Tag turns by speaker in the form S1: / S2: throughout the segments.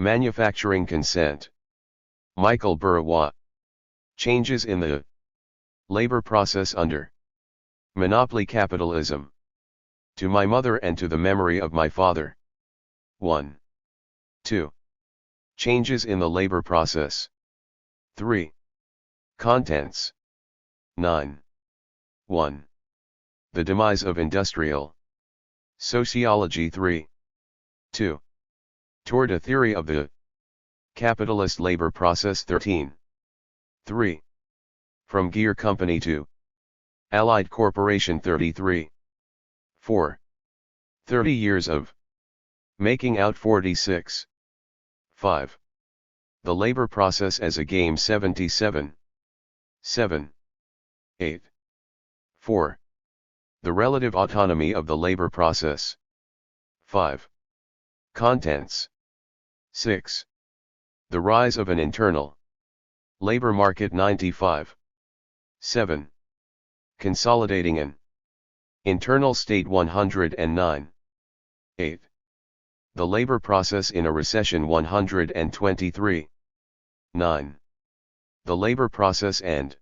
S1: Manufacturing consent. Michael Burawoy. Changes in the labor process under monopoly capitalism. To my mother and to the memory of my father. 1. 2. Changes in the labor process. 3. Contents. 9. 1. The demise of industrial sociology. 3. 2. Toward a theory of the capitalist labor process. 13. 3. From Gear Company to Allied Corporation. 33. 4. 30 years of making out. 46. 5. The labor process as a game. 77. 7. 8. 4. The relative autonomy of the labor process. 5. Contents. 6. The rise of an internal labor market. 95. 7. Consolidating an internal state. 109. 8. The labor process in a recession. 123. 9. The labor process and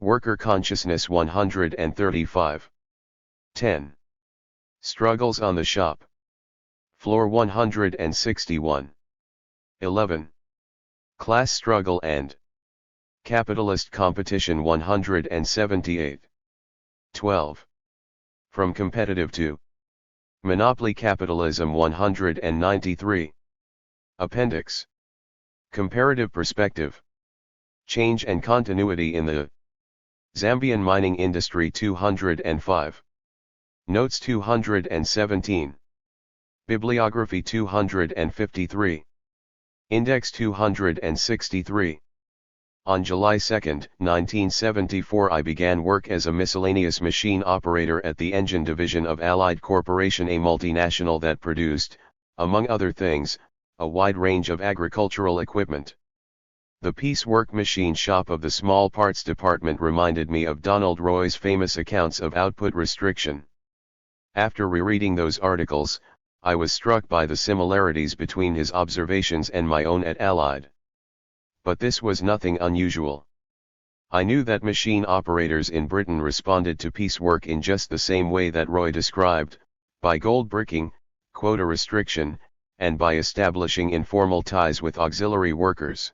S1: worker consciousness. 135. 10. Struggles on the shop floor. 161. 11. Class struggle and capitalist competition. 178. 12. From competitive to monopoly capitalism. 193. Appendix. Comparative perspective. Change and continuity in the Zambian mining industry. 205. Notes. 217. Bibliography. 253. Index. 263. On July 2, 1974, I began work as a miscellaneous machine operator at the engine division of Allied Corporation, a multinational that produced, among other things, a wide range of agricultural equipment. The piecework machine shop of the small parts department reminded me of Donald Roy's famous accounts of output restriction. After rereading those articles, I was struck by the similarities between his observations and my own at Allied. But this was nothing unusual. I knew that machine operators in Britain responded to piecework in just the same way that Roy described, by gold bricking, quota restriction, and by establishing informal ties with auxiliary workers.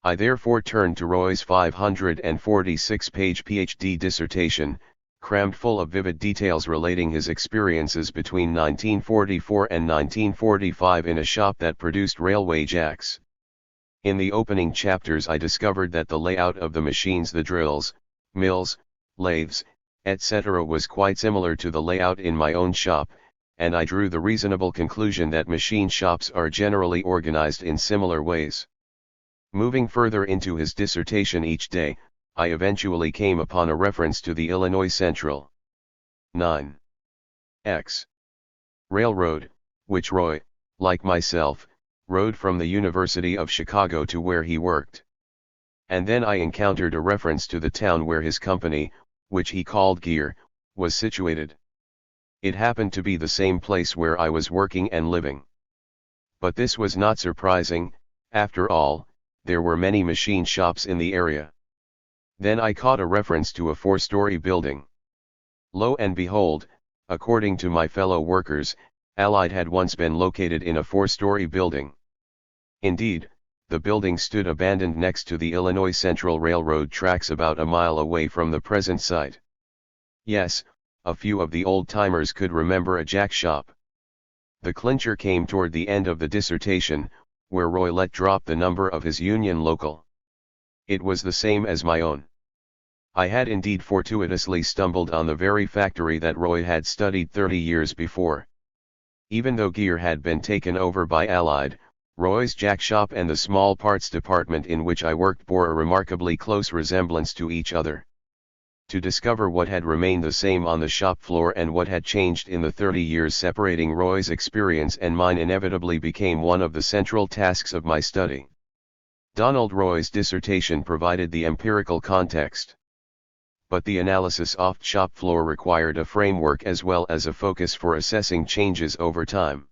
S1: I therefore turned to Roy's 546-page PhD dissertation, crammed full of vivid details relating his experiences between 1944 and 1945 in a shop that produced railway jacks. In the opening chapters I discovered that the layout of the machines, the drills, mills, lathes, etc. was quite similar to the layout in my own shop, and I drew the reasonable conclusion that machine shops are generally organized in similar ways. Moving further into his dissertation each day, I eventually came upon a reference to the Illinois Central 9 X Railroad, which Roy, like myself, rode from the University of Chicago to where he worked. And then I encountered a reference to the town where his company, which he called Gear, was situated. It happened to be the same place where I was working and living. But this was not surprising, after all, there were many machine shops in the area. Then I caught a reference to a 4-story building. Lo and behold, according to my fellow workers, Allied had once been located in a 4-story building. Indeed, the building stood abandoned next to the Illinois Central Railroad tracks about a mile away from the present site. Yes, a few of the old-timers could remember a jack shop. The clincher came toward the end of the dissertation, where Roy let drop the number of his union local. It was the same as my own. I had indeed fortuitously stumbled on the very factory that Roy had studied 30 years before. Even though Gear had been taken over by Allied, Roy's jack shop and the small parts department in which I worked bore a remarkably close resemblance to each other. To discover what had remained the same on the shop floor and what had changed in the 30 years separating Roy's experience and mine inevitably became one of the central tasks of my study. Donald Roy's dissertation provided the empirical context. But the analysis off shop floor required a framework as well as a focus for assessing changes over time.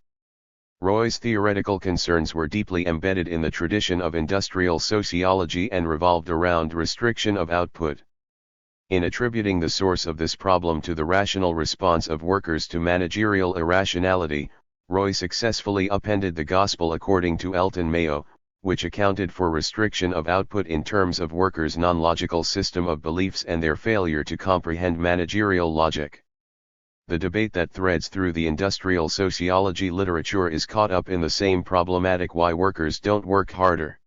S1: Roy's theoretical concerns were deeply embedded in the tradition of industrial sociology and revolved around restriction of output. In attributing the source of this problem to the rational response of workers to managerial irrationality, Roy successfully upended the gospel according to Elton Mayo, which accounted for restriction of output in terms of workers' non-logical system of beliefs and their failure to comprehend managerial logic. The debate that threads through the industrial sociology literature is caught up in the same problematic: why workers don't work harder.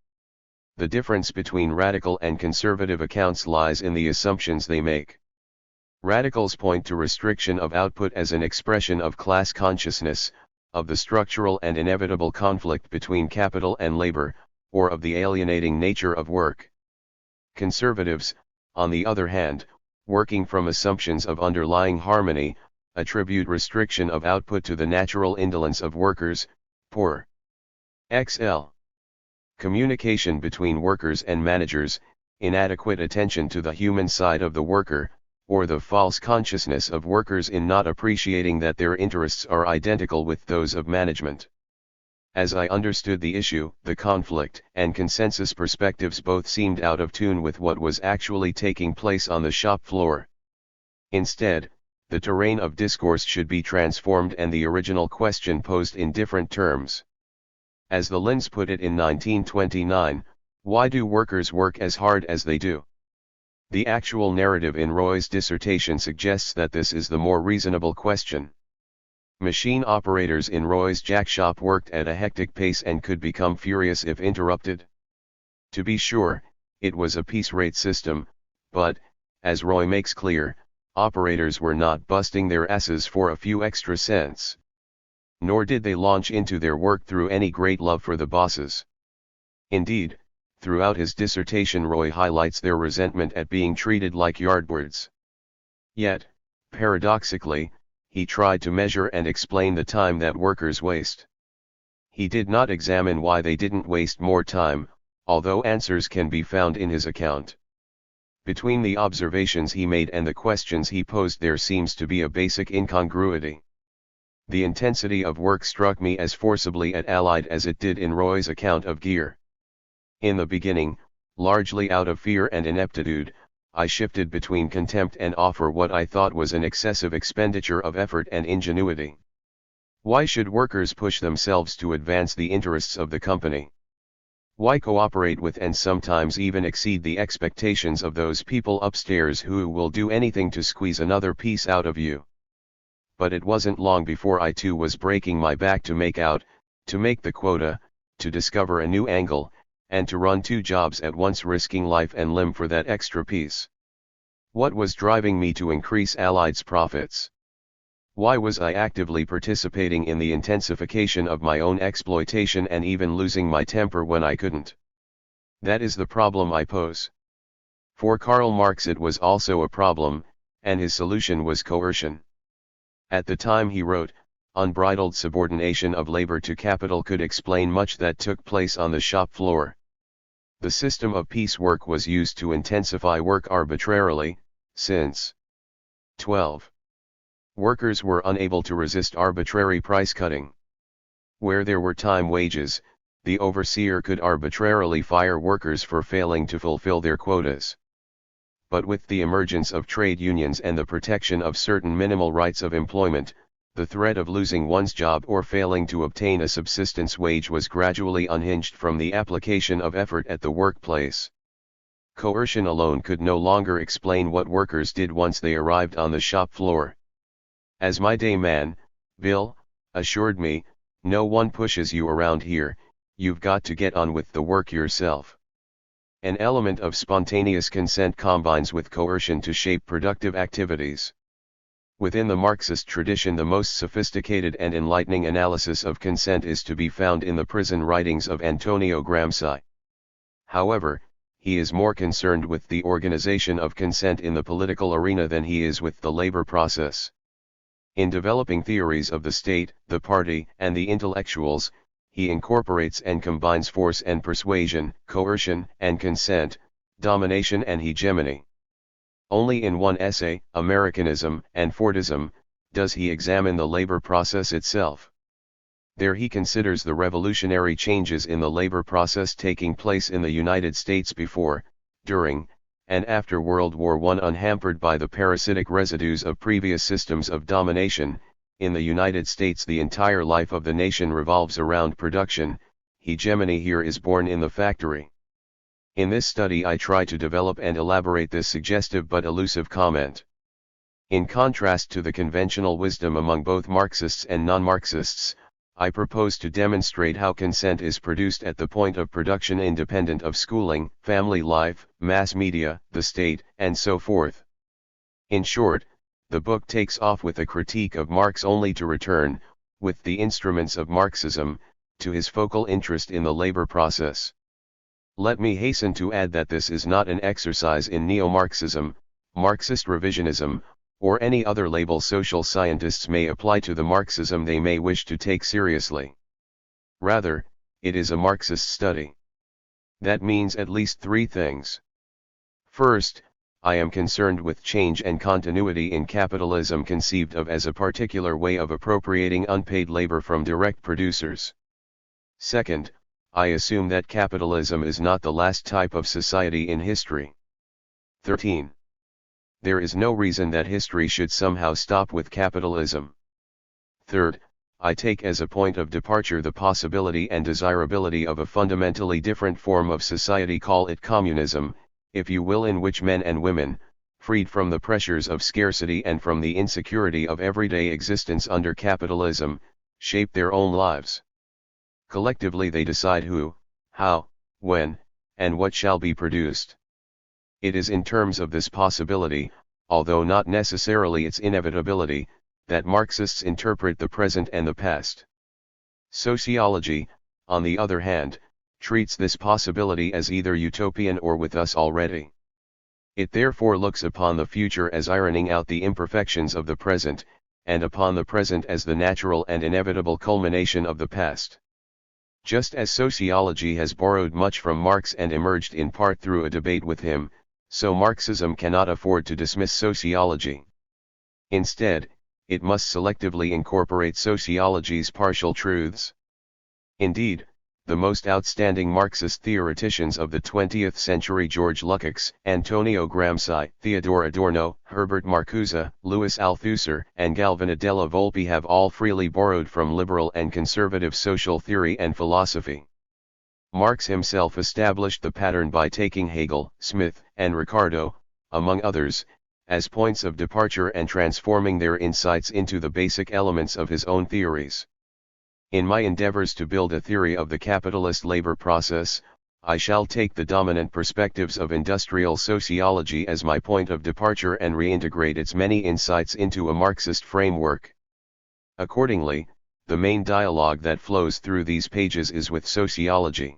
S1: The difference between radical and conservative accounts lies in the assumptions they make. Radicals point to restriction of output as an expression of class consciousness, of the structural and inevitable conflict between capital and labor, or of the alienating nature of work. Conservatives, on the other hand, working from assumptions of underlying harmony, attribute restriction of output to the natural indolence of workers, poor XL. Communication between workers and managers, inadequate attention to the human side of the worker, or the false consciousness of workers in not appreciating that their interests are identical with those of management. As I understood the issue, the conflict and consensus perspectives both seemed out of tune with what was actually taking place on the shop floor. Instead, the terrain of discourse should be transformed and the original question posed in different terms. As the Linz put it in 1929, why do workers work as hard as they do? The actual narrative in Roy's dissertation suggests that this is the more reasonable question. Machine operators in Roy's jack shop worked at a hectic pace and could become furious if interrupted. To be sure, it was a piece rate system, but, as Roy makes clear, operators were not busting their asses for a few extra cents. Nor did they launch into their work through any great love for the bosses. Indeed, throughout his dissertation Roy highlights their resentment at being treated like yardbirds. Yet, paradoxically, he tried to measure and explain the time that workers waste. He did not examine why they didn't waste more time, although answers can be found in his account. Between the observations he made and the questions he posed there seems to be a basic incongruity. The intensity of work struck me as forcibly allied as it did in Roy's account of gear. In the beginning, largely out of fear and ineptitude, I shifted between contempt and awe for what I thought was an excessive expenditure of effort and ingenuity. Why should workers push themselves to advance the interests of the company? Why cooperate with and sometimes even exceed the expectations of those people upstairs who will do anything to squeeze another piece out of you? But it wasn't long before I too was breaking my back to make out, to make the quota, to discover a new angle, and to run 2 jobs at once, risking life and limb for that extra piece. What was driving me to increase Allied's profits? Why was I actively participating in the intensification of my own exploitation and even losing my temper when I couldn't? That is the problem I pose. For Karl Marx it was also a problem, and his solution was coercion. At the time he wrote, unbridled subordination of labor to capital could explain much that took place on the shop floor. The system of piecework was used to intensify work arbitrarily, since 12. Workers were unable to resist arbitrary price cutting. Where there were time wages, the overseer could arbitrarily fire workers for failing to fulfill their quotas. But with the emergence of trade unions and the protection of certain minimal rights of employment, the threat of losing one's job or failing to obtain a subsistence wage was gradually unhinged from the application of effort at the workplace. Coercion alone could no longer explain what workers did once they arrived on the shop floor. As my day man, Bill, assured me, no one pushes you around here, you've got to get on with the work yourself. An element of spontaneous consent combines with coercion to shape productive activities. Within the Marxist tradition, the most sophisticated and enlightening analysis of consent is to be found in the prison writings of Antonio Gramsci. However, he is more concerned with the organization of consent in the political arena than he is with the labor process. In developing theories of the state, the party, and the intellectuals, he incorporates and combines force and persuasion, coercion and consent, domination and hegemony. Only in one essay, Americanism and Fordism, does he examine the labor process itself. There he considers the revolutionary changes in the labor process taking place in the United States before, during, and after World War I, unhampered by the parasitic residues of previous systems of domination. In the United States, the entire life of the nation revolves around production. Hegemony here is born in the factory. In this study I try to develop and elaborate this suggestive but elusive comment. In contrast to the conventional wisdom among both Marxists and non-Marxists, I propose to demonstrate how consent is produced at the point of production independent of schooling, family life, mass media, the state, and so forth. In short, the book takes off with a critique of Marx only to return, with the instruments of Marxism, to his focal interest in the labor process. Let me hasten to add that this is not an exercise in neo-Marxism, Marxist revisionism, or any other label social scientists may apply to the Marxism they may wish to take seriously. Rather, it is a Marxist study. That means at least three things. First, I am concerned with change and continuity in capitalism conceived of as a particular way of appropriating unpaid labor from direct producers. Second, I assume that capitalism is not the last type of society in history. 13. There is no reason that history should somehow stop with capitalism. Third, I take as a point of departure the possibility and desirability of a fundamentally different form of society, call it communism, if you will, in which men and women, freed from the pressures of scarcity and from the insecurity of everyday existence under capitalism, shape their own lives. Collectively they decide who, how, when, and what shall be produced. It is in terms of this possibility, although not necessarily its inevitability, that Marxists interpret the present and the past. Sociology, on the other hand, treats this possibility as either utopian or with us already. It therefore looks upon the future as ironing out the imperfections of the present, and upon the present as the natural and inevitable culmination of the past. Just as sociology has borrowed much from Marx and emerged in part through a debate with him, so Marxism cannot afford to dismiss sociology. Instead, it must selectively incorporate sociology's partial truths. Indeed, the most outstanding Marxist theoreticians of the 20th century, George Lukács, Antonio Gramsci, Theodor Adorno, Herbert Marcuse, Louis Althusser, and Galvano della Volpe, have all freely borrowed from liberal and conservative social theory and philosophy. Marx himself established the pattern by taking Hegel, Smith, and Ricardo, among others, as points of departure and transforming their insights into the basic elements of his own theories. In my endeavors to build a theory of the capitalist labor process, I shall take the dominant perspectives of industrial sociology as my point of departure and reintegrate its many insights into a Marxist framework. Accordingly, the main dialogue that flows through these pages is with sociology.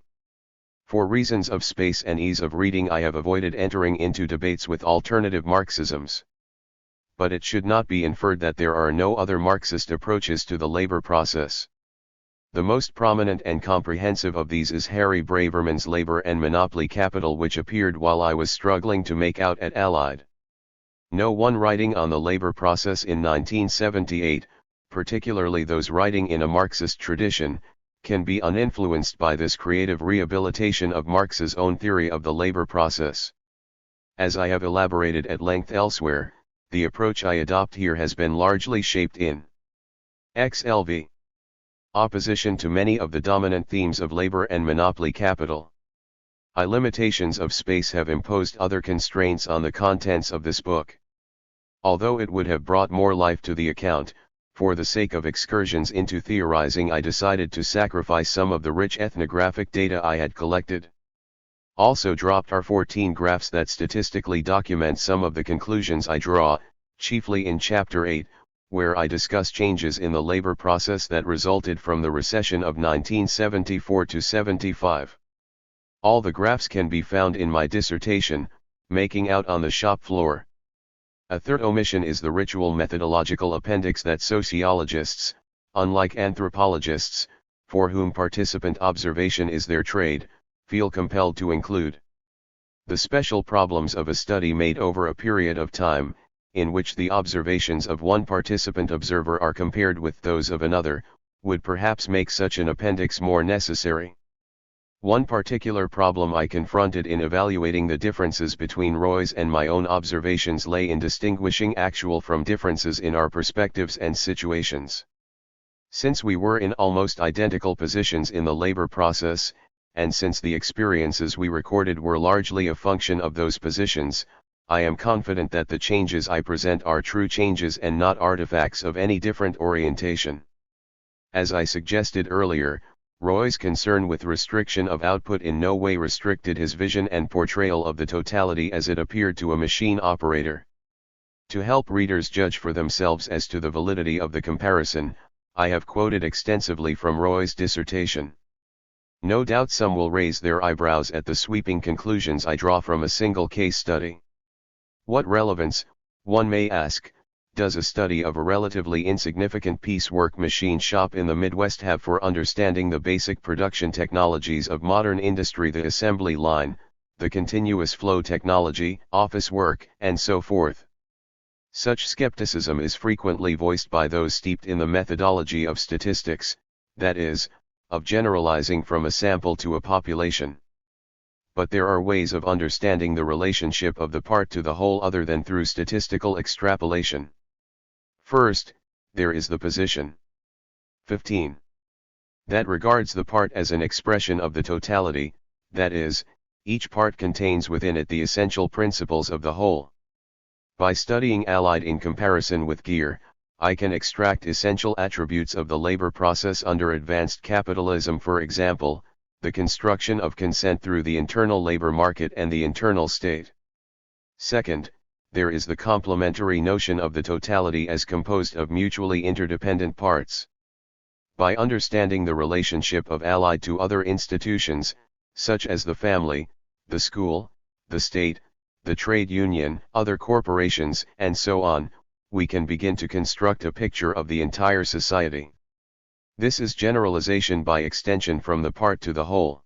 S1: For reasons of space and ease of reading, I have avoided entering into debates with alternative Marxisms. But it should not be inferred that there are no other Marxist approaches to the labor process. The most prominent and comprehensive of these is Harry Braverman's Labor and Monopoly Capital, which appeared while I was struggling to make out at Allied. No one writing on the labor process in 1978, particularly those writing in a Marxist tradition, can be uninfluenced by this creative rehabilitation of Marx's own theory of the labor process. As I have elaborated at length elsewhere, the approach I adopt here has been largely shaped in XLV. Opposition to many of the dominant themes of labor and monopoly capital. Limitations of space have imposed other constraints on the contents of this book. Although it would have brought more life to the account, for the sake of excursions into theorizing, I decided to sacrifice some of the rich ethnographic data I had collected. Also dropped are 14 graphs that statistically document some of the conclusions I draw, chiefly in Chapter 8, where I discuss changes in the labor process that resulted from the recession of 1974–75. All the graphs can be found in my dissertation, Making Out on the Shop Floor. A third omission is the ritual methodological appendix that sociologists, unlike anthropologists, for whom participant observation is their trade, feel compelled to include. The special problems of a study made over a period of time, in which the observations of one participant observer are compared with those of another, would perhaps make such an appendix more necessary. One particular problem I confronted in evaluating the differences between Roy's and my own observations lay in distinguishing actual from differences in our perspectives and situations. Since we were in almost identical positions in the labor process, and since the experiences we recorded were largely a function of those positions, I am confident that the changes I present are true changes and not artifacts of any different orientation. As I suggested earlier, Roy's concern with restriction of output in no way restricted his vision and portrayal of the totality as it appeared to a machine operator. To help readers judge for themselves as to the validity of the comparison, I have quoted extensively from Roy's dissertation. No doubt some will raise their eyebrows at the sweeping conclusions I draw from a single case study. What relevance, one may ask, does a study of a relatively insignificant piecework machine shop in the Midwest have for understanding the basic production technologies of modern industry, the assembly line, the continuous flow technology, office work, and so forth? Such skepticism is frequently voiced by those steeped in the methodology of statistics, that is, of generalizing from a sample to a population. But there are ways of understanding the relationship of the part to the whole other than through statistical extrapolation. First, there is the position. 15. That regards the part as an expression of the totality, that is, each part contains within it the essential principles of the whole. By studying Allied in comparison with gear, I can extract essential attributes of the labor process under advanced capitalism, for example, the construction of consent through the internal labor market and the internal state. Second, there is the complementary notion of the totality as composed of mutually interdependent parts. By understanding the relationship of Allied to other institutions, such as the family, the school, the state, the trade union, other corporations, and so on, we can begin to construct a picture of the entire society. This is generalization by extension from the part to the whole.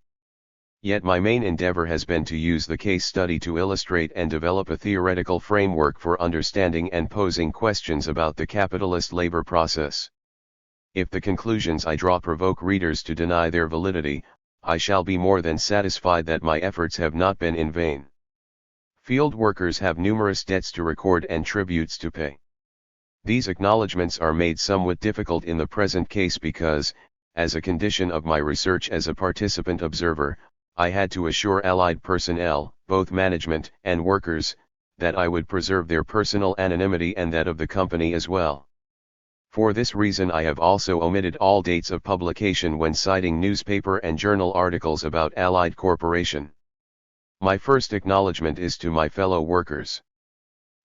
S1: Yet my main endeavor has been to use the case study to illustrate and develop a theoretical framework for understanding and posing questions about the capitalist labor process. If the conclusions I draw provoke readers to deny their validity, I shall be more than satisfied that my efforts have not been in vain. Field workers have numerous debts to record and tributes to pay. These acknowledgments are made somewhat difficult in the present case because, as a condition of my research as a participant observer, I had to assure Allied personnel, both management and workers, that I would preserve their personal anonymity and that of the company as well. For this reason I have also omitted all dates of publication when citing newspaper and journal articles about Allied Corporation. My first acknowledgement is to my fellow workers.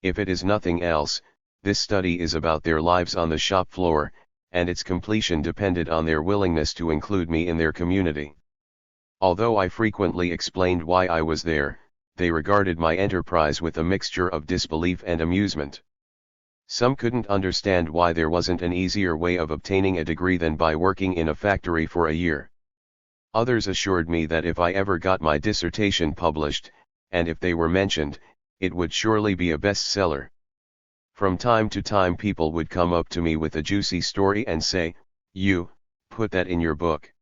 S1: If it is nothing else, this study is about their lives on the shop floor, and its completion depended on their willingness to include me in their community. Although I frequently explained why I was there, they regarded my enterprise with a mixture of disbelief and amusement. Some couldn't understand why there wasn't an easier way of obtaining a degree than by working in a factory for a year. Others assured me that if I ever got my dissertation published, and if they were mentioned, it would surely be a bestseller. From time to time people would come up to me with a juicy story and say, "You, put that in your book."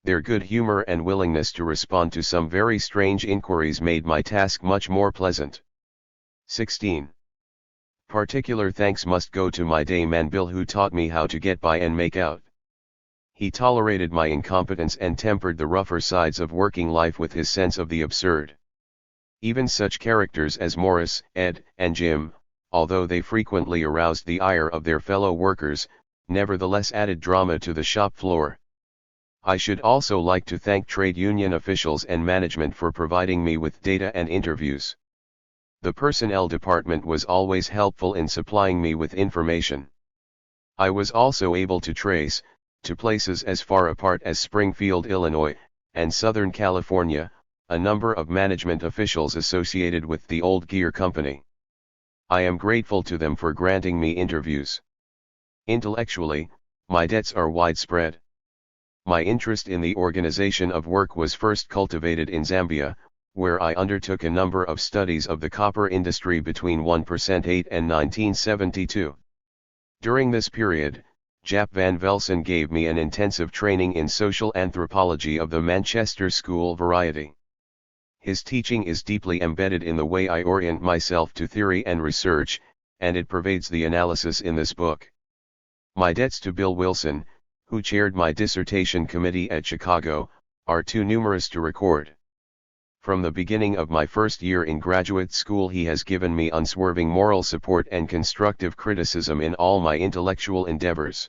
S1: Their good humor and willingness to respond to some very strange inquiries made my task much more pleasant. 16. Particular thanks must go to my day man Bill, who taught me how to get by and make out. He tolerated my incompetence and tempered the rougher sides of working life with his sense of the absurd. Even such characters as Morris, Ed, and Jim, although they frequently aroused the ire of their fellow workers, nevertheless added drama to the shop floor. I should also like to thank trade union officials and management for providing me with data and interviews. The personnel department was always helpful in supplying me with information. I was also able to trace, to places as far apart as Springfield, Illinois, and Southern California, a number of management officials associated with the old gear company. I am grateful to them for granting me interviews. Intellectually, my debts are widespread. My interest in the organization of work was first cultivated in Zambia, where I undertook a number of studies of the copper industry between 1% and 1972. During this period, Jaap van Velsen gave me an intensive training in social anthropology of the Manchester School variety. His teaching is deeply embedded in the way I orient myself to theory and research, and it pervades the analysis in this book. My debts to Bill Wilson, who chaired my dissertation committee at Chicago, are too numerous to record. From the beginning of my first year in graduate school he has given me unswerving moral support and constructive criticism in all my intellectual endeavors.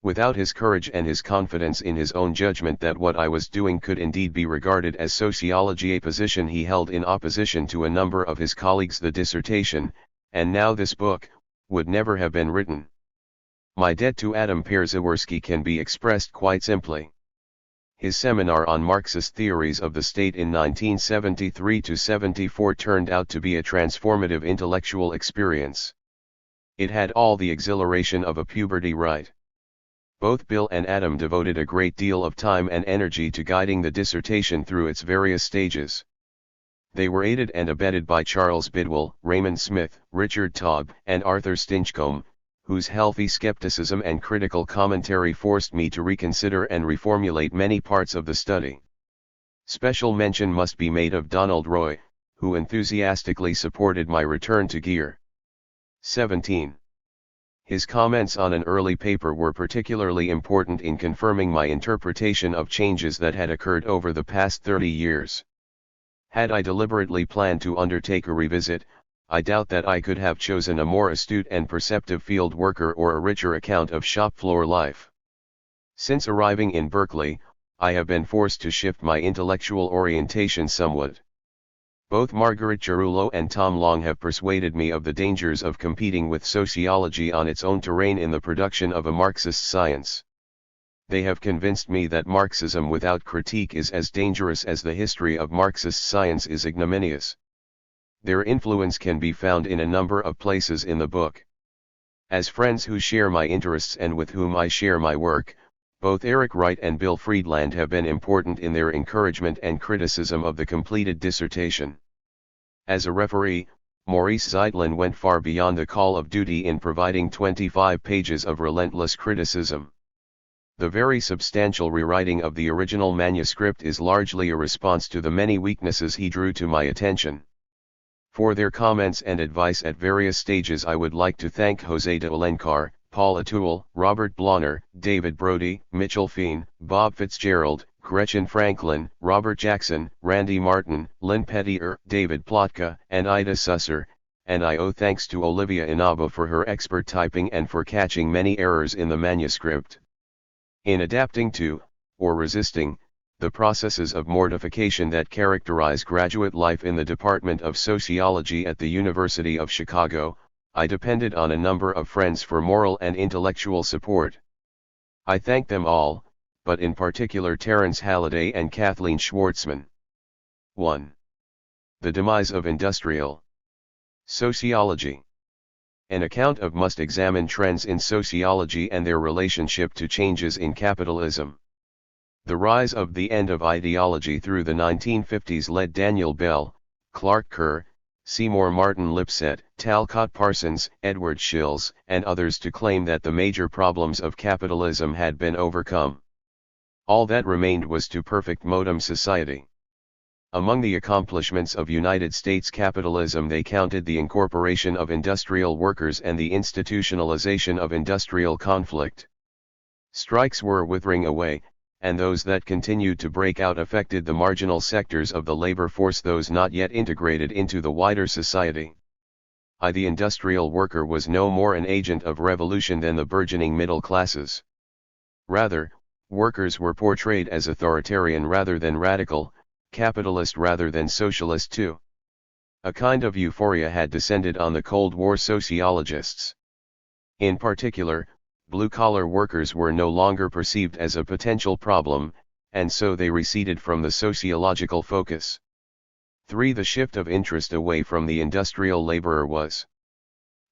S1: Without his courage and his confidence in his own judgment that what I was doing could indeed be regarded as sociology, a position he held in opposition to a number of his colleagues, the dissertation, and now this book, would never have been written. My debt to Adam Przeworski can be expressed quite simply. His seminar on Marxist theories of the state in 1973-74 turned out to be a transformative intellectual experience. It had all the exhilaration of a puberty rite. Both Bill and Adam devoted a great deal of time and energy to guiding the dissertation through its various stages. They were aided and abetted by Charles Bidwell, Raymond Smith, Richard Taub, and Arthur Stinchcombe, whose healthy skepticism and critical commentary forced me to reconsider and reformulate many parts of the study. Special mention must be made of Donald Roy, who enthusiastically supported my return to gear. 17. His comments on an early paper were particularly important in confirming my interpretation of changes that had occurred over the past 30 years. Had I deliberately planned to undertake a revisit, I doubt that I could have chosen a more astute and perceptive field worker or a richer account of shop floor life. Since arriving in Berkeley, I have been forced to shift my intellectual orientation somewhat. Both Margaret Cerullo and Tom Long have persuaded me of the dangers of competing with sociology on its own terrain in the production of a Marxist science. They have convinced me that Marxism without critique is as dangerous as the history of Marxist science is ignominious. Their influence can be found in a number of places in the book. As friends who share my interests and with whom I share my work, both Eric Wright and Bill Friedland have been important in their encouragement and criticism of the completed dissertation. As a referee, Maurice Zeitlin went far beyond the call of duty in providing 25 pages of relentless criticism. The very substantial rewriting of the original manuscript is largely a response to the many weaknesses he drew to my attention. For their comments and advice at various stages I would like to thank Jose de Alencar, Paul Atul, Robert Blonner, David Brody, Mitchell Feen, Bob Fitzgerald, Gretchen Franklin, Robert Jackson, Randy Martin, Lynn Pettier, David Plotka, and Ida Susser, and I owe thanks to Olivia Inaba for her expert typing and for catching many errors in the manuscript. In adapting to, or resisting, the processes of mortification that characterize graduate life in the Department of Sociology at the University of Chicago, I depended on a number of friends for moral and intellectual support. I thank them all, but in particular Terence Halliday and Kathleen Schwartzman. 1. The demise of industrial sociology. An account of must examine trends in sociology and their relationship to changes in capitalism. The rise of the end of ideology through the 1950s led Daniel Bell, Clark Kerr, Seymour Martin Lipset, Talcott Parsons, Edward Shills, and others to claim that the major problems of capitalism had been overcome. All that remained was to perfect modem society. Among the accomplishments of United States capitalism they counted the incorporation of industrial workers and the institutionalization of industrial conflict. Strikes were withering away, and those that continued to break out affected the marginal sectors of the labor force, those not yet integrated into the wider society. The industrial worker was no more an agent of revolution than the burgeoning middle classes. Rather, workers were portrayed as authoritarian rather than radical, capitalist rather than socialist too. A kind of euphoria had descended on the Cold War sociologists. In particular, blue-collar workers were no longer perceived as a potential problem, and so they receded from the sociological focus. 3. The shift of interest away from the industrial laborer was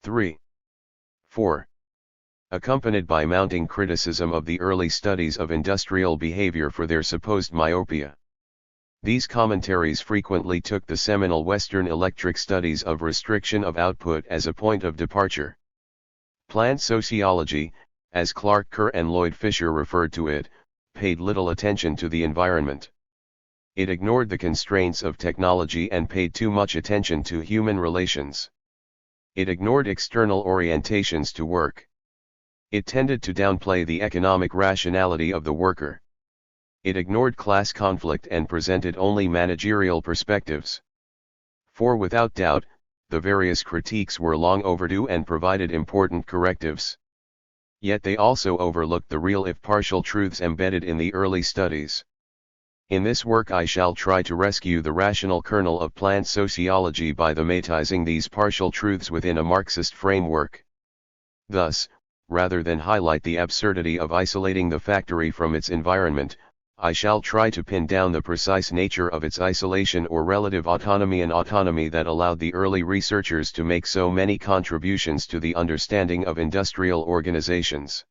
S1: 4. Accompanied by mounting criticism of the early studies of industrial behavior for their supposed myopia. These commentaries frequently took the seminal Western electric studies of restriction of output as a point of departure. Plant sociology, as Clark Kerr and Lloyd Fisher referred to it, paid little attention to the environment. It ignored the constraints of technology and paid too much attention to human relations. It ignored external orientations to work. It tended to downplay the economic rationality of the worker. It ignored class conflict and presented only managerial perspectives. For without doubt, the various critiques were long overdue and provided important correctives. Yet they also overlooked the real if partial truths embedded in the early studies. In this work I shall try to rescue the rational kernel of plant sociology by thematizing these partial truths within a Marxist framework. Thus, rather than highlight the absurdity of isolating the factory from its environment, I shall try to pin down the precise nature of its isolation or relative autonomy, an autonomy that allowed the early researchers to make so many contributions to the understanding of industrial organizations.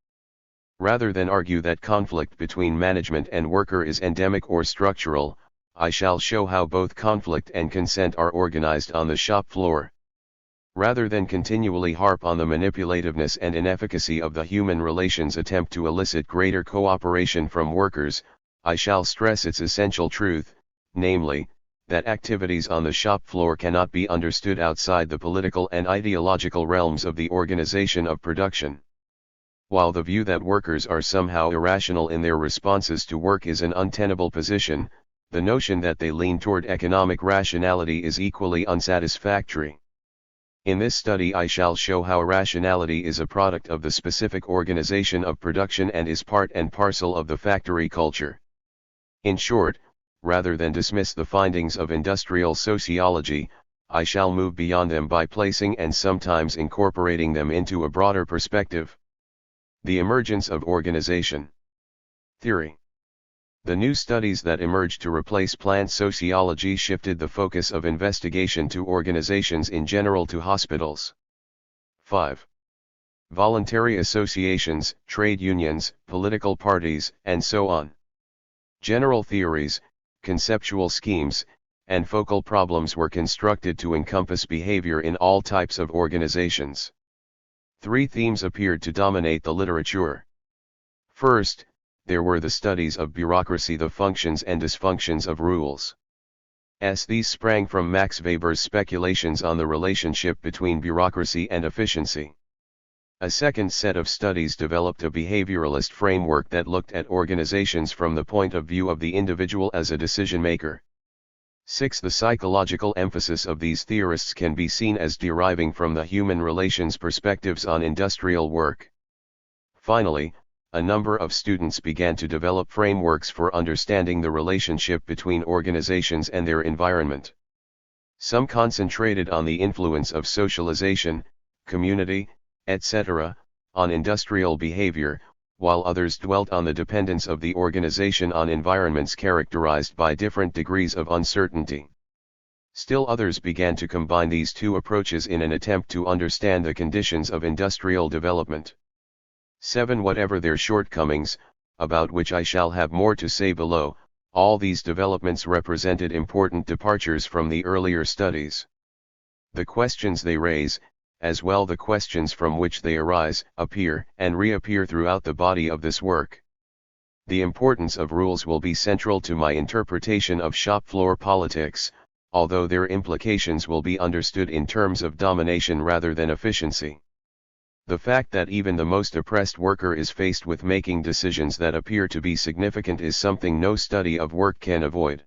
S1: Rather than argue that conflict between management and worker is endemic or structural, I shall show how both conflict and consent are organized on the shop floor. Rather than continually harp on the manipulativeness and inefficacy of the human relations attempt to elicit greater cooperation from workers, I shall stress its essential truth, namely, that activities on the shop floor cannot be understood outside the political and ideological realms of the organization of production. While the view that workers are somehow irrational in their responses to work is an untenable position, the notion that they lean toward economic rationality is equally unsatisfactory. In this study I shall show how rationality is a product of the specific organization of production and is part and parcel of the factory culture. In short, rather than dismiss the findings of industrial sociology, I shall move beyond them by placing and sometimes incorporating them into a broader perspective. The emergence of organization theory. The new studies that emerged to replace plant sociology shifted the focus of investigation to organizations in general, to hospitals. 5. Voluntary associations, trade unions, political parties, and so on. General theories, conceptual schemes, and focal problems were constructed to encompass behavior in all types of organizations. 3 themes appeared to dominate the literature. First, there were the studies of bureaucracy, the functions and dysfunctions of rules. These sprang from Max Weber's speculations on the relationship between bureaucracy and efficiency. A second set of studies developed a behavioralist framework that looked at organizations from the point of view of the individual as a decision maker. 6. The psychological emphasis of these theorists can be seen as deriving from the human relations perspectives on industrial work. Finally, a number of students began to develop frameworks for understanding the relationship between organizations and their environment. Some concentrated on the influence of socialization, community, etc., on industrial behavior, while others dwelt on the dependence of the organization on environments characterized by different degrees of uncertainty. Still others began to combine these two approaches in an attempt to understand the conditions of industrial development. 7. Whatever their shortcomings, about which I shall have more to say below, all these developments represented important departures from the earlier studies. The questions they raise, as well the questions from which they arise, appear and reappear throughout the body of this work. The importance of rules will be central to my interpretation of shop floor politics, although their implications will be understood in terms of domination rather than efficiency. The fact that even the most oppressed worker is faced with making decisions that appear to be significant is something no study of work can avoid.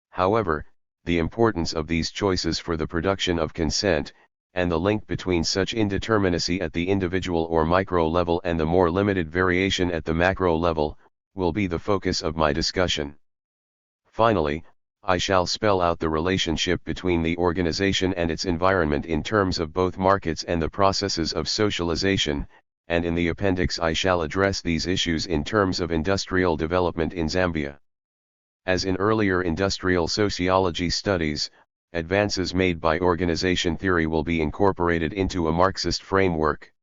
S1: However, the importance of these choices for the production of consent, and the link between such indeterminacy at the individual or micro level and the more limited variation at the macro level, will be the focus of my discussion. Finally, I shall spell out the relationship between the organization and its environment in terms of both markets and the processes of socialization, and in the appendix I shall address these issues in terms of industrial development in Zambia. As in earlier industrial sociology studies, advances made by organization theory will be incorporated into a Marxist framework.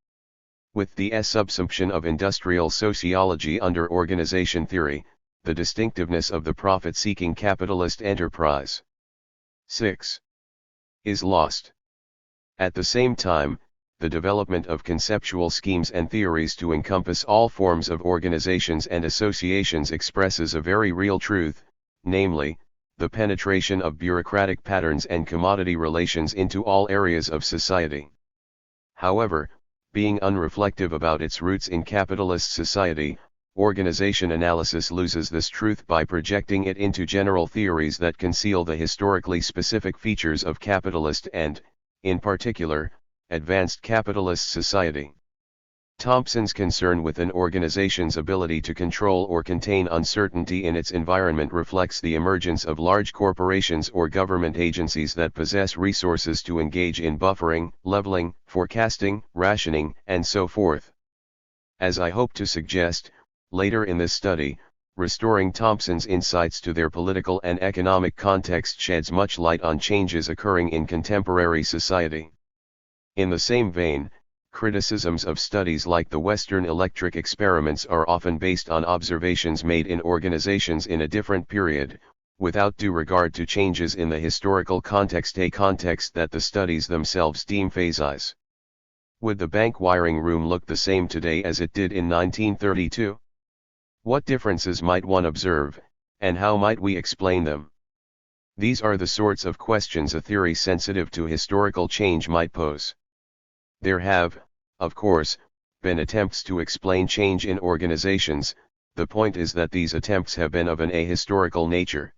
S1: With the subsumption of industrial sociology under organization theory, the distinctiveness of the profit-seeking capitalist enterprise 6. Is lost. At the same time, the development of conceptual schemes and theories to encompass all forms of organizations and associations expresses a very real truth, namely, the penetration of bureaucratic patterns and commodity relations into all areas of society. However, being unreflective about its roots in capitalist society, organization analysis loses this truth by projecting it into general theories that conceal the historically specific features of capitalist and, in particular, advanced capitalist society. Thompson's concern with an organization's ability to control or contain uncertainty in its environment reflects the emergence of large corporations or government agencies that possess resources to engage in buffering, leveling, forecasting, rationing, and so forth. As I hope to suggest, later in this study, restoring Thompson's insights to their political and economic context sheds much light on changes occurring in contemporary society. In the same vein, criticisms of studies like the Western electric experiments are often based on observations made in organizations in a different period, without due regard to changes in the historical context, a context that the studies themselves deem phasized. Would the bank wiring room look the same today as it did in 1932? What differences might one observe, and how might we explain them? These are the sorts of questions a theory sensitive to historical change might pose. There have, of course, been attempts to explain change in organizations. The point is that these attempts have been of an ahistorical nature.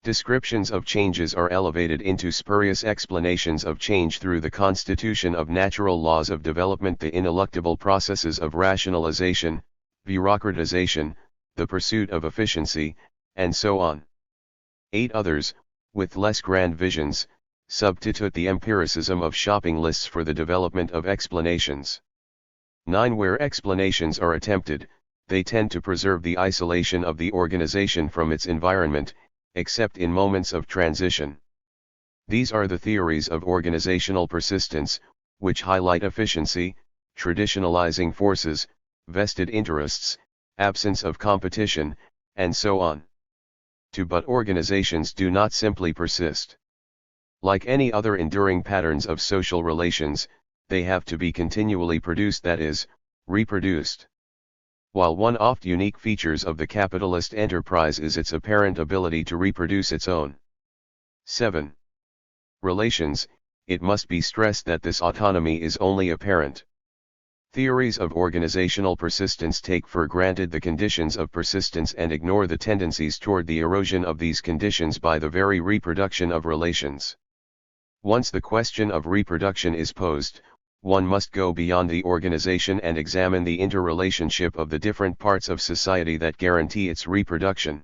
S1: Descriptions of changes are elevated into spurious explanations of change through the constitution of natural laws of development, the ineluctable processes of rationalization, bureaucratization, the pursuit of efficiency, and so on. 8 others, with less grand visions, substitute the empiricism of shopping lists for the development of explanations. 9. Where explanations are attempted, they tend to preserve the isolation of the organization from its environment, except in moments of transition. These are the theories of organizational persistence, which highlight efficiency, traditionalizing forces, vested interests, absence of competition, and so on. But organizations do not simply persist. Like any other enduring patterns of social relations, they have to be continually produced, that is, reproduced. While one oft unique features of the capitalist enterprise is its apparent ability to reproduce its own 7. relations, it must be stressed that this autonomy is only apparent. Theories of organizational persistence take for granted the conditions of persistence and ignore the tendencies toward the erosion of these conditions by the very reproduction of relations. Once the question of reproduction is posed, one must go beyond the organization and examine the interrelationship of the different parts of society that guarantee its reproduction.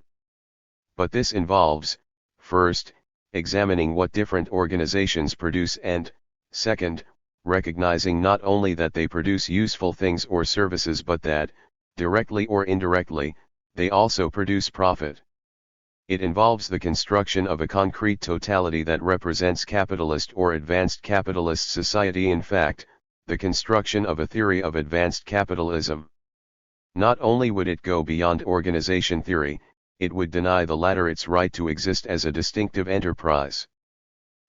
S1: But this involves, first, examining what different organizations produce and, second, recognizing not only that they produce useful things or services but that, directly or indirectly, they also produce profit. It involves the construction of a concrete totality that represents capitalist or advanced capitalist society, in fact, the construction of a theory of advanced capitalism. Not only would it go beyond organization theory, it would deny the latter its right to exist as a distinctive enterprise.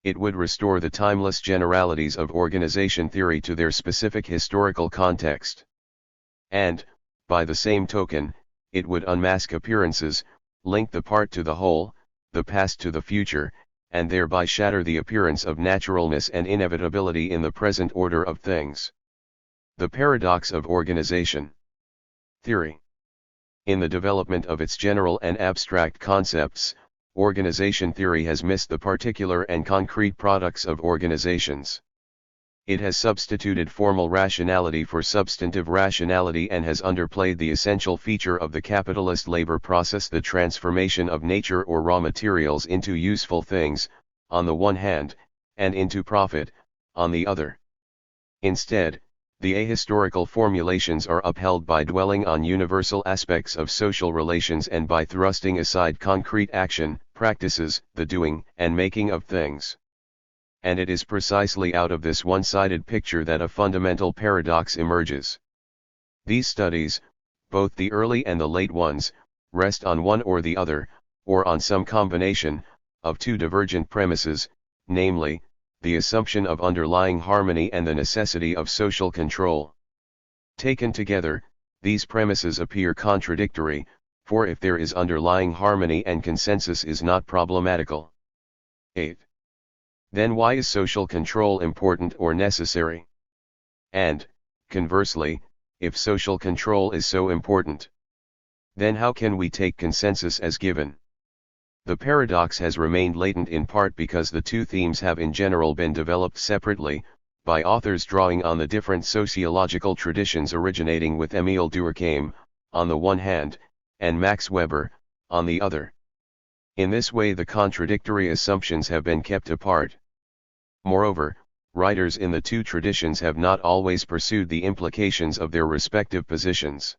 S1: It would restore the timeless generalities of organization theory to their specific historical context. And, by the same token, it would unmask appearances, link the part to the whole, the past to the future, and thereby shatter the appearance of naturalness and inevitability in the present order of things. The paradox of organization theory. In the development of its general and abstract concepts, organization theory has missed the particular and concrete products of organizations. It has substituted formal rationality for substantive rationality and has underplayed the essential feature of the capitalist labor process, the transformation of nature or raw materials into useful things, on the one hand, and into profit, on the other. Instead, the ahistorical formulations are upheld by dwelling on universal aspects of social relations and by thrusting aside concrete action, practices, the doing and making of things. And it is precisely out of this one-sided picture that a fundamental paradox emerges. These studies, both the early and the late ones, rest on one or the other, or on some combination, of two divergent premises, namely, the assumption of underlying harmony and the necessity of social control. Taken together, these premises appear contradictory, for if there is underlying harmony and consensus is not problematical. 8. Then why is social control important or necessary? And, conversely, if social control is so important, then how can we take consensus as given? The paradox has remained latent in part because the two themes have in general been developed separately, by authors drawing on the different sociological traditions originating with Émile Durkheim, on the one hand, and Max Weber, on the other. In this way the contradictory assumptions have been kept apart. Moreover, writers in the two traditions have not always pursued the implications of their respective positions.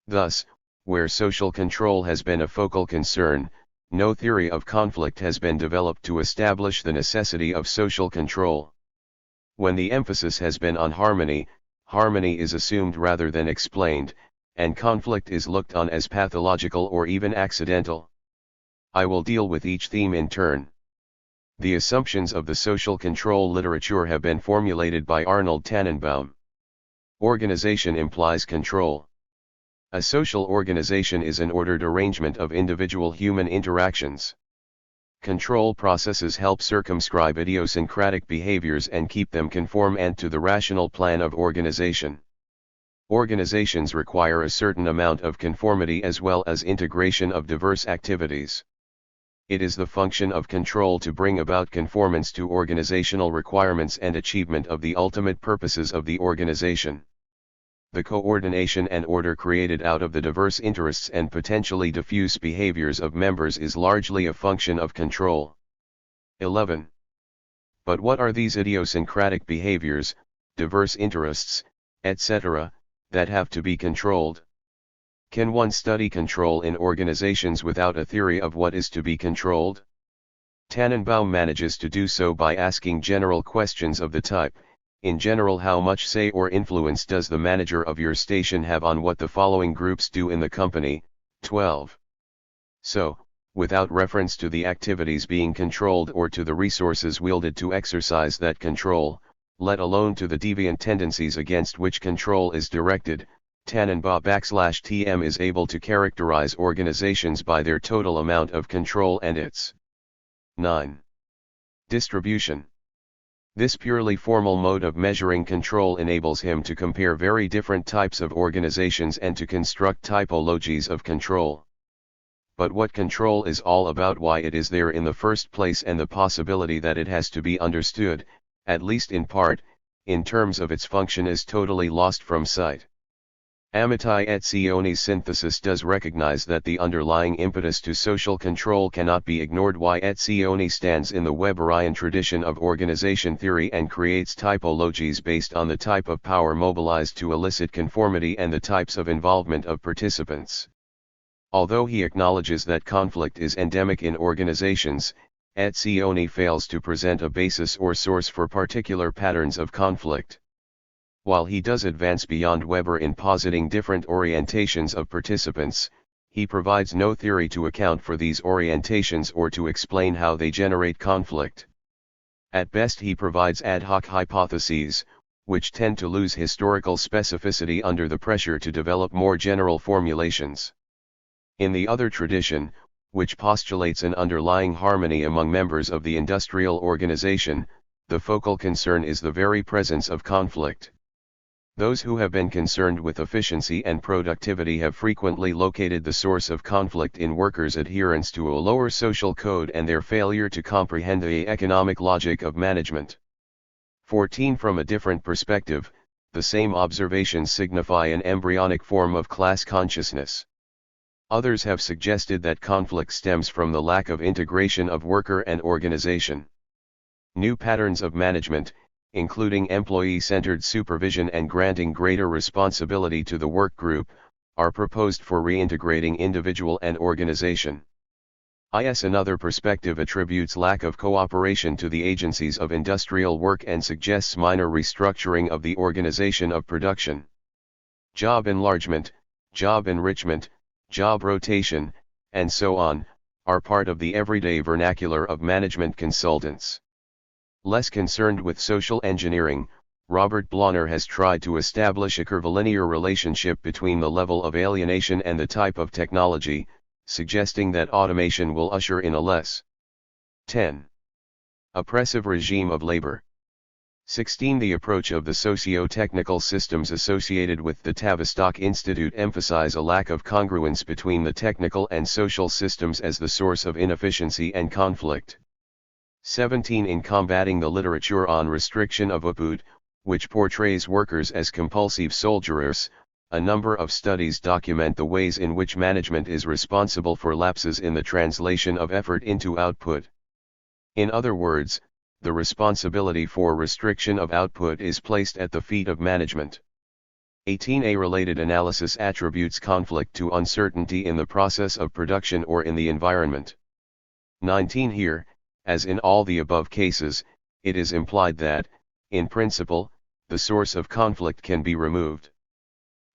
S1: Thus, where social control has been a focal concern, no theory of conflict has been developed to establish the necessity of social control. When the emphasis has been on harmony, harmony is assumed rather than explained, and conflict is looked on as pathological or even accidental. I will deal with each theme in turn. The assumptions of the social control literature have been formulated by Arnold Tannenbaum. Organization implies control. A social organization is an ordered arrangement of individual human interactions. Control processes help circumscribe idiosyncratic behaviors and keep them conform and to the rational plan of organization. Organizations require a certain amount of conformity as well as integration of diverse activities. It is the function of control to bring about conformance to organizational requirements and achievement of the ultimate purposes of the organization. The coordination and order created out of the diverse interests and potentially diffuse behaviors of members is largely a function of control. 11. But what are these idiosyncratic behaviors, diverse interests, etc., that have to be controlled? Can one study control in organizations without a theory of what is to be controlled? Tannenbaum manages to do so by asking general questions of the type, in general, how much say or influence does the manager of your station have on what the following groups do in the company? 12. So, without reference to the activities being controlled or to the resources wielded to exercise that control, let alone to the deviant tendencies against which control is directed, Tannenbaum /TM is able to characterize organizations by their total amount of control and its 9. Distribution. This purely formal mode of measuring control enables him to compare very different types of organizations and to construct typologies of control. But what control is all about, why it is there in the first place, and the possibility that it has to be understood, at least in part, in terms of its function is totally lost from sight. Amitai Etzioni's synthesis does recognize that the underlying impetus to social control cannot be ignored. Why Etzioni stands in the Weberian tradition of organization theory and creates typologies based on the type of power mobilized to elicit conformity and the types of involvement of participants. Although he acknowledges that conflict is endemic in organizations, Etzioni fails to present a basis or source for particular patterns of conflict. While he does advance beyond Weber in positing different orientations of participants, he provides no theory to account for these orientations or to explain how they generate conflict. At best he provides ad hoc hypotheses, which tend to lose historical specificity under the pressure to develop more general formulations. In the other tradition, which postulates an underlying harmony among members of the industrial organization, the focal concern is the very presence of conflict. Those who have been concerned with efficiency and productivity have frequently located the source of conflict in workers' adherence to a lower social code and their failure to comprehend the economic logic of management. 14. From a different perspective, the same observations signify an embryonic form of class consciousness. Others have suggested that conflict stems from the lack of integration of worker and organization. New patterns of management, including employee-centered supervision and granting greater responsibility to the work group, are proposed for reintegrating individual and organization. Another perspective attributes lack of cooperation to the agencies of industrial work and suggests minor restructuring of the organization of production. Job enlargement, job enrichment, job rotation, and so on, are part of the everyday vernacular of management consultants. Less concerned with social engineering, Robert Blauner has tried to establish a curvilinear relationship between the level of alienation and the type of technology, suggesting that automation will usher in a less 10. Oppressive regime of labor. 16. The approach of the socio-technical systems associated with the Tavistock Institute emphasize a lack of congruence between the technical and social systems as the source of inefficiency and conflict. 17. In combating the literature on restriction of output, which portrays workers as compulsive soldierers, a number of studies document the ways in which management is responsible for lapses in the translation of effort into output. In other words, the responsibility for restriction of output is placed at the feet of management. 18. A related analysis attributes conflict to uncertainty in the process of production or in the environment. 19. Here, as in all the above cases, it is implied that, in principle, the source of conflict can be removed.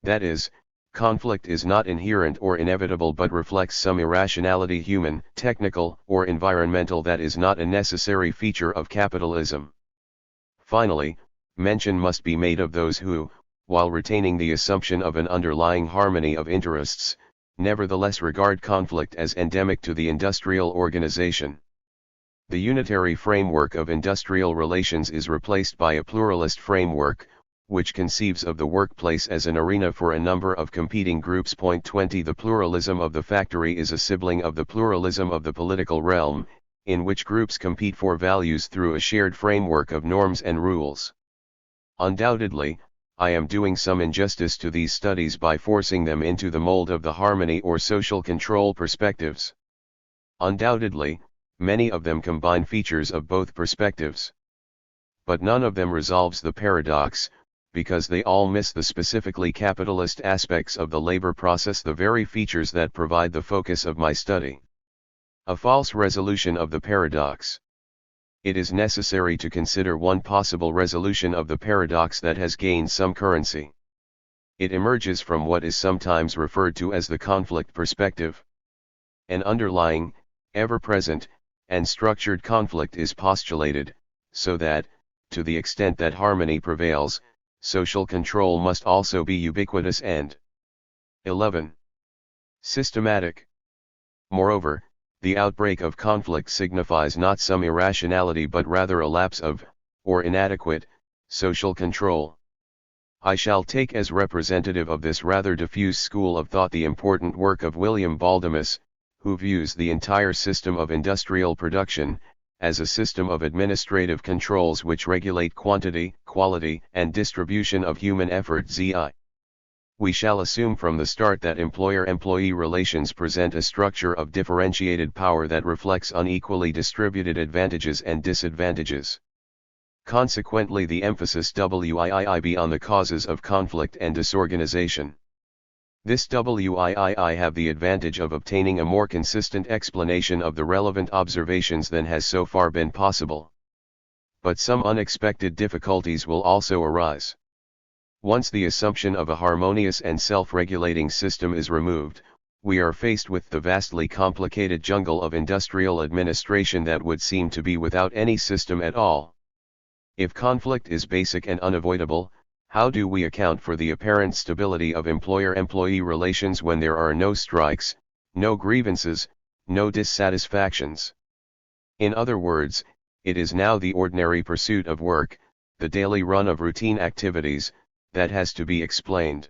S1: That is, conflict is not inherent or inevitable but reflects some irrationality human, technical, or environmental that is not a necessary feature of capitalism. Finally, mention must be made of those who, while retaining the assumption of an underlying harmony of interests, nevertheless regard conflict as endemic to the industrial organization. The unitary framework of industrial relations is replaced by a pluralist framework, which conceives of the workplace as an arena for a number of competing groups. 20. The pluralism of the factory is a sibling of the pluralism of the political realm, in which groups compete for values through a shared framework of norms and rules. Undoubtedly, I am doing some injustice to these studies by forcing them into the mold of the harmony or social control perspectives. Undoubtedly, many of them combine features of both perspectives. But none of them resolves the paradox, because they all miss the specifically capitalist aspects of the labor process, the very features that provide the focus of my study. A false resolution of the paradox. It is necessary to consider one possible resolution of the paradox that has gained some currency. It emerges from what is sometimes referred to as the conflict perspective. An underlying, ever-present, and structured conflict is postulated, so that, to the extent that harmony prevails, social control must also be ubiquitous and 11. Systematic. Moreover, the outbreak of conflict signifies not some irrationality but rather a lapse of, or inadequate, social control. I shall take as representative of this rather diffuse school of thought the important work of William Baldamus, who views the entire system of industrial production as a system of administrative controls which regulate quantity, quality, and distribution of human effort. We shall assume from the start that employer-employee relations present a structure of differentiated power that reflects unequally distributed advantages and disadvantages. Consequently, the emphasis WIIB on the causes of conflict and disorganization. This WIII have the advantage of obtaining a more consistent explanation of the relevant observations than has so far been possible. But some unexpected difficulties will also arise. Once the assumption of a harmonious and self-regulating system is removed, we are faced with the vastly complicated jungle of industrial administration that would seem to be without any system at all. If conflict is basic and unavoidable, how do we account for the apparent stability of employer-employee relations when there are no strikes, no grievances, no dissatisfactions? In other words, it is now the ordinary pursuit of work, the daily run of routine activities, that has to be explained.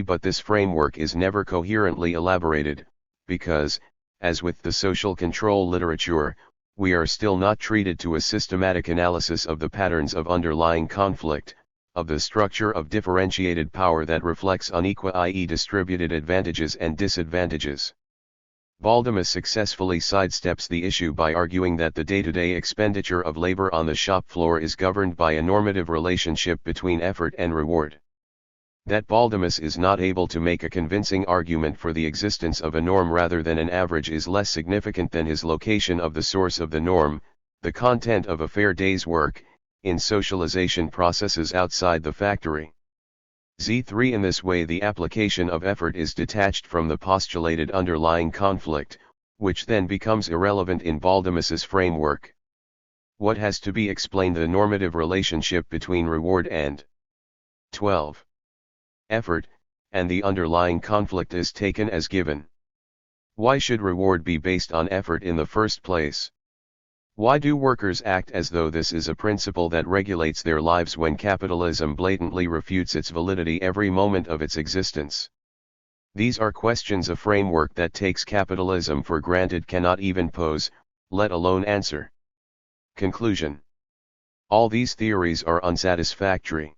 S1: But this framework is never coherently elaborated, because, as with the social control literature, we are still not treated to a systematic analysis of the patterns of underlying conflict, of the structure of differentiated power that reflects unequal, i.e. distributed advantages and disadvantages. Baldamus successfully sidesteps the issue by arguing that the day-to-day expenditure of labor on the shop floor is governed by a normative relationship between effort and reward. That Baldamus is not able to make a convincing argument for the existence of a norm rather than an average is less significant than his location of the source of the norm, the content of a fair day's work, in socialization processes outside the factory. 3. In this way the application of effort is detached from the postulated underlying conflict, which then becomes irrelevant in Baldamus's framework. What has to be explained? The normative relationship between reward and 12. Effort, and the underlying conflict is taken as given. Why should reward be based on effort in the first place? Why do workers act as though this is a principle that regulates their lives when capitalism blatantly refutes its validity every moment of its existence? These are questions a framework that takes capitalism for granted cannot even pose, let alone answer. Conclusion. All these theories are unsatisfactory.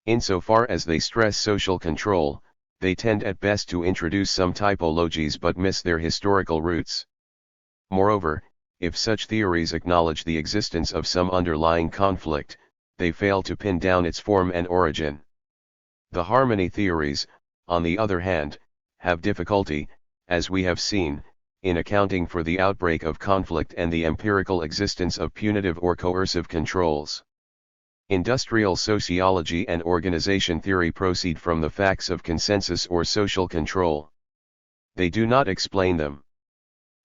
S1: Insofar as they stress social control, they tend at best to introduce some typologies but miss their historical roots. Moreover, if such theories acknowledge the existence of some underlying conflict, they fail to pin down its form and origin. The harmony theories, on the other hand, have difficulty, as we have seen, in accounting for the outbreak of conflict and the empirical existence of punitive or coercive controls. Industrial sociology and organization theory proceed from the facts of consensus or social control. They do not explain them.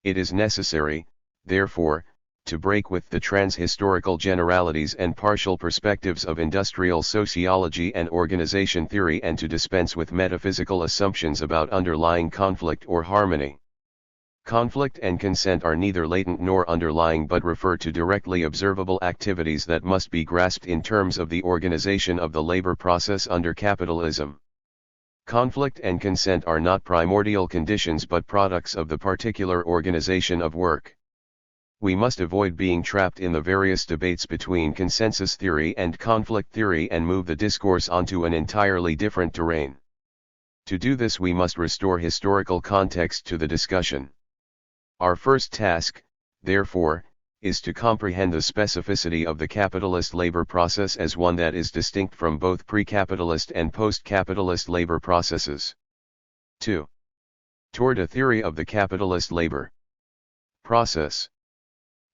S1: It is necessary, therefore, to break with the trans-historical generalities and partial perspectives of industrial sociology and organization theory and to dispense with metaphysical assumptions about underlying conflict or harmony. Conflict and consent are neither latent nor underlying but refer to directly observable activities that must be grasped in terms of the organization of the labor process under capitalism. Conflict and consent are not primordial conditions but products of the particular organization of work. We must avoid being trapped in the various debates between consensus theory and conflict theory and move the discourse onto an entirely different terrain. To do this we must restore historical context to the discussion. Our first task, therefore, is to comprehend the specificity of the capitalist labor process as one that is distinct from both pre-capitalist and post-capitalist labor processes. 2. Toward a theory of the capitalist labor process.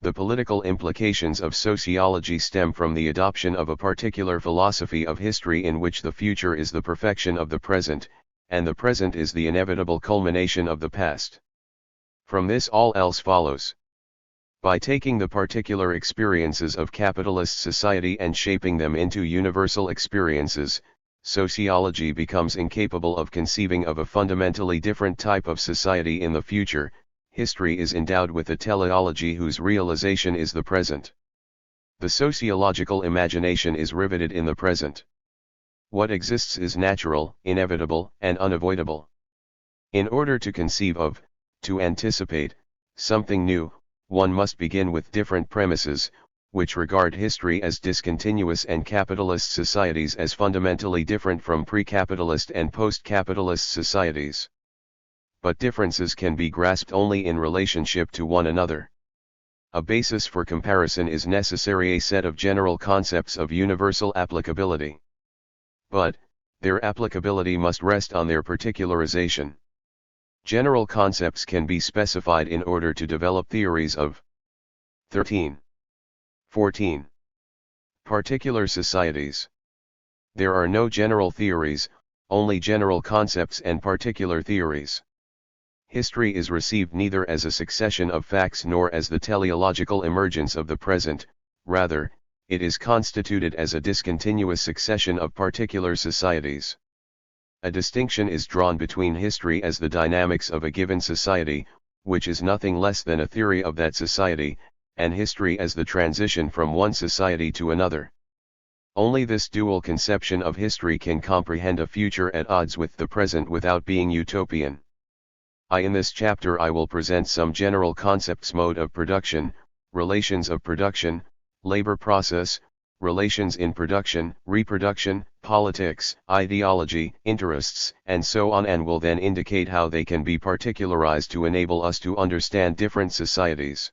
S1: The political implications of sociology stem from the adoption of a particular philosophy of history in which the future is the perfection of the present, and the present is the inevitable culmination of the past. From this all else follows. By taking the particular experiences of capitalist society and shaping them into universal experiences, sociology becomes incapable of conceiving of a fundamentally different type of society in the future. History is endowed with a teleology whose realization is the present. The sociological imagination is riveted in the present. What exists is natural, inevitable, and unavoidable. In order to conceive of, to anticipate, something new, one must begin with different premises, which regard history as discontinuous and capitalist societies as fundamentally different from pre-capitalist and post-capitalist societies. But differences can be grasped only in relationship to one another. A basis for comparison is necessary, a set of general concepts of universal applicability. But, their applicability must rest on their particularization. General concepts can be specified in order to develop theories of 13. 14. Particular societies. There are no general theories, only general concepts and particular theories. History is received neither as a succession of facts nor as the teleological emergence of the present, rather, it is constituted as a discontinuous succession of particular societies. A distinction is drawn between history as the dynamics of a given society, which is nothing less than a theory of that society, and history as the transition from one society to another. Only this dual conception of history can comprehend a future at odds with the present without being utopian. In this chapter I will present some general concepts: mode of production, relations of production, labor process, relations in production, reproduction, politics, ideology, interests, and so on, and will then indicate how they can be particularized to enable us to understand different societies.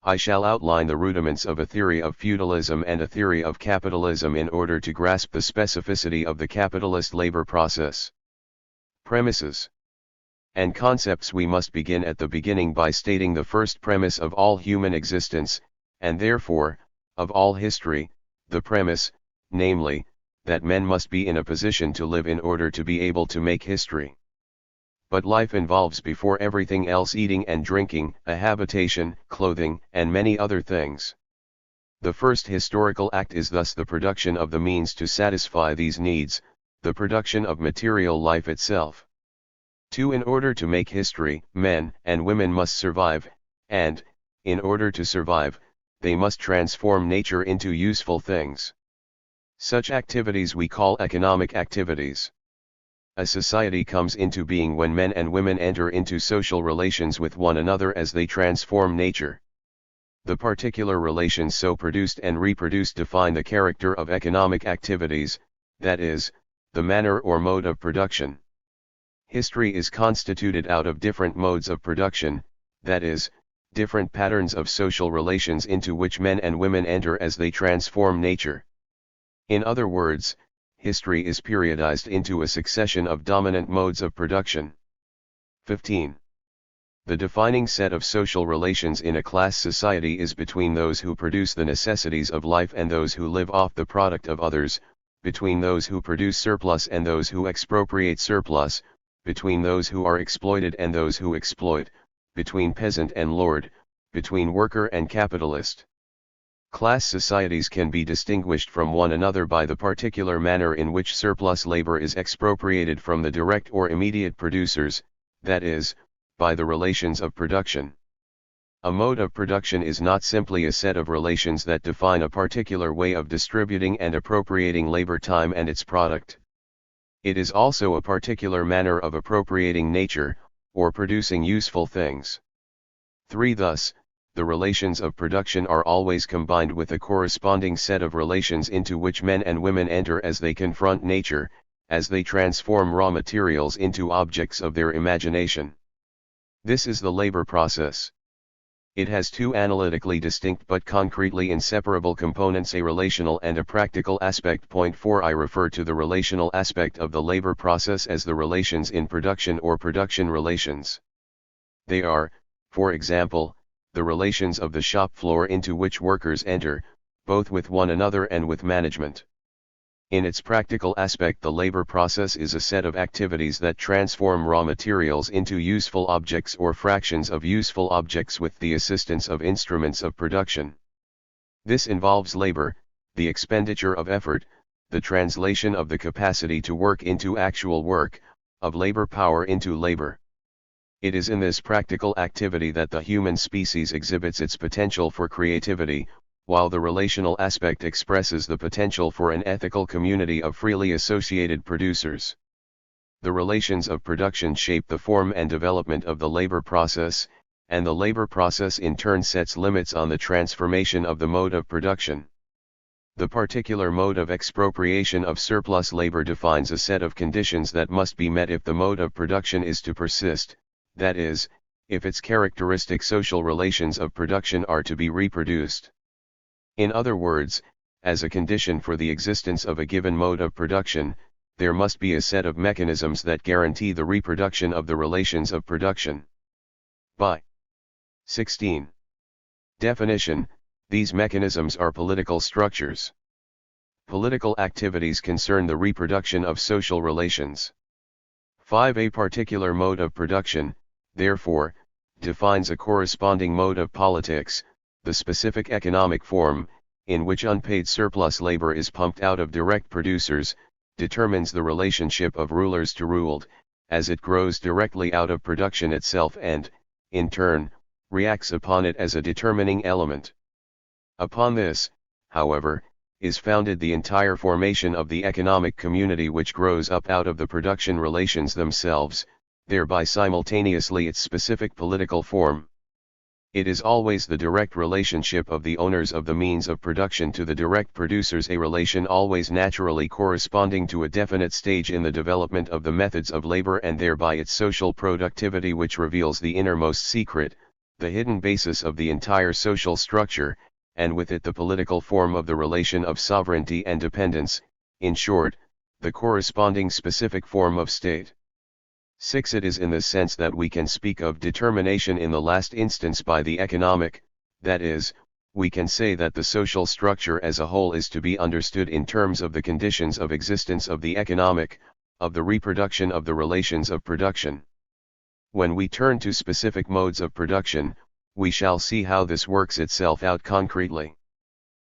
S1: I shall outline the rudiments of a theory of feudalism and a theory of capitalism in order to grasp the specificity of the capitalist labor process. Premises and concepts. We must begin at the beginning by stating the first premise of all human existence, and therefore, of all history, the premise, namely, that men must be in a position to live in order to be able to make history. But life involves before everything else eating and drinking, a habitation, clothing, and many other things. The first historical act is thus the production of the means to satisfy these needs, the production of material life itself. 2. In order to make history, men and women must survive, and, in order to survive, they must transform nature into useful things. Such activities we call economic activities. A society comes into being when men and women enter into social relations with one another as they transform nature. The particular relations so produced and reproduced define the character of economic activities, that is, the manner or mode of production. History is constituted out of different modes of production, that is, different patterns of social relations into which men and women enter as they transform nature. In other words, history is periodized into a succession of dominant modes of production. 15. The defining set of social relations in a class society is between those who produce the necessities of life and those who live off the product of others, between those who produce surplus and those who expropriate surplus, between those who are exploited and those who exploit, between peasant and lord, between worker and capitalist. Class societies can be distinguished from one another by the particular manner in which surplus labor is expropriated from the direct or immediate producers, that is, by the relations of production. A mode of production is not simply a set of relations that define a particular way of distributing and appropriating labor time and its product. It is also a particular manner of appropriating nature, or producing useful things. 3. Thus, the relations of production are always combined with a corresponding set of relations into which men and women enter as they confront nature, as they transform raw materials into objects of their imagination. This is the labor process. It has two analytically distinct but concretely inseparable components, a relational and a practical aspect. Point 4. I refer to the relational aspect of the labor process as the relations in production or production relations. They are, for example, the relations of the shop floor into which workers enter, both with one another and with management. In its practical aspect, the labor process is a set of activities that transform raw materials into useful objects or fractions of useful objects with the assistance of instruments of production. This involves labor, the expenditure of effort, the translation of the capacity to work into actual work, of labor power into labor. It is in this practical activity that the human species exhibits its potential for creativity, while the relational aspect expresses the potential for an ethical community of freely associated producers. The relations of production shape the form and development of the labor process, and the labor process in turn sets limits on the transformation of the mode of production. The particular mode of expropriation of surplus labor defines a set of conditions that must be met if the mode of production is to persist, that is, if its characteristic social relations of production are to be reproduced. In other words, as a condition for the existence of a given mode of production, there must be a set of mechanisms that guarantee the reproduction of the relations of production. By 16. Definition, these mechanisms are political structures. Political activities concern the reproduction of social relations. 5. A particular mode of production, therefore, defines a corresponding mode of politics, the specific economic form, in which unpaid surplus labor is pumped out of direct producers, determines the relationship of rulers to ruled, as it grows directly out of production itself and, in turn, reacts upon it as a determining element. Upon this, however, is founded the entire formation of the economic community which grows up out of the production relations themselves, thereby simultaneously its specific political form. It is always the direct relationship of the owners of the means of production to the direct producers, a relation always naturally corresponding to a definite stage in the development of the methods of labor and thereby its social productivity, which reveals the innermost secret, the hidden basis of the entire social structure, and with it the political form of the relation of sovereignty and dependence, in short, the corresponding specific form of state. 6. It is in this sense that we can speak of determination in the last instance by the economic, that is, we can say that the social structure as a whole is to be understood in terms of the conditions of existence of the economic, of the reproduction of the relations of production. When we turn to specific modes of production, we shall see how this works itself out concretely.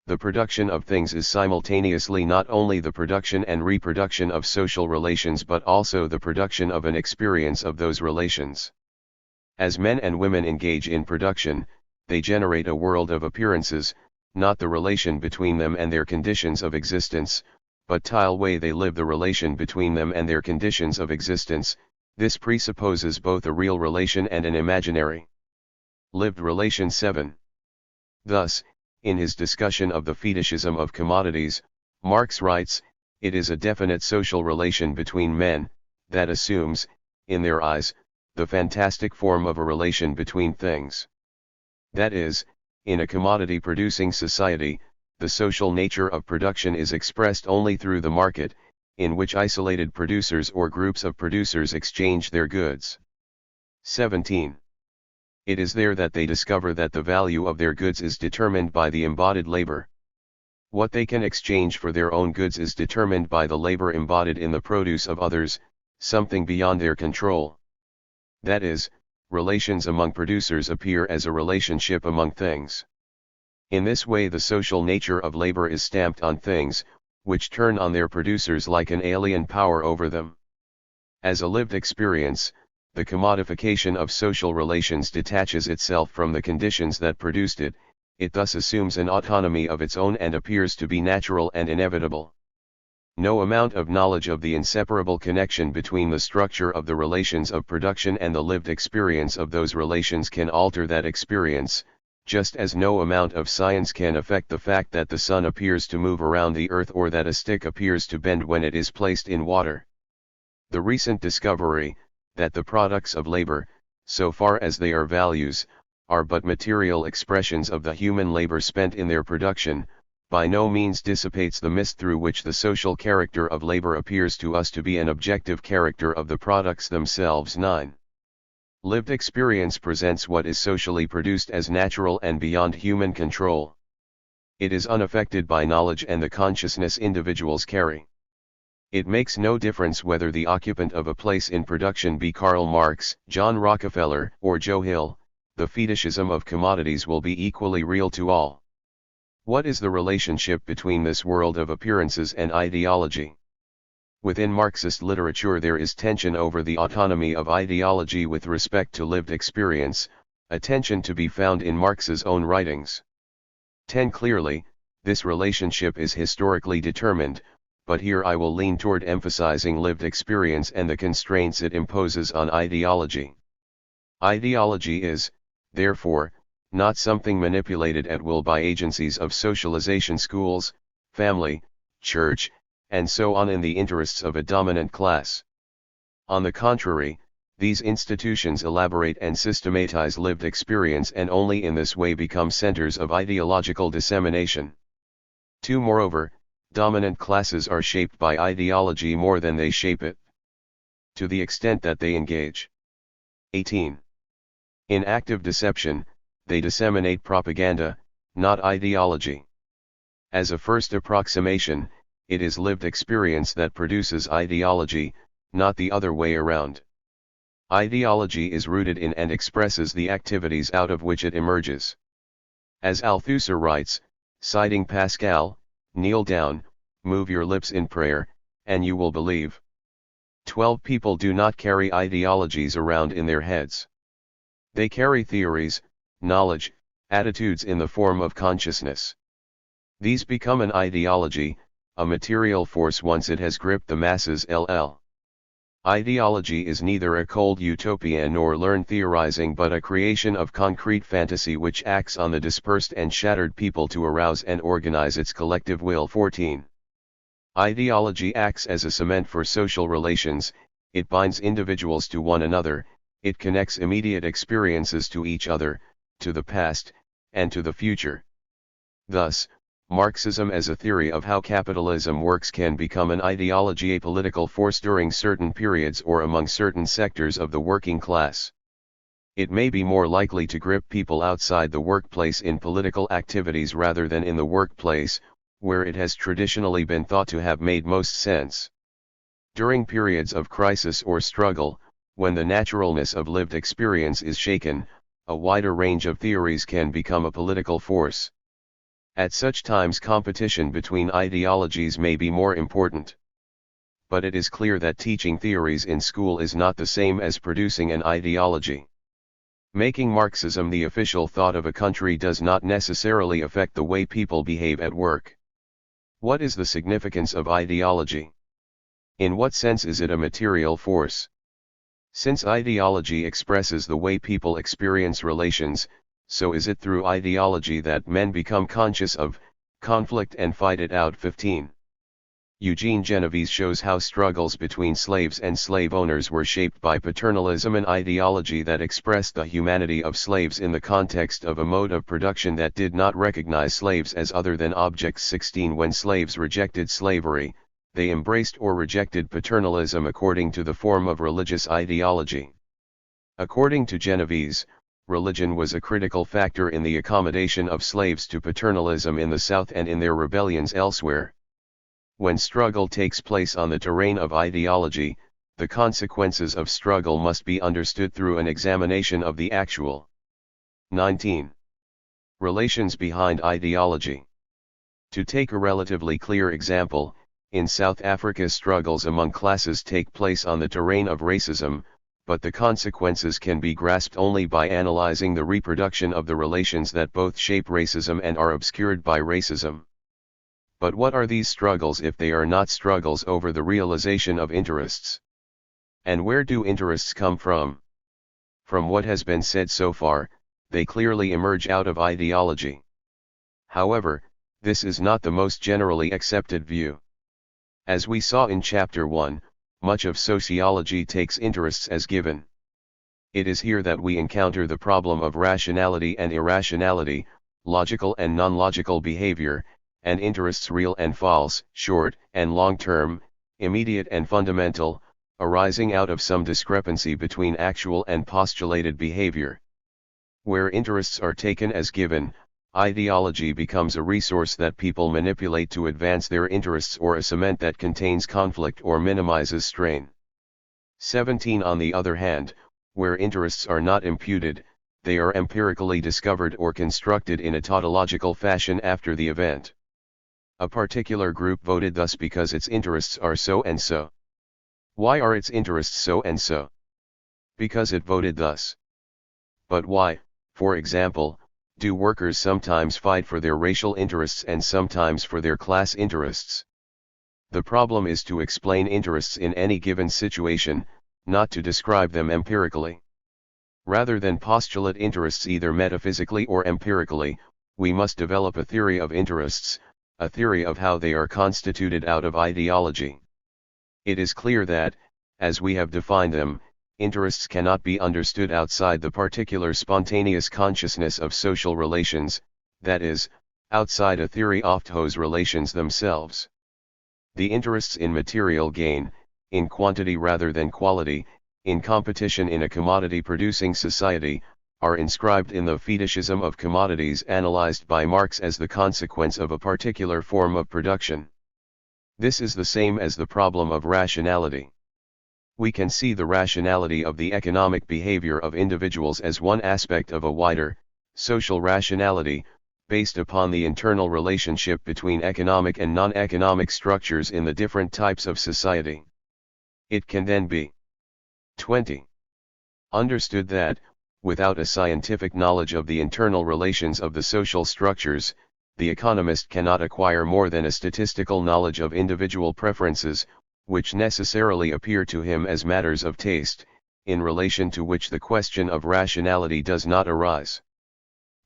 S1: The production of things is simultaneously not only the production and reproduction of social relations but also the production of an experience of those relations. As men and women engage in production, they generate a world of appearances, not the relation between them and their conditions of existence, but the way they live the relation between them and their conditions of existence. This presupposes both a real relation and an imaginary lived relation. 7. Thus, in his discussion of the fetishism of commodities, Marx writes, it is a definite social relation between men, that assumes, in their eyes, the fantastic form of a relation between things. That is, in a commodity-producing society, the social nature of production is expressed only through the market, in which isolated producers or groups of producers exchange their goods. 17. It is there that they discover that the value of their goods is determined by the embodied labor. What they can exchange for their own goods is determined by the labor embodied in the produce of others, something beyond their control. That is, relations among producers appear as a relationship among things. In this way the social nature of labor is stamped on things, which turn on their producers like an alien power over them. As a lived experience, the commodification of social relations detaches itself from the conditions that produced it, it thus assumes an autonomy of its own and appears to be natural and inevitable. No amount of knowledge of the inseparable connection between the structure of the relations of production and the lived experience of those relations can alter that experience, just as no amount of science can affect the fact that the sun appears to move around the earth or that a stick appears to bend when it is placed in water. The recent discovery, that the products of labor, so far as they are values, are but material expressions of the human labor spent in their production, by no means dissipates the mist through which the social character of labor appears to us to be an objective character of the products themselves. 9. Lived experience presents what is socially produced as natural and beyond human control. It is unaffected by knowledge and the consciousness individuals carry. It makes no difference whether the occupant of a place in production be Karl Marx, John Rockefeller, or Joe Hill, the fetishism of commodities will be equally real to all. What is the relationship between this world of appearances and ideology? Within Marxist literature there is tension over the autonomy of ideology with respect to lived experience, a tension to be found in Marx's own writings. 10. Clearly, this relationship is historically determined, but here I will lean toward emphasizing lived experience and the constraints it imposes on ideology. Ideology is, therefore, not something manipulated at will by agencies of socialization, schools, family, church, and so on in the interests of a dominant class. On the contrary, these institutions elaborate and systematize lived experience and only in this way become centers of ideological dissemination. 2. Moreover, dominant classes are shaped by ideology more than they shape it. To the extent that they engage 18. In active deception, they disseminate propaganda, not ideology. As a first approximation, it is lived experience that produces ideology, not the other way around. Ideology is rooted in and expresses the activities out of which it emerges. As Althusser writes, citing Pascal, kneel down, move your lips in prayer, and you will believe. 12. People do not carry ideologies around in their heads. They carry theories, knowledge, attitudes in the form of consciousness. These become an ideology, a material force once it has gripped the masses. Ideology is neither a cold utopia nor learned theorizing but a creation of concrete fantasy which acts on the dispersed and shattered people to arouse and organize its collective will. 14. Ideology acts as a cement for social relations, it binds individuals to one another, it connects immediate experiences to each other, to the past, and to the future. Thus, Marxism as a theory of how capitalism works can become an ideology, a political force during certain periods or among certain sectors of the working class. It may be more likely to grip people outside the workplace in political activities rather than in the workplace, where it has traditionally been thought to have made most sense. During periods of crisis or struggle, when the naturalness of lived experience is shaken, a wider range of theories can become a political force. At such times competition between ideologies may be more important. But it is clear that teaching theories in school is not the same as producing an ideology. Making Marxism the official thought of a country does not necessarily affect the way people behave at work. What is the significance of ideology? In what sense is it a material force? Since ideology expresses the way people experience relations, so is it through ideology that men become conscious of conflict and fight it out. 15. Eugene Genovese shows how struggles between slaves and slave owners were shaped by paternalism, an ideology that expressed the humanity of slaves in the context of a mode of production that did not recognize slaves as other than objects. 16. When slaves rejected slavery, they embraced or rejected paternalism according to the form of religious ideology. According to Genovese, religion was a critical factor in the accommodation of slaves to paternalism in the South and in their rebellions elsewhere. When struggle takes place on the terrain of ideology, the consequences of struggle must be understood through an examination of the actual. 19. Relations behind ideology. To take a relatively clear example, in South Africa struggles among classes take place on the terrain of racism, but the consequences can be grasped only by analyzing the reproduction of the relations that both shape racism and are obscured by racism. But what are these struggles if they are not struggles over the realization of interests? And where do interests come from? From what has been said so far, they clearly emerge out of ideology. However, this is not the most generally accepted view. As we saw in Chapter 1, much of sociology takes interests as given. It is here that we encounter the problem of rationality and irrationality, logical and non-logical behavior, and interests real and false, short and long-term, immediate and fundamental, arising out of some discrepancy between actual and postulated behavior. Where interests are taken as given, ideology becomes a resource that people manipulate to advance their interests or a cement that contains conflict or minimizes strain. 17. On the other hand, where interests are not imputed, they are empirically discovered or constructed in a tautological fashion after the event. A particular group voted thus because its interests are so and so. Why are its interests so and so? Because it voted thus. But why, for example, do workers sometimes fight for their racial interests and sometimes for their class interests? The problem is to explain interests in any given situation, not to describe them empirically. Rather than postulate interests either metaphysically or empirically, we must develop a theory of interests, a theory of how they are constituted out of ideology. It is clear that, as we have defined them, interests cannot be understood outside the particular spontaneous consciousness of social relations, that is, outside a theory of those relations themselves. The interests in material gain, in quantity rather than quality, in competition in a commodity-producing society, are inscribed in the fetishism of commodities analyzed by Marx as the consequence of a particular form of production. This is the same as the problem of rationality. We can see the rationality of the economic behavior of individuals as one aspect of a wider, social rationality, based upon the internal relationship between economic and non-economic structures in the different types of society. It can then be 20. Understood that, without a scientific knowledge of the internal relations of the social structures, the economist cannot acquire more than a statistical knowledge of individual preferences, which necessarily appear to him as matters of taste, in relation to which the question of rationality does not arise.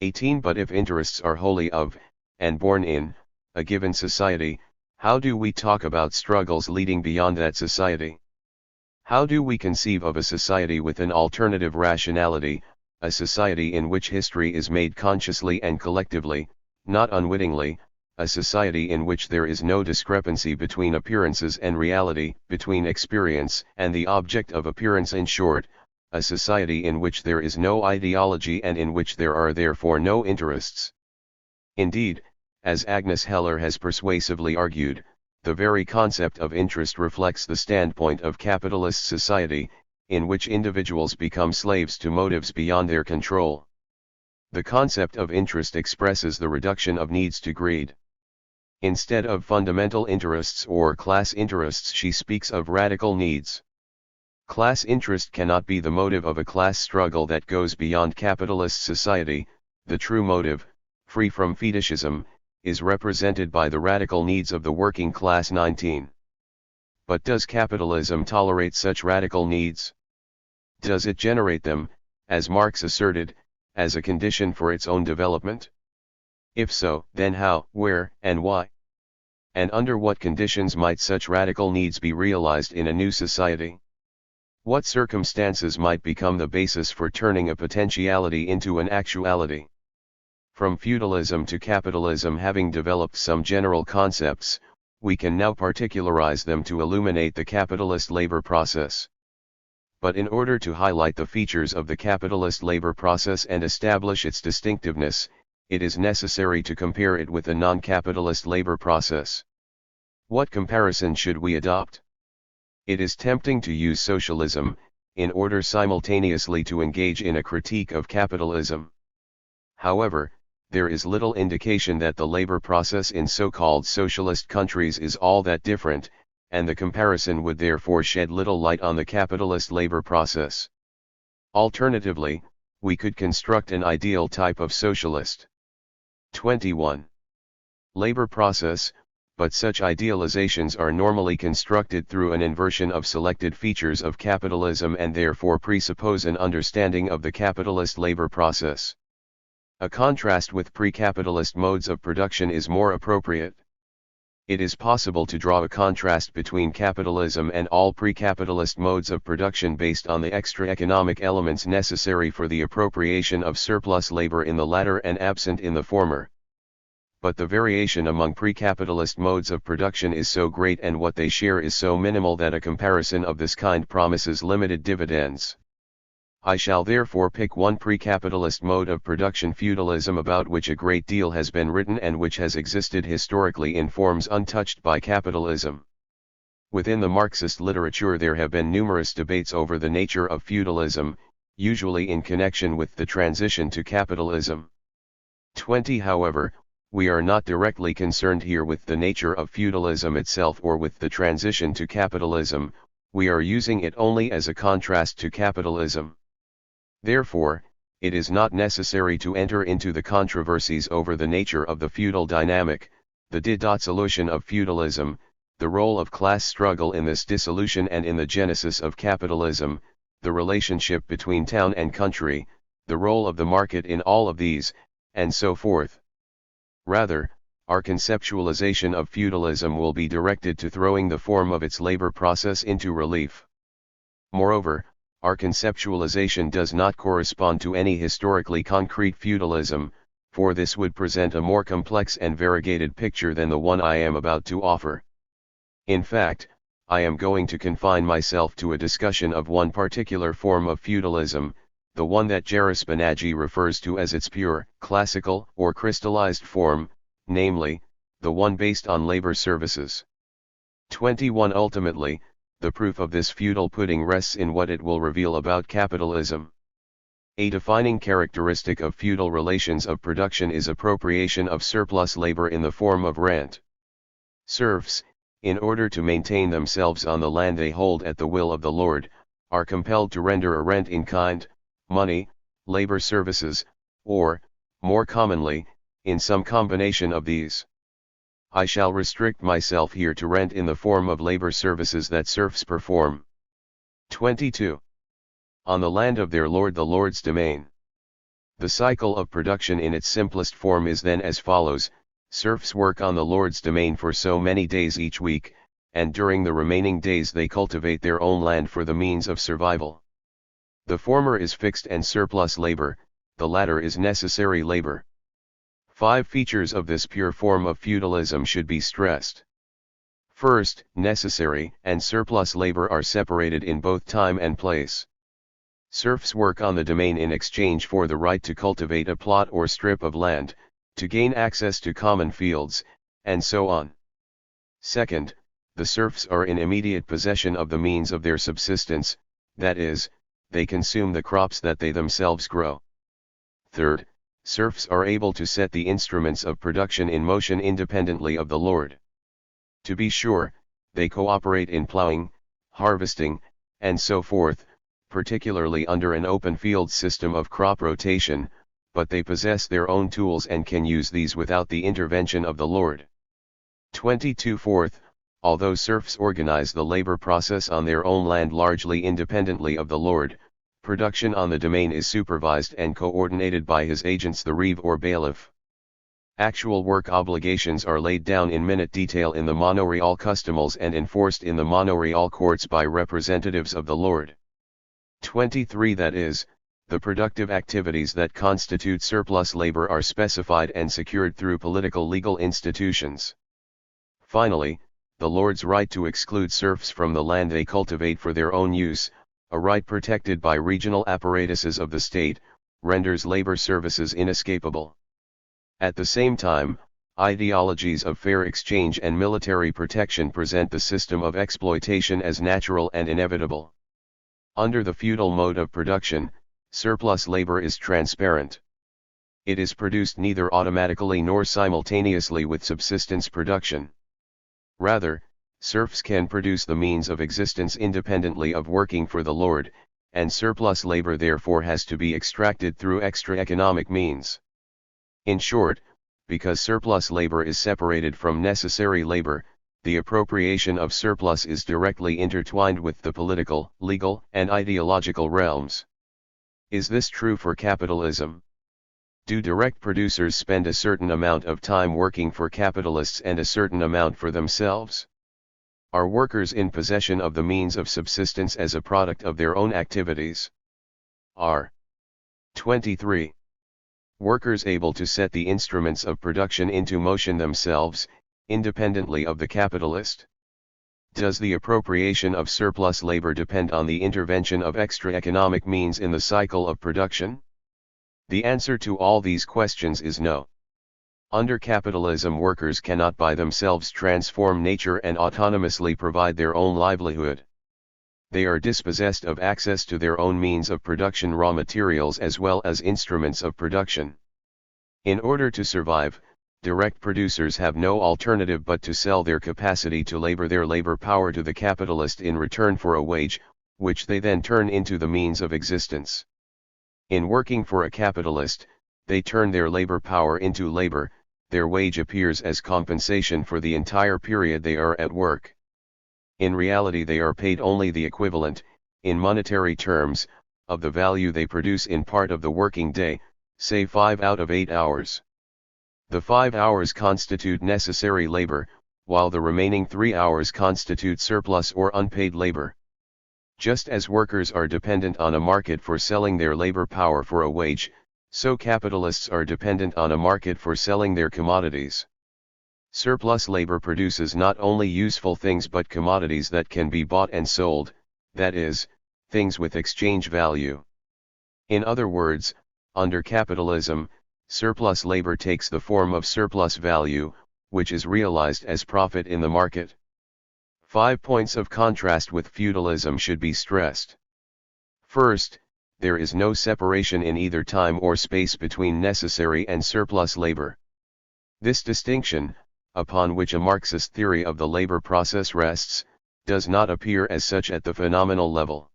S1: 18. But if interests are wholly of, and born in, a given society, how do we talk about struggles leading beyond that society? How do we conceive of a society with an alternative rationality, a society in which history is made consciously and collectively, not unwittingly, a society in which there is no discrepancy between appearances and reality, between experience and the object of appearance, in short, a society in which there is no ideology and in which there are therefore no interests? Indeed, as Agnes Heller has persuasively argued, the very concept of interest reflects the standpoint of capitalist society, in which individuals become slaves to motives beyond their control. The concept of interest expresses the reduction of needs to greed. Instead of fundamental interests or class interests, she speaks of radical needs. Class interest cannot be the motive of a class struggle that goes beyond capitalist society. The true motive, free from fetishism, is represented by the radical needs of the working class. 19. But does capitalism tolerate such radical needs? Does it generate them, as Marx asserted, as a condition for its own development? If so, then how, where, and why? And under what conditions might such radical needs be realized in a new society? What circumstances might become the basis for turning a potentiality into an actuality? From feudalism to capitalism, having developed some general concepts, we can now particularize them to illuminate the capitalist labor process. But in order to highlight the features of the capitalist labor process and establish its distinctiveness, it is necessary to compare it with the non-capitalist labor process. What comparison should we adopt? It is tempting to use socialism, in order simultaneously to engage in a critique of capitalism. However, there is little indication that the labor process in so-called socialist countries is all that different, and the comparison would therefore shed little light on the capitalist labor process. Alternatively, we could construct an ideal type of socialist. 21. Labor process, but such idealizations are normally constructed through an inversion of selected features of capitalism and therefore presuppose an understanding of the capitalist labor process. A contrast with pre-capitalist modes of production is more appropriate. It is possible to draw a contrast between capitalism and all pre-capitalist modes of production based on the extra economic elements necessary for the appropriation of surplus labor in the latter and absent in the former. But the variation among pre-capitalist modes of production is so great and what they share is so minimal that a comparison of this kind promises limited dividends. I shall therefore pick one pre-capitalist mode of production, feudalism, about which a great deal has been written and which has existed historically in forms untouched by capitalism. Within the Marxist literature there have been numerous debates over the nature of feudalism, usually in connection with the transition to capitalism. 20. However, we are not directly concerned here with the nature of feudalism itself or with the transition to capitalism, we are using it only as a contrast to capitalism. Therefore, it is not necessary to enter into the controversies over the nature of the feudal dynamic, the dissolution of feudalism, the role of class struggle in this dissolution and in the genesis of capitalism, the relationship between town and country, the role of the market in all of these, and so forth. Rather, our conceptualization of feudalism will be directed to throwing the form of its labor process into relief. Moreover, our conceptualization does not correspond to any historically concrete feudalism, for this would present a more complex and variegated picture than the one I am about to offer. In fact, I am going to confine myself to a discussion of one particular form of feudalism, the one that Jaris Banaji refers to as its pure, classical, or crystallized form, namely, the one based on labor services. 21. Ultimately, the proof of this feudal pudding rests in what it will reveal about capitalism. A defining characteristic of feudal relations of production is appropriation of surplus labor in the form of rent. Serfs, in order to maintain themselves on the land they hold at the will of the lord, are compelled to render a rent in kind, money, labor services, or, more commonly, in some combination of these. I shall restrict myself here to rent in the form of labor services that serfs perform. 22. On the land of their lord, the lord's domain. The cycle of production in its simplest form is then as follows: serfs work on the lord's domain for so many days each week, and during the remaining days they cultivate their own land for the means of survival. The former is fixed and surplus labor, the latter is necessary labor. 5 features of this pure form of feudalism should be stressed. First, necessary and surplus labor are separated in both time and place. Serfs work on the domain in exchange for the right to cultivate a plot or strip of land, to gain access to common fields, and so on. Second, the serfs are in immediate possession of the means of their subsistence, that is, they consume the crops that they themselves grow. Third, serfs are able to set the instruments of production in motion independently of the lord. To be sure, they cooperate in plowing, harvesting, and so forth, particularly under an open field system of crop rotation, but they possess their own tools and can use these without the intervention of the lord. 22 Fourth, although serfs organize the labor process on their own land largely independently of the lord, production on the domain is supervised and coordinated by his agents the reeve or bailiff. Actual work obligations are laid down in minute detail in the manorial customals and enforced in the manorial courts by representatives of the lord. 23 That is, the productive activities that constitute surplus labor are specified and secured through political legal institutions. Finally, the lord's right to exclude serfs from the land they cultivate for their own use, a right protected by regional apparatuses of the state, renders labor services inescapable. At the same time, ideologies of fair exchange and military protection present the system of exploitation as natural and inevitable. Under the feudal mode of production, surplus labor is transparent. It is produced neither automatically nor simultaneously with subsistence production. Rather, serfs can produce the means of existence independently of working for the lord, and surplus labor therefore has to be extracted through extra economic means. In short, because surplus labor is separated from necessary labor, the appropriation of surplus is directly intertwined with the political, legal, and ideological realms. Is this true for capitalism? Do direct producers spend a certain amount of time working for capitalists and a certain amount for themselves? Are workers in possession of the means of subsistence as a product of their own activities? Are 23. Workers able to set the instruments of production into motion themselves, independently of the capitalist? Does the appropriation of surplus labor depend on the intervention of extra economic means in the cycle of production? The answer to all these questions is no. Under capitalism, workers cannot by themselves transform nature and autonomously provide their own livelihood. They are dispossessed of access to their own means of production, raw materials as well as instruments of production. In order to survive, direct producers have no alternative but to sell their capacity to labor, their labor power, to the capitalist in return for a wage, which they then turn into the means of existence. In working for a capitalist, they turn their labor power into labor, their wage appears as compensation for the entire period they are at work. In reality they are paid only the equivalent, in monetary terms, of the value they produce in part of the working day, say 5 out of 8 hours. The 5 hours constitute necessary labor, while the remaining 3 hours constitute surplus or unpaid labor. Just as workers are dependent on a market for selling their labor power for a wage, so capitalists are dependent on a market for selling their commodities. Surplus labor produces not only useful things but commodities that can be bought and sold, that is, things with exchange value. In other words, under capitalism, surplus labor takes the form of surplus value, which is realized as profit in the market. 5 points of contrast with feudalism should be stressed. First, there is no separation in either time or space between necessary and surplus labor. This distinction, upon which a Marxist theory of the labor process rests, does not appear as such at the phenomenal level.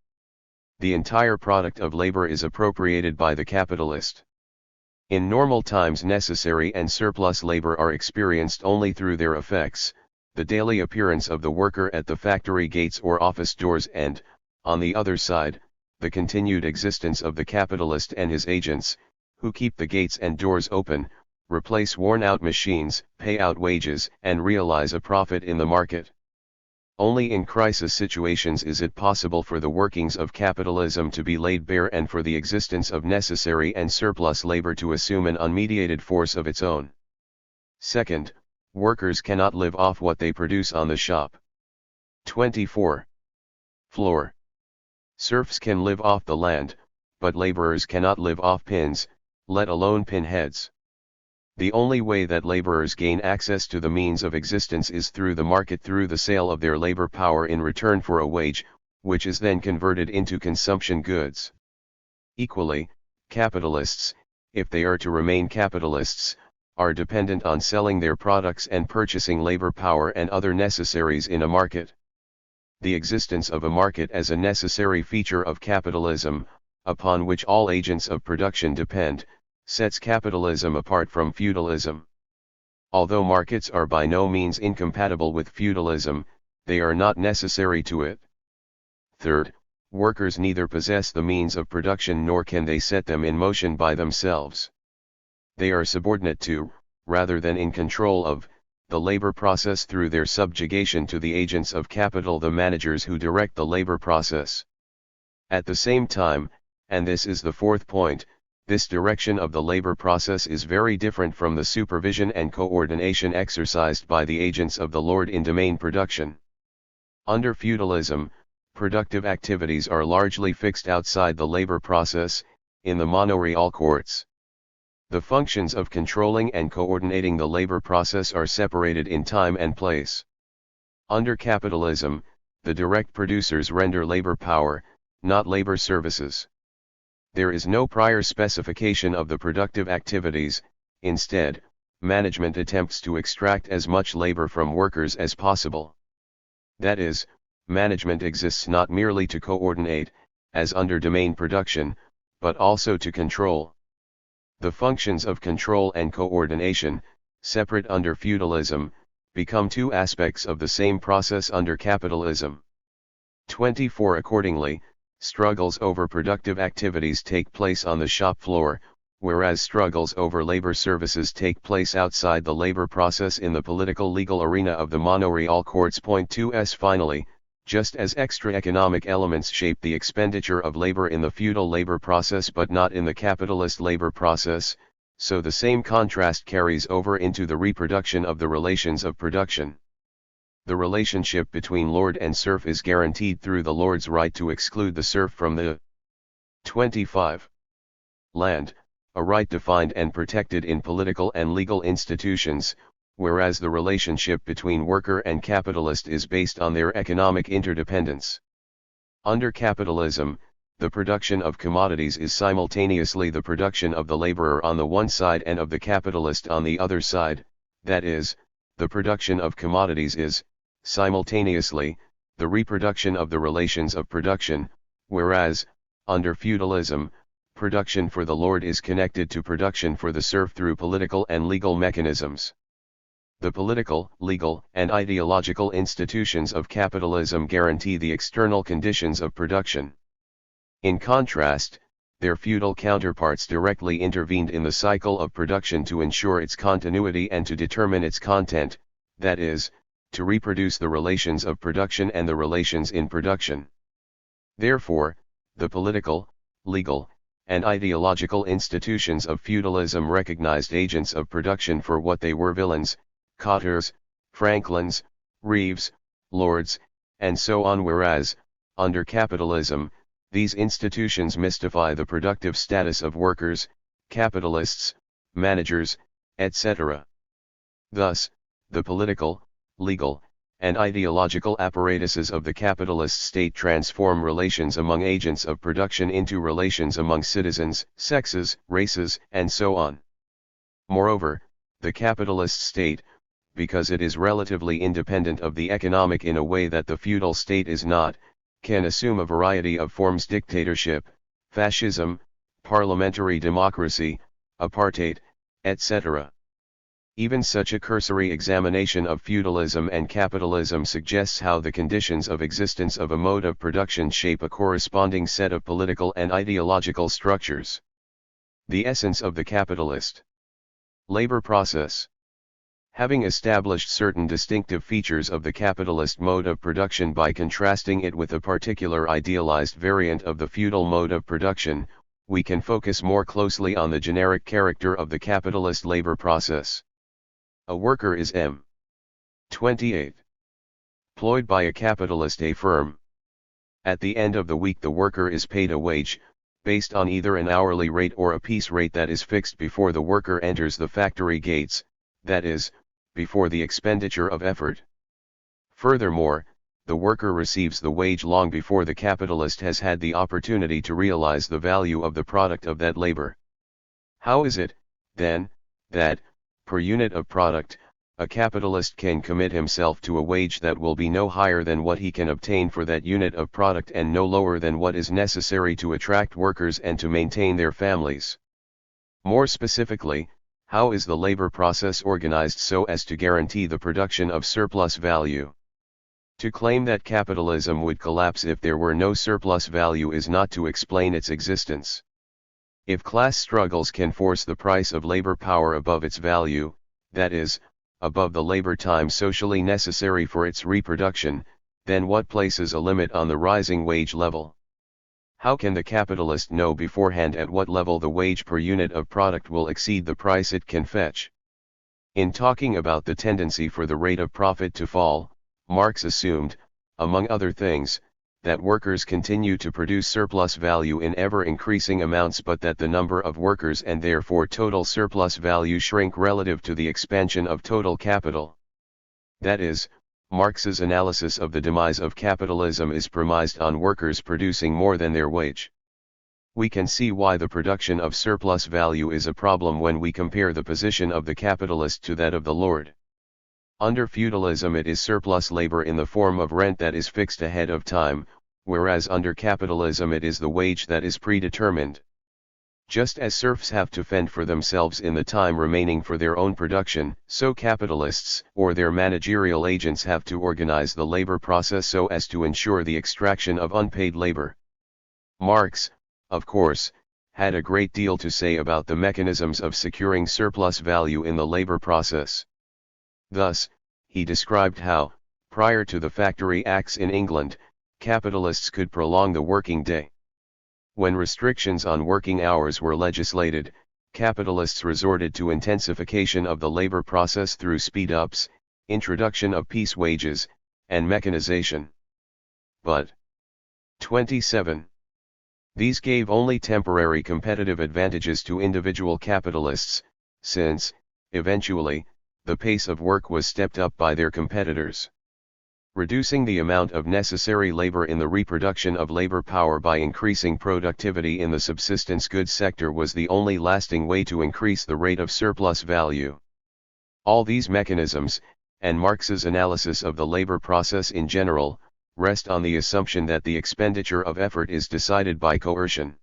S1: The entire product of labor is appropriated by the capitalist. In normal times, necessary and surplus labor are experienced only through their effects, the daily appearance of the worker at the factory gates or office doors, and, on the other side, the continued existence of the capitalist and his agents, who keep the gates and doors open, replace worn-out machines, pay out wages, and realize a profit in the market. Only in crisis situations is it possible for the workings of capitalism to be laid bare and for the existence of necessary and surplus labor to assume an unmediated force of its own. Second, workers cannot live off what they produce on the shop. 24. Floor. Serfs can live off the land, but laborers cannot live off pins, let alone pinheads. The only way that laborers gain access to the means of existence is through the market, through the sale of their labor power in return for a wage, which is then converted into consumption goods. Equally, capitalists, if they are to remain capitalists, are dependent on selling their products and purchasing labor power and other necessaries in a market. The existence of a market as a necessary feature of capitalism, upon which all agents of production depend, sets capitalism apart from feudalism. Although markets are by no means incompatible with feudalism, they are not necessary to it. Third, workers neither possess the means of production nor can they set them in motion by themselves. They are subordinate to, rather than in control of, the labor process through their subjugation to the agents of capital, the managers who direct the labor process. At the same time, and this is the fourth point, this direction of the labor process is very different from the supervision and coordination exercised by the agents of the lord in domain production. Under feudalism, productive activities are largely fixed outside the labor process, in the manorial courts. The functions of controlling and coordinating the labor process are separated in time and place. Under capitalism, the direct producers render labor power, not labor services. There is no prior specification of the productive activities. Instead, management attempts to extract as much labor from workers as possible. That is, management exists not merely to coordinate, as under domain production, but also to control. The functions of control and coordination, separate under feudalism, become two aspects of the same process under capitalism. 24 Accordingly, struggles over productive activities take place on the shop floor, whereas struggles over labor services take place outside the labor process in the political legal arena of the manorial courts. Point 2s Finally, just as extra economic elements shape the expenditure of labor in the feudal labor process but not in the capitalist labor process, so the same contrast carries over into the reproduction of the relations of production. The relationship between lord and serf is guaranteed through the lord's right to exclude the serf from the 25. Land, a right defined and protected in political and legal institutions, whereas the relationship between worker and capitalist is based on their economic interdependence. Under capitalism, the production of commodities is simultaneously the production of the laborer on the one side and of the capitalist on the other side, that is, the production of commodities is, simultaneously, the reproduction of the relations of production, whereas, under feudalism, production for the lord is connected to production for the serf through political and legal mechanisms. The political, legal, and ideological institutions of capitalism guarantee the external conditions of production. In contrast, their feudal counterparts directly intervened in the cycle of production to ensure its continuity and to determine its content, that is, to reproduce the relations of production and the relations in production. Therefore, the political, legal, and ideological institutions of feudalism recognized agents of production for what they were: villains, cottars, franklins, reeves, lords, and so on, whereas, under capitalism, these institutions mystify the productive status of workers, capitalists, managers, etc. Thus, the political, legal, and ideological apparatuses of the capitalist state transform relations among agents of production into relations among citizens, sexes, races, and so on. Moreover, the capitalist state, because it is relatively independent of the economic in a way that the feudal state is not, can assume a variety of forms: dictatorship, fascism, parliamentary democracy, apartheid, etc. Even such a cursory examination of feudalism and capitalism suggests how the conditions of existence of a mode of production shape a corresponding set of political and ideological structures. The essence of the capitalist labor process. Having established certain distinctive features of the capitalist mode of production by contrasting it with a particular idealized variant of the feudal mode of production, we can focus more closely on the generic character of the capitalist labor process. A worker is M. 28. Employed by a capitalist A firm. At the end of the week the worker is paid a wage, based on either an hourly rate or a piece rate that is fixed before the worker enters the factory gates, that is, before the expenditure of effort. Furthermore, the worker receives the wage long before the capitalist has had the opportunity to realize the value of the product of that labor. How is it, then, that, per unit of product, a capitalist can commit himself to a wage that will be no higher than what he can obtain for that unit of product and no lower than what is necessary to attract workers and to maintain their families? More specifically, how is the labor process organized so as to guarantee the production of surplus value? To claim that capitalism would collapse if there were no surplus value is not to explain its existence. If class struggles can force the price of labor power above its value, that is, above the labor time socially necessary for its reproduction, then what places a limit on the rising wage level? How can the capitalist know beforehand at what level the wage per unit of product will exceed the price it can fetch? In talking about the tendency for the rate of profit to fall, Marx assumed, among other things, that workers continue to produce surplus value in ever-increasing amounts but that the number of workers and therefore total surplus value shrink relative to the expansion of total capital. That is, Marx's analysis of the demise of capitalism is premised on workers producing more than their wage. We can see why the production of surplus value is a problem when we compare the position of the capitalist to that of the lord. Under feudalism it is surplus labor in the form of rent that is fixed ahead of time, whereas under capitalism it is the wage that is predetermined. Just as serfs have to fend for themselves in the time remaining for their own production, so capitalists or their managerial agents have to organize the labor process so as to ensure the extraction of unpaid labor. Marx, of course, had a great deal to say about the mechanisms of securing surplus value in the labor process. Thus, he described how, prior to the Factory Acts in England, capitalists could prolong the working day. When restrictions on working hours were legislated, capitalists resorted to intensification of the labor process through speed-ups, introduction of piece wages, and mechanization. But 27. These gave only temporary competitive advantages to individual capitalists, since, eventually, the pace of work was stepped up by their competitors. Reducing the amount of necessary labor in the reproduction of labor power by increasing productivity in the subsistence goods sector was the only lasting way to increase the rate of surplus value. All these mechanisms, and Marx's analysis of the labor process in general, rest on the assumption that the expenditure of effort is decided by coercion.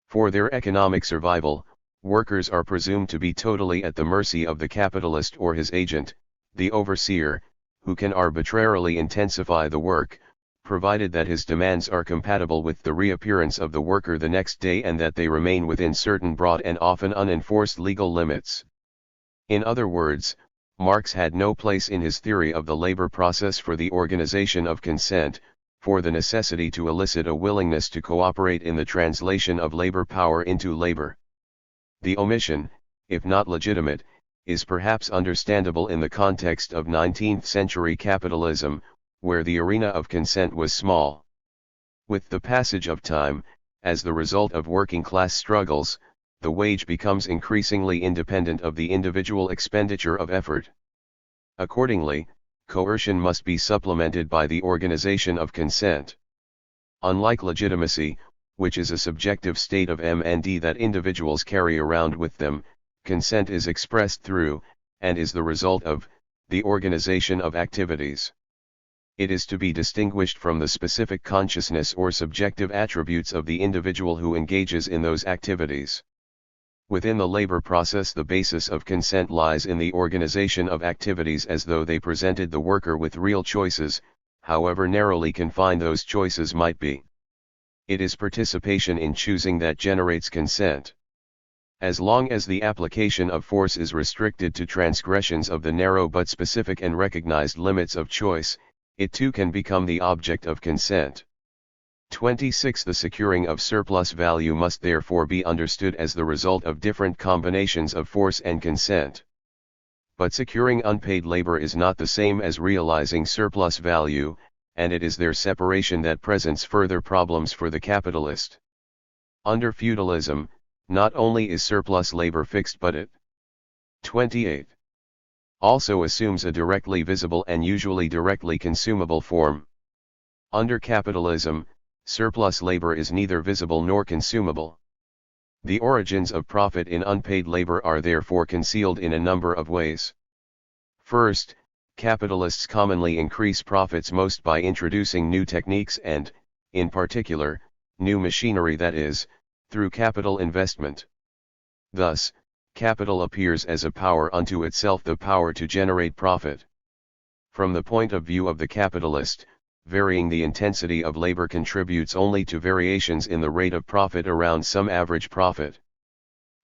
S1: For their economic survival, workers are presumed to be totally at the mercy of the capitalist or his agent, the overseer, who can arbitrarily intensify the work, provided that his demands are compatible with the reappearance of the worker the next day and that they remain within certain broad and often unenforced legal limits. In other words, Marx had no place in his theory of the labor process for the organization of consent, for the necessity to elicit a willingness to cooperate in the translation of labor power into labor. The omission, if not legitimate, is perhaps understandable in the context of 19th-century capitalism, where the arena of consent was small. With the passage of time, as the result of working-class struggles, the wage becomes increasingly independent of the individual expenditure of effort. Accordingly, coercion must be supplemented by the organization of consent. Unlike legitimacy, which is a subjective state of M&D that individuals carry around with them, consent is expressed through, and is the result of, the organization of activities. It is to be distinguished from the specific consciousness or subjective attributes of the individual who engages in those activities. Within the labor process, the basis of consent lies in the organization of activities as though they presented the worker with real choices, however narrowly confined those choices might be. It is participation in choosing that generates consent. As long as the application of force is restricted to transgressions of the narrow but specific and recognized limits of choice, it too can become the object of consent. 26. The securing of surplus value must therefore be understood as the result of different combinations of force and consent. But securing unpaid labor is not the same as realizing surplus value, and it is their separation that presents further problems for the capitalist. Under feudalism, not only is surplus labor fixed but it 28. Also assumes a directly visible and usually directly consumable form. Under capitalism, surplus labor is neither visible nor consumable. The origins of profit in unpaid labor are therefore concealed in a number of ways. First, capitalists commonly increase profits most by introducing new techniques and, in particular, new machinery, that is, through capital investment. Thus, capital appears as a power unto itself, the power to generate profit. From the point of view of the capitalist, varying the intensity of labor contributes only to variations in the rate of profit around some average profit.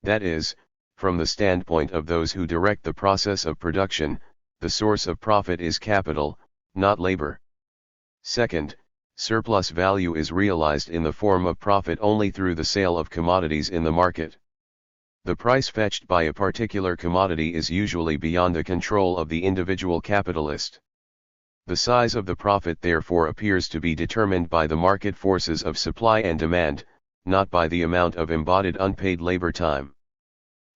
S1: That is, from the standpoint of those who direct the process of production, the source of profit is capital, not labor. Second, surplus value is realized in the form of profit only through the sale of commodities in the market. The price fetched by a particular commodity is usually beyond the control of the individual capitalist. The size of the profit therefore appears to be determined by the market forces of supply and demand, not by the amount of embodied unpaid labor time.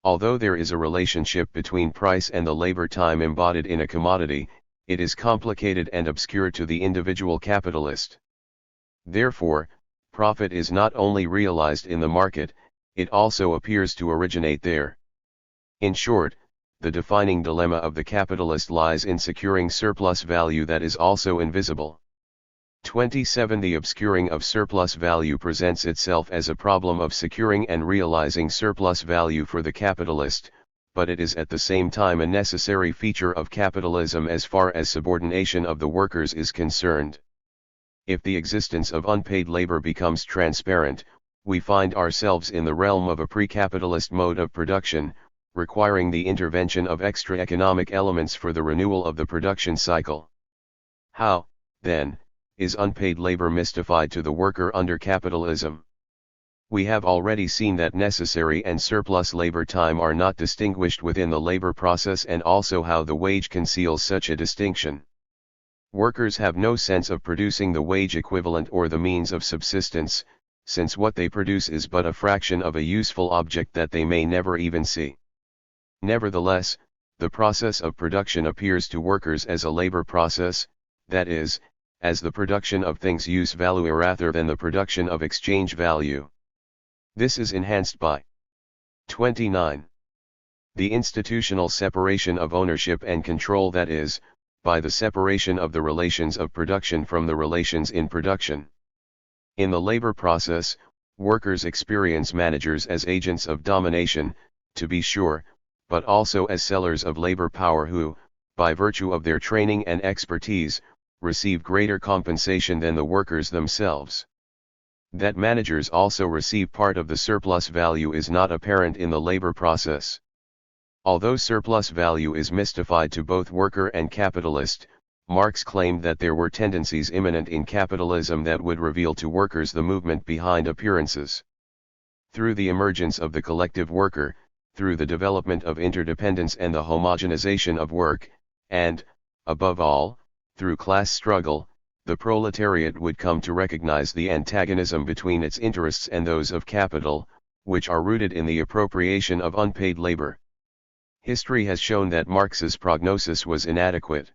S1: Although there is a relationship between price and the labor time embodied in a commodity, it is complicated and obscure to the individual capitalist. Therefore, profit is not only realized in the market, it also appears to originate there. In short, the defining dilemma of the capitalist lies in securing surplus value that is also invisible. 27. The obscuring of surplus value presents itself as a problem of securing and realizing surplus value for the capitalist, but it is at the same time a necessary feature of capitalism as far as subordination of the workers is concerned. If the existence of unpaid labor becomes transparent, we find ourselves in the realm of a pre-capitalist mode of production, requiring the intervention of extra economic elements for the renewal of the production cycle. How, then, is unpaid labor mystified to the worker under capitalism? We have already seen that necessary and surplus labor time are not distinguished within the labor process, and also how the wage conceals such a distinction. Workers have no sense of producing the wage equivalent or the means of subsistence, since what they produce is but a fraction of a useful object that they may never even see. Nevertheless, the process of production appears to workers as a labor process, that is, as the production of things use value rather than the production of exchange value. This is enhanced by 29. The institutional separation of ownership and control, that is, by the separation of the relations of production from the relations in production. In the labor process, workers experience managers as agents of domination, to be sure, but also as sellers of labor power who, by virtue of their training and expertise, receive greater compensation than the workers themselves. That managers also receive part of the surplus value is not apparent in the labor process. Although surplus value is mystified to both worker and capitalist, Marx claimed that there were tendencies immanent in capitalism that would reveal to workers the movement behind appearances. Through the emergence of the collective worker, through the development of interdependence and the homogenization of work, and, above all, through class struggle, the proletariat would come to recognize the antagonism between its interests and those of capital, which are rooted in the appropriation of unpaid labor. History has shown that Marx's prognosis was inadequate.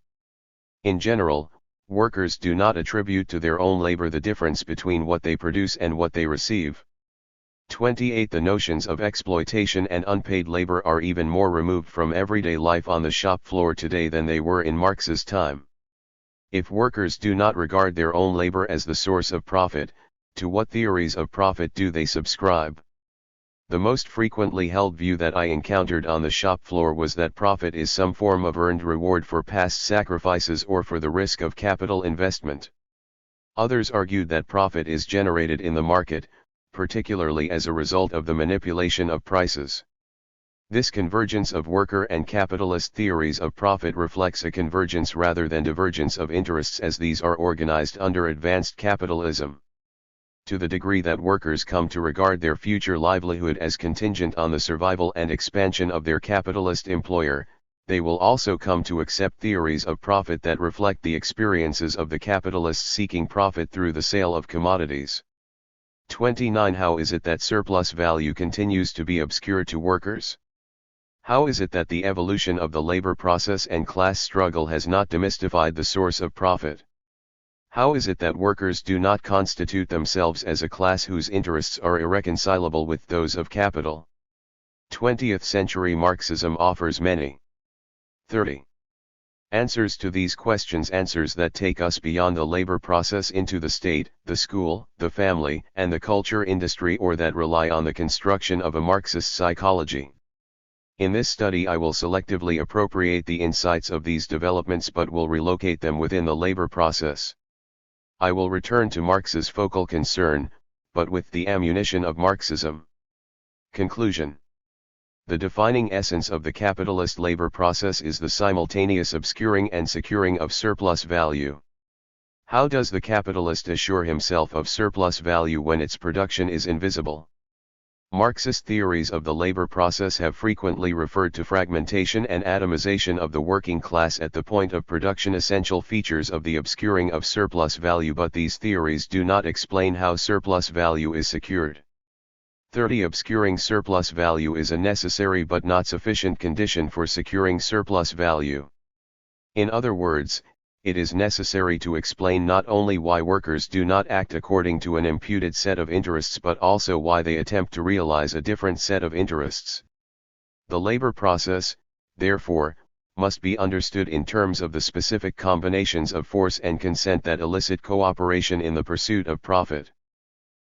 S1: In general, workers do not attribute to their own labor the difference between what they produce and what they receive. 28. The notions of exploitation and unpaid labor are even more removed from everyday life on the shop floor today than they were in Marx's time. If workers do not regard their own labor as the source of profit, to what theories of profit do they subscribe? The most frequently held view that I encountered on the shop floor was that profit is some form of earned reward for past sacrifices or for the risk of capital investment. Others argued that profit is generated in the market, particularly as a result of the manipulation of prices. This convergence of worker and capitalist theories of profit reflects a convergence rather than divergence of interests, as these are organized under advanced capitalism. To the degree that workers come to regard their future livelihood as contingent on the survival and expansion of their capitalist employer, they will also come to accept theories of profit that reflect the experiences of the capitalists seeking profit through the sale of commodities. 29. How is it that surplus value continues to be obscure to workers? How is it that the evolution of the labor process and class struggle has not demystified the source of profit? How is it that workers do not constitute themselves as a class whose interests are irreconcilable with those of capital? 20th century Marxism offers many 30 answers to these questions, answers that take us beyond the labor process into the state, the school, the family, and the culture industry, or that rely on the construction of a Marxist psychology. In this study I will selectively appropriate the insights of these developments but will relocate them within the labor process. I will return to Marx's focal concern, but with the ammunition of Marxism. Conclusion. The defining essence of the capitalist labor process is the simultaneous obscuring and securing of surplus value. How does the capitalist assure himself of surplus value when its production is invisible? Marxist theories of the labor process have frequently referred to fragmentation and atomization of the working class at the point of production, essential features of the obscuring of surplus value, but these theories do not explain how surplus value is secured. 30 Obscuring surplus value is a necessary but not sufficient condition for securing surplus value. In other words, it is necessary to explain not only why workers do not act according to an imputed set of interests but also why they attempt to realize a different set of interests. The labor process, therefore, must be understood in terms of the specific combinations of force and consent that elicit cooperation in the pursuit of profit.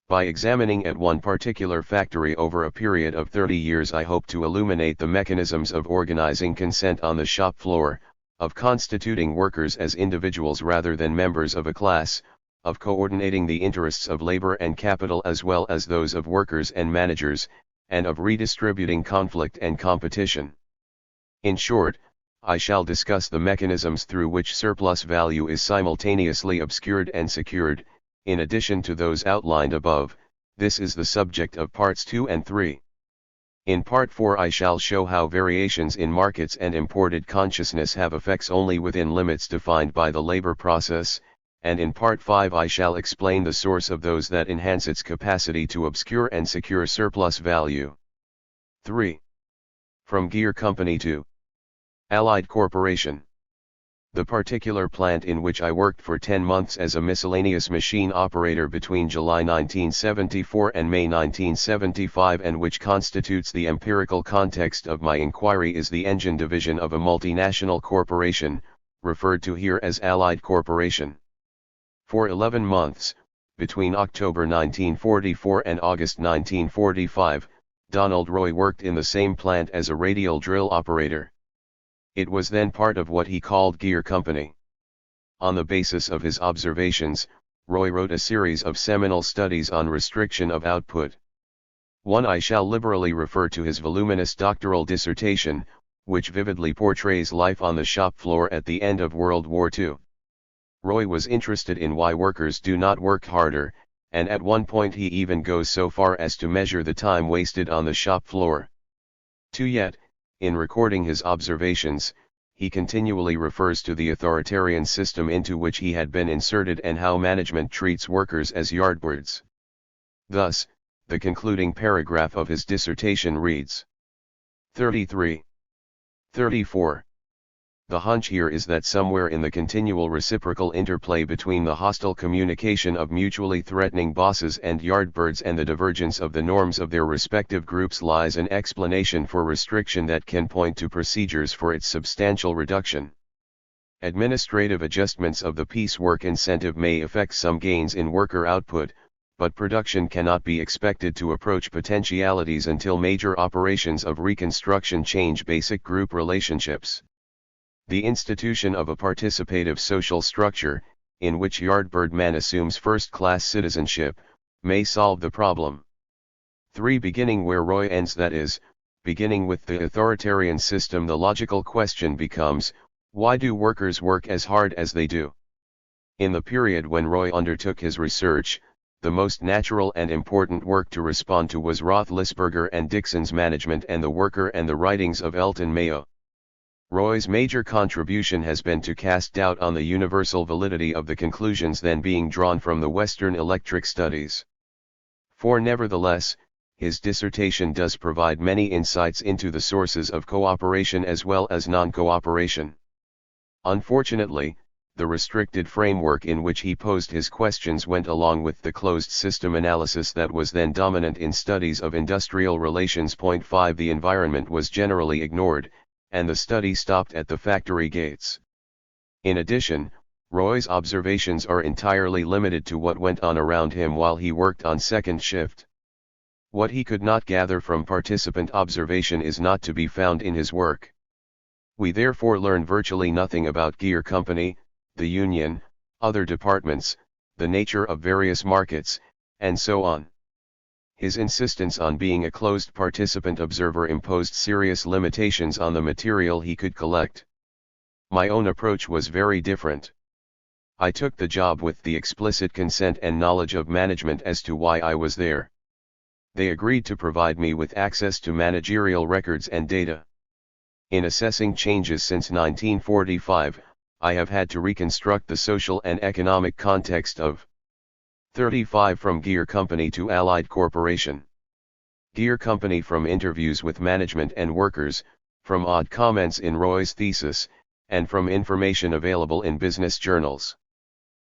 S1: By examining at one particular factory over a period of 30 years, I hope to illuminate the mechanisms of organizing consent on the shop floor, of constituting workers as individuals rather than members of a class, of coordinating the interests of labor and capital as well as those of workers and managers, and of redistributing conflict and competition. In short, I shall discuss the mechanisms through which surplus value is simultaneously obscured and secured. In addition to those outlined above, this is the subject of parts 2 and 3. In part 4 I shall show how variations in markets and imported consciousness have effects only within limits defined by the labor process, and in part 5 I shall explain the source of those that enhance its capacity to obscure and secure surplus value. 3. From Gear Company to Allied Corporation. The particular plant in which I worked for 10 months as a miscellaneous machine operator between July 1974 and May 1975, and which constitutes the empirical context of my inquiry, is the engine division of a multinational corporation, referred to here as Allied Corporation. For 11 months, between October 1944 and August 1945, Donald Roy worked in the same plant as a radial drill operator. It was then part of what he called Gear Company. On the basis of his observations, Roy wrote a series of seminal studies on restriction of output. One I shall liberally refer to his voluminous doctoral dissertation, which vividly portrays life on the shop floor at the end of World War II. Roy was interested in why workers do not work harder, and at one point he even goes so far as to measure the time wasted on the shop floor. Yet, in recording his observations, he continually refers to the authoritarian system into which he had been inserted and how management treats workers as yardbirds. Thus, the concluding paragraph of his dissertation reads: 33. 34. The hunch here is that somewhere in the continual reciprocal interplay between the hostile communication of mutually threatening bosses and yardbirds and the divergence of the norms of their respective groups lies an explanation for restriction that can point to procedures for its substantial reduction. Administrative adjustments of the piecework incentive may effect some gains in worker output, but production cannot be expected to approach potentialities until major operations of reconstruction change basic group relationships. The institution of a participative social structure, in which yardbird man assumes first-class citizenship, may solve the problem. 3. Beginning where Roy ends, that is, beginning with the authoritarian system, the logical question becomes, why do workers work as hard as they do? In the period when Roy undertook his research, the most natural and important work to respond to was Roethlisberger and Dixon's Management and the Worker and the writings of Elton Mayo. Roy's major contribution has been to cast doubt on the universal validity of the conclusions then being drawn from the Western electric studies. For nevertheless, his dissertation does provide many insights into the sources of cooperation as well as non-cooperation. Unfortunately, the restricted framework in which he posed his questions went along with the closed system analysis that was then dominant in studies of industrial relations. 5 The environment was generally ignored, and the study stopped at the factory gates. In addition, Roy's observations are entirely limited to what went on around him while he worked on second shift. What he could not gather from participant observation is not to be found in his work. We therefore learn virtually nothing about Gear Company, the union, other departments, the nature of various markets, and so on. His insistence on being a closed participant observer imposed serious limitations on the material he could collect. My own approach was very different. I took the job with the explicit consent and knowledge of management as to why I was there. They agreed to provide me with access to managerial records and data. In assessing changes since 1945, I have had to reconstruct the social and economic context of 35 from Gear Company to Allied Corporation. Gear Company from interviews with management and workers, from odd comments in Roy's thesis, and from information available in business journals.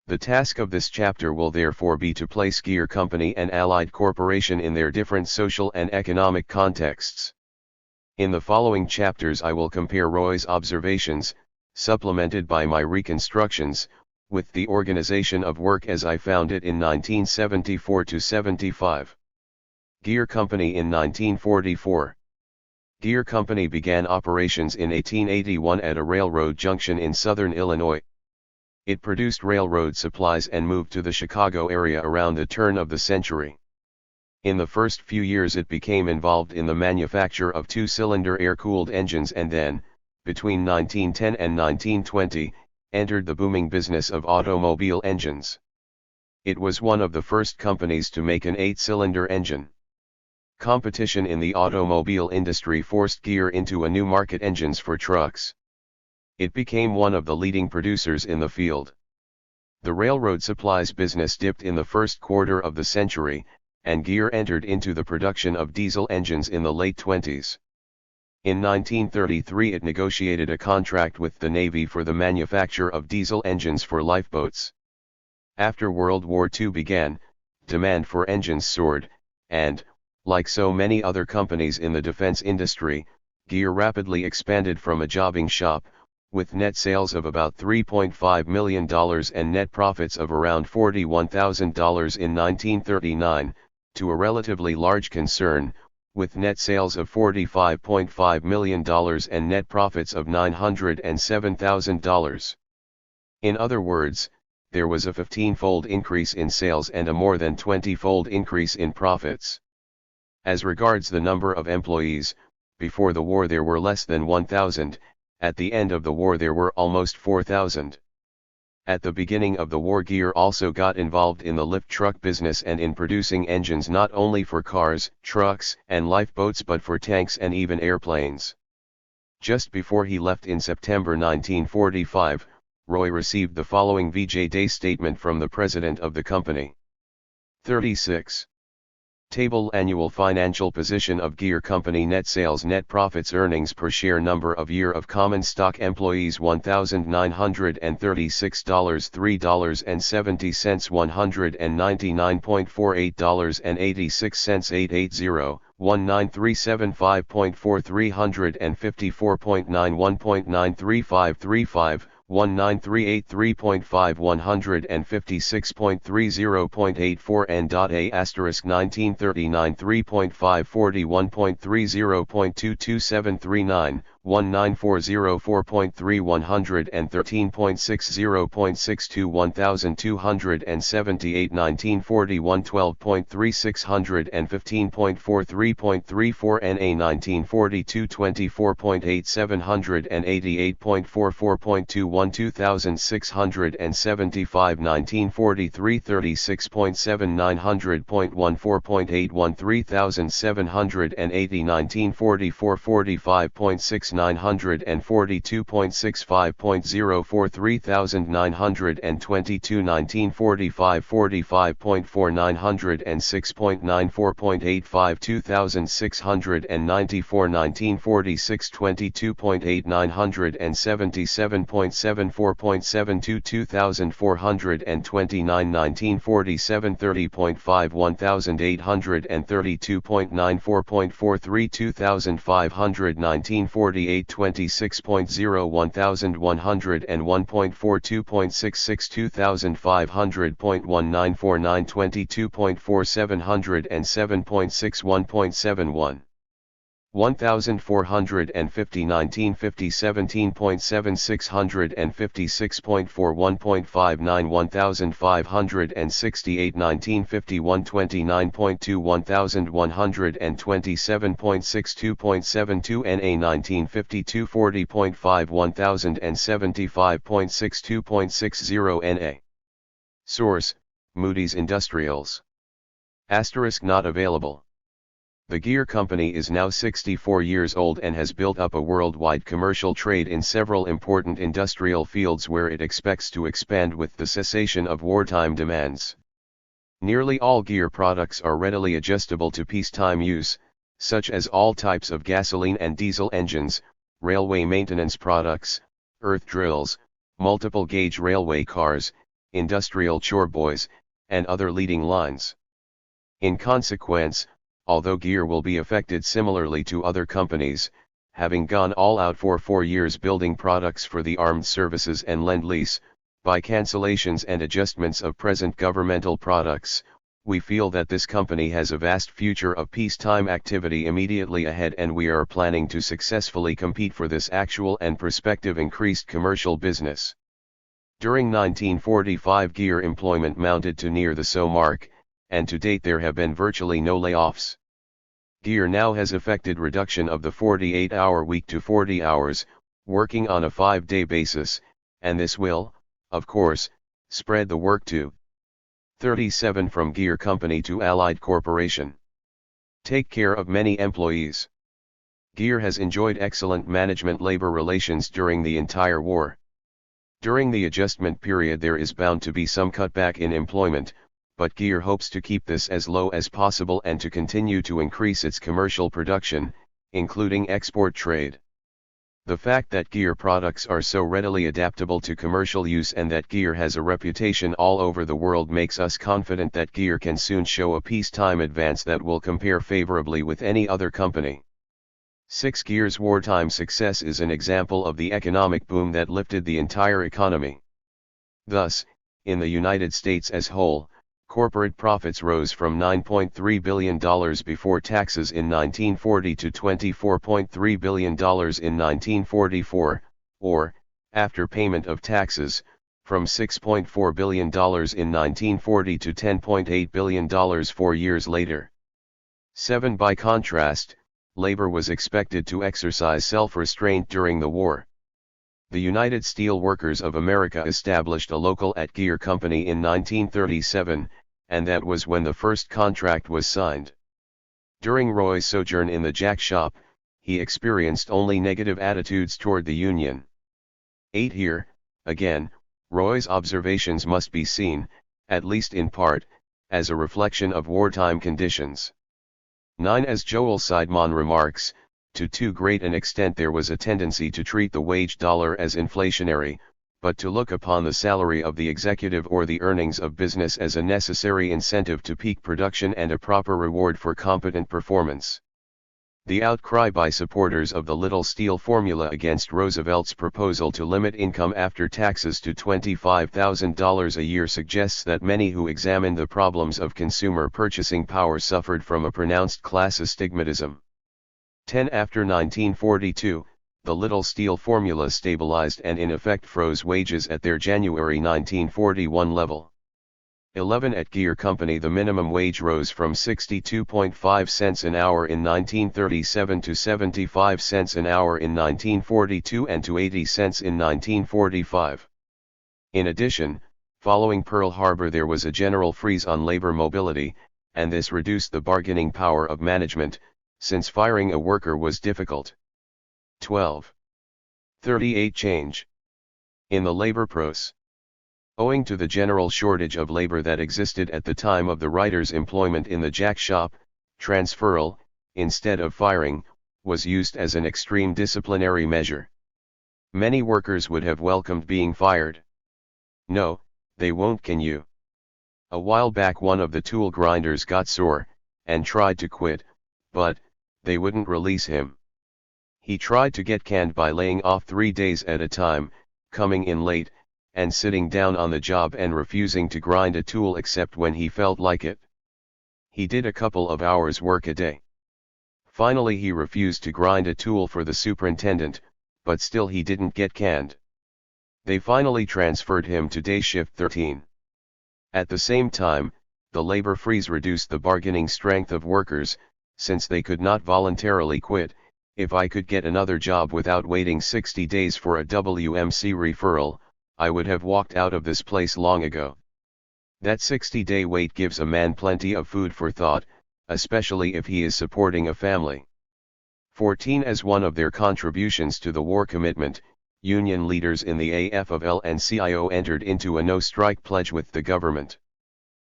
S1: The task of this chapter will therefore be to place Gear Company and Allied Corporation in their different social and economic contexts. In the following chapters I will compare Roy's observations, supplemented by my reconstructions, with the organization of work as I found it in 1974-75. Gear Company in 1944. Gear Company began operations in 1881 at a railroad junction in southern Illinois. It produced railroad supplies and moved to the Chicago area around the turn of the century. In the first few years it became involved in the manufacture of two-cylinder air-cooled engines and then, between 1910 and 1920, entered the booming business of automobile engines. It was one of the first companies to make an 8-cylinder engine. Competition in the automobile industry forced Gear into a new market: engines for trucks. It became one of the leading producers in the field. The railroad supplies business dipped in the first quarter of the century, and Gear entered into the production of diesel engines in the late 20s. In 1933 it negotiated a contract with the Navy for the manufacture of diesel engines for lifeboats. After World War II began, demand for engines soared, and, like so many other companies in the defense industry, Gear rapidly expanded from a jobbing shop, with net sales of about $3.5 million and net profits of around $41,000 in 1939, to a relatively large concern, with net sales of $45.5 million and net profits of $907,000. In other words, there was a 15-fold increase in sales and a more than 20-fold increase in profits. As regards the number of employees, before the war there were less than 1,000, at the end of the war there were almost 4,000. At the beginning of the war Gear also got involved in the lift truck business and in producing engines not only for cars, trucks, and lifeboats but for tanks and even airplanes. Just before he left in September 1945, Roy received the following VJ Day statement from the president of the company. 36. Table: Annual financial position of Gear Company: net sales, net profits, earnings per share, number of year of common stock employees $1,936, $3.70, $199.48 and 86 cents, 880, 19375.4, 354.91.93535, 19383.5, 156.30.84 N.A * 1939 3.5 41.30.22739 1940.43 113.60.62 1278 1941 12.36 115.43.34 NA 1942 24.8 788.44.21 2675 1943 36.7 900.14.81 3780 1944 45.6 3942.65.04 3922 1945 45.4 906.94.85 2694 1946 22.8 977.74.72 2429 1947 30.5 1832.94.43 2500 1948 26.0 1101.42.66 2500.1949 22.4 707.61.71 1450 1950 17.7 656.4 1.59 1568 1951 29.2 1127.62.72 NA 1952 40.5 1075.62.60 NA. Source: Moody's Industrials. * not available. The Gear Company is now 64 years old and has built up a worldwide commercial trade in several important industrial fields where it expects to expand with the cessation of wartime demands. Nearly all Gear products are readily adjustable to peacetime use, such as all types of gasoline and diesel engines, railway maintenance products, earth drills, multiple gauge railway cars, industrial choreboys, and other leading lines. In consequence, although Gear will be affected similarly to other companies, having gone all out for 4 years building products for the armed services and Lend-Lease, by cancellations and adjustments of present governmental products, we feel that this company has a vast future of peacetime activity immediately ahead, and we are planning to successfully compete for this actual and prospective increased commercial business. During 1945 Gear employment mounted to near the so mark, and to date there have been virtually no layoffs. Gear now has effected reduction of the 48-hour week to 40 hours, working on a 5-day basis, and this will, of course, spread the work to 37 from Gear Company to Allied Corporation. Take care of many employees. Gear has enjoyed excellent management-labor relations during the entire war. During the adjustment period there is bound to be some cutback in employment, but Gear hopes to keep this as low as possible and to continue to increase its commercial production, including export trade. The fact that Gear products are so readily adaptable to commercial use and that Gear has a reputation all over the world makes us confident that Gear can soon show a peacetime advance that will compare favorably with any other company. 6. Gear's wartime success is an example of the economic boom that lifted the entire economy. Thus, in the United States as whole, corporate profits rose from $9.3 billion before taxes in 1940 to $24.3 billion in 1944, or, after payment of taxes, from $6.4 billion in 1940 to $10.8 billion 4 years later. 7. By contrast, labor was expected to exercise self-restraint during the war. The United Steel Workers of America established a local at Gear Company in 1937, and that was when the first contract was signed. During Roy's sojourn in the jack shop, he experienced only negative attitudes toward the Union. 8. Here, again, Roy's observations must be seen, at least in part, as a reflection of wartime conditions. 9. As Joel Seidman remarks, to too great an extent there was a tendency to treat the wage dollar as inflationary, but to look upon the salary of the executive or the earnings of business as a necessary incentive to peak production and a proper reward for competent performance. The outcry by supporters of the Little Steel formula against Roosevelt's proposal to limit income after taxes to $25,000 a year suggests that many who examined the problems of consumer purchasing power suffered from a pronounced class astigmatism. 10. After 1942, the Little Steel formula stabilized and in effect froze wages at their January 1941 level. 11. At Gear Company the minimum wage rose from 62.5 cents an hour in 1937 to 75 cents an hour in 1942 and to 80 cents in 1945. In addition, following Pearl Harbor there was a general freeze on labor mobility, and this reduced the bargaining power of management, since firing a worker was difficult. 12. 38 Change in the labor pros. Owing to the general shortage of labor that existed at the time of the writer's employment in the jack shop, transferal, instead of firing, was used as an extreme disciplinary measure. Many workers would have welcomed being fired. No, they won't, can you? A while back one of the tool grinders got sore, and tried to quit, but they wouldn't release him. He tried to get canned by laying off 3 days at a time, coming in late, and sitting down on the job and refusing to grind a tool except when he felt like it. He did a couple of hours work a day. Finally he refused to grind a tool for the superintendent, but still he didn't get canned. They finally transferred him to day shift 13. At the same time, the labor freeze reduced the bargaining strength of workers, since they could not voluntarily quit. If I could get another job without waiting 60 days for a WMC referral, I would have walked out of this place long ago. That 60-day wait gives a man plenty of food for thought, especially if he is supporting a family. 14. As one of their contributions to the war commitment, union leaders in the AFL and CIO entered into a no-strike pledge with the government.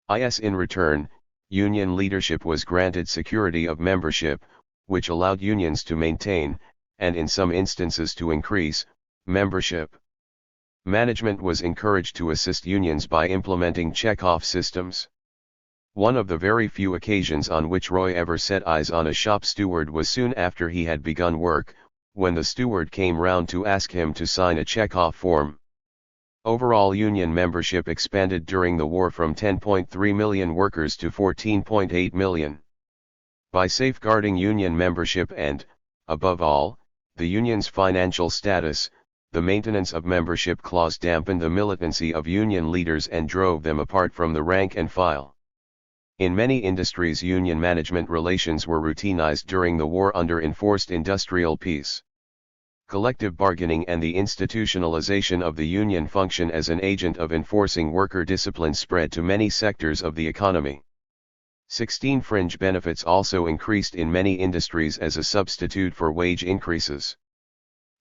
S1: In return, union leadership was granted security of membership, which allowed unions to maintain, and in some instances to increase, membership. Management was encouraged to assist unions by implementing check-off systems. One of the very few occasions on which Roy ever set eyes on a shop steward was soon after he had begun work, when the steward came round to ask him to sign a check-off form. Overall union membership expanded during the war from 10.3 million workers to 14.8 million. By safeguarding union membership and, above all, the union's financial status, the maintenance of membership clause dampened the militancy of union leaders and drove them apart from the rank and file. In many industries union management relations were routinized during the war under enforced industrial peace. Collective bargaining and the institutionalization of the union function as an agent of enforcing worker discipline spread to many sectors of the economy. 16. Fringe benefits also increased in many industries as a substitute for wage increases.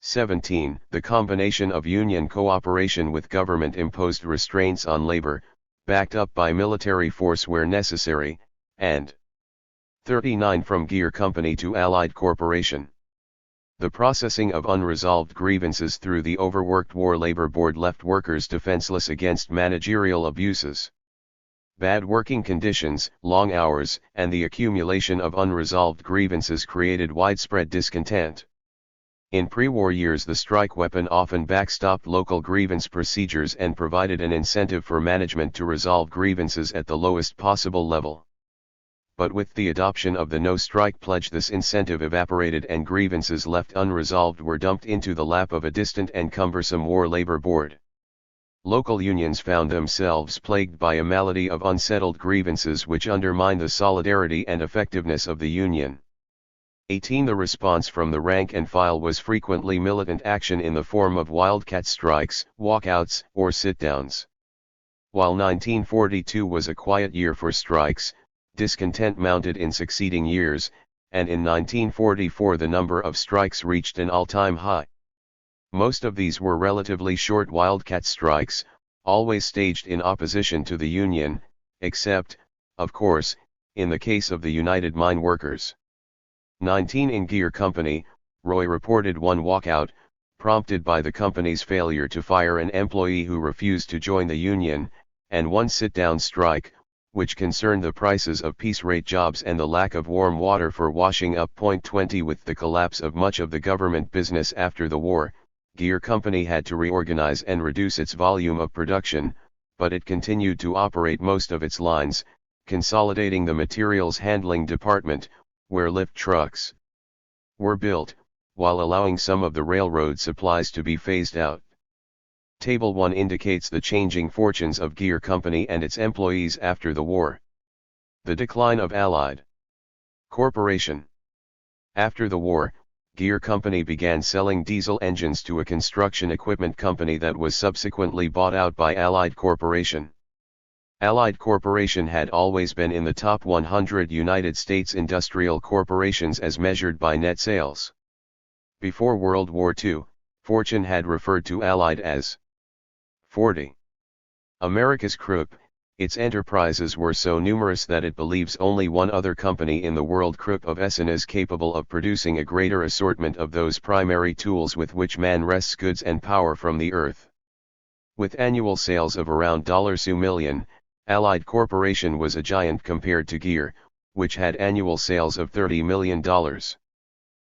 S1: 17. The combination of union cooperation with government-imposed restraints on labor, backed up by military force where necessary, and 39. From Gear Company to Allied Corporation. The processing of unresolved grievances through the overworked War Labor Board left workers defenseless against managerial abuses. Bad working conditions, long hours, and the accumulation of unresolved grievances created widespread discontent. In pre-war years the strike weapon often backstopped local grievance procedures and provided an incentive for management to resolve grievances at the lowest possible level. But with the adoption of the no-strike pledge this incentive evaporated and grievances left unresolved were dumped into the lap of a distant and cumbersome War Labor Board. Local unions found themselves plagued by a malady of unsettled grievances which undermined the solidarity and effectiveness of the union. 18. The response from the rank and file was frequently militant action in the form of wildcat strikes, walkouts, or sit-downs. While 1942 was a quiet year for strikes, discontent mounted in succeeding years, and in 1944 the number of strikes reached an all-time high. Most of these were relatively short wildcat strikes, always staged in opposition to the union, except, of course, in the case of the United Mine Workers. 19. In Gear Company, Roy reported one walkout, prompted by the company's failure to fire an employee who refused to join the union, and one sit-down strike, which concerned the prices of piece-rate jobs and the lack of warm water for washing up. 20. With the collapse of much of the government business after the war, Gear Company had to reorganize and reduce its volume of production, but it continued to operate most of its lines, consolidating the materials handling department, where lift trucks were built, while allowing some of the railroad supplies to be phased out. Table 1 indicates the changing fortunes of Gear Company and its employees after the war. The decline of Allied Corporation. After the war, Gear Company began selling diesel engines to a construction equipment company that was subsequently bought out by Allied Corporation. Allied Corporation had always been in the top 100 United States industrial corporations as measured by net sales. Before World War II, Fortune had referred to Allied as 40. America's Krupp. Its enterprises were so numerous that it believes only one other company in the world, Krupp of Essen, is capable of producing a greater assortment of those primary tools with which man wrests goods and power from the earth. With annual sales of around $2 million, Allied Corporation was a giant compared to Gear, which had annual sales of $30 million.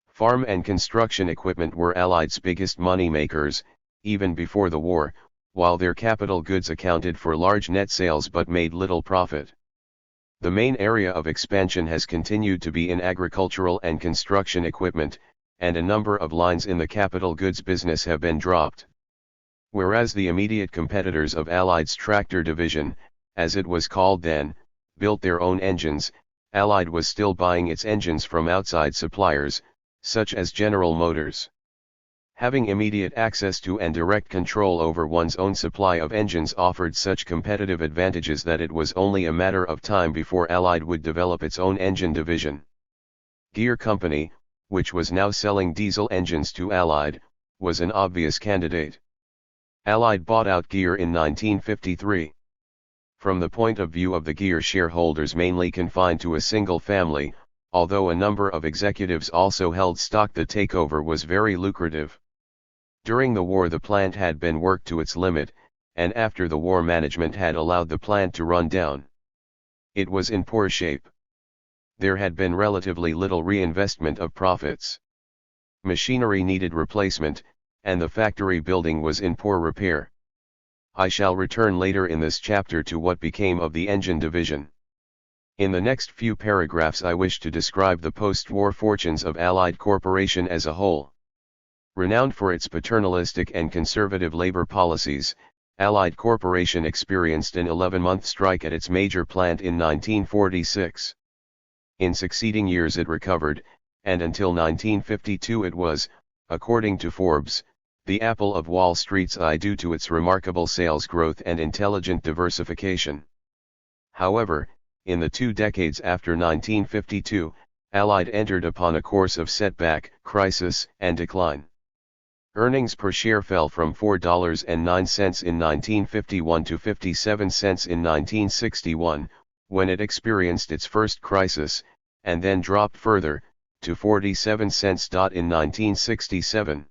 S1: Farm and construction equipment were Allied's biggest money makers, even before the war, while their capital goods accounted for large net sales but made little profit. The main area of expansion has continued to be in agricultural and construction equipment, and a number of lines in the capital goods business have been dropped. Whereas the immediate competitors of Allied's tractor division, as it was called then, built their own engines, Allied was still buying its engines from outside suppliers, such as General Motors. Having immediate access to and direct control over one's own supply of engines offered such competitive advantages that it was only a matter of time before Allied would develop its own engine division. Gear Company, which was now selling diesel engines to Allied, was an obvious candidate. Allied bought out Gear in 1953. From the point of view of the Gear shareholders, mainly confined to a single family, although a number of executives also held stock, the takeover was very lucrative. During the war the plant had been worked to its limit, and after the war management had allowed the plant to run down. It was in poor shape. There had been relatively little reinvestment of profits. Machinery needed replacement, and the factory building was in poor repair. I shall return later in this chapter to what became of the engine division. In the next few paragraphs I wish to describe the post-war fortunes of Allied Corporation as a whole. Renowned for its paternalistic and conservative labor policies, Allied Corporation experienced an 11-month strike at its major plant in 1946. In succeeding years it recovered, and until 1952 it was, according to Forbes, the apple of Wall Street's eye due to its remarkable sales growth and intelligent diversification. However, in the 2 decades after 1952, Allied entered upon a course of setback, crisis, and decline. Earnings per share fell from $4.09 in 1951 to 57 cents in 1961, when it experienced its first crisis, and then dropped further, to 47 cents. In 1967.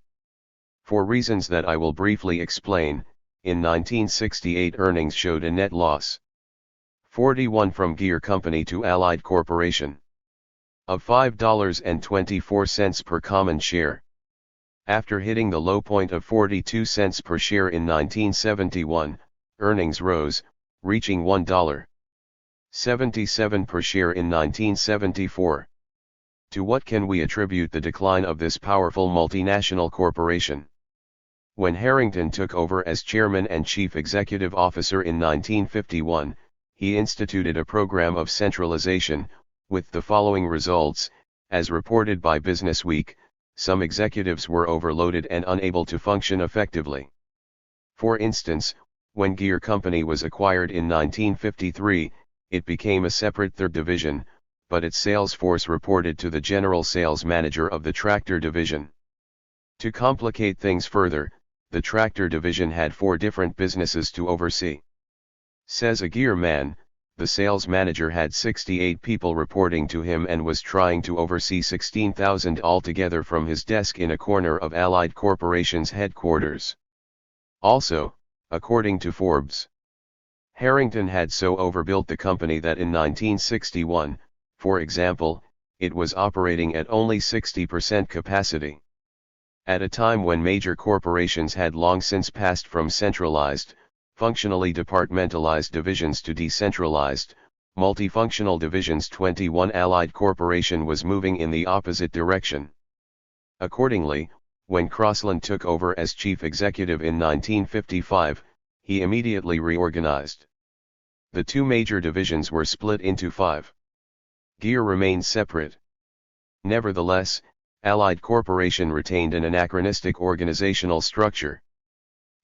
S1: For reasons that I will briefly explain, in 1968 earnings showed a net loss. 41 from Gear Company to Allied Corporation. Of $5.24 per common share. After hitting the low point of 42 cents per share in 1971, earnings rose, reaching $1.77 per share in 1974. To what can we attribute the decline of this powerful multinational corporation? When Harrington took over as chairman and chief executive officer in 1951, he instituted a program of centralization, with the following results, as reported by Businessweek. Some executives were overloaded and unable to function effectively. For instance, when Gear Company was acquired in 1953, it became a separate third division, but its sales force reported to the general sales manager of the tractor division. To complicate things further, the tractor division had 4 different businesses to oversee. Says a Gear man, the sales manager had 68 people reporting to him and was trying to oversee 16,000 altogether from his desk in a corner of Allied Corporation's headquarters. Also, according to Forbes, Harrington had so overbuilt the company that in 1961, for example, it was operating at only 60% capacity. At a time when major corporations had long since passed from centralized, functionally departmentalized divisions to decentralized, multifunctional divisions, 21 Allied Corporation was moving in the opposite direction. Accordingly, when Crossland took over as chief executive in 1955, he immediately reorganized. The 2 major divisions were split into 5. Gear remained separate. Nevertheless, Allied Corporation retained an anachronistic organizational structure.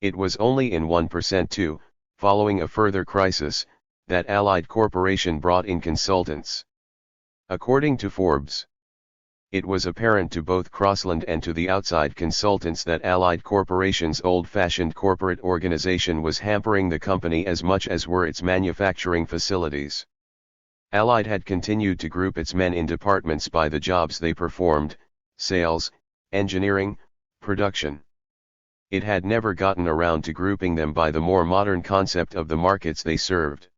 S1: It was only in 1% too, following a further crisis, that Allied Corporation brought in consultants. According to Forbes, It was apparent to both Crossland and to the outside consultants that Allied Corporation's old-fashioned corporate organization was hampering the company as much as were its manufacturing facilities. Allied had continued to group its men in departments by the jobs they performed: sales, engineering, production. It had never gotten around to grouping them by the more modern concept of the markets they served.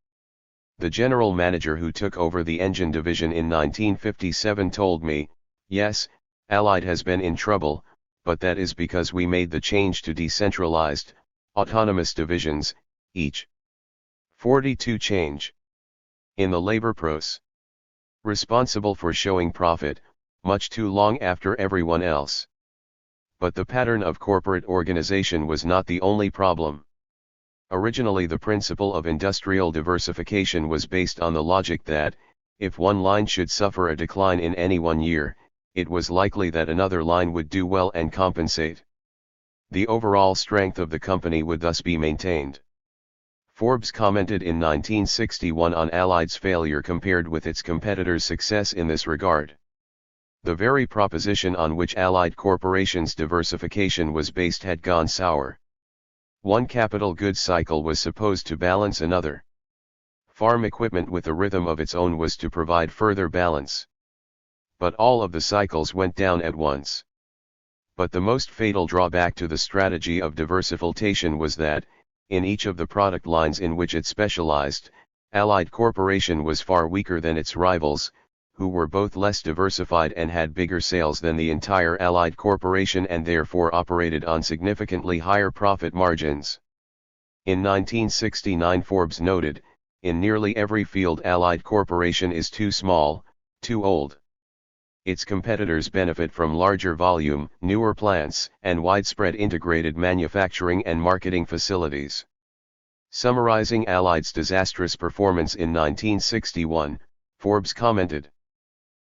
S1: The general manager who took over the engine division in 1957 told me, "Yes, Allied has been in trouble, but that is because we made the change to decentralized, autonomous divisions, each 42 change in the labor pros, responsible for showing profit, much too long after everyone else." But the pattern of corporate organization was not the only problem. Originally, the principle of industrial diversification was based on the logic that, if one line should suffer a decline in any one year, it was likely that another line would do well and compensate. The overall strength of the company would thus be maintained. Forbes commented in 1961 on Allied's failure compared with its competitors' success in this regard. The very proposition on which Allied Corporation's diversification was based had gone sour. One capital goods cycle was supposed to balance another. Farm equipment with a rhythm of its own was to provide further balance. But all of the cycles went down at once. But the most fatal drawback to the strategy of diversification was that, in each of the product lines in which it specialized, Allied Corporation was far weaker than its rivals, who were both less diversified and had bigger sales than the entire Allied Corporation and therefore operated on significantly higher profit margins. In 1969, Forbes noted, "In nearly every field Allied Corporation is too small, too old. Its competitors benefit from larger volume, newer plants, and widespread integrated manufacturing and marketing facilities." Summarizing Allied's disastrous performance in 1961, Forbes commented,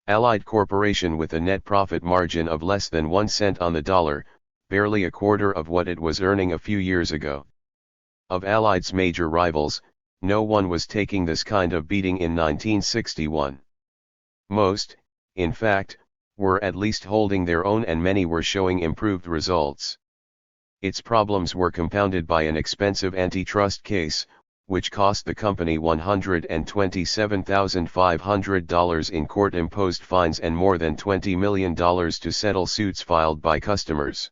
S1: "Allied Corporation with a net profit margin of less than 1 cent on the dollar, barely a quarter of what it was earning a few years ago. Of Allied's major rivals, no one was taking this kind of beating in 1961. Most, in fact, were at least holding their own and many were showing improved results. Its problems were compounded by an expensive antitrust case, which cost the company $127,500 in court-imposed fines and more than $20 million to settle suits filed by customers.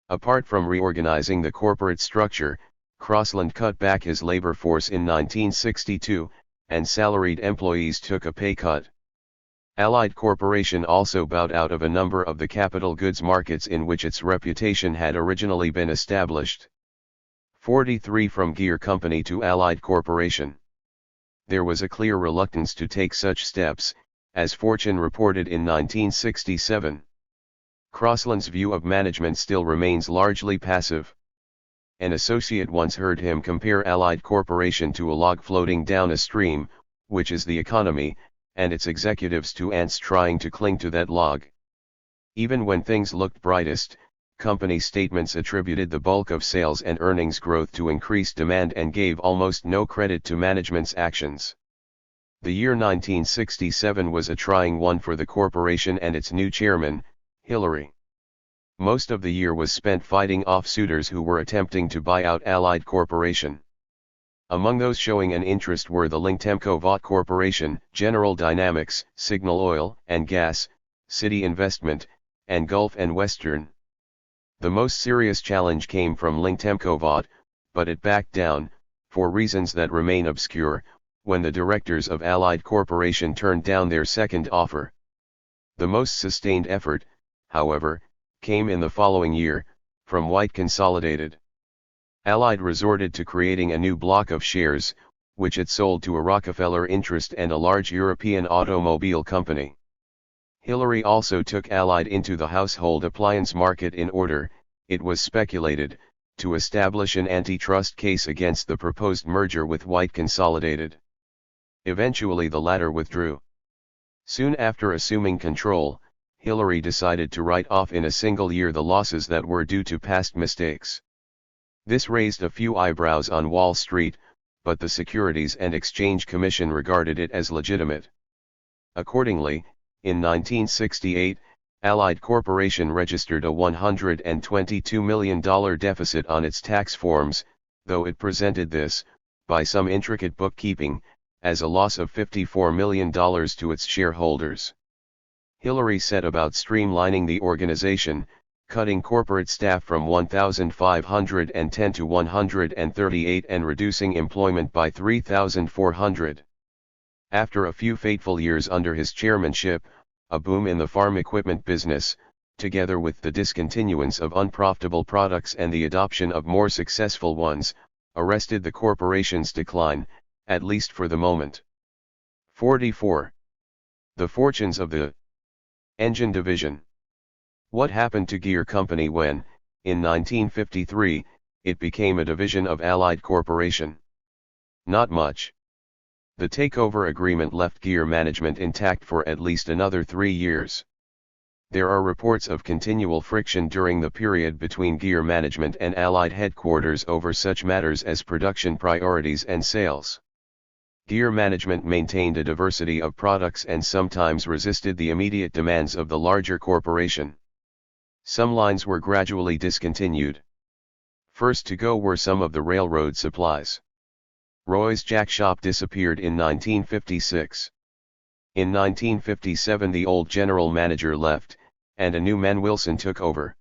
S1: Apart from reorganizing the corporate structure, Crossland cut back his labor force in 1962, and salaried employees took a pay cut. Allied Corporation also bowed out of a number of the capital goods markets in which its reputation had originally been established. 43 From Gear Company to Allied Corporation. There was a clear reluctance to take such steps, as Fortune reported in 1967. Crossland's view of management still remains largely passive. An associate once heard him compare Allied Corporation to a log floating down a stream, which is the economy, and its executives to ants trying to cling to that log. Even when things looked brightest, company statements attributed the bulk of sales and earnings growth to increased demand and gave almost no credit to management's actions. The year 1967 was a trying one for the corporation and its new chairman, Hillary. Most of the year was spent fighting off suitors who were attempting to buy out Allied Corporation. Among those showing an interest were the Lingtemco Vought Corporation, General Dynamics, Signal Oil and Gas, City Investment, and Gulf and Western. The most serious challenge came from Lingtemco Vought, but it backed down, for reasons that remain obscure, when the directors of Allied Corporation turned down their second offer. The most sustained effort, however, came in the following year, from White Consolidated. Allied resorted to creating a new block of shares, which it sold to a Rockefeller interest and a large European automobile company. Hillary also took Allied into the household appliance market in order, it was speculated, to establish an antitrust case against the proposed merger with White Consolidated. Eventually the latter withdrew. Soon after assuming control, Hillary decided to write off in a single year the losses that were due to past mistakes. This raised a few eyebrows on Wall Street, but the Securities and Exchange Commission regarded it as legitimate. Accordingly, in 1968, Allied Corporation registered a $122 million deficit on its tax forms, though it presented this, by some intricate bookkeeping, as a loss of $54 million to its shareholders. Hillary set about streamlining the organization, cutting corporate staff from 1,510 to 138 and reducing employment by 3,400. After a few fateful years under his chairmanship, a boom in the farm equipment business, together with the discontinuance of unprofitable products and the adoption of more successful ones, arrested the corporation's decline, at least for the moment. 44. The fortunes of the engine division. What happened to Gear Company when, in 1953, it became a division of Allied Corporation? Not much. The takeover agreement left Gear management intact for at least another 3 years. There are reports of continual friction during the period between Gear management and Allied headquarters over such matters as production priorities and sales. Gear management maintained a diversity of products and sometimes resisted the immediate demands of the larger corporation. Some lines were gradually discontinued. First to go were some of the railroad supplies. Roy's Jack Shop disappeared in 1956. In 1957 the old general manager left, and a new man Wilson took over.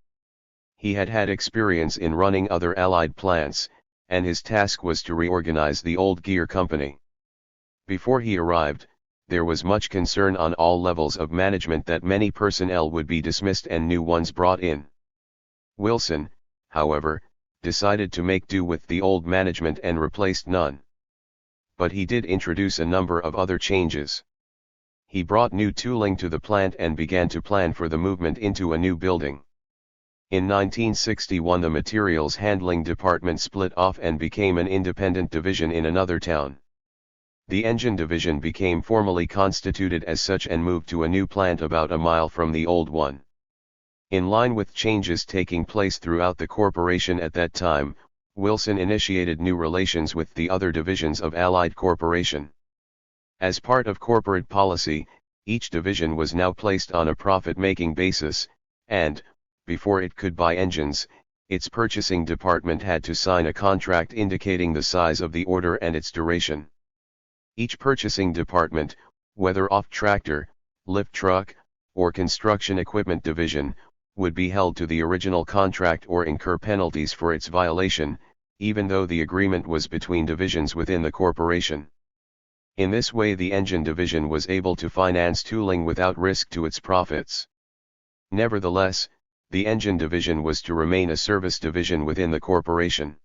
S1: He had had experience in running other Allied plants, and his task was to reorganize the old Gear Company. Before he arrived, there was much concern on all levels of management that many personnel would be dismissed and new ones brought in. Wilson, however, decided to make do with the old management and replaced none. But he did introduce a number of other changes. He brought new tooling to the plant and began to plan for the movement into a new building. In 1961 the materials handling department split off and became an independent division in another town. The engine division became formally constituted as such and moved to a new plant about a mile from the old one. In line with changes taking place throughout the corporation at that time, Wilson initiated new relations with the other divisions of Allied Corporation. As part of corporate policy, each division was now placed on a profit-making basis, and, before it could buy engines, its purchasing department had to sign a contract indicating the size of the order and its duration. Each purchasing department, whether off-tractor, lift truck, or construction equipment division, would be held to the original contract or incur penalties for its violation, even though the agreement was between divisions within the corporation. In this way the engine division was able to finance tooling without risk to its profits. Nevertheless, the engine division was to remain a service division within the corporation.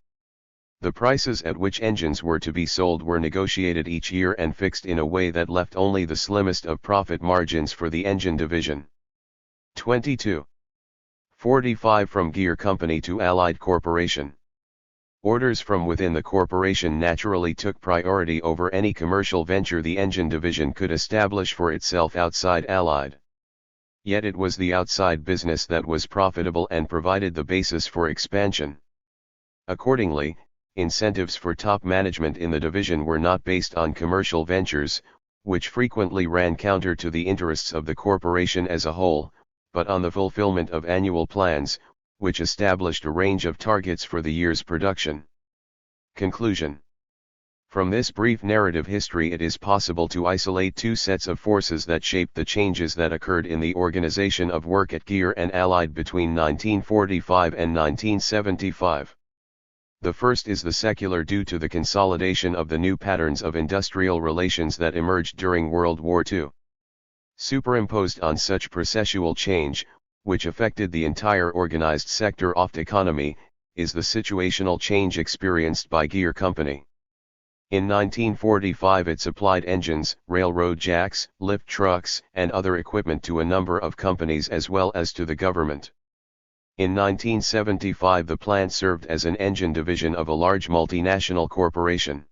S1: The prices at which engines were to be sold were negotiated each year and fixed in a way that left only the slimmest of profit margins for the engine division. 22. 45 From Gear Company to Allied Corporation. Orders from within the corporation naturally took priority over any commercial venture the engine division could establish for itself outside Allied. Yet it was the outside business that was profitable and provided the basis for expansion. Accordingly, incentives for top management in the division were not based on commercial ventures, which frequently ran counter to the interests of the corporation as a whole, but on the fulfillment of annual plans, which established a range of targets for the year's production. Conclusion. From this brief narrative history it is possible to isolate two sets of forces that shaped the changes that occurred in the organization of work at Gear and Allied between 1945 and 1975. The first is the secular, due to the consolidation of the new patterns of industrial relations that emerged during World War II. Superimposed on such processual change, which affected the entire organized sector of the economy, is the situational change experienced by Gear Company. In 1945 it supplied engines, railroad jacks, lift trucks, and other equipment to a number of companies as well as to the government. In 1975 the plant served as an engine division of a large multinational corporation.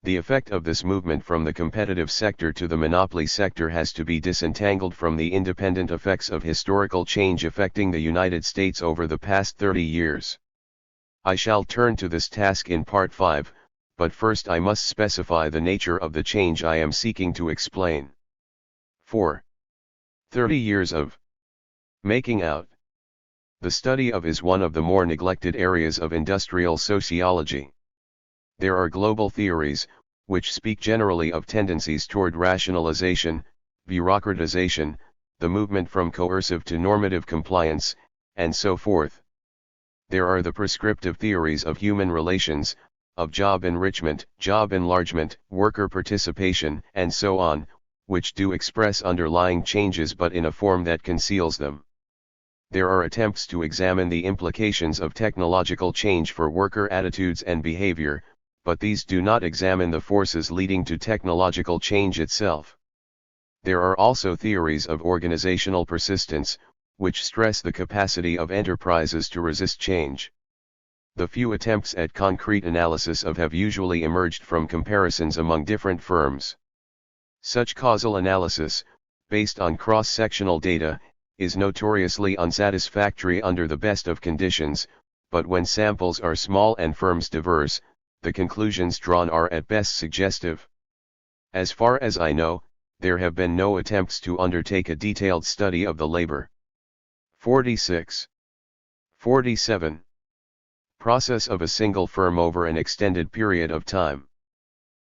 S1: The effect of this movement from the competitive sector to the monopoly sector has to be disentangled from the independent effects of historical change affecting the United States over the past 30 years. I shall turn to this task in Part 5, but first I must specify the nature of the change I am seeking to explain. 4. 30 years of Making out. The study of is one of the more neglected areas of industrial sociology. There are global theories, which speak generally of tendencies toward rationalization, bureaucratization, the movement from coercive to normative compliance, and so forth. There are the prescriptive theories of human relations, of job enrichment, job enlargement, worker participation, and so on, which do express underlying changes but in a form that conceals them. There are attempts to examine the implications of technological change for worker attitudes and behavior, but these do not examine the forces leading to technological change itself. There are also theories of organizational persistence, which stress the capacity of enterprises to resist change. The few attempts at concrete analysis of have usually emerged from comparisons among different firms. Such causal analysis, based on cross-sectional data, is notoriously unsatisfactory under the best of conditions, but when samples are small and firms diverse, the conclusions drawn are at best suggestive. As far as I know, there have been no attempts to undertake a detailed study of the labor. 46. 47. Process of a single firm over an extended period of time.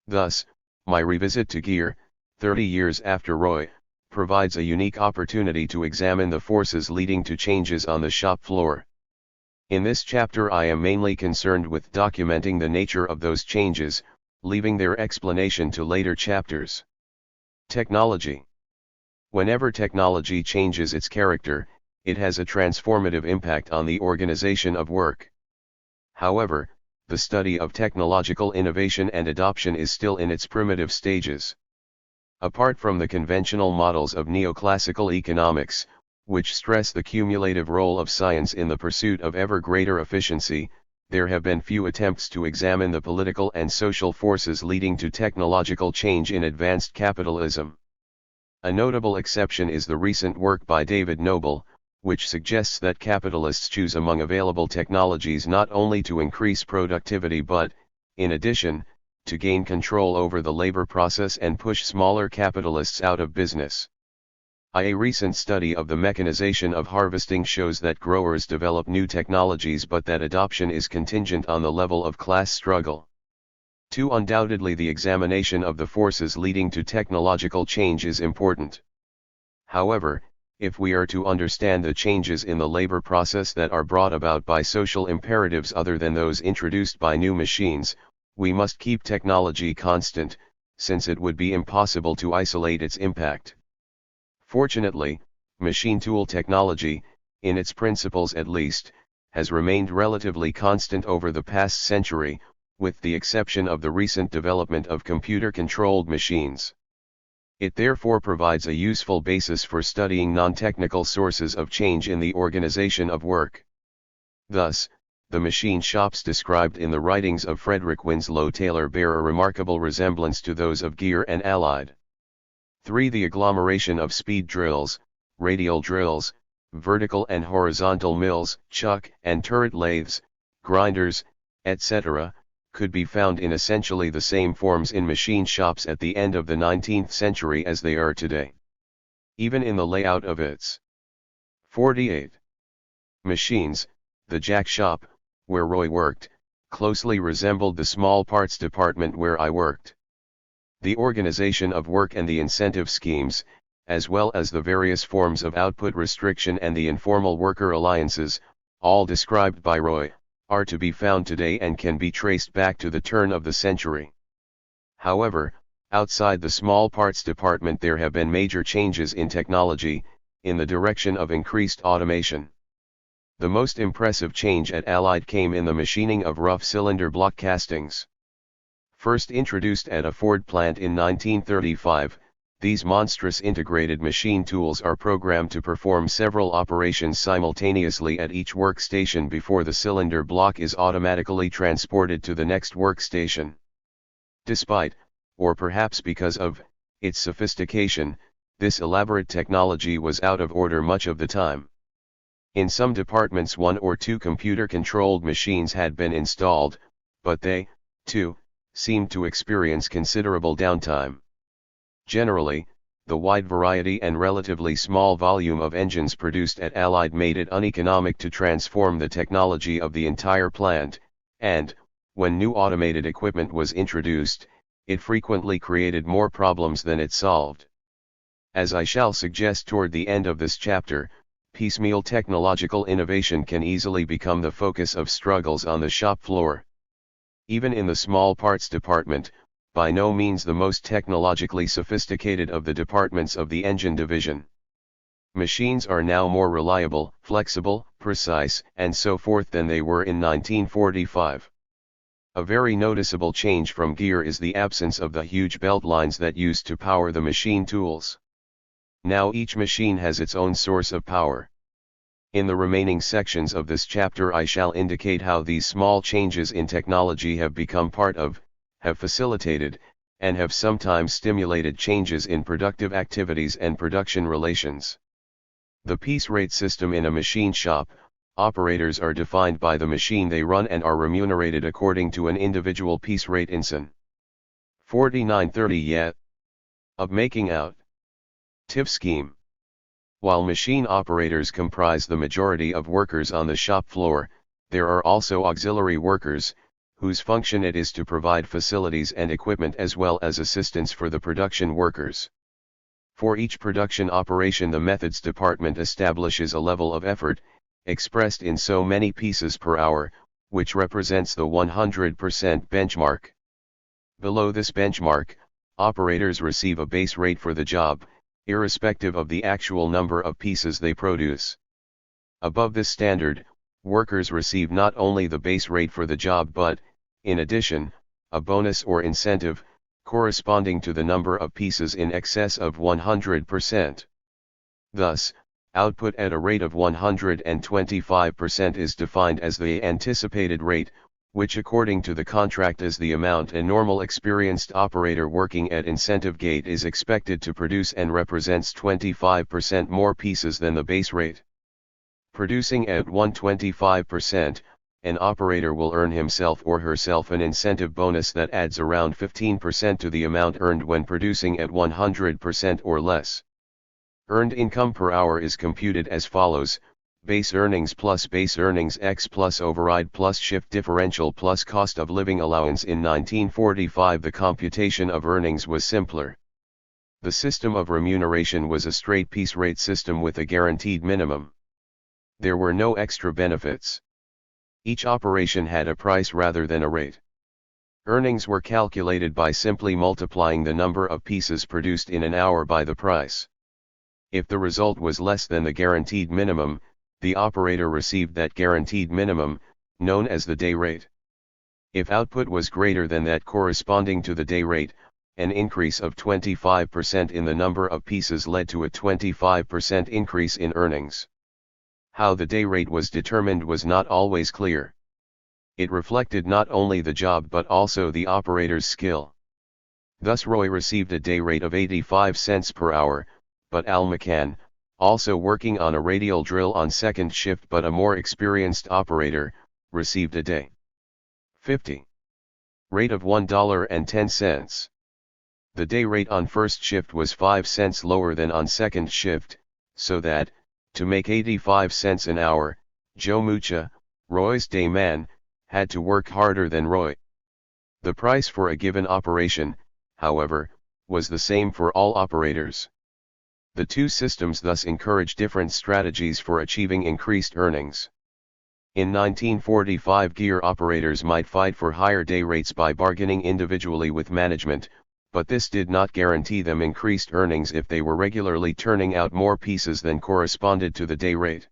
S1: Thus, my revisit to Gear, 30 years after Roy, provides a unique opportunity to examine the forces leading to changes on the shop floor. In this chapter I am mainly concerned with documenting the nature of those changes, leaving their explanation to later chapters. Technology. Whenever technology changes its character, it has a transformative impact on the organization of work. However, the study of technological innovation and adoption is still in its primitive stages. Apart from the conventional models of neoclassical economics, which stress the cumulative role of science in the pursuit of ever greater efficiency, there have been few attempts to examine the political and social forces leading to technological change in advanced capitalism. A notable exception is the recent work by David Noble, which suggests that capitalists choose among available technologies not only to increase productivity but, in addition, to gain control over the labor process and push smaller capitalists out of business. A recent study of the mechanization of harvesting shows that growers develop new technologies but that adoption is contingent on the level of class struggle. 2. Undoubtedly the examination of the forces leading to technological change is important. However, if we are to understand the changes in the labor process that are brought about by social imperatives other than those introduced by new machines, we must keep technology constant, since it would be impossible to isolate its impact. Fortunately, machine tool technology, in its principles at least, has remained relatively constant over the past century, with the exception of the recent development of computer-controlled machines. It therefore provides a useful basis for studying non-technical sources of change in the organization of work. Thus, the machine shops described in the writings of Frederick Winslow Taylor bear a remarkable resemblance to those of Gear and Allied. 3. The agglomeration of speed drills, radial drills, vertical and horizontal mills, chuck and turret lathes, grinders, etc., could be found in essentially the same forms in machine shops at the end of the 19th century as they are today. Even in the layout of its 48 machines, the jack shop, where Roy worked, closely resembled the small parts department where I worked. The organization of work and the incentive schemes, as well as the various forms of output restriction and the informal worker alliances, all described by Roy, are to be found today and can be traced back to the turn of the century. However, outside the small parts department there have been major changes in technology, in the direction of increased automation. The most impressive change at Allied came in the machining of rough cylinder block castings. First introduced at a Ford plant in 1935, these monstrous integrated machine tools are programmed to perform several operations simultaneously at each workstation before the cylinder block is automatically transported to the next workstation. Despite, or perhaps because of, its sophistication, this elaborate technology was out of order much of the time. In some departments 1 or 2 computer-controlled machines had been installed, but they, too, seemed to experience considerable downtime. Generally, the wide variety and relatively small volume of engines produced at Allied made it uneconomic to transform the technology of the entire plant, and, when new automated equipment was introduced, it frequently created more problems than it solved. As I shall suggest toward the end of this chapter, piecemeal technological innovation can easily become the focus of struggles on the shop floor. Even in the small parts department, by no means the most technologically sophisticated of the departments of the engine division. Machines are now more reliable, flexible, precise, and so forth than they were in 1945. A very noticeable change from gear is the absence of the huge belt lines that used to power the machine tools. Now each machine has its own source of power. In the remaining sections of this chapter I shall indicate how these small changes in technology have become part of, have facilitated, and have sometimes stimulated changes in productive activities and production relations. The piece rate system in a machine shop, operators are defined by the machine they run and are remunerated according to an individual piece rate INSAN. 4930 yet. Of making out. TIF scheme. While machine operators comprise the majority of workers on the shop floor, there are also auxiliary workers, whose function it is to provide facilities and equipment as well as assistance for the production workers. For each production operation the methods department establishes a level of effort, expressed in so many pieces per hour, which represents the 100% benchmark. Below this benchmark, operators receive a base rate for the job, irrespective of the actual number of pieces they produce. Above this standard, workers receive not only the base rate for the job but, in addition, a bonus or incentive, corresponding to the number of pieces in excess of 100%. Thus, output at a rate of 125% is defined as the anticipated rate, which according to the contract is the amount a normal experienced operator working at incentive gate is expected to produce and represents 25% more pieces than the base rate. Producing at 125%, an operator will earn himself or herself an incentive bonus that adds around 15% to the amount earned when producing at 100% or less. Earned income per hour is computed as follows: base earnings plus base earnings X plus override plus shift differential plus cost of living allowance. In 1945 the computation of earnings was simpler. The system of remuneration was a straight piece rate system with a guaranteed minimum. There were no extra benefits. Each operation had a price rather than a rate. Earnings were calculated by simply multiplying the number of pieces produced in an hour by the price. If the result was less than the guaranteed minimum, the operator received that guaranteed minimum, known as the day rate. If output was greater than that corresponding to the day rate, an increase of 25% in the number of pieces led to a 25% increase in earnings. How the day rate was determined was not always clear. It reflected not only the job but also the operator's skill. Thus Roy received a day rate of 85 cents per hour, but Al McCann, also working on a radial drill on second shift but a more experienced operator, received a day 50 rate of $1.10. The day rate on first shift was 5 cents lower than on second shift, so that, to make 85 cents an hour, Joe Mucha, Roy's day man, had to work harder than Roy. The price for a given operation, however, was the same for all operators. The two systems thus encourage different strategies for achieving increased earnings. In 1945 gear operators might fight for higher day rates by bargaining individually with management, but this did not guarantee them increased earnings if they were regularly turning out more pieces than corresponded to the day rate.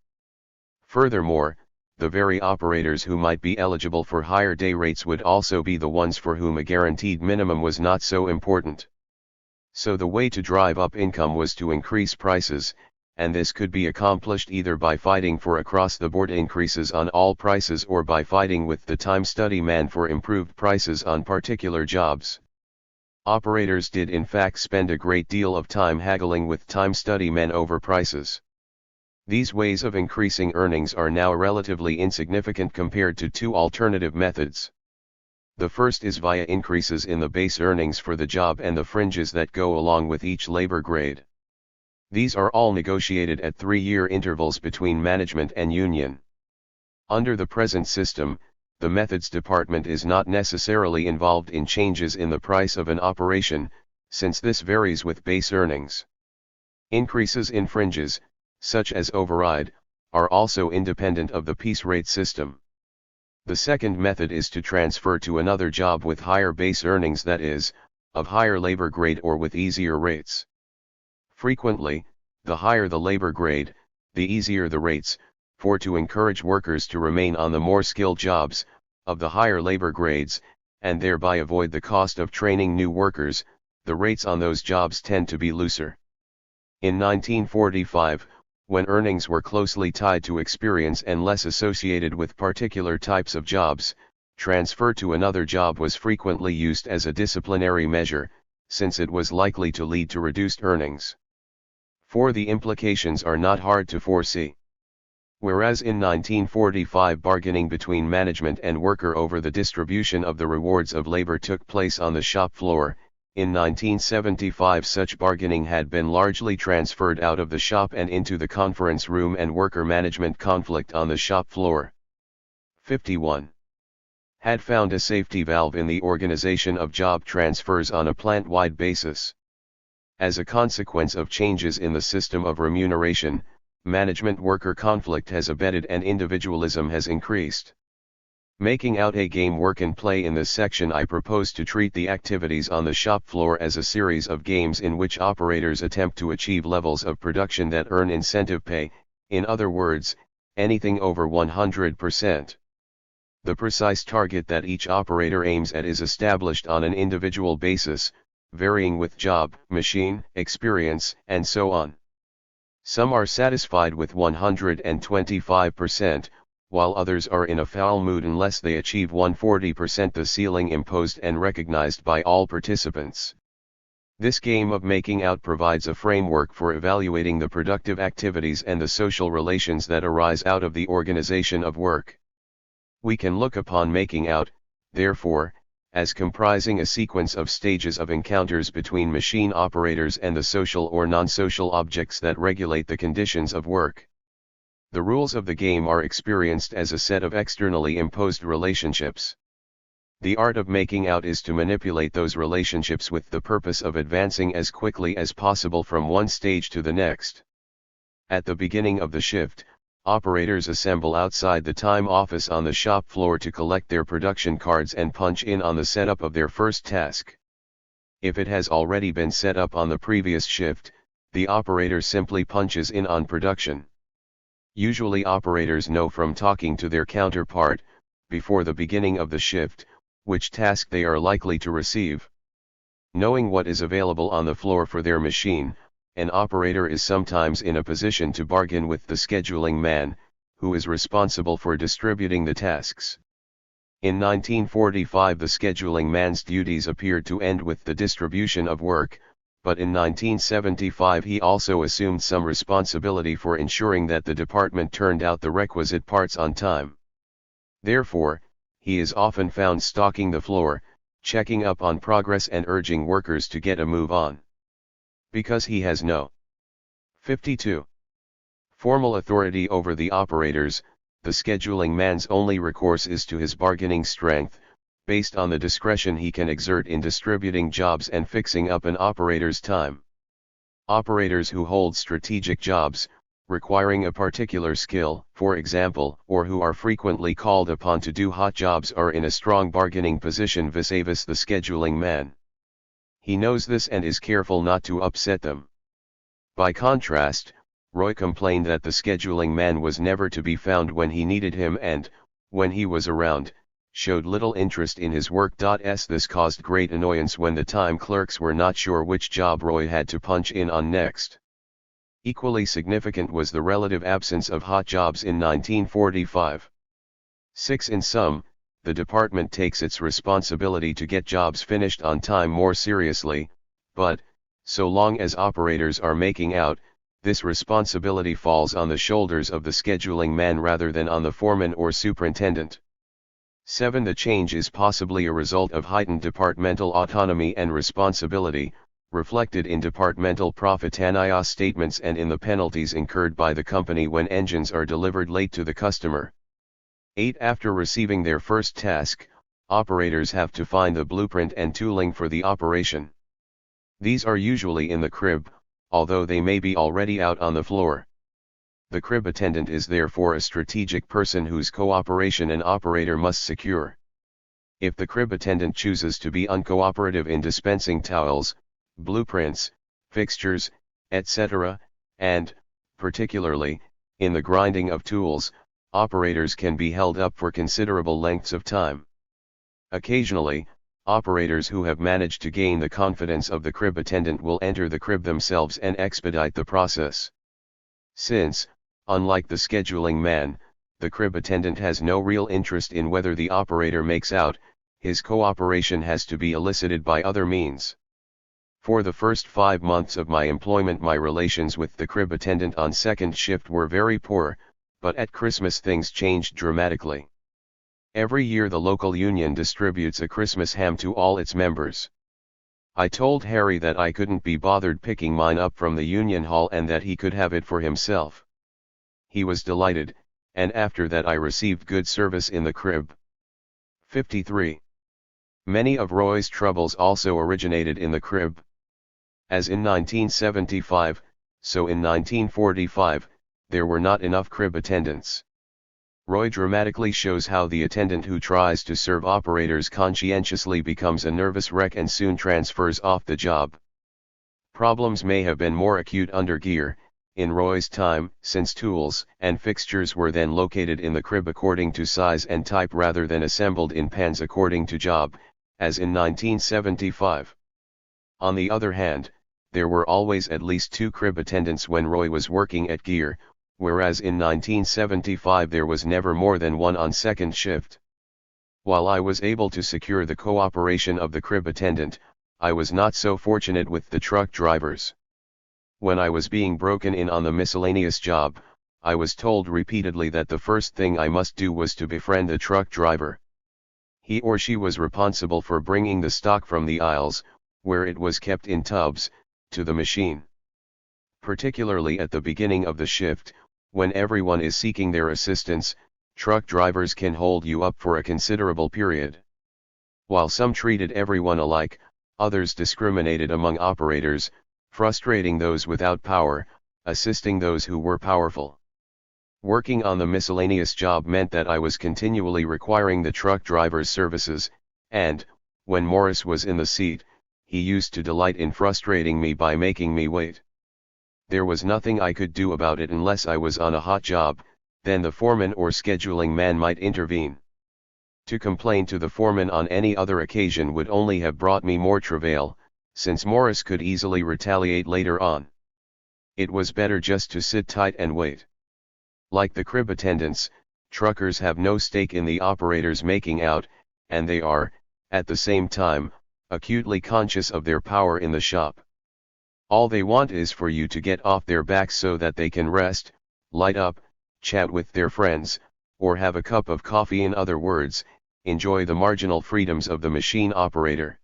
S1: Furthermore, the very operators who might be eligible for higher day rates would also be the ones for whom a guaranteed minimum was not so important. So the way to drive up income was to increase prices, and this could be accomplished either by fighting for across-the-board increases on all prices or by fighting with the time study man for improved prices on particular jobs. Operators did in fact spend a great deal of time haggling with time study men over prices. These ways of increasing earnings are now relatively insignificant compared to two alternative methods. The first is via increases in the base earnings for the job and the fringes that go along with each labor grade. These are all negotiated at 3-year intervals between management and union. Under the present system, the methods department is not necessarily involved in changes in the price of an operation, since this varies with base earnings. Increases in fringes, such as override, are also independent of the piece rate system. The second method is to transfer to another job with higher base earnings, that is, of higher labor grade or with easier rates. Frequently, the higher the labor grade, the easier the rates, for to encourage workers to remain on the more skilled jobs, of the higher labor grades, and thereby avoid the cost of training new workers, the rates on those jobs tend to be looser. In 1945, when earnings were closely tied to experience and less associated with particular types of jobs, transfer to another job was frequently used as a disciplinary measure, since it was likely to lead to reduced earnings. For the implications are not hard to foresee. Whereas in 1945 bargaining between management and worker over the distribution of the rewards of labor took place on the shop floor, in 1975 such bargaining had been largely transferred out of the shop and into the conference room, and worker-management conflict on the shop floor. 51. Had found a safety valve in the organization of job transfers on a plant-wide basis. As a consequence of changes in the system of remuneration, management-worker conflict has abated and individualism has increased. Making out a game work and play. In this section I propose to treat the activities on the shop floor as a series of games in which operators attempt to achieve levels of production that earn incentive pay, in other words, anything over 100%. The precise target that each operator aims at is established on an individual basis, varying with job, machine, experience, and so on. Some are satisfied with 125%, while others are in a foul mood unless they achieve 140%, the ceiling imposed and recognized by all participants. This game of making out provides a framework for evaluating the productive activities and the social relations that arise out of the organization of work. We can look upon making out, therefore, as comprising a sequence of stages of encounters between machine operators and the social or non-social objects that regulate the conditions of work. The rules of the game are experienced as a set of externally imposed relationships. The art of making out is to manipulate those relationships with the purpose of advancing as quickly as possible from one stage to the next. At the beginning of the shift, operators assemble outside the time office on the shop floor to collect their production cards and punch in on the setup of their first task. If it has already been set up on the previous shift, the operator simply punches in on production. Usually operators know from talking to their counterpart, before the beginning of the shift, which task they are likely to receive. Knowing what is available on the floor for their machine, an operator is sometimes in a position to bargain with the scheduling man, who is responsible for distributing the tasks. In 1945 the scheduling man's duties appeared to end with the distribution of work, but in 1975 he also assumed some responsibility for ensuring that the department turned out the requisite parts on time. Therefore, he is often found stalking the floor, checking up on progress and urging workers to get a move on. Because he has no 52. Formal authority over the operators, the scheduling man's only recourse is to his bargaining strength, based on the discretion he can exert in distributing jobs and fixing up an operator's time. Operators who hold strategic jobs, requiring a particular skill, for example, or who are frequently called upon to do hot jobs are in a strong bargaining position vis-a-vis the scheduling man. He knows this and is careful not to upset them. By contrast, Roy complained that the scheduling man was never to be found when he needed him and, when he was around, showed little interest in his work. This caused great annoyance when the time clerks were not sure which job Roy had to punch in on next. Equally significant was the relative absence of hot jobs in 1945. 6. In sum, the department takes its responsibility to get jobs finished on time more seriously, but, so long as operators are making out, this responsibility falls on the shoulders of the scheduling man rather than on the foreman or superintendent. 7. The change is possibly a result of heightened departmental autonomy and responsibility, reflected in departmental profit and loss statements and in the penalties incurred by the company when engines are delivered late to the customer. 8. After receiving their first task, operators have to find the blueprint and tooling for the operation. These are usually in the crib, although they may be already out on the floor. The crib attendant is therefore a strategic person whose cooperation an operator must secure. If the crib attendant chooses to be uncooperative in dispensing towels, blueprints, fixtures, etc., and, particularly, in the grinding of tools, operators can be held up for considerable lengths of time. Occasionally, operators who have managed to gain the confidence of the crib attendant will enter the crib themselves and expedite the process. Since, unlike the scheduling man, the crib attendant has no real interest in whether the operator makes out, his cooperation has to be elicited by other means. For the first 5 months of my employment, my relations with the crib attendant on second shift were very poor, but at Christmas things changed dramatically. Every year the local union distributes a Christmas ham to all its members. I told Harry that I couldn't be bothered picking mine up from the union hall and that he could have it for himself. He was delighted, and after that I received good service in the crib. 53. Many of Roy's troubles also originated in the crib. As in 1975, so in 1945, there were not enough crib attendants. Roy dramatically shows how the attendant who tries to serve operators conscientiously becomes a nervous wreck and soon transfers off the job. Problems may have been more acute under gear, in Roy's time, since tools and fixtures were then located in the crib according to size and type rather than assembled in pans according to job, as in 1975. On the other hand, there were always at least 2 crib attendants when Roy was working at gear, whereas in 1975 there was never more than 1 on second shift. While I was able to secure the cooperation of the crib attendant, I was not so fortunate with the truck drivers. When I was being broken in on the miscellaneous job, I was told repeatedly that the first thing I must do was to befriend the truck driver. He or she was responsible for bringing the stock from the aisles, where it was kept in tubs, to the machine. Particularly at the beginning of the shift, when everyone is seeking their assistance, truck drivers can hold you up for a considerable period. While some treated everyone alike, others discriminated among operators, frustrating those without power, assisting those who were powerful. Working on the miscellaneous job meant that I was continually requiring the truck driver's services, and, when Morris was in the seat, he used to delight in frustrating me by making me wait. There was nothing I could do about it unless I was on a hot job, then the foreman or scheduling man might intervene. To complain to the foreman on any other occasion would only have brought me more travail, since Morris could easily retaliate later on. It was better just to sit tight and wait. Like the crib attendants, truckers have no stake in the operators making out, and they are, at the same time, acutely conscious of their power in the shop. All they want is for you to get off their backs so that they can rest, light up, chat with their friends, or have a cup of coffee. In other words, enjoy the marginal freedoms of the machine operator.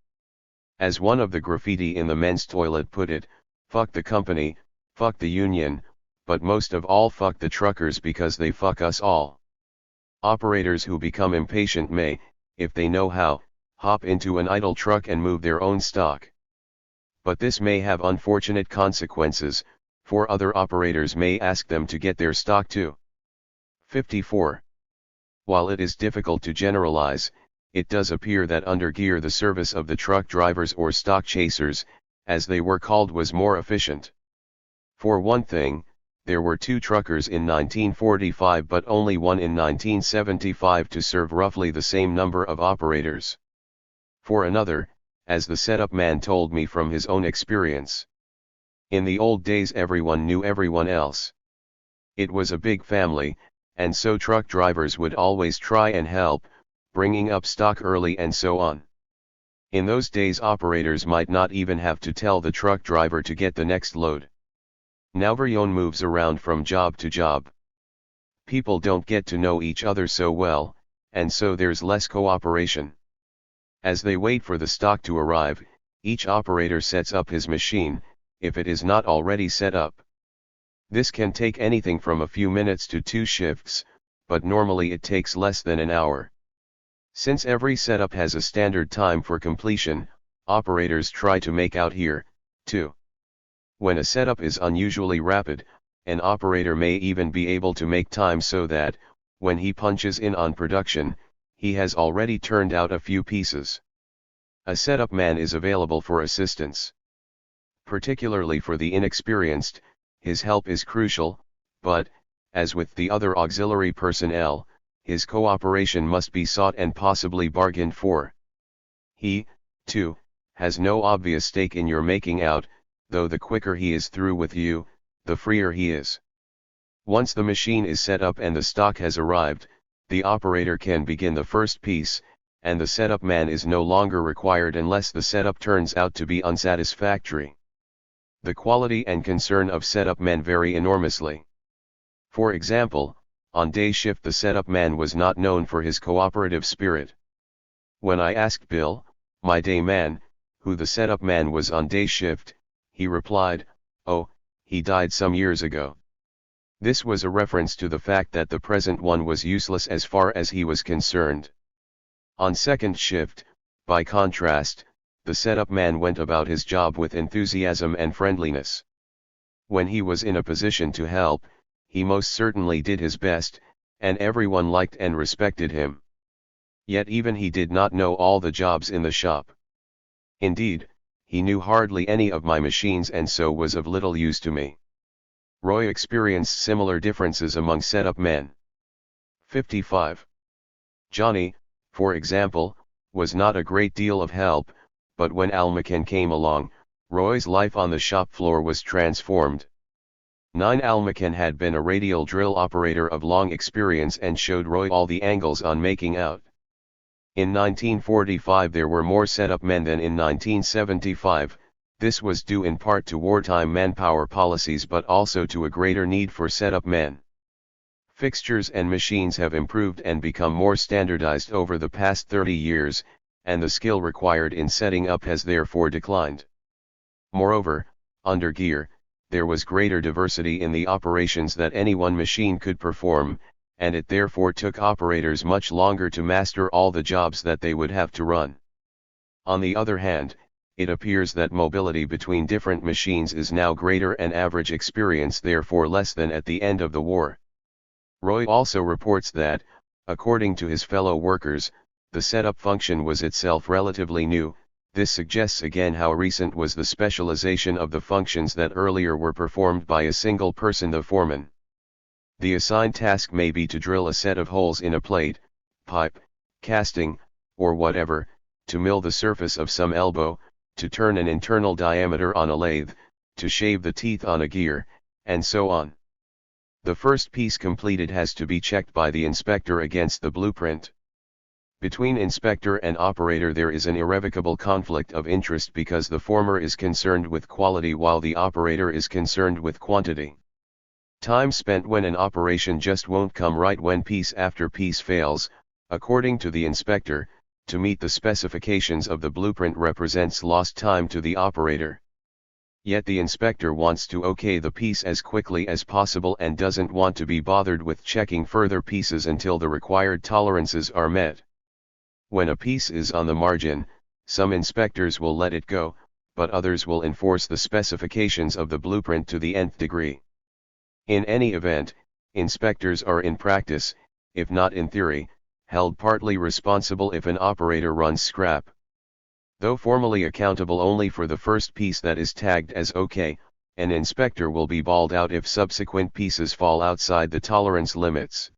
S1: As one of the graffiti in the men's toilet put it, fuck the company, fuck the union, but most of all fuck the truckers because they fuck us all. Operators who become impatient may, if they know how, hop into an idle truck and move their own stock. But this may have unfortunate consequences, for other operators may ask them to get their stock too. 54. While it is difficult to generalize, it does appear that under gear the service of the truck drivers or stock chasers, as they were called, was more efficient. For one thing, there were 2 truckers in 1945 but only 1 in 1975 to serve roughly the same number of operators. For another, as the setup man told me from his own experience, in the old days everyone knew everyone else. It was a big family, and so truck drivers would always try and help, bringing up stock early and so on. In those days operators might not even have to tell the truck driver to get the next load. Now everyone moves around from job to job. People don't get to know each other so well, and so there's less cooperation. As they wait for the stock to arrive, each operator sets up his machine, if it is not already set up. This can take anything from a few minutes to 2 shifts, but normally it takes less than an hour. Since every setup has a standard time for completion, operators try to make out here, too. When a setup is unusually rapid, an operator may even be able to make time so that, when he punches in on production, he has already turned out a few pieces. A setup man is available for assistance. Particularly for the inexperienced, his help is crucial, but, as with the other auxiliary personnel, his cooperation must be sought and possibly bargained for. He, too, has no obvious stake in your making out, though the quicker he is through with you, the freer he is. Once the machine is set up and the stock has arrived, the operator can begin the first piece, and the setup man is no longer required unless the setup turns out to be unsatisfactory. The quality and concern of setup men vary enormously. For example, on day shift the setup man was not known for his cooperative spirit. When I asked Bill, my day man, who the setup man was on day shift, he replied, "Oh, he died some years ago." This was a reference to the fact that the present one was useless as far as he was concerned. On second shift, by contrast, the setup man went about his job with enthusiasm and friendliness. When he was in a position to help, he most certainly did his best, and everyone liked and respected him. Yet even he did not know all the jobs in the shop. Indeed, he knew hardly any of my machines and so was of little use to me. Roy experienced similar differences among setup men. 55. Johnny, for example, was not a great deal of help, but when Al McCann came along, Roy's life on the shop floor was transformed. Al McCann had been a radial drill operator of long experience and showed Roy all the angles on making out. In 1945 there were more setup men than in 1975, this was due in part to wartime manpower policies but also to a greater need for setup men. Fixtures and machines have improved and become more standardized over the past 30 years, and the skill required in setting up has therefore declined. Moreover, under gear, there was greater diversity in the operations that any one machine could perform, and it therefore took operators much longer to master all the jobs that they would have to run. On the other hand, it appears that mobility between different machines is now greater and average experience therefore less than at the end of the war. Roy also reports that, according to his fellow workers, the setup function was itself relatively new. This suggests again how recent was the specialization of the functions that earlier were performed by a single person, the foreman. The assigned task may be to drill a set of holes in a plate, pipe, casting, or whatever, to mill the surface of some elbow, to turn an internal diameter on a lathe, to shave the teeth on a gear, and so on. The first piece completed has to be checked by the inspector against the blueprint. Between inspector and operator there is an irrevocable conflict of interest because the former is concerned with quality while the operator is concerned with quantity. Time spent when an operation just won't come right when piece after piece fails, according to the inspector, to meet the specifications of the blueprint represents lost time to the operator. Yet the inspector wants to okay the piece as quickly as possible and doesn't want to be bothered with checking further pieces until the required tolerances are met. When a piece is on the margin, some inspectors will let it go, but others will enforce the specifications of the blueprint to the nth degree. In any event, inspectors are in practice, if not in theory, held partly responsible if an operator runs scrap. Though formally accountable only for the first piece that is tagged as OK, an inspector will be balled out if subsequent pieces fall outside the tolerance limits.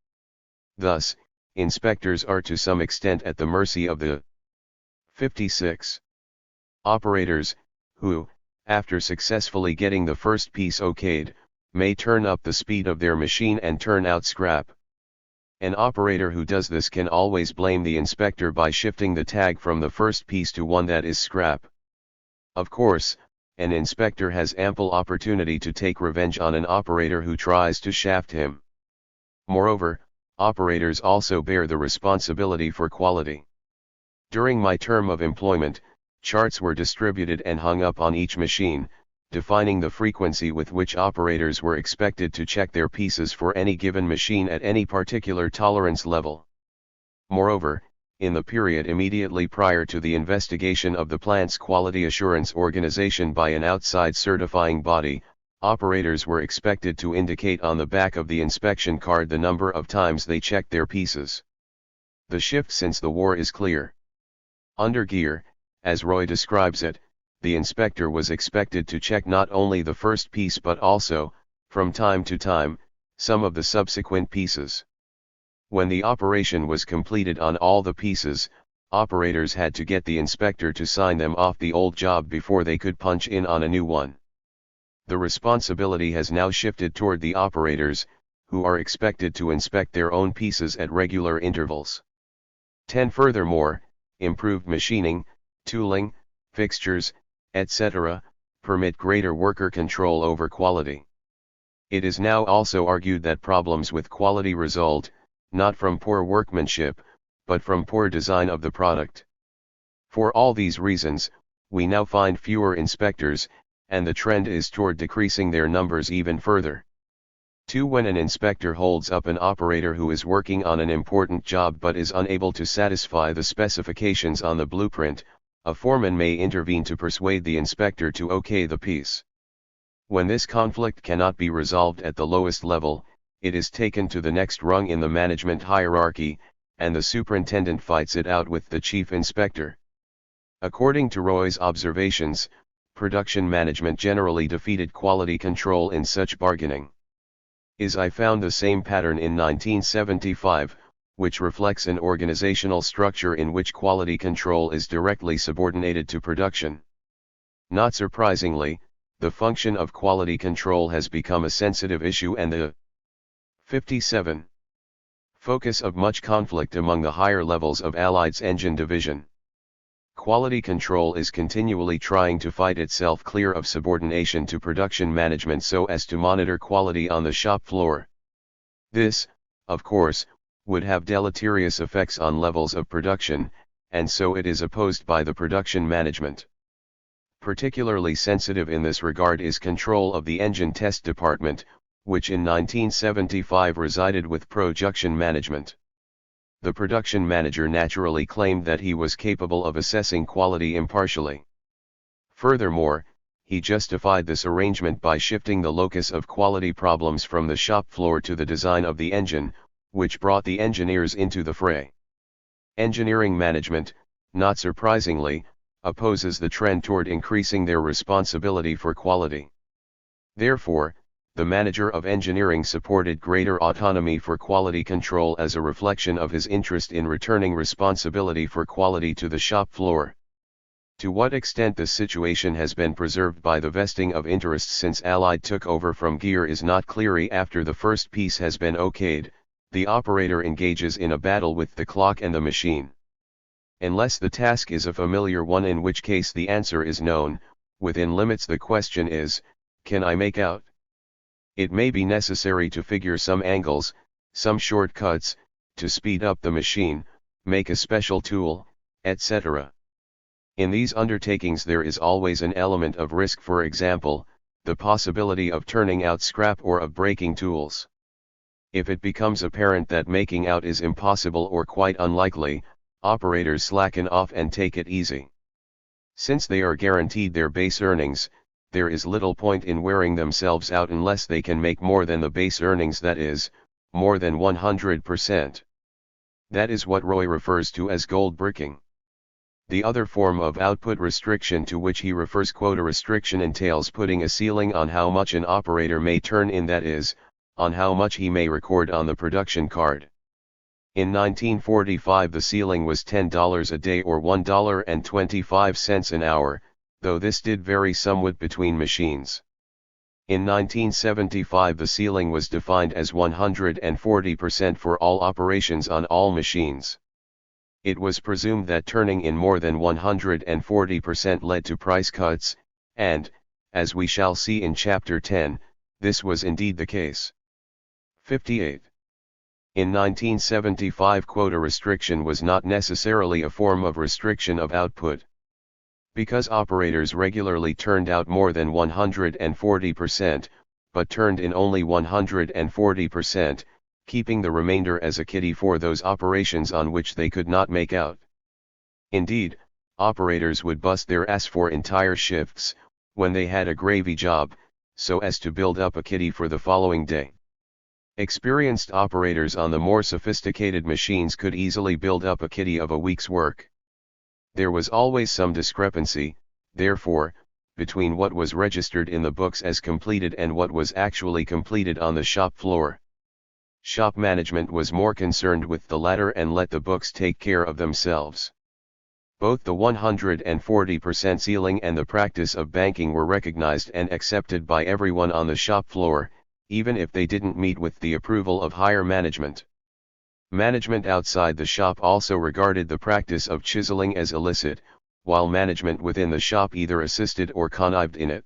S1: Thus, inspectors are to some extent at the mercy of the 56 operators, who, after successfully getting the first piece okayed, may turn up the speed of their machine and turn out scrap. An operator who does this can always blame the inspector by shifting the tag from the first piece to one that is scrap. Of course, an inspector has ample opportunity to take revenge on an operator who tries to shaft him. Moreover, operators also bear the responsibility for quality. During my term of employment, charts were distributed and hung up on each machine, defining the frequency with which operators were expected to check their pieces for any given machine at any particular tolerance level. Moreover, in the period immediately prior to the investigation of the plant's quality assurance organization by an outside certifying body, operators were expected to indicate on the back of the inspection card the number of times they checked their pieces. The shift since the war is clear. Under gear, as Roy describes it, the inspector was expected to check not only the first piece but also, from time to time, some of the subsequent pieces. When the operation was completed on all the pieces, operators had to get the inspector to sign them off the old job before they could punch in on a new one. The responsibility has now shifted toward the operators, who are expected to inspect their own pieces at regular intervals. 10. Furthermore, improved machining, tooling, fixtures, etc., permit greater worker control over quality. It is now also argued that problems with quality result, not from poor workmanship, but from poor design of the product. For all these reasons, we now find fewer inspectors, and the trend is toward decreasing their numbers even further. 2. When an inspector holds up an operator who is working on an important job but is unable to satisfy the specifications on the blueprint, a foreman may intervene to persuade the inspector to okay the piece. When this conflict cannot be resolved at the lowest level, it is taken to the next rung in the management hierarchy, and the superintendent fights it out with the chief inspector. According to Roy's observations, production management generally defeated quality control in such bargaining. I found the same pattern in 1975, which reflects an organizational structure in which quality control is directly subordinated to production. Not surprisingly, the function of quality control has become a sensitive issue and the 57. Focus of much conflict among the higher levels of Allied's engine division. Quality control is continually trying to fight itself clear of subordination to production management so as to monitor quality on the shop floor. This, of course, would have deleterious effects on levels of production, and so it is opposed by the production management. Particularly sensitive in this regard is control of the engine test department, which in 1975 resided with production management. The production manager naturally claimed that he was capable of assessing quality impartially. Furthermore, he justified this arrangement by shifting the locus of quality problems from the shop floor to the design of the engine, which brought the engineers into the fray. Engineering management, not surprisingly, opposes the trend toward increasing their responsibility for quality. Therefore, the manager of engineering supported greater autonomy for quality control as a reflection of his interest in returning responsibility for quality to the shop floor. To what extent this situation has been preserved by the vesting of interests since Allied took over from Gear is not clear. After the first piece has been okayed, the operator engages in a battle with the clock and the machine. Unless the task is a familiar one, in which case the answer is known, within limits the question is, can I make out? It may be necessary to figure some angles, some shortcuts, to speed up the machine, make a special tool, etc. In these undertakings there is always an element of risk, for example, the possibility of turning out scrap or of breaking tools. If it becomes apparent that making out is impossible or quite unlikely, operators slacken off and take it easy. Since they are guaranteed their base earnings, there is little point in wearing themselves out unless they can make more than the base earnings, that is, more than 100%. That is what Roy refers to as gold bricking. The other form of output restriction to which he refers, quota restriction, entails putting a ceiling on how much an operator may turn in, that is, on how much he may record on the production card. In 1945 the ceiling was $10 a day or $1.25 an hour, though this did vary somewhat between machines. In 1975 the ceiling was defined as 140% for all operations on all machines. It was presumed that turning in more than 140% led to price cuts, and, as we shall see in Chapter 10, this was indeed the case. 58. In 1975, quota restriction was not necessarily a form of restriction of output. Because operators regularly turned out more than 140%, but turned in only 140%, keeping the remainder as a kitty for those operations on which they could not make out. Indeed, operators would bust their ass for entire shifts, when they had a gravy job, so as to build up a kitty for the following day. Experienced operators on the more sophisticated machines could easily build up a kitty of a week's work. There was always some discrepancy, therefore, between what was registered in the books as completed and what was actually completed on the shop floor. Shop management was more concerned with the latter and let the books take care of themselves. Both the 140% ceiling and the practice of banking were recognized and accepted by everyone on the shop floor, even if they didn't meet with the approval of higher management. Management outside the shop also regarded the practice of chiseling as illicit, while management within the shop either assisted or connived in it.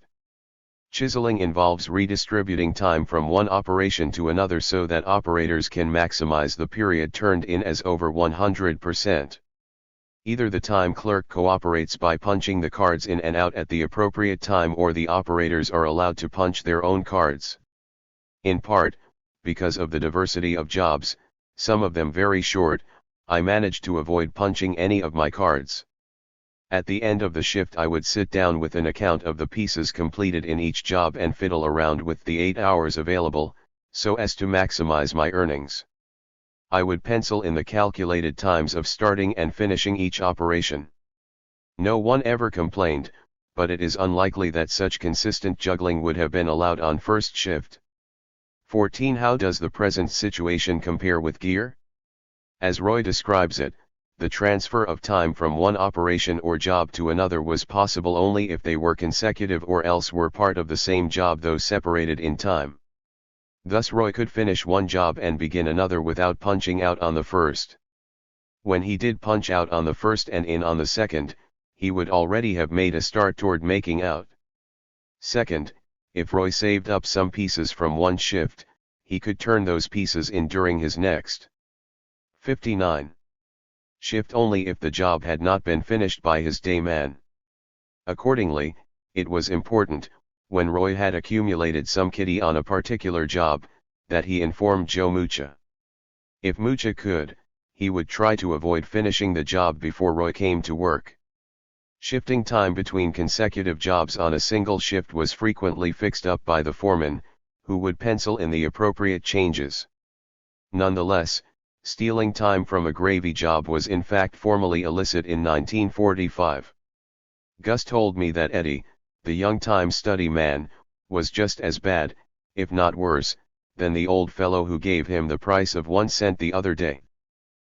S1: Chiseling involves redistributing time from one operation to another so that operators can maximize the period turned in as over 100%. Either the time clerk cooperates by punching the cards in and out at the appropriate time, or the operators are allowed to punch their own cards. In part, because of the diversity of jobs, some of them very short, I managed to avoid punching any of my cards. At the end of the shift I would sit down with an account of the pieces completed in each job and fiddle around with the 8 hours available, so as to maximize my earnings. I would pencil in the calculated times of starting and finishing each operation. No one ever complained, but it is unlikely that such consistent juggling would have been allowed on first shift. 14. How does the present situation compare with gear? As Roy describes it, the transfer of time from one operation or job to another was possible only if they were consecutive or else were part of the same job though separated in time. Thus Roy could finish one job and begin another without punching out on the first. When he did punch out on the first and in on the second, he would already have made a start toward making out. Second, if Roy saved up some pieces from one shift, he could turn those pieces in during his next 59. Shift only if the job had not been finished by his day man. Accordingly, it was important, when Roy had accumulated some kitty on a particular job, that he informed Joe Mucha. If Mucha could, he would try to avoid finishing the job before Roy came to work. Shifting time between consecutive jobs on a single shift was frequently fixed up by the foreman, who would pencil in the appropriate changes. Nonetheless, stealing time from a gravy job was in fact formally illicit in 1945. Gus told me that Eddie, the young time study man, was just as bad, if not worse, than the old fellow who gave him the price of 1 cent the other day.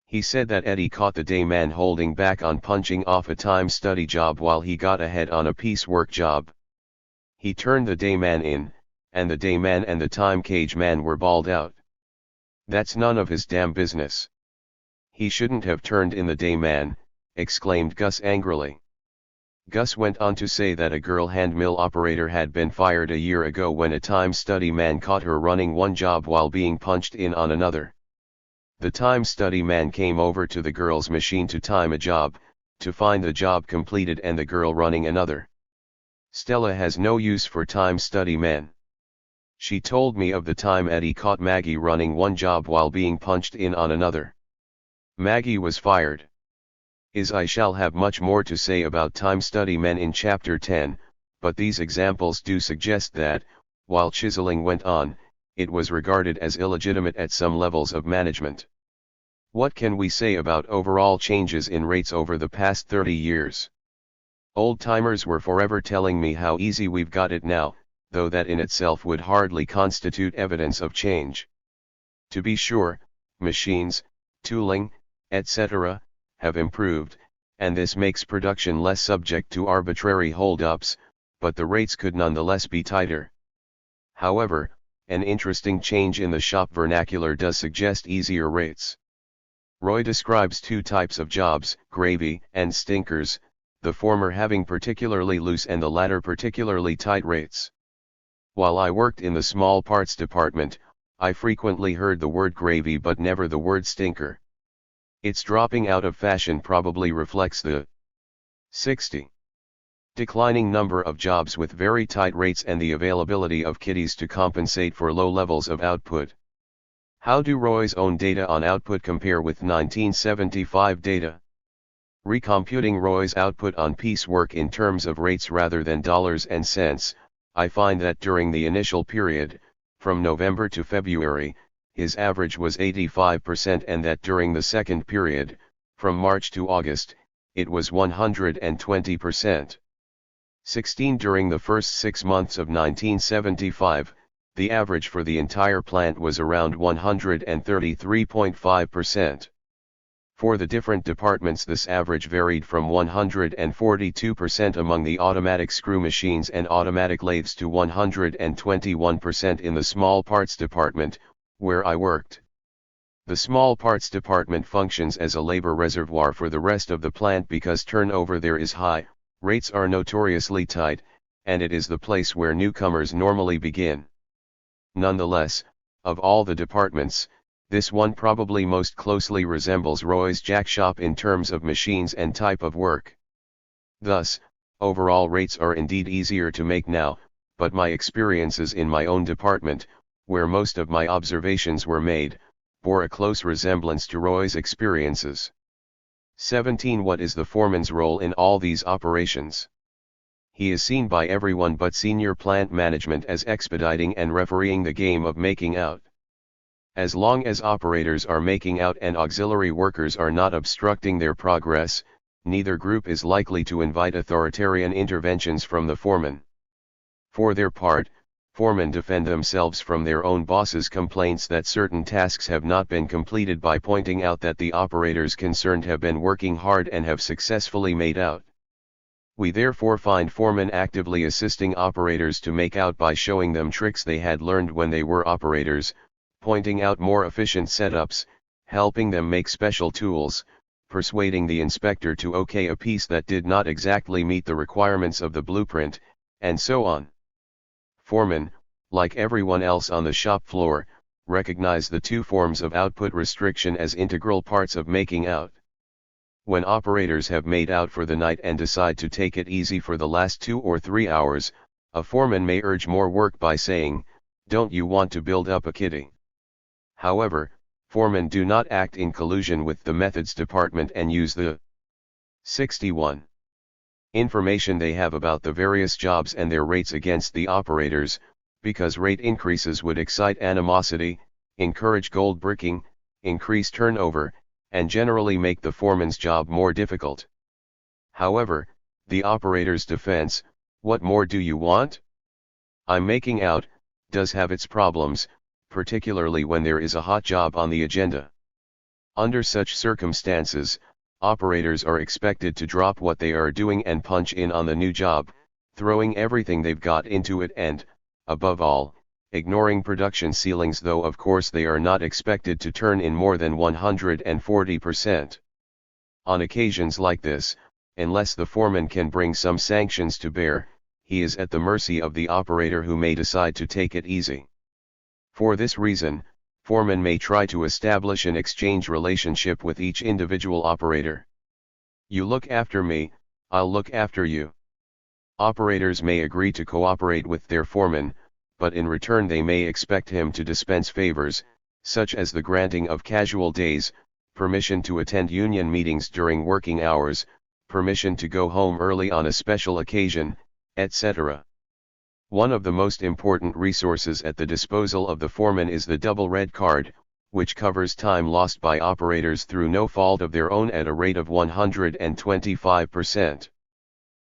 S1: He said that Eddie caught the day man holding back on punching off a time study job while he got ahead on a piecework job. He turned the day man in, and the day man and the time cage man were balled out. That's none of his damn business. He shouldn't have turned in the day man, exclaimed Gus angrily. Gus went on to say that a girl hand mill operator had been fired a year ago when a time study man caught her running one job while being punched in on another. The time study man came over to the girl's machine to time a job, to find the job completed and the girl running another. Stella has no use for time study men. She told me of the time Eddie caught Maggie running one job while being punched in on another. Maggie was fired. I shall have much more to say about time study men in chapter 10, but these examples do suggest that, while chiseling went on, it was regarded as illegitimate at some levels of management. What can we say about overall changes in rates over the past 30 years? Old-timers were forever telling me how easy we've got it now, though that in itself would hardly constitute evidence of change. To be sure, machines, tooling, etc., have improved, and this makes production less subject to arbitrary hold-ups, but the rates could nonetheless be tighter. However, an interesting change in the shop vernacular does suggest easier rates. Roy describes two types of jobs, gravy and stinkers, the former having particularly loose and the latter particularly tight rates. While I worked in the small parts department, I frequently heard the word gravy but never the word stinker. Its dropping out of fashion probably reflects the 60. Declining number of jobs with very tight rates and the availability of kiddies to compensate for low levels of output. How do Roy's own data on output compare with 1975 data? Recomputing Roy's output on piecework in terms of rates rather than dollars and cents, I find that during the initial period, from November to February, his average was 85% and that during the second period, from March to August, it was 120%. 16 During the first 6 months of 1975, the average for the entire plant was around 133.5%. For the different departments this average varied from 142% among the automatic screw machines and automatic lathes to 121% in the small parts department, where I worked. The small parts department functions as a labor reservoir for the rest of the plant because turnover there is high, rates are notoriously tight, and it is the place where newcomers normally begin. Nonetheless, of all the departments, this one probably most closely resembles Roy's jack shop in terms of machines and type of work. Thus, overall rates are indeed easier to make now, but my experiences in my own department, where most of my observations were made, bore a close resemblance to Roy's experiences. 17 What is the foreman's role in all these operations? He is seen by everyone but senior plant management as expediting and refereeing the game of making out. As long as operators are making out and auxiliary workers are not obstructing their progress, neither group is likely to invite authoritarian interventions from the foreman. For their part, foremen defend themselves from their own bosses' complaints that certain tasks have not been completed by pointing out that the operators concerned have been working hard and have successfully made out. We therefore find foremen actively assisting operators to make out by showing them tricks they had learned when they were operators, pointing out more efficient setups, helping them make special tools, persuading the inspector to okay a piece that did not exactly meet the requirements of the blueprint, and so on. Foremen, like everyone else on the shop floor, recognize the two forms of output restriction as integral parts of making out. When operators have made out for the night and decide to take it easy for the last 2 or 3 hours, a foreman may urge more work by saying, "Don't you want to build up a kitty?" However, foremen do not act in collusion with the methods department and use the 61. Information they have about the various jobs and their rates against the operators, because rate increases would excite animosity, encourage gold bricking, increase turnover, and generally make the foreman's job more difficult. However, the operator's defense, "What more do you want? I'm making out," does have its problems, particularly when there is a hot job on the agenda. Under such circumstances, operators are expected to drop what they are doing and punch in on the new job, throwing everything they've got into it and, above all, ignoring production ceilings, though of course they are not expected to turn in more than 140%. On occasions like this, unless the foreman can bring some sanctions to bear, he is at the mercy of the operator who may decide to take it easy. For this reason, foremen may try to establish an exchange relationship with each individual operator. You look after me, I'll look after you. Operators may agree to cooperate with their foreman, but in return they may expect him to dispense favors, such as the granting of casual days, permission to attend union meetings during working hours, permission to go home early on a special occasion, etc. One of the most important resources at the disposal of the foreman is the double red card, which covers time lost by operators through no fault of their own at a rate of 125%.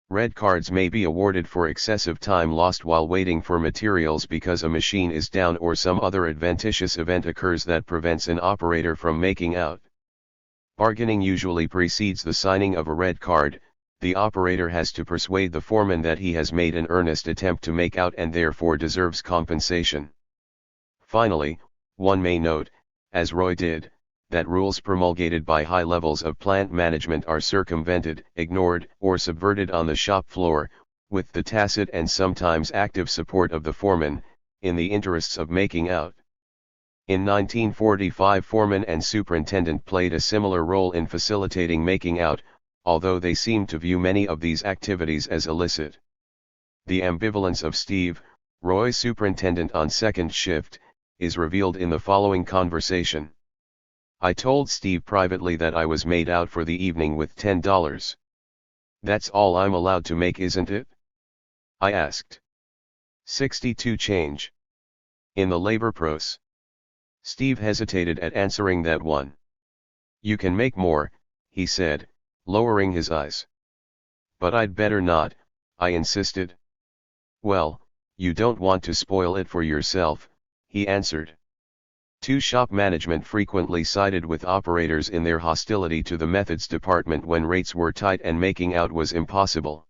S1: Red cards may be awarded for excessive time lost while waiting for materials because a machine is down or some other adventitious event occurs that prevents an operator from making out. Bargaining usually precedes the signing of a red card. The operator has to persuade the foreman that he has made an earnest attempt to make out and therefore deserves compensation. Finally, one may note, as Roy did, that rules promulgated by high levels of plant management are circumvented, ignored, or subverted on the shop floor, with the tacit and sometimes active support of the foreman, in the interests of making out. In 1945, foreman and superintendent played a similar role in facilitating making out, although they seemed to view many of these activities as illicit. The ambivalence of Steve, Roy's superintendent on second shift, is revealed in the following conversation. I told Steve privately that I was made out for the evening with $10. That's all I'm allowed to make, isn't it? I asked. 62 change. In the labor pros. Steve hesitated at answering that one. You can make more, he said, lowering his eyes. But I'd better not, I insisted. Well, you don't want to spoil it for yourself, he answered. Shop management frequently sided with operators in their hostility to the methods department when rates were tight and making out was impossible.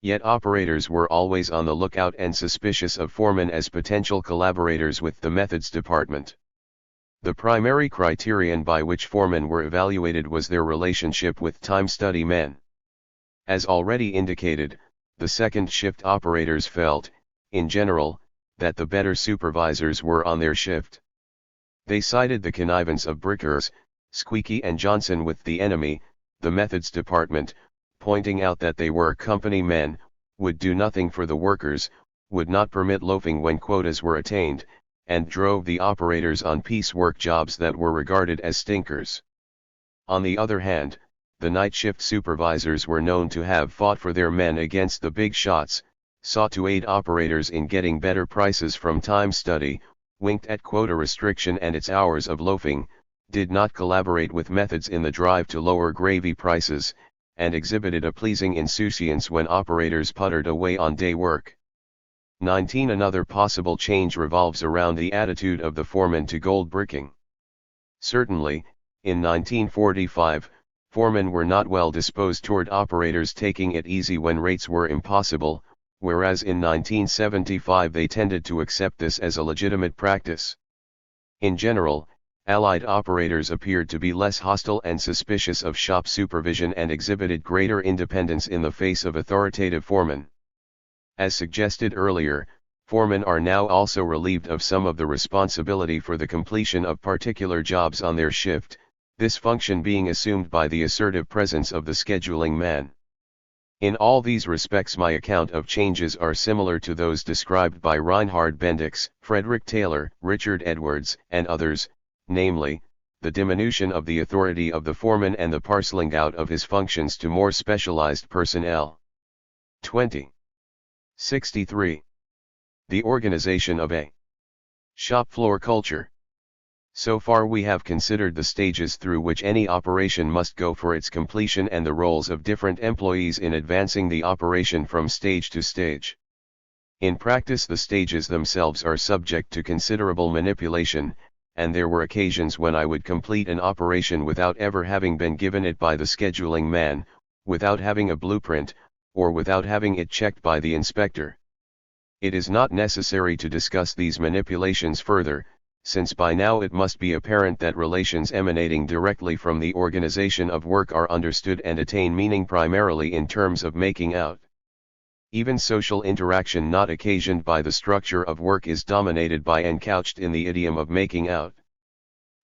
S1: Yet operators were always on the lookout and suspicious of foremen as potential collaborators with the methods department. The primary criterion by which foremen were evaluated was their relationship with time study men. As already indicated, the second shift operators felt, in general, that the better supervisors were on their shift. They cited the connivance of Brickers, Squeaky and Johnson with the enemy, the methods department, pointing out that they were company men, would do nothing for the workers, would not permit loafing when quotas were attained, and drove the operators on piecework jobs that were regarded as stinkers. On the other hand, the night shift supervisors were known to have fought for their men against the big shots, sought to aid operators in getting better prices from time study, winked at quota restriction and its hours of loafing, did not collaborate with methods in the drive to lower gravy prices, and exhibited a pleasing insouciance when operators puttered away on day work. 19. Another possible change revolves around the attitude of the foreman to gold bricking. Certainly, in 1945, foremen were not well disposed toward operators taking it easy when rates were impossible, whereas in 1975 they tended to accept this as a legitimate practice. In general, Allied operators appeared to be less hostile and suspicious of shop supervision and exhibited greater independence in the face of authoritative foremen. As suggested earlier, foremen are now also relieved of some of the responsibility for the completion of particular jobs on their shift, this function being assumed by the assertive presence of the scheduling man. In all these respects, my account of changes are similar to those described by Reinhard Bendix, Frederick Taylor, Richard Edwards, and others, namely, the diminution of the authority of the foreman and the parceling out of his functions to more specialized personnel. 20. 63. The organization of a shop floor culture. So far we have considered the stages through which any operation must go for its completion and the roles of different employees in advancing the operation from stage to stage. In practice, the stages themselves are subject to considerable manipulation, and there were occasions when I would complete an operation without ever having been given it by the scheduling man, without having a blueprint, or without having it checked by the inspector. It is not necessary to discuss these manipulations further, since by now it must be apparent that relations emanating directly from the organization of work are understood and attain meaning primarily in terms of making out. Even social interaction not occasioned by the structure of work is dominated by and couched in the idiom of making out.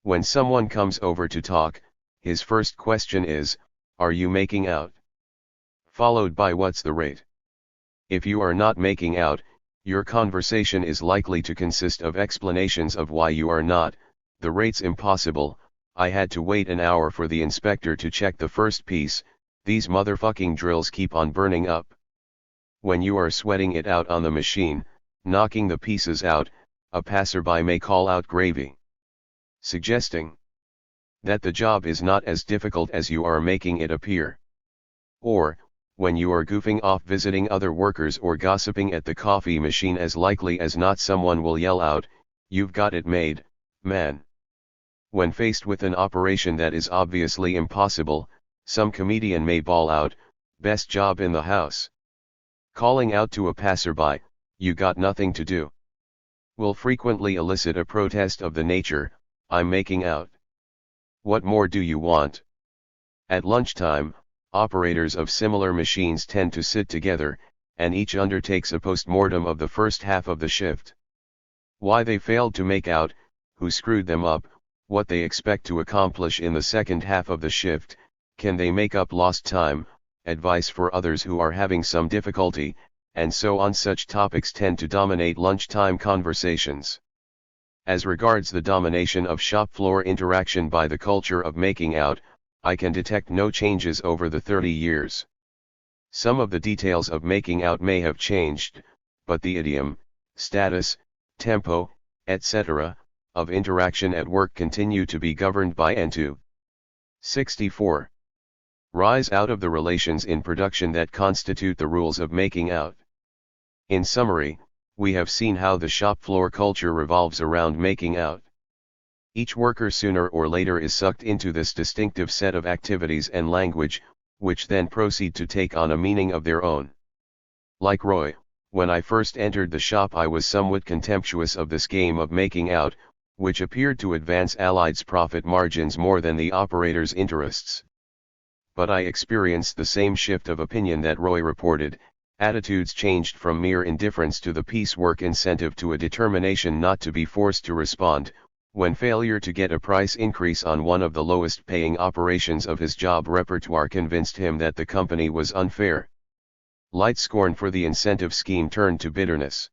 S1: When someone comes over to talk, his first question is, "Are you making out?" Followed by "What's the rate?" If you are not making out, your conversation is likely to consist of explanations of why you are not. "The rate's impossible, I had to wait an hour for the inspector to check the first piece, these motherfucking drills keep on burning up." When you are sweating it out on the machine, knocking the pieces out, a passerby may call out "gravy," suggesting that the job is not as difficult as you are making it appear. Or, when you are goofing off visiting other workers or gossiping at the coffee machine, as likely as not someone will yell out, "You've got it made, man." When faced with an operation that is obviously impossible, some comedian may bawl out, "Best job in the house." Calling out to a passerby, "You got nothing to do," will frequently elicit a protest of the nature, "I'm making out. What more do you want?" At lunchtime, operators of similar machines tend to sit together, and each undertakes a post-mortem of the first half of the shift. Why they failed to make out, who screwed them up, what they expect to accomplish in the second half of the shift, can they make up lost time, advice for others who are having some difficulty, and so on. Such topics tend to dominate lunchtime conversations. As regards the domination of shop floor interaction by the culture of making out, I can detect no changes over the 30 years. Some of the details of making out may have changed, but the idiom, status, tempo, etc., of interaction at work continue to be governed by N2. 64. Rise out of the relations in production that constitute the rules of making out. In summary, we have seen how the shop floor culture revolves around making out. Each worker sooner or later is sucked into this distinctive set of activities and language, which then proceed to take on a meaning of their own. Like Roy, when I first entered the shop I was somewhat contemptuous of this game of making out, which appeared to advance Allied's profit margins more than the operator's interests. But I experienced the same shift of opinion that Roy reported. Attitudes changed from mere indifference to the piecework incentive to a determination not to be forced to respond, when failure to get a price increase on one of the lowest paying operations of his job repertoire convinced him that the company was unfair. Light scorn for the incentive scheme turned to bitterness.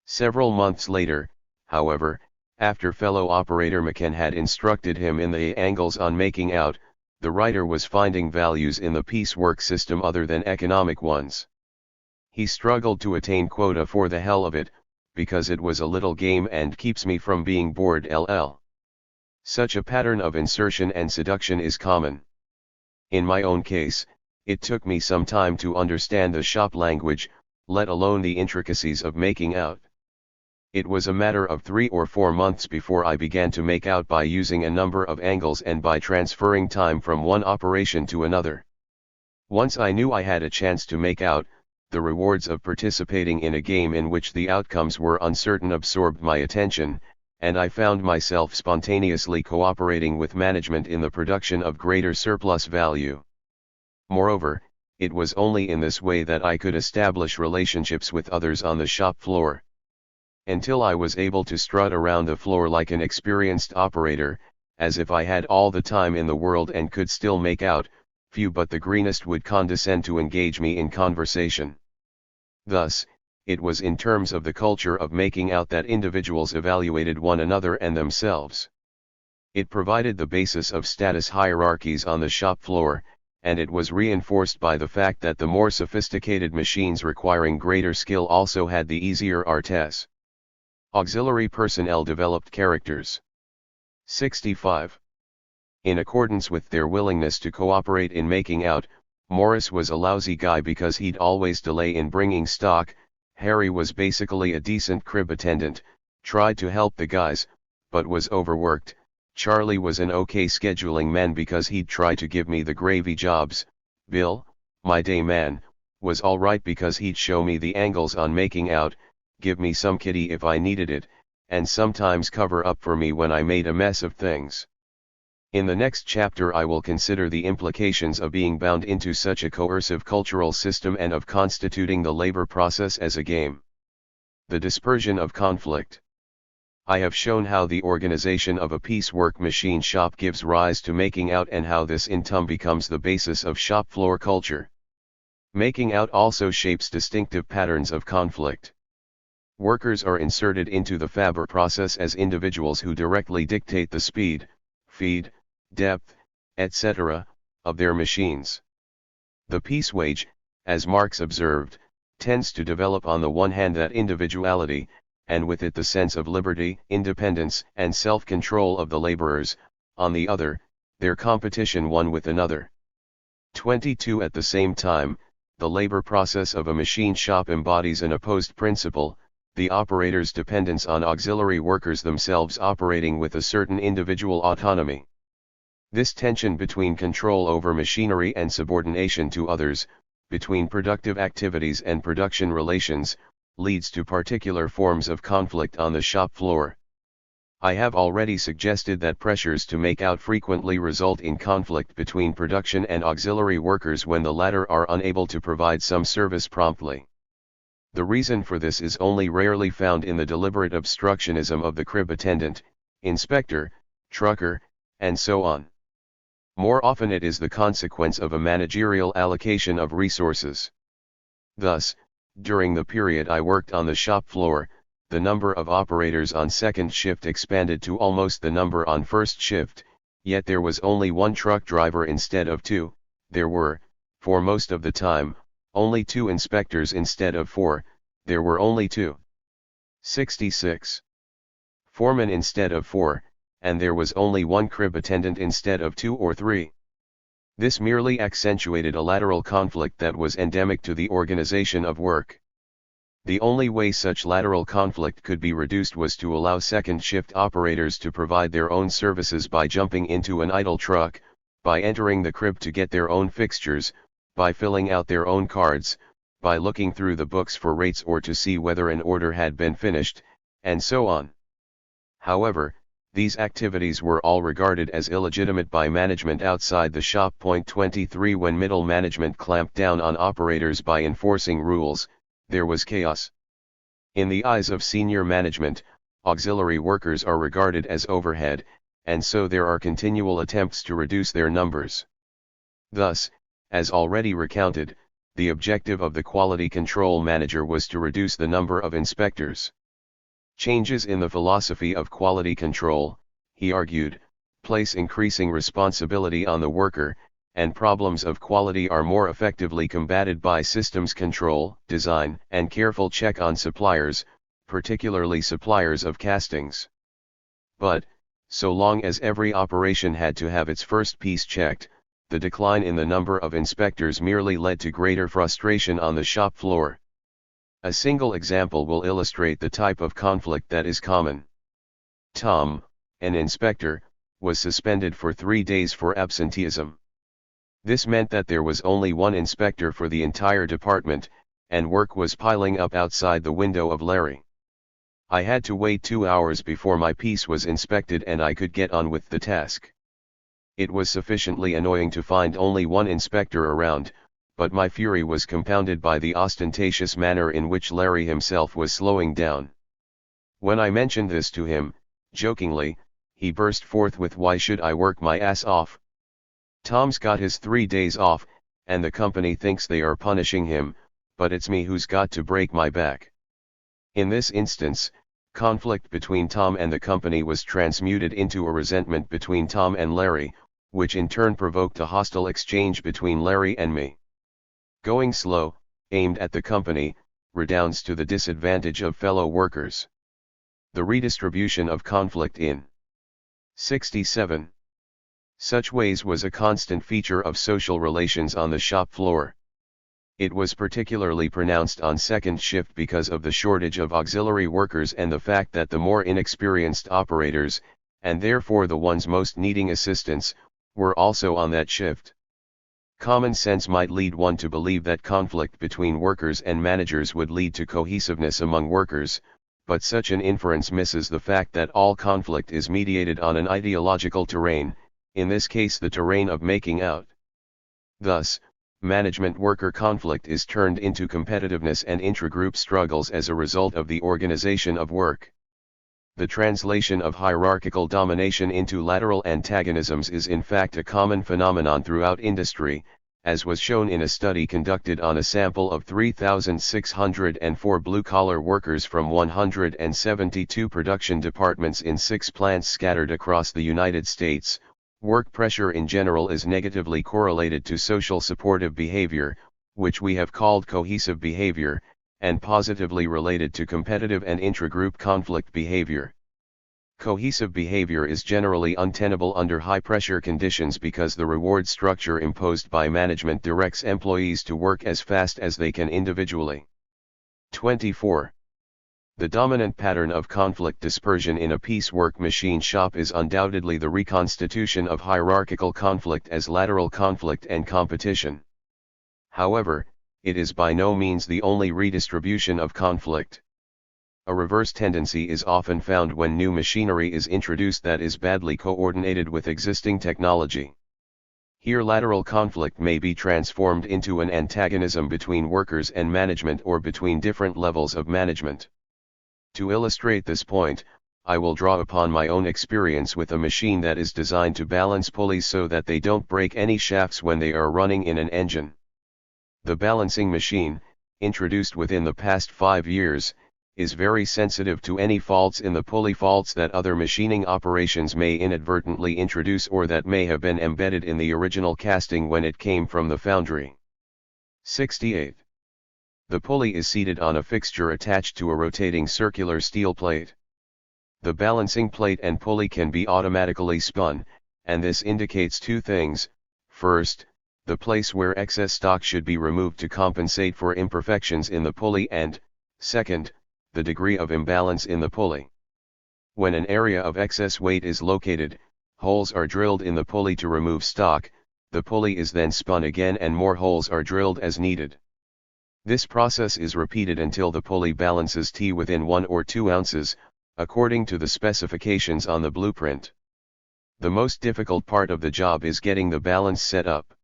S1: Several months later, however, after fellow operator McKen had instructed him in the angles on making out, the writer was finding values in the piecework system other than economic ones. He struggled to attain quota for the hell of it, because it was a little game and keeps me from being bored LL. Such a pattern of insertion and seduction is common. In my own case, it took me some time to understand the shop language, let alone the intricacies of making out. It was a matter of 3 or 4 months before I began to make out by using a number of angles and by transferring time from one operation to another. Once I knew I had a chance to make out, the rewards of participating in a game in which the outcomes were uncertain absorbed my attention, and I found myself spontaneously cooperating with management in the production of greater surplus value. Moreover, it was only in this way that I could establish relationships with others on the shop floor. Until I was able to strut around the floor like an experienced operator, as if I had all the time in the world and could still make out, few but the greenest would condescend to engage me in conversation. Thus, it was in terms of the culture of making out that individuals evaluated one another and themselves. It provided the basis of status hierarchies on the shop floor, and it was reinforced by the fact that the more sophisticated machines requiring greater skill also had the easier artes. Auxiliary personnel developed characters. 65. In accordance with their willingness to cooperate in making out, Morris was a lousy guy because he'd always delay in bringing stock, Harry was basically a decent crib attendant, tried to help the guys, but was overworked, Charlie was an okay scheduling man because he'd try to give me the gravy jobs, Bill, my day man, was alright because he'd show me the angles on making out, give me some kitty if I needed it, and sometimes cover up for me when I made a mess of things. In the next chapter I will consider the implications of being bound into such a coercive cultural system and of constituting the labor process as a game. The dispersion of conflict. I have shown how the organization of a piecework machine shop gives rise to making out and how this in turn becomes the basis of shop floor culture. Making out also shapes distinctive patterns of conflict. Workers are inserted into the labor process as individuals who directly dictate the speed, feed, depth, etc., of their machines. The piece wage, as Marx observed, tends to develop on the one hand that individuality, and with it the sense of liberty, independence, and self-control of the laborers, on the other, their competition one with another. 22. At the same time, the labor process of a machine shop embodies an opposed principle, the operator's dependence on auxiliary workers themselves operating with a certain individual autonomy. This tension between control over machinery and subordination to others, between productive activities and production relations, leads to particular forms of conflict on the shop floor. I have already suggested that pressures to make out frequently result in conflict between production and auxiliary workers when the latter are unable to provide some service promptly. The reason for this is only rarely found in the deliberate obstructionism of the crib attendant, inspector, trucker, and so on. More often it is the consequence of a managerial allocation of resources. Thus, during the period I worked on the shop floor, the number of operators on second shift expanded to almost the number on first shift, yet there was only one truck driver instead of two. There were, for most of the time, only 2 inspectors instead of 4, there were only 2. 66. Foremen instead of 4, and there was only 1 crib attendant instead of 2 or 3. This merely accentuated a lateral conflict that was endemic to the organization of work. The only way such lateral conflict could be reduced was to allow second shift operators to provide their own services by jumping into an idle truck, by entering the crib to get their own fixtures, by filling out their own cards, by looking through the books for rates or to see whether an order had been finished, and so on. However, these activities were all regarded as illegitimate by management outside the shop. 23 When middle management clamped down on operators by enforcing rules, there was chaos. In the eyes of senior management, auxiliary workers are regarded as overhead, and so there are continual attempts to reduce their numbers. Thus, as already recounted, the objective of the quality control manager was to reduce the number of inspectors. Changes in the philosophy of quality control, he argued, place increasing responsibility on the worker, and problems of quality are more effectively combated by systems control, design, and careful check on suppliers, particularly suppliers of castings. But, so long as every operation had to have its first piece checked, the decline in the number of inspectors merely led to greater frustration on the shop floor. A single example will illustrate the type of conflict that is common. Tom, an inspector, was suspended for 3 days for absenteeism. This meant that there was only one inspector for the entire department, and work was piling up outside the window of Larry. I had to wait 2 hours before my piece was inspected and I could get on with the task. It was sufficiently annoying to find only one inspector around, but my fury was compounded by the ostentatious manner in which Larry himself was slowing down. When I mentioned this to him, jokingly, he burst forth with, "Why should I work my ass off? Tom's got his 3 days off, and the company thinks they are punishing him, but it's me who's got to break my back." In this instance, conflict between Tom and the company was transmuted into a resentment between Tom and Larry, which in turn provoked a hostile exchange between Larry and me. Going slow, aimed at the company, redounds to the disadvantage of fellow workers. The redistribution of conflict in 67. Such ways was a constant feature of social relations on the shop floor. It was particularly pronounced on second shift because of the shortage of auxiliary workers and the fact that the more inexperienced operators, and therefore the ones most needing assistance, were also on that shift. Common sense might lead one to believe that conflict between workers and managers would lead to cohesiveness among workers, but such an inference misses the fact that all conflict is mediated on an ideological terrain, in this case the terrain of making out. Thus, management-worker conflict is turned into competitiveness and intragroup struggles as a result of the organization of work. The translation of hierarchical domination into lateral antagonisms is in fact a common phenomenon throughout industry, as was shown in a study conducted on a sample of 3,604 blue-collar workers from 172 production departments in 6 plants scattered across the United States. Work pressure in general is negatively correlated to social supportive behavior, which we have called cohesive behavior, and positively related to competitive and intragroup conflict behavior. Cohesive behavior is generally untenable under high-pressure conditions because the reward structure imposed by management directs employees to work as fast as they can individually. 24. The dominant pattern of conflict dispersion in a piecework machine shop is undoubtedly the reconstitution of hierarchical conflict as lateral conflict and competition. However, it is by no means the only redistribution of conflict. A reverse tendency is often found when new machinery is introduced that is badly coordinated with existing technology. Here lateral conflict may be transformed into an antagonism between workers and management or between different levels of management. To illustrate this point, I will draw upon my own experience with a machine that is designed to balance pulleys so that they don't break any shafts when they are running in an engine. The balancing machine, introduced within the past 5 years, is very sensitive to any faults in the pulley, faults that other machining operations may inadvertently introduce or that may have been embedded in the original casting when it came from the foundry. 68. The pulley is seated on a fixture attached to a rotating circular steel plate. The balancing plate and pulley can be automatically spun, and this indicates two things: first, the place where excess stock should be removed to compensate for imperfections in the pulley, and, second, the degree of imbalance in the pulley. When an area of excess weight is located, holes are drilled in the pulley to remove stock. The pulley is then spun again and more holes are drilled as needed. This process is repeated until the pulley balances T within 1 or 2 ounces, according to the specifications on the blueprint. The most difficult part of the job is getting the balance set up.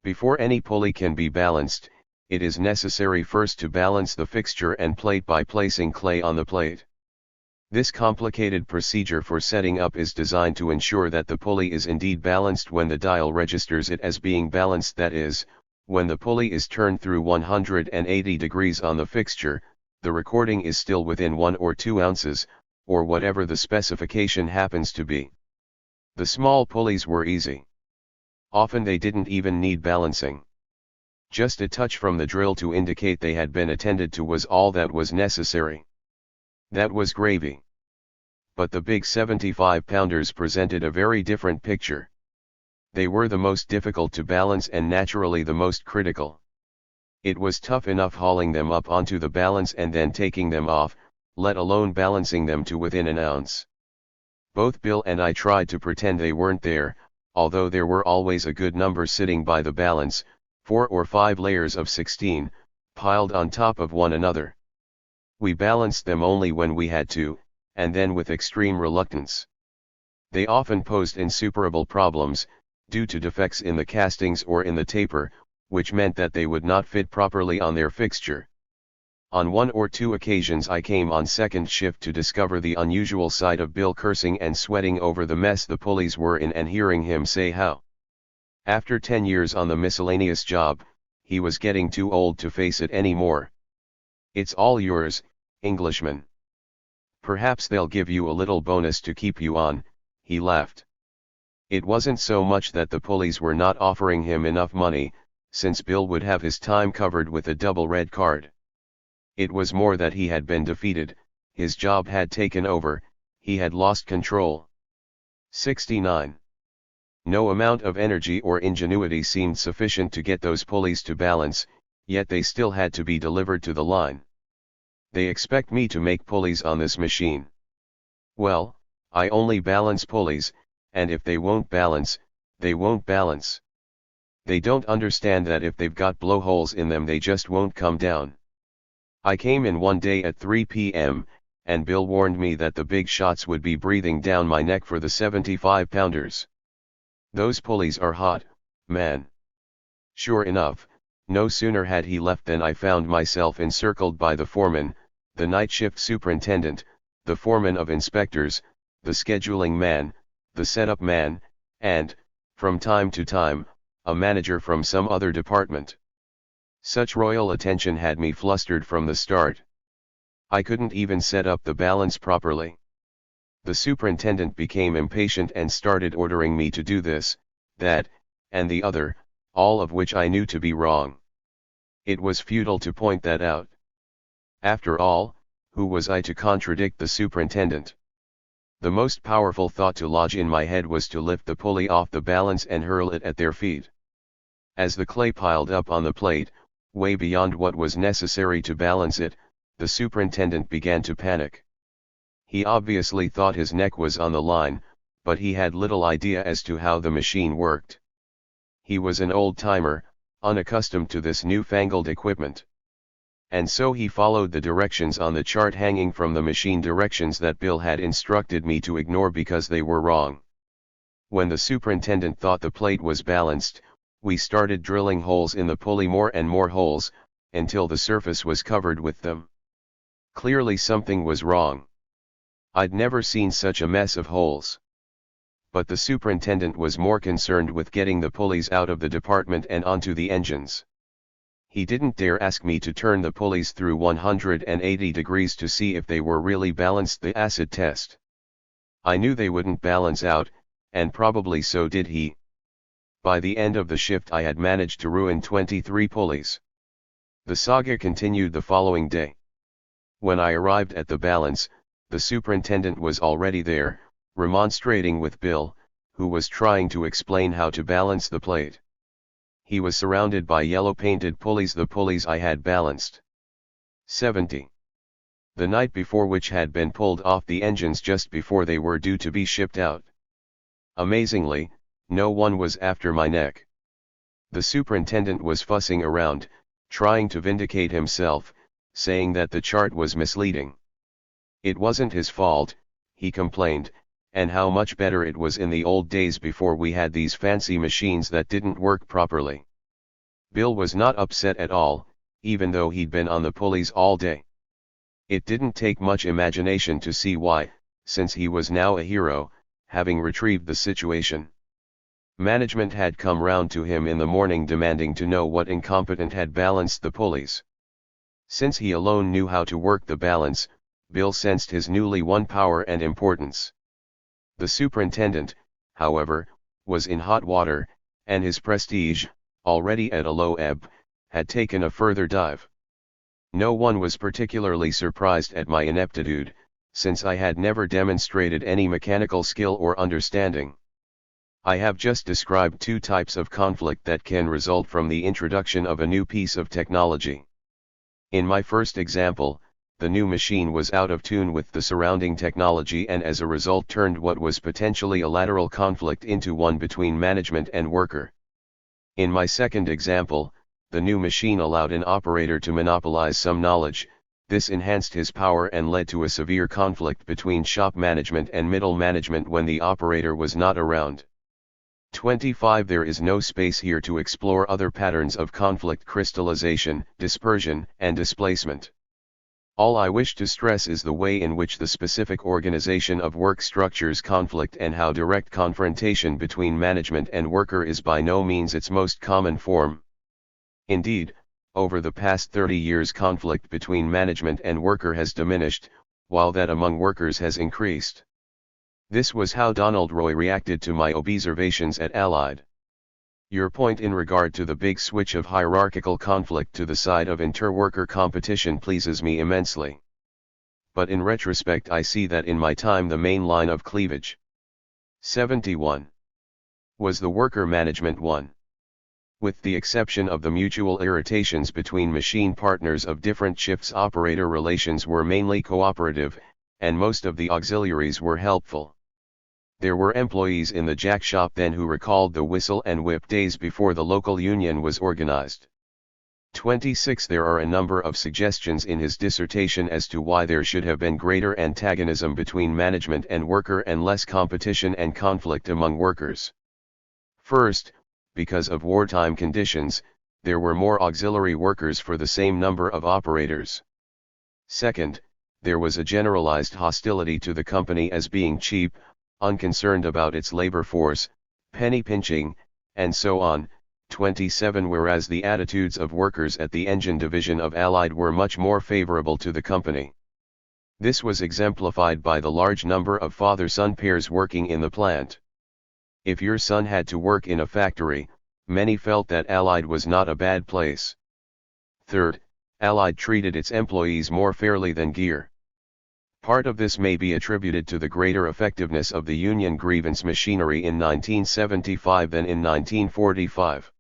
S1: Before any pulley can be balanced, it is necessary first to balance the fixture and plate by placing clay on the plate. This complicated procedure for setting up is designed to ensure that the pulley is indeed balanced when the dial registers it as being balanced, that is, when the pulley is turned through 180 degrees on the fixture, the recording is still within 1 or 2 ounces, or whatever the specification happens to be. The small pulleys were easy. Often they didn't even need balancing. Just a touch from the drill to indicate they had been attended to was all that was necessary. That was gravy. But the big 75-pounders presented a very different picture. They were the most difficult to balance and naturally the most critical. It was tough enough hauling them up onto the balance and then taking them off, let alone balancing them to within an ounce. Both Bill and I tried to pretend they weren't there, although there were always a good number sitting by the balance, 4 or 5 layers of 16, piled on top of one another. We balanced them only when we had to, and then with extreme reluctance. They often posed insuperable problems, due to defects in the castings or in the taper, which meant that they would not fit properly on their fixture. On 1 or 2 occasions I came on second shift to discover the unusual sight of Bill cursing and sweating over the mess the pulleys were in and hearing him say how, after 10 years on the miscellaneous job, he was getting too old to face it anymore. "It's all yours, Englishman. Perhaps they'll give you a little bonus to keep you on," he laughed. It wasn't so much that the pulleys were not offering him enough money, since Bill would have his time covered with a double red card. It was more that he had been defeated, his job had taken over, he had lost control. 69. No amount of energy or ingenuity seemed sufficient to get those pulleys to balance, yet they still had to be delivered to the line. They expect me to make pulleys on this machine. Well, I only balance pulleys, and if they won't balance, they won't balance. They don't understand that if they've got blowholes in them they just won't come down. I came in one day at 3 p.m., and Bill warned me that the big shots would be breathing down my neck for the 75-pounders. Those pulleys are hot, man. Sure enough, no sooner had he left than I found myself encircled by the foreman, the night shift superintendent, the foreman of inspectors, the scheduling man, the setup man, and, from time to time, a manager from some other department. Such royal attention had me flustered from the start. I couldn't even set up the balance properly. The superintendent became impatient and started ordering me to do this, that, and the other, all of which I knew to be wrong. It was futile to point that out. After all, who was I to contradict the superintendent? The most powerful thought to lodge in my head was to lift the pulley off the balance and hurl it at their feet. As the clay piled up on the plate, way beyond what was necessary to balance it, the superintendent began to panic. He obviously thought his neck was on the line, but he had little idea as to how the machine worked. He was an old-timer, unaccustomed to this newfangled equipment. And so he followed the directions on the chart hanging from the machine, directions that Bill had instructed me to ignore because they were wrong. When the superintendent thought the plate was balanced, we started drilling holes in the pulley, more and more holes, until the surface was covered with them. Clearly something was wrong. I'd never seen such a mess of holes. But the superintendent was more concerned with getting the pulleys out of the department and onto the engines. He didn't dare ask me to turn the pulleys through 180 degrees to see if they were really balanced the acid test. I knew they wouldn't balance out, and probably so did he. By the end of the shift I had managed to ruin 23 pulleys. The saga continued the following day. When I arrived at the balance, the superintendent was already there, remonstrating with Bill, who was trying to explain how to balance the plate. He was surrounded by yellow-painted pulleys, the pulleys I had balanced. 70. The night before, which had been pulled off the engines just before they were due to be shipped out. Amazingly, no one was after my neck. The superintendent was fussing around, trying to vindicate himself, saying that the chart was misleading. It wasn't his fault, he complained, and how much better it was in the old days before we had these fancy machines that didn't work properly. Bill was not upset at all, even though he'd been on the pulleys all day. It didn't take much imagination to see why, since he was now a hero, having retrieved the situation. Management had come round to him in the morning demanding to know what incompetent had balanced the pulleys. Since he alone knew how to work the balance, Bill sensed his newly won power and importance. The superintendent, however, was in hot water, and his prestige, already at a low ebb, had taken a further dive. No one was particularly surprised at my ineptitude, since I had never demonstrated any mechanical skill or understanding. I have just described two types of conflict that can result from the introduction of a new piece of technology. In my first example, the new machine was out of tune with the surrounding technology and as a result turned what was potentially a lateral conflict into one between management and worker. In my second example, the new machine allowed an operator to monopolize some knowledge. This enhanced his power and led to a severe conflict between shop management and middle management when the operator was not around. 25. There is no space here to explore other patterns of conflict: crystallization, dispersion, and displacement. All I wish to stress is the way in which the specific organization of work structures conflict and how direct confrontation between management and worker is by no means its most common form. Indeed, over the past 30 years conflict between management and worker has diminished, while that among workers has increased. This was how Donald Roy reacted to my observations at Allied. Your point in regard to the big switch of hierarchical conflict to the side of inter-worker competition pleases me immensely. But in retrospect I see that in my time the main line of cleavage 71 was the worker management one. With the exception of the mutual irritations between machine partners of different shifts, operator relations were mainly cooperative, and most of the auxiliaries were helpful. There were employees in the jack shop then who recalled the whistle and whip days before the local union was organized. 26. There are a number of suggestions in his dissertation as to why there should have been greater antagonism between management and worker and less competition and conflict among workers. First, because of wartime conditions, there were more auxiliary workers for the same number of operators. Second, there was a generalized hostility to the company as being cheap, unconcerned about its labor force, penny pinching, and so on. 27. Whereas the attitudes of workers at the engine division of Allied were much more favorable to the company. This was exemplified by the large number of father-son pairs working in the plant. If your son had to work in a factory, many felt that Allied was not a bad place. Third, Allied treated its employees more fairly than Gear. Part of this may be attributed to the greater effectiveness of the union grievance machinery in 1975 than in 1945.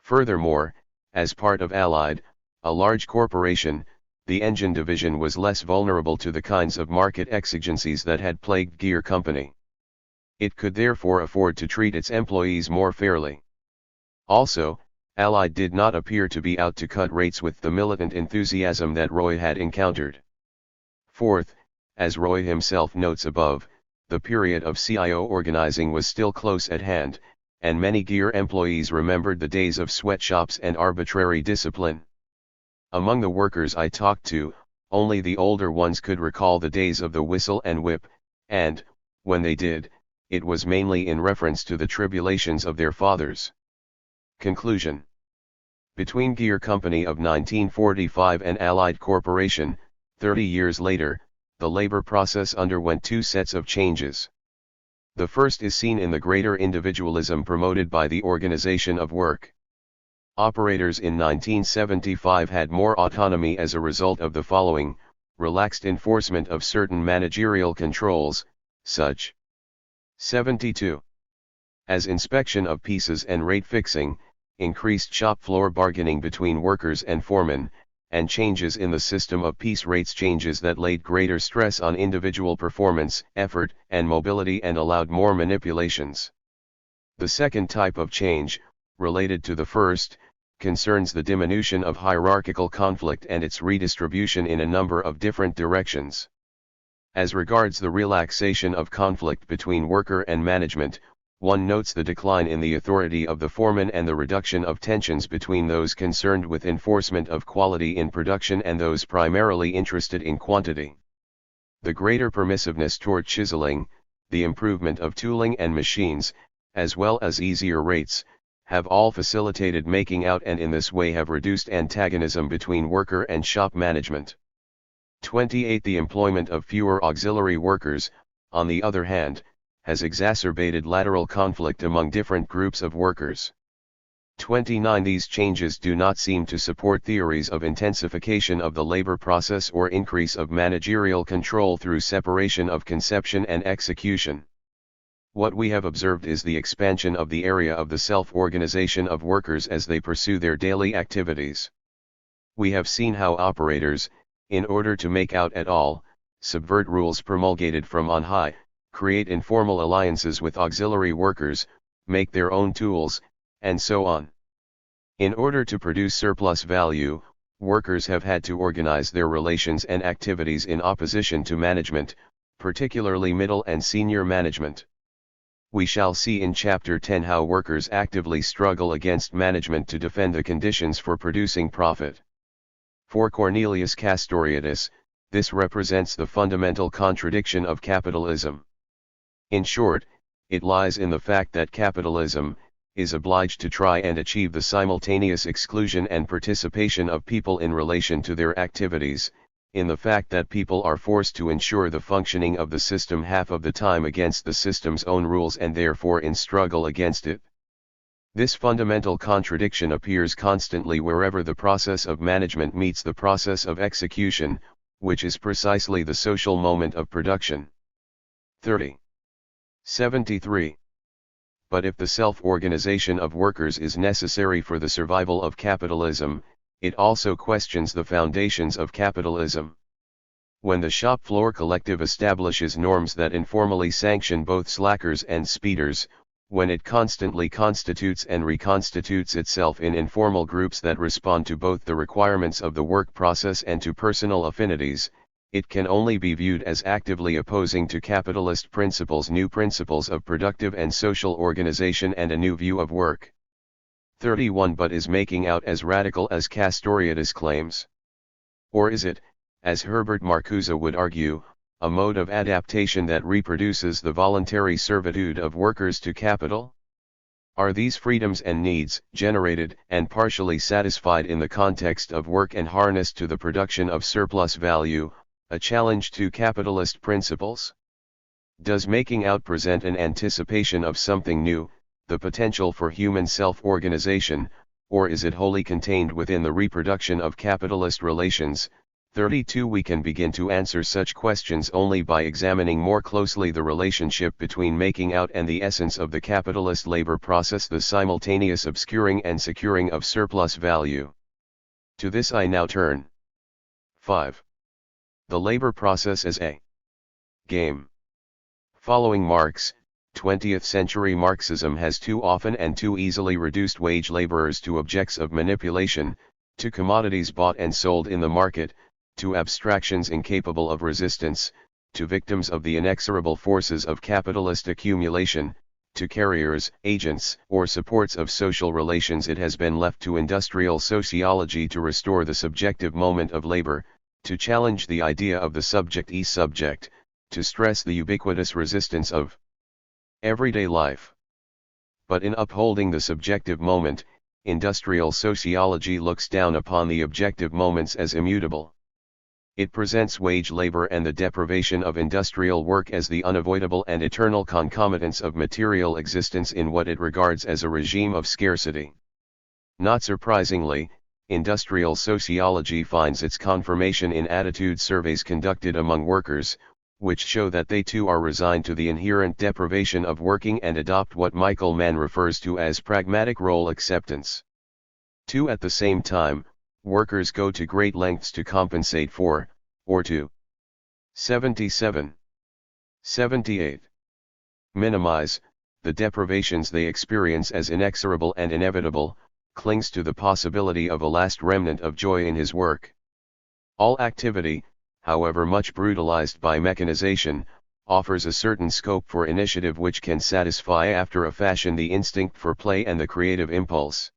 S1: Furthermore, as part of Allied, a large corporation, the engine division was less vulnerable to the kinds of market exigencies that had plagued Gear Company. It could therefore afford to treat its employees more fairly. Also, Allied did not appear to be out to cut rates with the militant enthusiasm that Roy had encountered. Fourth, as Roy himself notes above, the period of CIO organizing was still close at hand, and many Gear employees remembered the days of sweatshops and arbitrary discipline. Among the workers I talked to, only the older ones could recall the days of the whistle and whip, and, when they did, it was mainly in reference to the tribulations of their fathers. Conclusion. Between Gear Company of 1945 and Allied Corporation, 30 years later, the labor process underwent two sets of changes. The first is seen in the greater individualism promoted by the organization of work. Operators in 1975 had more autonomy as a result of the following: relaxed enforcement of certain managerial controls, such 72 as inspection of pieces and rate fixing, increased shop floor bargaining between workers and foremen, and changes in the system of piece rates, changes that laid greater stress on individual performance, effort, and mobility and allowed more manipulations. The second type of change, related to the first, concerns the diminution of hierarchical conflict and its redistribution in a number of different directions. As regards the relaxation of conflict between worker and management, one notes the decline in the authority of the foreman and the reduction of tensions between those concerned with enforcement of quality in production and those primarily interested in quantity. The greater permissiveness toward chiseling, the improvement of tooling and machines, as well as easier rates, have all facilitated making out and in this way have reduced antagonism between worker and shop management. 28. The employment of fewer auxiliary workers, on the other hand, has exacerbated lateral conflict among different groups of workers. 29. These changes do not seem to support theories of intensification of the labor process or increase of managerial control through separation of conception and execution. What we have observed is the expansion of the area of the self-organization of workers as they pursue their daily activities. We have seen how operators, in order to make out at all, subvert rules promulgated from on high, create informal alliances with auxiliary workers, make their own tools, and so on. In order to produce surplus value, workers have had to organize their relations and activities in opposition to management, particularly middle and senior management. We shall see in Chapter 10 how workers actively struggle against management to defend the conditions for producing profit. For Cornelius Castoriadis, this represents the fundamental contradiction of capitalism. In short, it lies in the fact that capitalism is obliged to try and achieve the simultaneous exclusion and participation of people in relation to their activities, in the fact that people are forced to ensure the functioning of the system half of the time against the system's own rules and therefore in struggle against it. This fundamental contradiction appears constantly wherever the process of management meets the process of execution, which is precisely the social moment of production. 73. But if the self-organization of workers is necessary for the survival of capitalism, it also questions the foundations of capitalism. When the shop floor collective establishes norms that informally sanction both slackers and speeders, when it constantly constitutes and reconstitutes itself in informal groups that respond to both the requirements of the work process and to personal affinities, it can only be viewed as actively opposing to capitalist principles new principles of productive and social organization and a new view of work. 31. But is making out as radical as Castoriadis claims? Or is it, as Herbert Marcuse would argue, a mode of adaptation that reproduces the voluntary servitude of workers to capital? Are these freedoms and needs, generated and partially satisfied in the context of work and harnessed to the production of surplus value, a challenge to capitalist principles? Does making out present an anticipation of something new, the potential for human self-organization, or is it wholly contained within the reproduction of capitalist relations? 32. We can begin to answer such questions only by examining more closely the relationship between making out and the essence of the capitalist labor process, the simultaneous obscuring and securing of surplus value. To this I now turn. 5. The labor process as a game. Following Marx, 20th century Marxism has too often and too easily reduced wage laborers to objects of manipulation, to commodities bought and sold in the market, to abstractions incapable of resistance, to victims of the inexorable forces of capitalist accumulation, to carriers, agents, or supports of social relations. It has been left to industrial sociology to restore the subjective moment of labor, To challenge the idea of the subject, to stress the ubiquitous resistance of everyday life. But in upholding the subjective moment, industrial sociology looks down upon the objective moments as immutable. It presents wage labor and the deprivation of industrial work as the unavoidable and eternal concomitants of material existence in what it regards as a regime of scarcity. Not surprisingly, industrial sociology finds its confirmation in attitude surveys conducted among workers, which show that they too are resigned to the inherent deprivation of working and adopt what Michael Mann refers to as pragmatic role acceptance. 2. At the same time, workers go to great lengths to compensate for, or to 77. 78. Minimize, the deprivations they experience as inexorable and inevitable, clings to the possibility of a last remnant of joy in his work. All activity, however much brutalized by mechanization, offers a certain scope for initiative which can satisfy after a fashion the instinct for play and the creative impulse.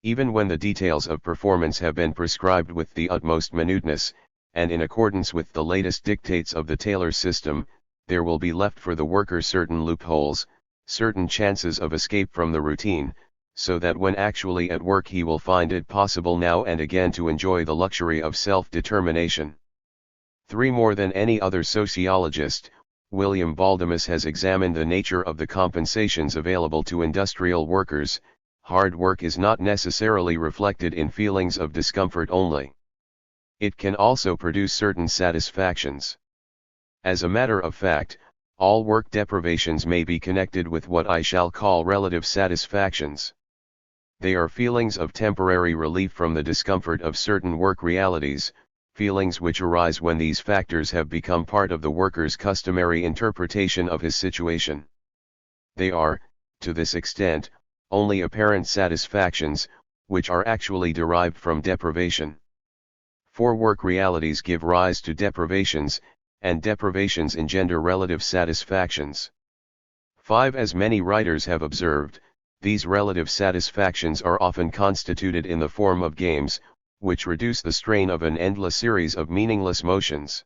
S1: Even when the details of performance have been prescribed with the utmost minuteness, and in accordance with the latest dictates of the Taylor system, there will be left for the worker certain loopholes, certain chances of escape from the routine, so that when actually at work he will find it possible now and again to enjoy the luxury of self-determination. 3. More than any other sociologist, William Baldamus has examined the nature of the compensations available to industrial workers. Hard work is not necessarily reflected in feelings of discomfort only. It can also produce certain satisfactions. As a matter of fact, all work deprivations may be connected with what I shall call relative satisfactions. They are feelings of temporary relief from the discomfort of certain work realities, feelings which arise when these factors have become part of the worker's customary interpretation of his situation. They are, to this extent, only apparent satisfactions, which are actually derived from deprivation. 4. Work realities give rise to deprivations, and deprivations engender relative satisfactions. 5. As many writers have observed, these relative satisfactions are often constituted in the form of games, which reduce the strain of an endless series of meaningless motions.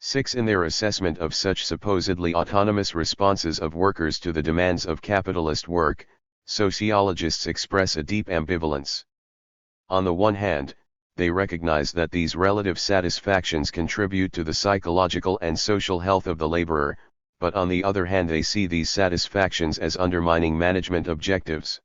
S1: 6. In their assessment of such supposedly autonomous responses of workers to the demands of capitalist work, sociologists express a deep ambivalence. On the one hand, they recognize that these relative satisfactions contribute to the psychological and social health of the laborer, but on the other hand they see these satisfactions as undermining management objectives.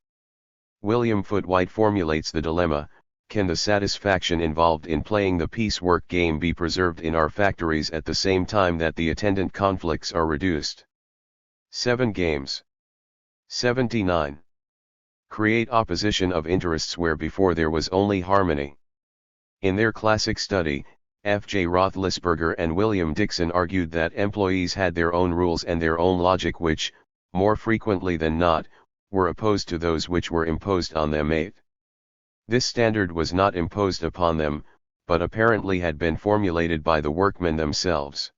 S1: William Foote White formulates the dilemma: can the satisfaction involved in playing the piecework game be preserved in our factories at the same time that the attendant conflicts are reduced? 7. Games. 79. Create opposition of interests where before there was only harmony. In their classic study, F. J. Roethlisberger and William Dixon argued that employees had their own rules and their own logic which, more frequently than not, were opposed to those which were imposed on them. 8. This standard was not imposed upon them, but apparently had been formulated by the workmen themselves.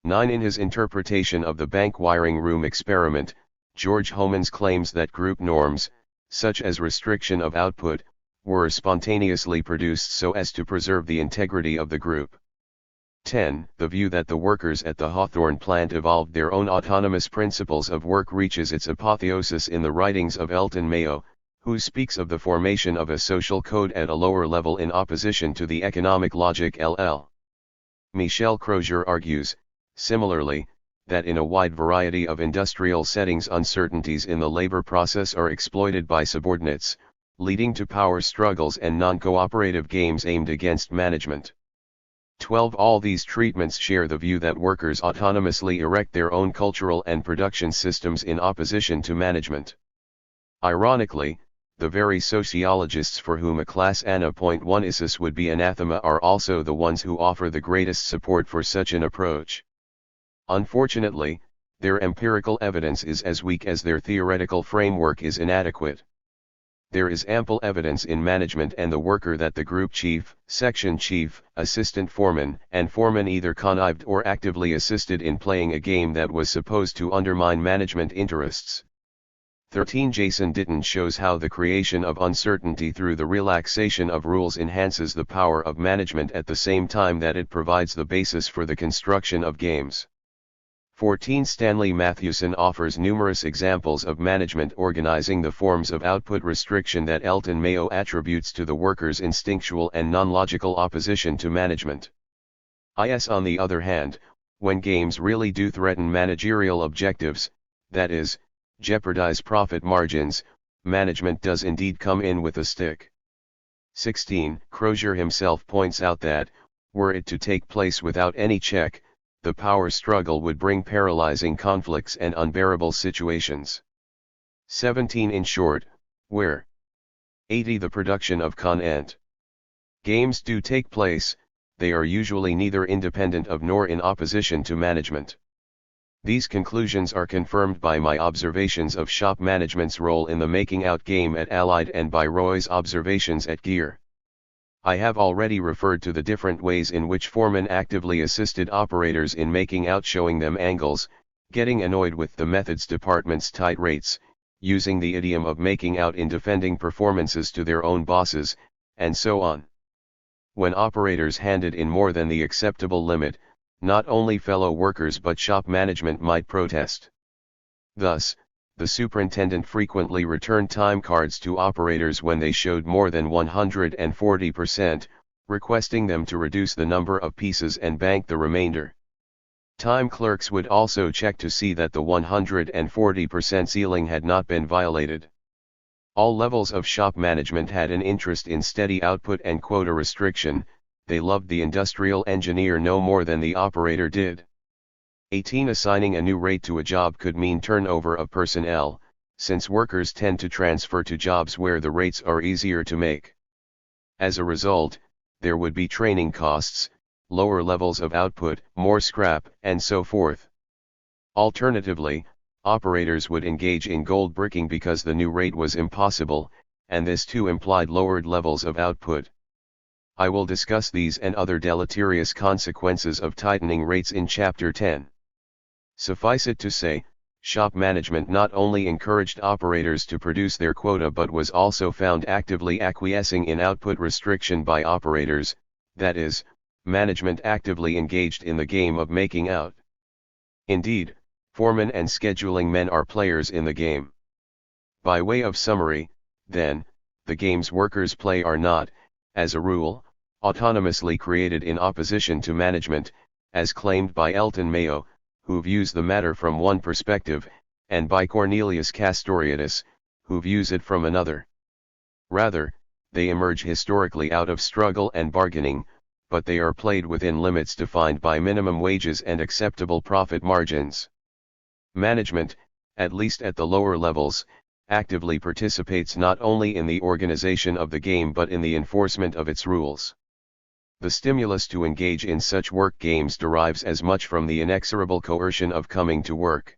S1: 9. In his interpretation of the bank wiring room experiment, George Homans claims that group norms, such as restriction of output, were spontaneously produced so as to preserve the integrity of the group. 10. The view that the workers at the Hawthorne plant evolved their own autonomous principles of work reaches its apotheosis in the writings of Elton Mayo, who speaks of the formation of a social code at a lower level in opposition to the economic logic. LL. Michel Crozier argues, similarly, that in a wide variety of industrial settings uncertainties in the labor process are exploited by subordinates, leading to power struggles and non-cooperative games aimed against management. 12. All these treatments share the view that workers autonomously erect their own cultural and production systems in opposition to management. Ironically, the very sociologists for whom a class ana.1 would be anathema are also the ones who offer the greatest support for such an approach. Unfortunately, their empirical evidence is as weak as their theoretical framework is inadequate. There is ample evidence in management and the worker that the group chief, section chief, assistant foreman, and foreman either connived or actively assisted in playing a game that was supposed to undermine management interests. 13 Jason Ditton shows how the creation of uncertainty through the relaxation of rules enhances the power of management at the same time that it provides the basis for the construction of games. 14 Stanley Mathewson offers numerous examples of management organizing the forms of output restriction that Elton Mayo attributes to the workers' instinctual and non-logical opposition to management. On the other hand, when games really do threaten managerial objectives, that is, jeopardize profit margins, management does indeed come in with a stick. 16 Crozier himself points out that, were it to take place without any check, the power struggle would bring paralyzing conflicts and unbearable situations. 17 In short, where 80 the production of content games do take place, they are usually neither independent of nor in opposition to management. These conclusions are confirmed by my observations of shop management's role in the making out game at Allied and by Roy's observations at Gear. I have already referred to the different ways in which foremen actively assisted operators in making out, showing them angles, getting annoyed with the methods department's tight rates, using the idiom of making out in defending performances to their own bosses, and so on. When operators handed in more than the acceptable limit, not only fellow workers but shop management might protest. Thus, the superintendent frequently returned time cards to operators when they showed more than 140%, requesting them to reduce the number of pieces and bank the remainder. Time clerks would also check to see that the 140% ceiling had not been violated. All levels of shop management had an interest in steady output and quota restriction. They loved the industrial engineer no more than the operator did. 18 Assigning a new rate to a job could mean turnover of personnel, since workers tend to transfer to jobs where the rates are easier to make. As a result, there would be training costs, lower levels of output, more scrap, and so forth. Alternatively, operators would engage in gold bricking because the new rate was impossible, and this too implied lowered levels of output. I will discuss these and other deleterious consequences of tightening rates in Chapter 10. Suffice it to say, shop management not only encouraged operators to produce their quota but was also found actively acquiescing in output restriction by operators, that is, management actively engaged in the game of making out. Indeed, foremen and scheduling men are players in the game. By way of summary, then, the games workers play are not, as a rule, autonomously created in opposition to management, as claimed by Elton Mayo, who views the matter from one perspective, and by Cornelius Castoriadis, who views it from another. Rather, they emerge historically out of struggle and bargaining, but they are played within limits defined by minimum wages and acceptable profit margins. Management, at least at the lower levels, actively participates not only in the organization of the game but in the enforcement of its rules. The stimulus to engage in such work games derives as much from the inexorable coercion of coming to work.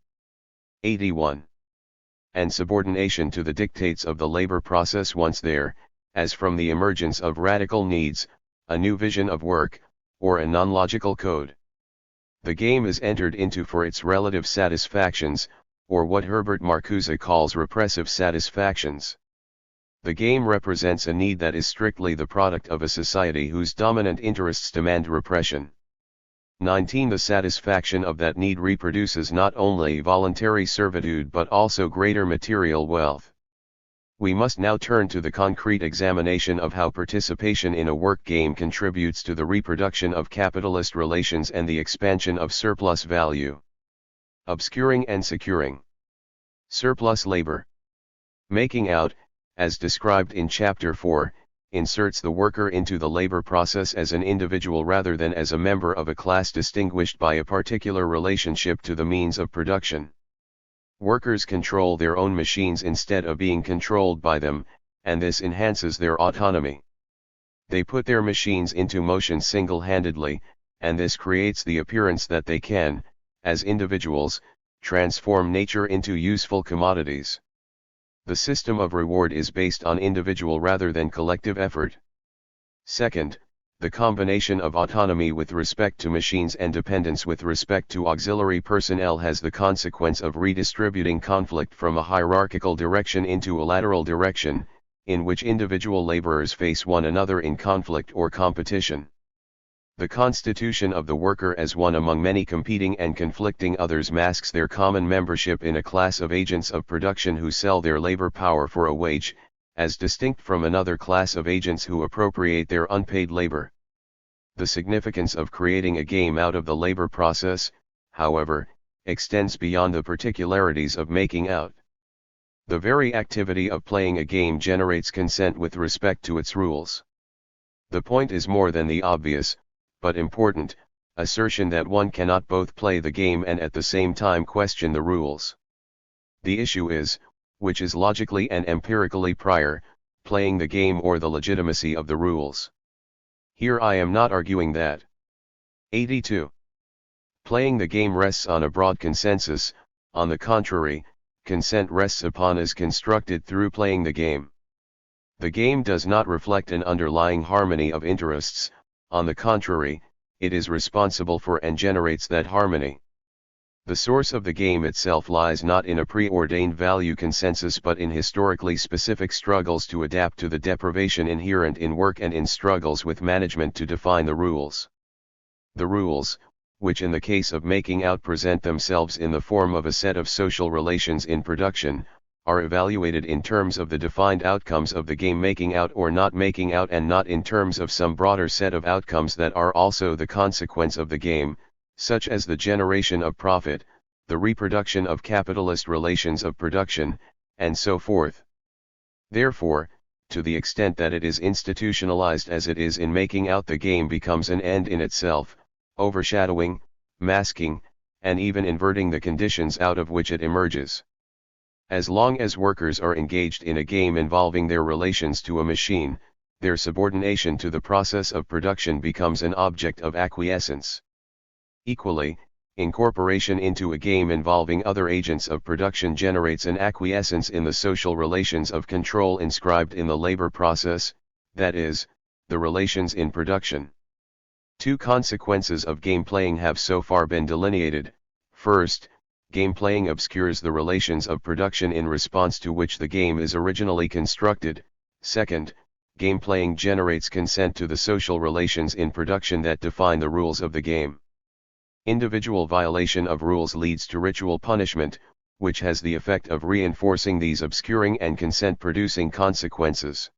S1: 81. And subordination to the dictates of the labor process once there, as from the emergence of radical needs, a new vision of work, or a non-logical code. The game is entered into for its relative satisfactions, or what Herbert Marcuse calls repressive satisfactions. The game represents a need that is strictly the product of a society whose dominant interests demand repression. 19 The satisfaction of that need reproduces not only voluntary servitude but also greater material wealth. We must now turn to the concrete examination of how participation in a work game contributes to the reproduction of capitalist relations and the expansion of surplus value. Obscuring and securing. Surplus labor. Making out, as described in Chapter 4, inserts the worker into the labor process as an individual rather than as a member of a class distinguished by a particular relationship to the means of production. Workers control their own machines instead of being controlled by them, and this enhances their autonomy. They put their machines into motion single-handedly, and this creates the appearance that they can, as individuals, transform nature into useful commodities. The system of reward is based on individual rather than collective effort. Second, The combination of autonomy with respect to machines and dependence with respect to auxiliary personnel has the consequence of redistributing conflict from a hierarchical direction into a lateral direction, in which individual laborers face one another in conflict or competition. The constitution of the worker as one among many competing and conflicting others masks their common membership in a class of agents of production who sell their labor power for a wage, as distinct from another class of agents who appropriate their unpaid labor. The significance of creating a game out of the labor process, however, extends beyond the particularities of making out. The very activity of playing a game generates consent with respect to its rules. The point is more than the obvious, but important, assertion that one cannot both play the game and at the same time question the rules. The issue is, which is logically and empirically prior, playing the game or the legitimacy of the rules. Here I am not arguing that. 82. Playing the game rests on a broad consensus, on the contrary, consent rests upon is constructed through playing the game. The game does not reflect an underlying harmony of interests, on the contrary, it is responsible for and generates that harmony. The source of the game itself lies not in a preordained value consensus but in historically specific struggles to adapt to the deprivation inherent in work and in struggles with management to define the rules. The rules, which in the case of making out present themselves in the form of a set of social relations in production, are evaluated in terms of the defined outcomes of the game making out or not making out and not in terms of some broader set of outcomes that are also the consequence of the game, such as the generation of profit, the reproduction of capitalist relations of production, and so forth. Therefore, to the extent that it is institutionalized as it is in making out, the game becomes an end in itself, overshadowing, masking, and even inverting the conditions out of which it emerges. As long as workers are engaged in a game involving their relations to a machine, their subordination to the process of production becomes an object of acquiescence. Equally, incorporation into a game involving other agents of production generates an acquiescence in the social relations of control inscribed in the labor process, that is, the relations in production. Two consequences of game playing have so far been delineated. First, game playing obscures the relations of production in response to which the game is originally constructed. Second, game playing generates consent to the social relations in production that define the rules of the game. Individual violation of rules leads to ritual punishment, which has the effect of reinforcing these obscuring and consent-producing consequences.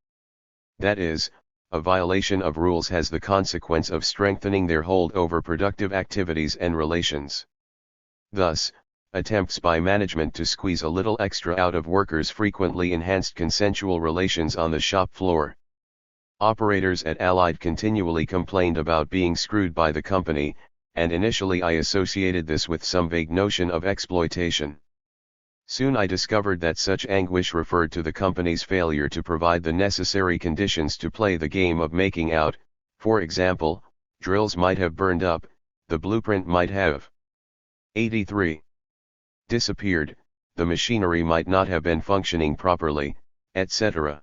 S1: That is, a violation of rules has the consequence of strengthening their hold over productive activities and relations. Thus, attempts by management to squeeze a little extra out of workers frequently enhanced consensual relations on the shop floor. Operators at Allied continually complained about being screwed by the company, and initially I associated this with some vague notion of exploitation. Soon I discovered that such anguish referred to the company's failure to provide the necessary conditions to play the game of making out. For example, drills might have burned up, the blueprint might have 83. Disappeared, the machinery might not have been functioning properly, etc.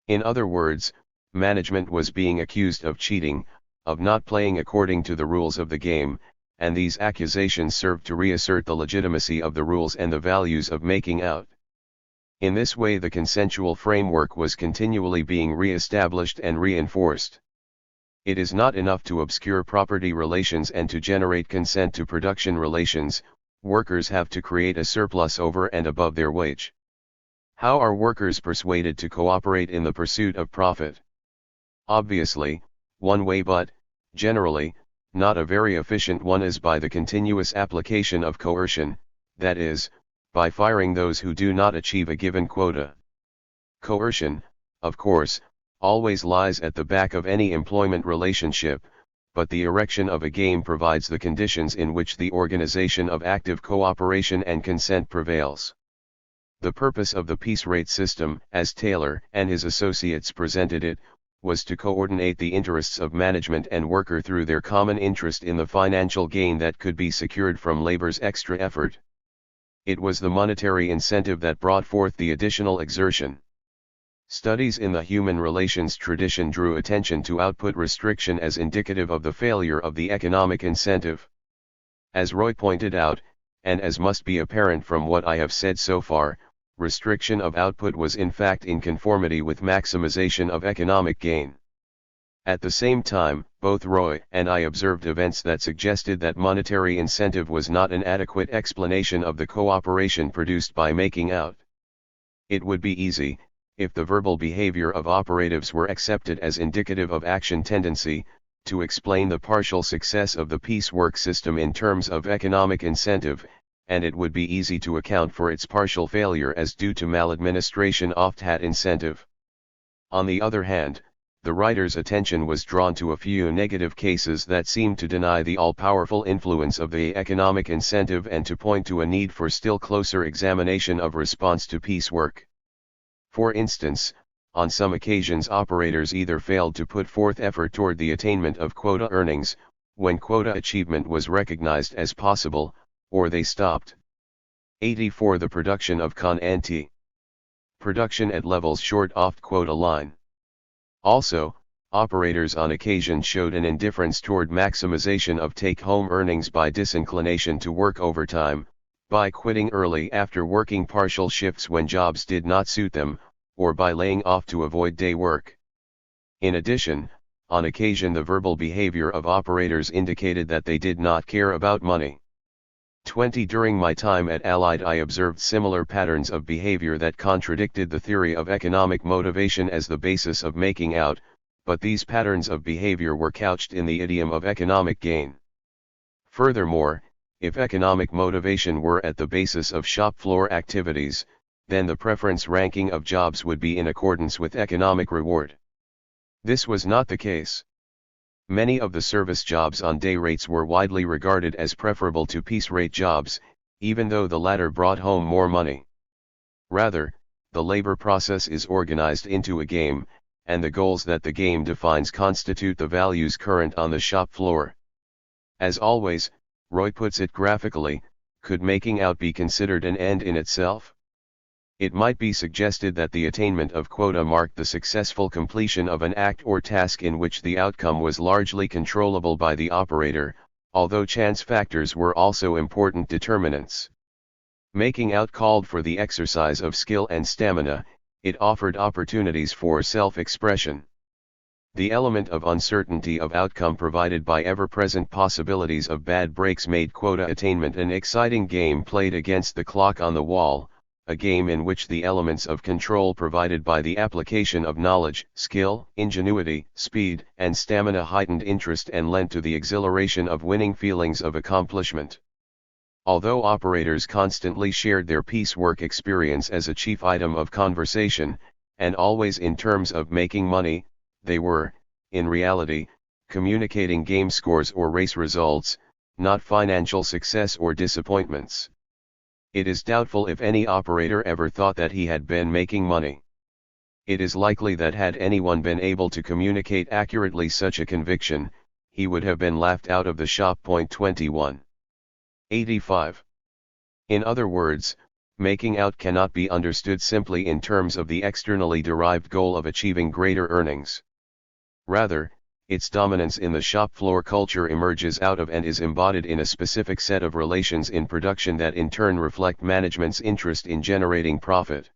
S1: In other words, management was being accused of cheating, of not playing according to the rules of the game, and these accusations served to reassert the legitimacy of the rules and the values of making out. In this way the consensual framework was continually being re-established and reinforced. It is not enough to obscure property relations and to generate consent to production relations. Workers have to create a surplus over and above their wage. How are workers persuaded to cooperate in the pursuit of profit? Obviously, one way, but, generally, not a very efficient one, is by the continuous application of coercion, that is, by firing those who do not achieve a given quota. Coercion, of course, always lies at the back of any employment relationship, but the erection of a game provides the conditions in which the organization of active cooperation and consent prevails. The purpose of the piece rate system, as Taylor and his associates presented it, was to coordinate the interests of management and worker through their common interest in the financial gain that could be secured from labor's extra effort. It was the monetary incentive that brought forth the additional exertion. Studies in the human relations tradition drew attention to output restriction as indicative of the failure of the economic incentive. As Roy pointed out, and as must be apparent from what I have said so far, restriction of output was in fact in conformity with maximization of economic gain. At the same time, both Roy and I observed events that suggested that monetary incentive was not an adequate explanation of the cooperation produced by making out. It would be easy, if the verbal behavior of operatives were accepted as indicative of action tendency, to explain the partial success of the piecework system in terms of economic incentive, and it would be easy to account for its partial failure as due to maladministration of that incentive. On the other hand, the writer's attention was drawn to a few negative cases that seemed to deny the all-powerful influence of the economic incentive and to point to a need for still closer examination of response to piecework. For instance, on some occasions operators either failed to put forth effort toward the attainment of quota earnings, when quota achievement was recognized as possible, or they stopped. 84 The production of con-ante. Production at levels short of quota line. Also, operators on occasion showed an indifference toward maximization of take-home earnings by disinclination to work overtime, by quitting early after working partial shifts when jobs did not suit them, or by laying off to avoid day work. In addition, on occasion the verbal behavior of operators indicated that they did not care about money. 20 During my time at Allied I observed similar patterns of behavior that contradicted the theory of economic motivation as the basis of making out, but these patterns of behavior were couched in the idiom of economic gain. Furthermore, if economic motivation were at the basis of shop floor activities, then the preference ranking of jobs would be in accordance with economic reward. This was not the case. Many of the service jobs on day rates were widely regarded as preferable to piece rate jobs, even though the latter brought home more money. Rather, the labor process is organized into a game, and the goals that the game defines constitute the values current on the shop floor. As always, Roy puts it graphically, could making out be considered an end in itself? It might be suggested that the attainment of quota marked the successful completion of an act or task in which the outcome was largely controllable by the operator, although chance factors were also important determinants. Making out called for the exercise of skill and stamina, it offered opportunities for self-expression. The element of uncertainty of outcome provided by ever-present possibilities of bad breaks made quota attainment an exciting game played against the clock on the wall, a game in which the elements of control provided by the application of knowledge, skill, ingenuity, speed, and stamina heightened interest and lent to the exhilaration of winning feelings of accomplishment. Although operators constantly shared their piecework experience as a chief item of conversation, and always in terms of making money, they were, in reality, communicating game scores or race results, not financial success or disappointments. It is doubtful if any operator ever thought that he had been making money. It is likely that had anyone been able to communicate accurately such a conviction, he would have been laughed out of the shop. 21. 85. In other words, making out cannot be understood simply in terms of the externally derived goal of achieving greater earnings. Rather, its dominance in the shop floor culture emerges out of and is embodied in a specific set of relations in production that in turn reflect management's interest in generating profit.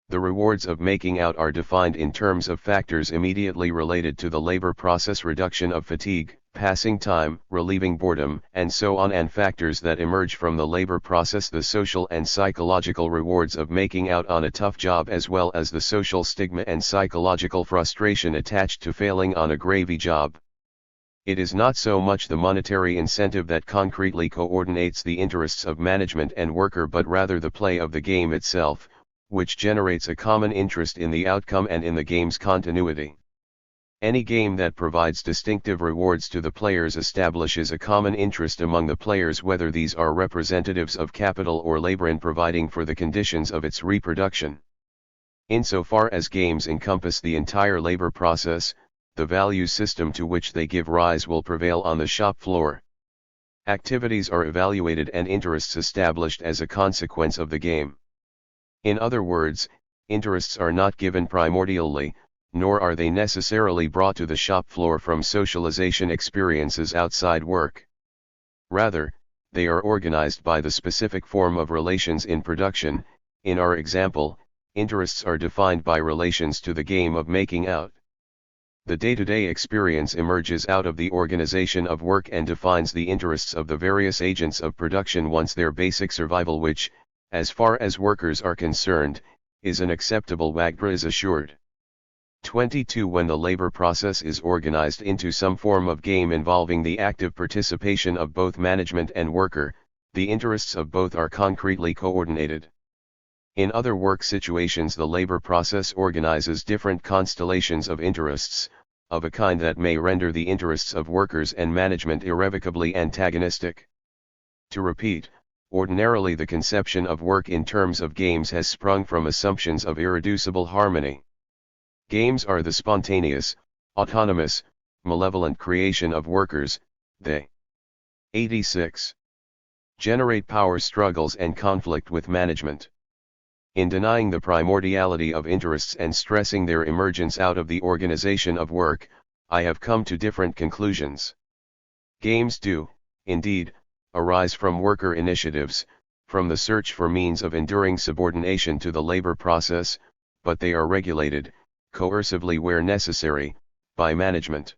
S1: The rewards of making out are defined in terms of factors immediately related to the labor process: reduction of fatigue, passing time, relieving boredom, and so on, and factors that emerge from the labor process: the social and psychological rewards of making out on a tough job, as well as the social stigma and psychological frustration attached to failing on a gravy job. It is not so much the monetary incentive that concretely coordinates the interests of management and worker, but rather the play of the game itself, which generates a common interest in the outcome and in the game's continuity. Any game that provides distinctive rewards to the players establishes a common interest among the players, whether these are representatives of capital or labor, in providing for the conditions of its reproduction. Insofar as games encompass the entire labor process, the value system to which they give rise will prevail on the shop floor. Activities are evaluated and interests established as a consequence of the game. In other words, interests are not given primordially, nor are they necessarily brought to the shop floor from socialization experiences outside work. Rather, they are organized by the specific form of relations in production. In our example, interests are defined by relations to the game of making out. The day-to-day experience emerges out of the organization of work and defines the interests of the various agents of production once their basic survival, which, as far as workers are concerned, is an acceptable WAGPRA, is assured. 22. When the labor process is organized into some form of game involving the active participation of both management and worker, the interests of both are concretely coordinated. In other work situations, the labor process organizes different constellations of interests, of a kind that may render the interests of workers and management irrevocably antagonistic. To repeat, ordinarily the conception of work in terms of games has sprung from assumptions of irreducible harmony. Games are the spontaneous, autonomous, malevolent creation of workers. They 86. Generate power struggles and conflict with management. In denying the primordiality of interests and stressing their emergence out of the organization of work, I have come to different conclusions. Games do, indeed, arise from worker initiatives, from the search for means of enduring subordination to the labor process, but they are regulated, coercively where necessary, by management.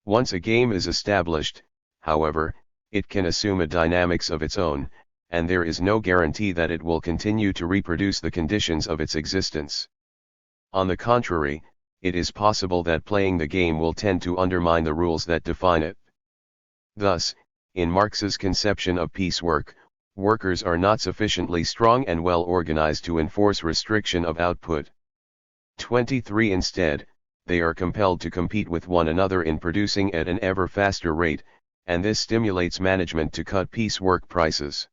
S1: Once a game is established, however, it can assume a dynamics of its own, and there is no guarantee that it will continue to reproduce the conditions of its existence. On the contrary, it is possible that playing the game will tend to undermine the rules that define it. Thus, in Marx's conception of piecework, workers are not sufficiently strong and well organized to enforce restriction of output. 23. Instead, they are compelled to compete with one another in producing at an ever faster rate, and this stimulates management to cut piecework prices.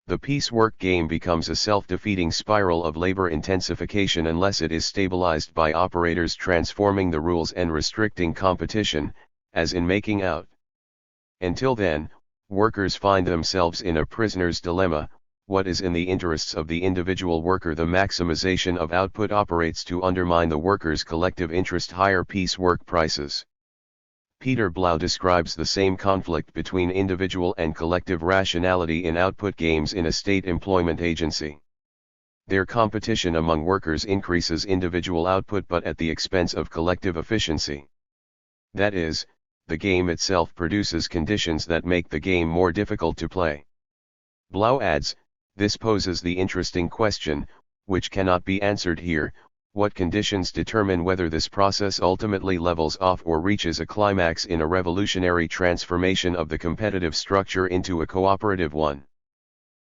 S1: The piecework game becomes a self-defeating spiral of labor intensification unless it is stabilized by operators transforming the rules and restricting competition, as in making out. Until then, workers find themselves in a prisoner's dilemma. What is in the interests of the individual worker? The maximization of output operates to undermine the workers' collective interest, higher piecework prices. Peter Blau describes the same conflict between individual and collective rationality in output games in a state employment agency. Their competition among workers increases individual output but at the expense of collective efficiency. That is, the game itself produces conditions that make the game more difficult to play. Blau adds, this poses the interesting question, which cannot be answered here: what conditions determine whether this process ultimately levels off or reaches a climax in a revolutionary transformation of the competitive structure into a cooperative one?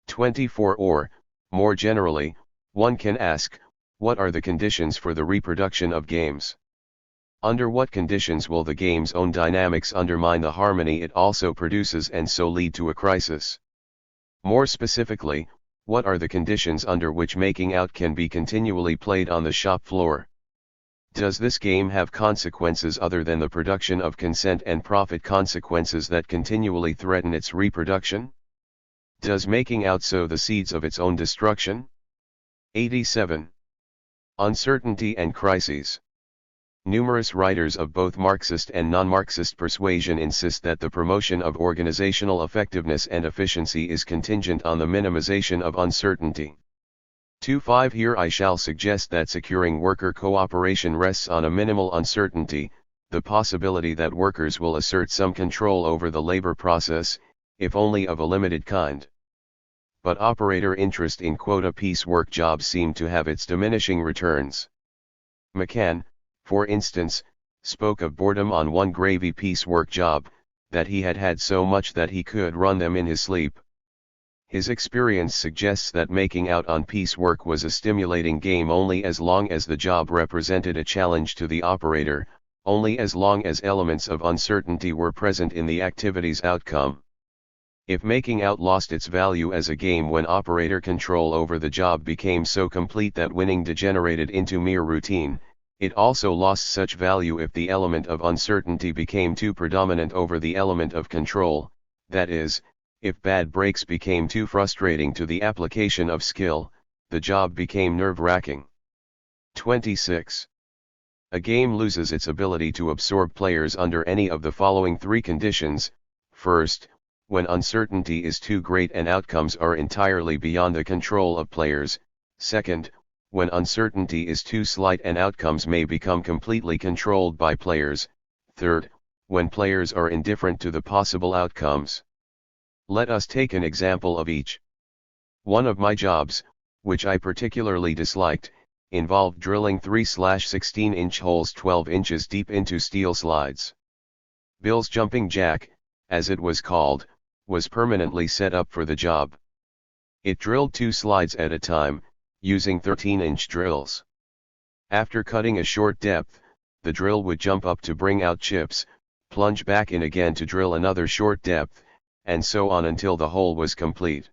S1: 24. Or, more generally, one can ask, what are the conditions for the reproduction of games? Under what conditions will the game's own dynamics undermine the harmony it also produces and so lead to a crisis? More specifically, what are the conditions under which making out can be continually played on the shop floor? Does this game have consequences other than the production of consent and profit, consequences that continually threaten its reproduction? Does making out sow the seeds of its own destruction? 87. Uncertainty and crises. Numerous writers of both Marxist and non-Marxist persuasion insist that the promotion of organizational effectiveness and efficiency is contingent on the minimization of uncertainty. 25. Here I shall suggest that securing worker cooperation rests on a minimal uncertainty, the possibility that workers will assert some control over the labor process, if only of a limited kind. But operator interest in quota piecework jobs seem to have its diminishing returns. McCann, for instance, spoke of boredom on one gravy piecework job, that he had had so much that he could run them in his sleep. His experience suggests that making out on piecework was a stimulating game only as long as the job represented a challenge to the operator, only as long as elements of uncertainty were present in the activity's outcome. If making out lost its value as a game when operator control over the job became so complete that winning degenerated into mere routine, it also lost such value if the element of uncertainty became too predominant over the element of control, that is, if bad breaks became too frustrating to the application of skill, the job became nerve-wracking. 26. A game loses its ability to absorb players under any of the following three conditions. First, when uncertainty is too great and outcomes are entirely beyond the control of players. Second, when uncertainty is too slight and outcomes may become completely controlled by players. Third, when players are indifferent to the possible outcomes. Let us take an example of each. One of my jobs, which I particularly disliked, involved drilling 3/16-inch holes 12 inches deep into steel slides. Bill's jumping jack, as it was called, was permanently set up for the job. It drilled 2 slides at a time, using 13-inch drills. After cutting a short depth, the drill would jump up to bring out chips, plunge back in again to drill another short depth, and so on until the hole was complete.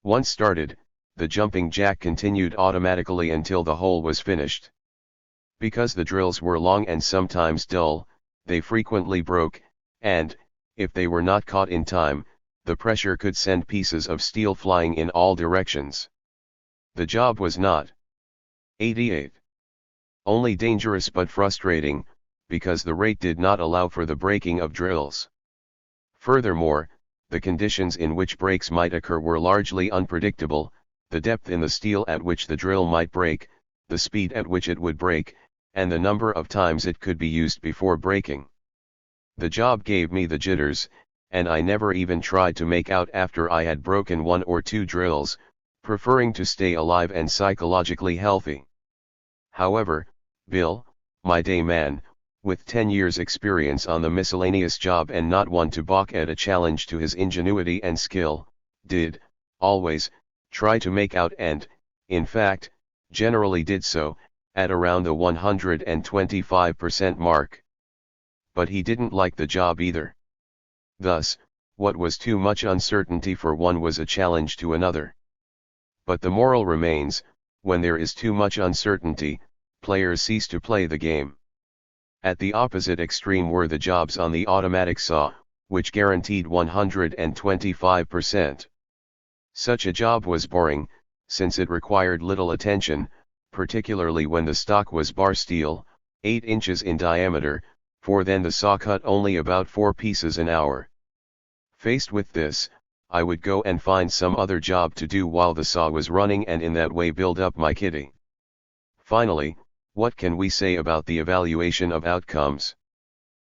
S1: Once started, the jumping jack continued automatically until the hole was finished. Because the drills were long and sometimes dull, they frequently broke, and, if they were not caught in time, the pressure could send pieces of steel flying in all directions. The job was not 88. Only dangerous but frustrating, because the rate did not allow for the breaking of drills. Furthermore, the conditions in which breaks might occur were largely unpredictable, the depth in the steel at which the drill might break, the speed at which it would break, and the number of times it could be used before breaking. The job gave me the jitters, and I never even tried to make out after I had broken 1 or 2 drills, preferring to stay alive and psychologically healthy. However, Bill, my day man, with 10 years' experience on the miscellaneous job and not one to balk at a challenge to his ingenuity and skill, did, always, try to make out and, in fact, generally did so, at around the 125% mark. But he didn't like the job either. Thus, what was too much uncertainty for one was a challenge to another. But the moral remains, when there is too much uncertainty, players cease to play the game. At the opposite extreme were the jobs on the automatic saw, which guaranteed 125%. Such a job was boring, since it required little attention, particularly when the stock was bar steel, 8 inches in diameter, for then the saw cut only about 4 pieces an hour. Faced with this, I would go and find some other job to do while the saw was running and in that way build up my kitty. Finally, what can we say about the evaluation of outcomes?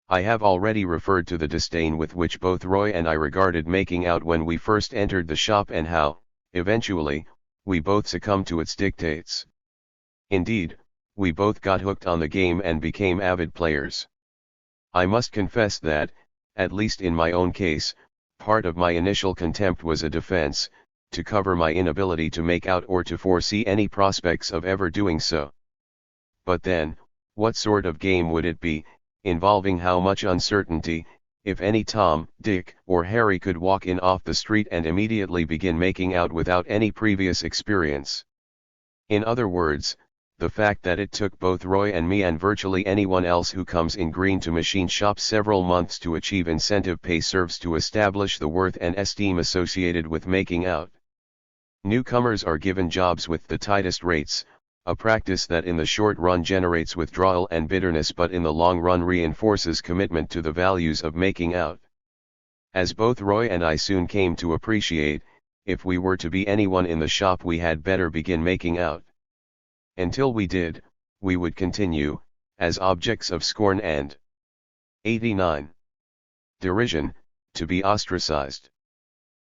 S1: I have already referred to the disdain with which both Roy and I regarded making out when we first entered the shop and how, eventually, we both succumbed to its dictates. Indeed, we both got hooked on the game and became avid players. I must confess that, at least in my own case, part of my initial contempt was a defense, to cover my inability to make out or to foresee any prospects of ever doing so. But then, what sort of game would it be, involving how much uncertainty, if any Tom, Dick, or Harry could walk in off the street and immediately begin making out without any previous experience? In other words, the fact that it took both Roy and me and virtually anyone else who comes in green to machine shops several months to achieve incentive pay serves to establish the worth and esteem associated with making out. Newcomers are given jobs with the tightest rates, a practice that in the short run generates withdrawal and bitterness but in the long run reinforces commitment to the values of making out. As both Roy and I soon came to appreciate, if we were to be anyone in the shop we had better begin making out. Until we did, we would continue, as objects of scorn and 89. Derision, to be ostracized.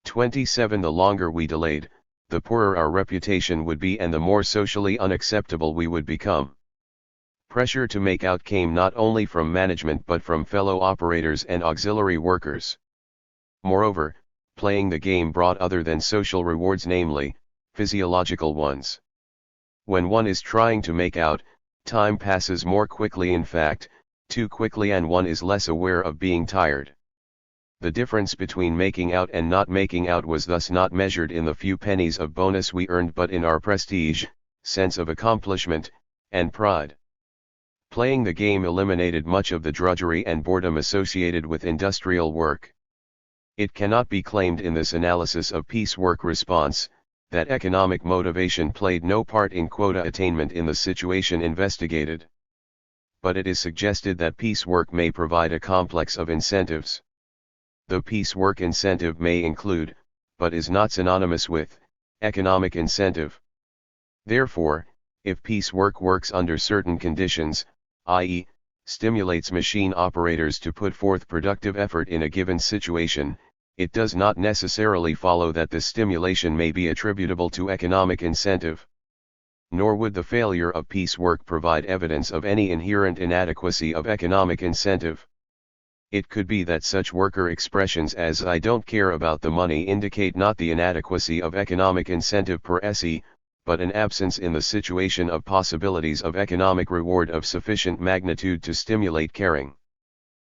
S1: 27. The longer we delayed, the poorer our reputation would be and the more socially unacceptable we would become. Pressure to make out came not only from management but from fellow operators and auxiliary workers. Moreover, playing the game brought other than social rewards, namely, physiological ones. When one is trying to make out, time passes more quickly, in fact, too quickly, and one is less aware of being tired. The difference between making out and not making out was thus not measured in the few pennies of bonus we earned but in our prestige, sense of accomplishment, and pride. Playing the game eliminated much of the drudgery and boredom associated with industrial work. It cannot be claimed in this analysis of piecework response, that economic motivation played no part in quota attainment in the situation investigated. But it is suggested that piecework may provide a complex of incentives. The piecework incentive may include, but is not synonymous with, economic incentive. Therefore, if piecework works under certain conditions, i.e., stimulates machine operators to put forth productive effort in a given situation, it does not necessarily follow that this stimulation may be attributable to economic incentive. Nor would the failure of piecework provide evidence of any inherent inadequacy of economic incentive. It could be that such worker expressions as "I don't care about the money" indicate not the inadequacy of economic incentive per se, but an absence in the situation of possibilities of economic reward of sufficient magnitude to stimulate caring.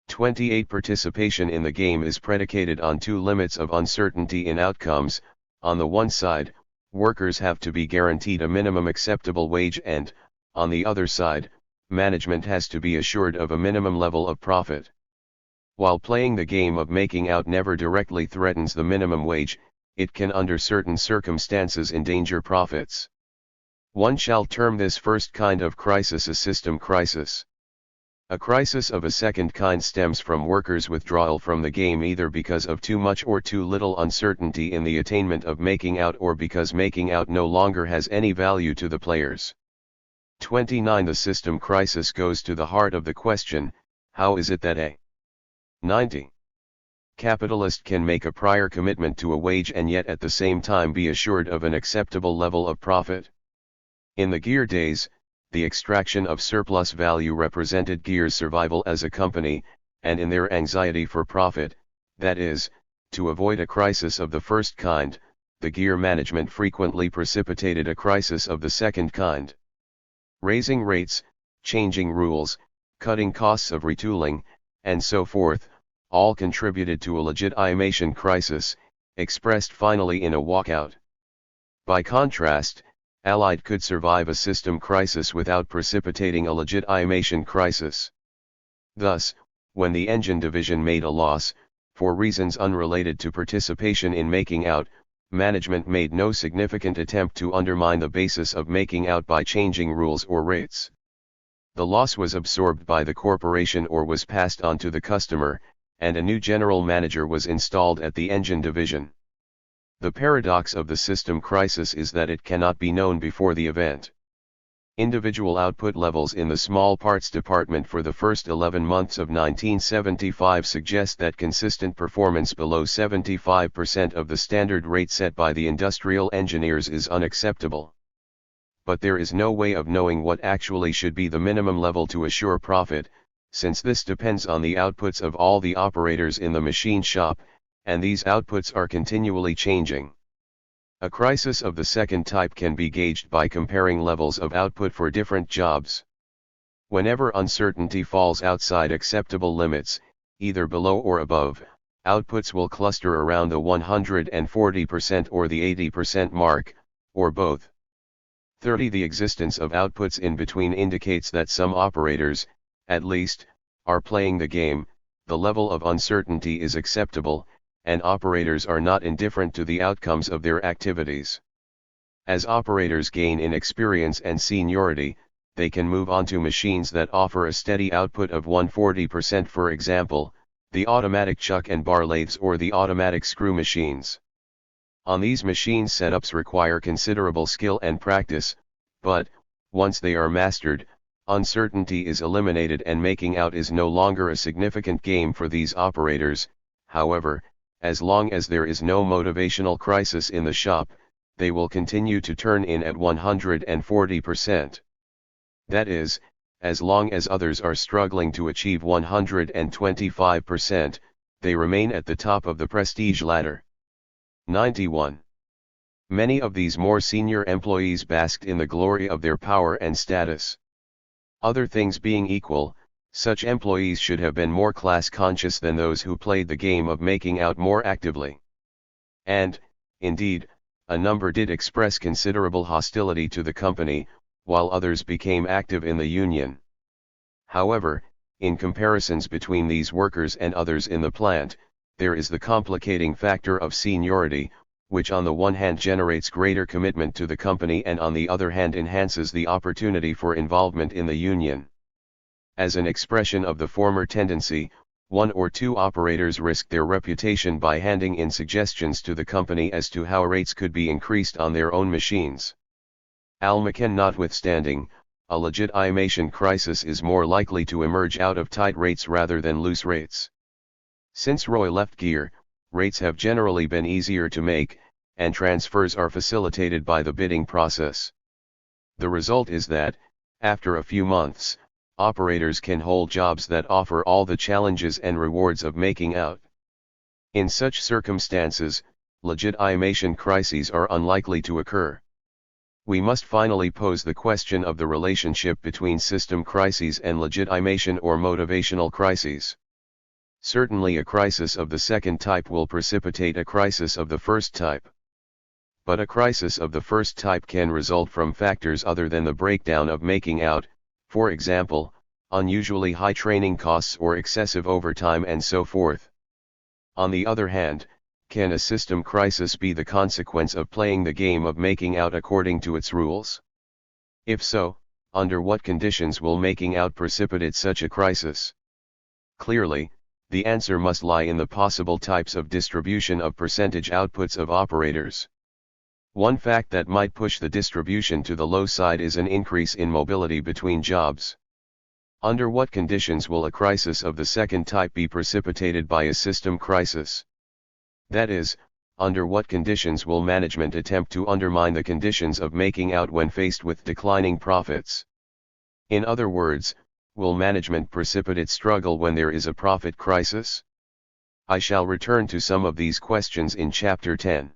S1: 28. Participation in the game is predicated on two limits of uncertainty in outcomes. On the one side, workers have to be guaranteed a minimum acceptable wage and, on the other side, management has to be assured of a minimum level of profit. While playing the game of making out never directly threatens the minimum wage, it can under certain circumstances endanger profits. One shall term this first kind of crisis a system crisis. A crisis of a second kind stems from workers' withdrawal from the game either because of too much or too little uncertainty in the attainment of making out or because making out no longer has any value to the players. 29. The system crisis goes to the heart of the question, how is it that a 90. Capitalist can make a prior commitment to a wage and yet at the same time be assured of an acceptable level of profit? In the Gear days, the extraction of surplus value represented Gear's survival as a company, and in their anxiety for profit, that is, to avoid a crisis of the first kind, the Gear management frequently precipitated a crisis of the second kind. Raising rates, changing rules, cutting costs of retooling, and so forth, all contributed to a legitimation crisis, expressed finally in a walkout. By contrast, Allied could survive a system crisis without precipitating a legitimation crisis. Thus, when the engine division made a loss, for reasons unrelated to participation in making out, management made no significant attempt to undermine the basis of making out by changing rules or rates. The loss was absorbed by the corporation or was passed on to the customer, and a new general manager was installed at the engine division. The paradox of the system crisis is that it cannot be known before the event. Individual output levels in the small parts department for the first 11 months of 1975 suggest that consistent performance below 75% of the standard rate set by the industrial engineers is unacceptable. But there is no way of knowing what actually should be the minimum level to assure profit, since this depends on the outputs of all the operators in the machine shop, and these outputs are continually changing. A crisis of the second type can be gauged by comparing levels of output for different jobs. Whenever uncertainty falls outside acceptable limits, either below or above, outputs will cluster around the 140% or the 80% mark, or both. 30. The existence of outputs in between indicates that some operators, at least, are playing the game, the level of uncertainty is acceptable, and operators are not indifferent to the outcomes of their activities. As operators gain in experience and seniority, they can move on to machines that offer a steady output of 140%, for example, the automatic chuck and bar lathes or the automatic screw machines. On these machines, setups require considerable skill and practice, but, once they are mastered, uncertainty is eliminated and making out is no longer a significant game for these operators. However, as long as there is no motivational crisis in the shop, they will continue to turn in at 140%. That is, as long as others are struggling to achieve 125%, they remain at the top of the prestige ladder. 91. Many of these more senior employees basked in the glory of their power and status. Other things being equal, such employees should have been more class conscious than those who played the game of making out more actively. And, indeed, a number did express considerable hostility to the company, while others became active in the union. However, in comparisons between these workers and others in the plant, there is the complicating factor of seniority, which on the one hand generates greater commitment to the company and on the other hand enhances the opportunity for involvement in the union. As an expression of the former tendency, one or two operators risked their reputation by handing in suggestions to the company as to how rates could be increased on their own machines. Al-Makan notwithstanding, a legitimation crisis is more likely to emerge out of tight rates rather than loose rates. Since Roy left Gear, rates have generally been easier to make, and transfers are facilitated by the bidding process. The result is that, after a few months, operators can hold jobs that offer all the challenges and rewards of making out. In such circumstances, legitimation crises are unlikely to occur. We must finally pose the question of the relationship between system crises and legitimation or motivational crises. Certainly a crisis of the second type will precipitate a crisis of the first type. But a crisis of the first type can result from factors other than the breakdown of making out, for example, unusually high training costs or excessive overtime and so forth. On the other hand, can a system crisis be the consequence of playing the game of making out according to its rules? If so, under what conditions will making out precipitate such a crisis? Clearly, the answer must lie in the possible types of distribution of percentage outputs of operators. One fact that might push the distribution to the low side is an increase in mobility between jobs. Under what conditions will a crisis of the second type be precipitated by a system crisis? That is, under what conditions will management attempt to undermine the conditions of making out when faced with declining profits? In other words, will management precipitate struggle when there is a profit crisis? I shall return to some of these questions in Chapter 10.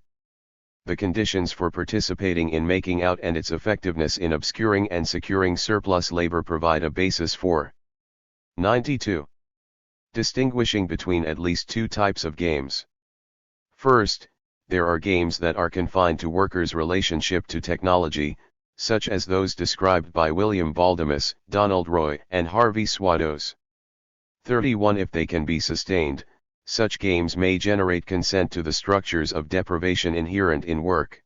S1: The conditions for participating in making out and its effectiveness in obscuring and securing surplus labor provide a basis for 92. Distinguishing between at least two types of games. First, there are games that are confined to workers' relationship to technology, such as those described by William Baldamus, Donald Roy, and Harvey Swados. 31. If they can be sustained, such games may generate consent to the structures of deprivation inherent in work.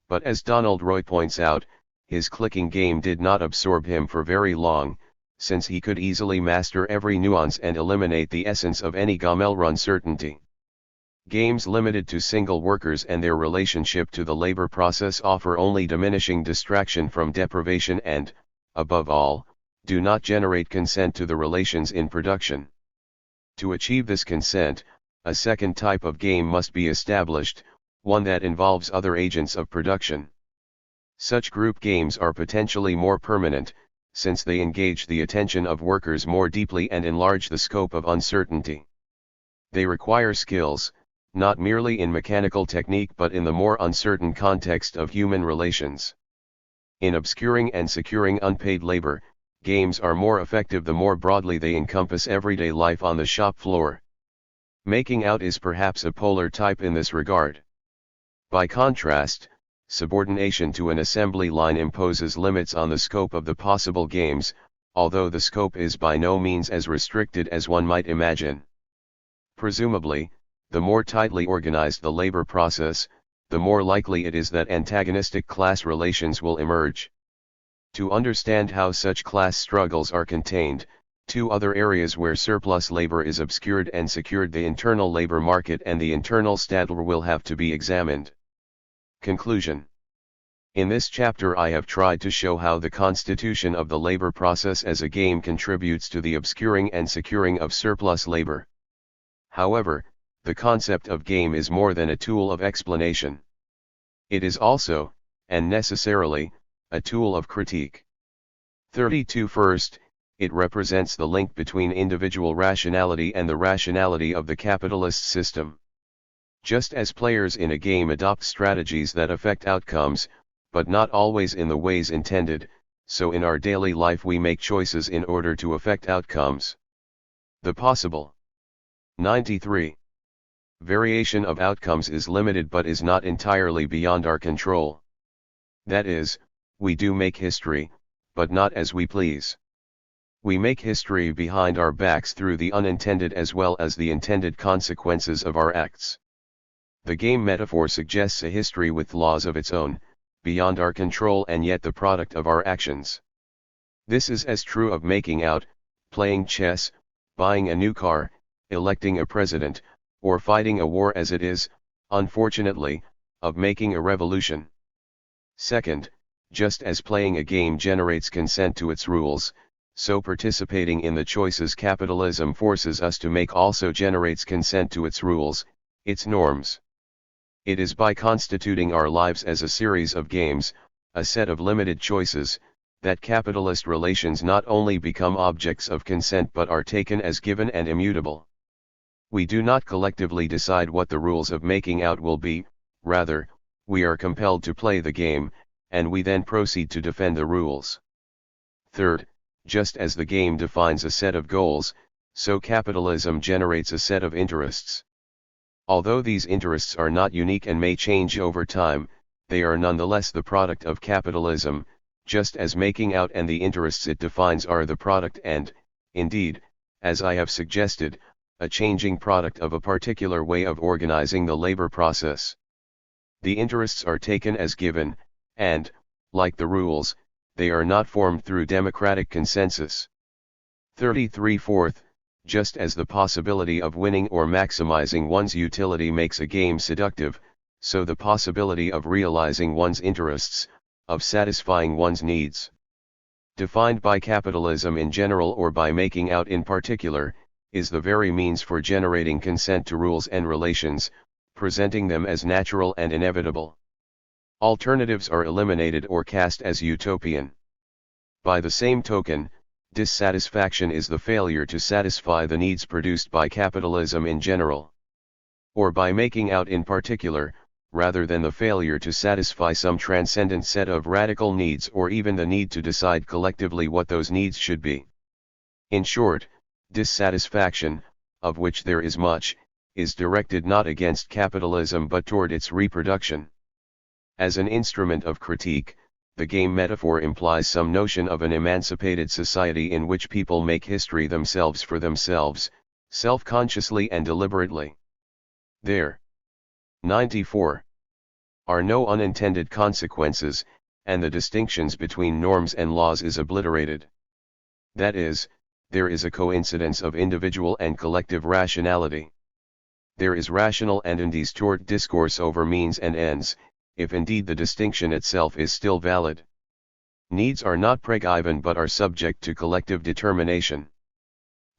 S1: But as Donald Roy points out, his clicking game did not absorb him for very long, since he could easily master every nuance and eliminate the essence of any gamel uncertainty. Games limited to single workers and their relationship to the labor process offer only diminishing distraction from deprivation and, above all, do not generate consent to the relations in production. To achieve this consent, a second type of game must be established, one that involves other agents of production. Such group games are potentially more permanent, since they engage the attention of workers more deeply and enlarge the scope of uncertainty. They require skills, not merely in mechanical technique but in the more uncertain context of human relations. In obscuring and securing unpaid labor, games are more effective the more broadly they encompass everyday life on the shop floor. Making out is perhaps a polar type in this regard. By contrast, subordination to an assembly line imposes limits on the scope of the possible games, although the scope is by no means as restricted as one might imagine. Presumably, the more tightly organized the labor process, the more likely it is that antagonistic class relations will emerge. To understand how such class struggles are contained, two other areas where surplus labor is obscured and secured, the internal labor market and the internal Stadler, will have to be examined. Conclusion. In this chapter I have tried to show how the constitution of the labor process as a game contributes to the obscuring and securing of surplus labor. However, the concept of game is more than a tool of explanation. It is also, and necessarily, a tool of critique. 32. First, it represents the link between individual rationality and the rationality of the capitalist system. Just as players in a game adopt strategies that affect outcomes, but not always in the ways intended, so in our daily life we make choices in order to affect outcomes. The possible 93. Variation of outcomes is limited but is not entirely beyond our control. That is, we do make history, but not as we please. We make history behind our backs through the unintended as well as the intended consequences of our acts. The game metaphor suggests a history with laws of its own, beyond our control and yet the product of our actions. This is as true of making out, playing chess, buying a new car, electing a president, or fighting a war as it is, unfortunately, of making a revolution. Second, just as playing a game generates consent to its rules, so participating in the choices capitalism forces us to make also generates consent to its rules, its norms. It is by constituting our lives as a series of games, a set of limited choices, that capitalist relations not only become objects of consent but are taken as given and immutable. We do not collectively decide what the rules of making out will be, rather, we are compelled to play the game, and we then proceed to defend the rules. Third, just as the game defines a set of goals, so capitalism generates a set of interests. Although these interests are not unique and may change over time, they are nonetheless the product of capitalism, just as making out and the interests it defines are the product and, indeed, as I have suggested, a changing product of a particular way of organizing the labor process. The interests are taken as given, and, like the rules, they are not formed through democratic consensus. 33/4, just as the possibility of winning or maximizing one's utility makes a game seductive, so the possibility of realizing one's interests, of satisfying one's needs, defined by capitalism in general or by making out in particular, is the very means for generating consent to rules and relations, presenting them as natural and inevitable. Alternatives are eliminated or cast as utopian. By the same token, dissatisfaction is the failure to satisfy the needs produced by capitalism in general, or by making out in particular, rather than the failure to satisfy some transcendent set of radical needs or even the need to decide collectively what those needs should be. In short, dissatisfaction, of which there is much, is directed not against capitalism but toward its reproduction. As an instrument of critique, the game metaphor implies some notion of an emancipated society in which people make history themselves for themselves, self-consciously and deliberately. There 94 are no unintended consequences, and the distinctions between norms and laws is obliterated. That is, there is a coincidence of individual and collective rationality. There is rational and indistorted discourse over means and ends, if indeed the distinction itself is still valid. Needs are not pre-given but are subject to collective determination.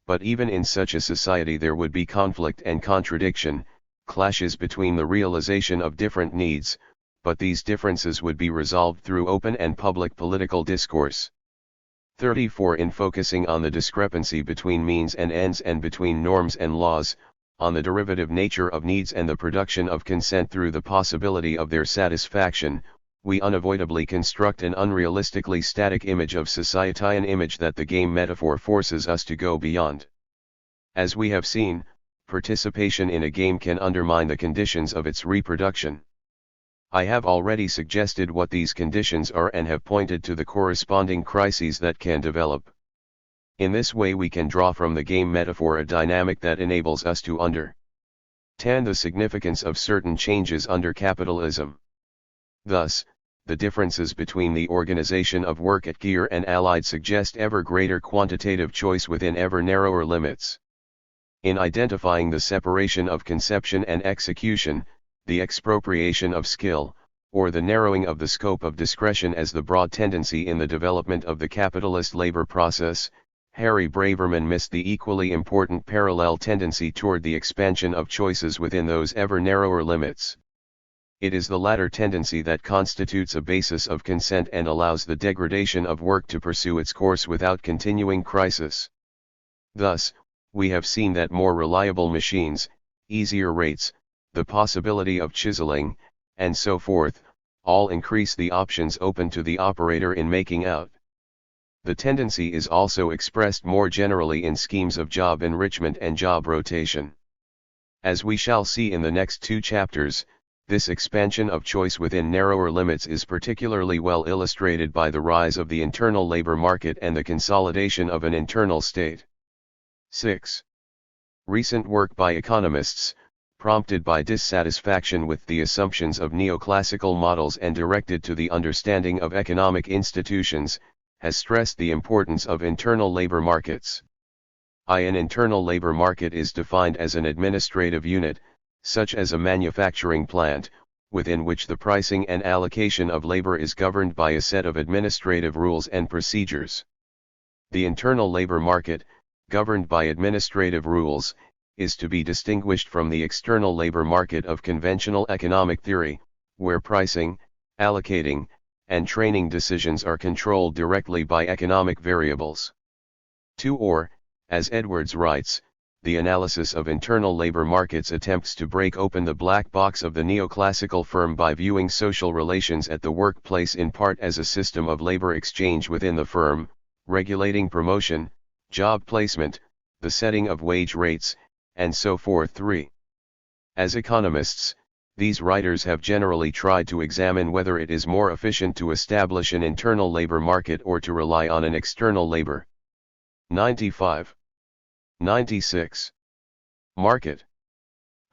S1: But even in such a society there would be conflict and contradiction, clashes between the realization of different needs, but these differences would be resolved through open and public political discourse. 34 In focusing on the discrepancy between means and ends and between norms and laws, on the derivative nature of needs and the production of consent through the possibility of their satisfaction, we unavoidably construct an unrealistically static image of society, an image that the game metaphor forces us to go beyond. As we have seen, participation in a game can undermine the conditions of its reproduction. I have already suggested what these conditions are and have pointed to the corresponding crises that can develop. In this way we can draw from the game metaphor a dynamic that enables us to understand the significance of certain changes under capitalism. Thus, the differences between the organization of work at Gear and Allied suggest ever greater quantitative choice within ever narrower limits. In identifying the separation of conception and execution, the expropriation of skill, or the narrowing of the scope of discretion as the broad tendency in the development of the capitalist labor process, Harry Braverman missed the equally important parallel tendency toward the expansion of choices within those ever narrower limits. It is the latter tendency that constitutes a basis of consent and allows the degradation of work to pursue its course without continuing crisis. Thus, we have seen that more reliable machines, easier rates, the possibility of chiseling, and so forth, all increase the options open to the operator in making out. The tendency is also expressed more generally in schemes of job enrichment and job rotation. As we shall see in the next two chapters, this expansion of choice within narrower limits is particularly well illustrated by the rise of the internal labor market and the consolidation of an internal state. 6. Recent work by economists, prompted by dissatisfaction with the assumptions of neoclassical models and directed to the understanding of economic institutions, has stressed the importance of internal labor markets. An internal labor market is defined as an administrative unit, such as a manufacturing plant, within which the pricing and allocation of labor is governed by a set of administrative rules and procedures. The internal labor market, governed by administrative rules, is to be distinguished from the external labor market of conventional economic theory, where pricing, allocating, and training decisions are controlled directly by economic variables. 2. Or, as Edwards writes, the analysis of internal labor markets attempts to break open the black box of the neoclassical firm by viewing social relations at the workplace in part as a system of labor exchange within the firm, regulating promotion, job placement, the setting of wage rates, and so forth. 3. As economists, these writers have generally tried to examine whether it is more efficient to establish an internal labor market or to rely on an external labor. 95. 96. Market.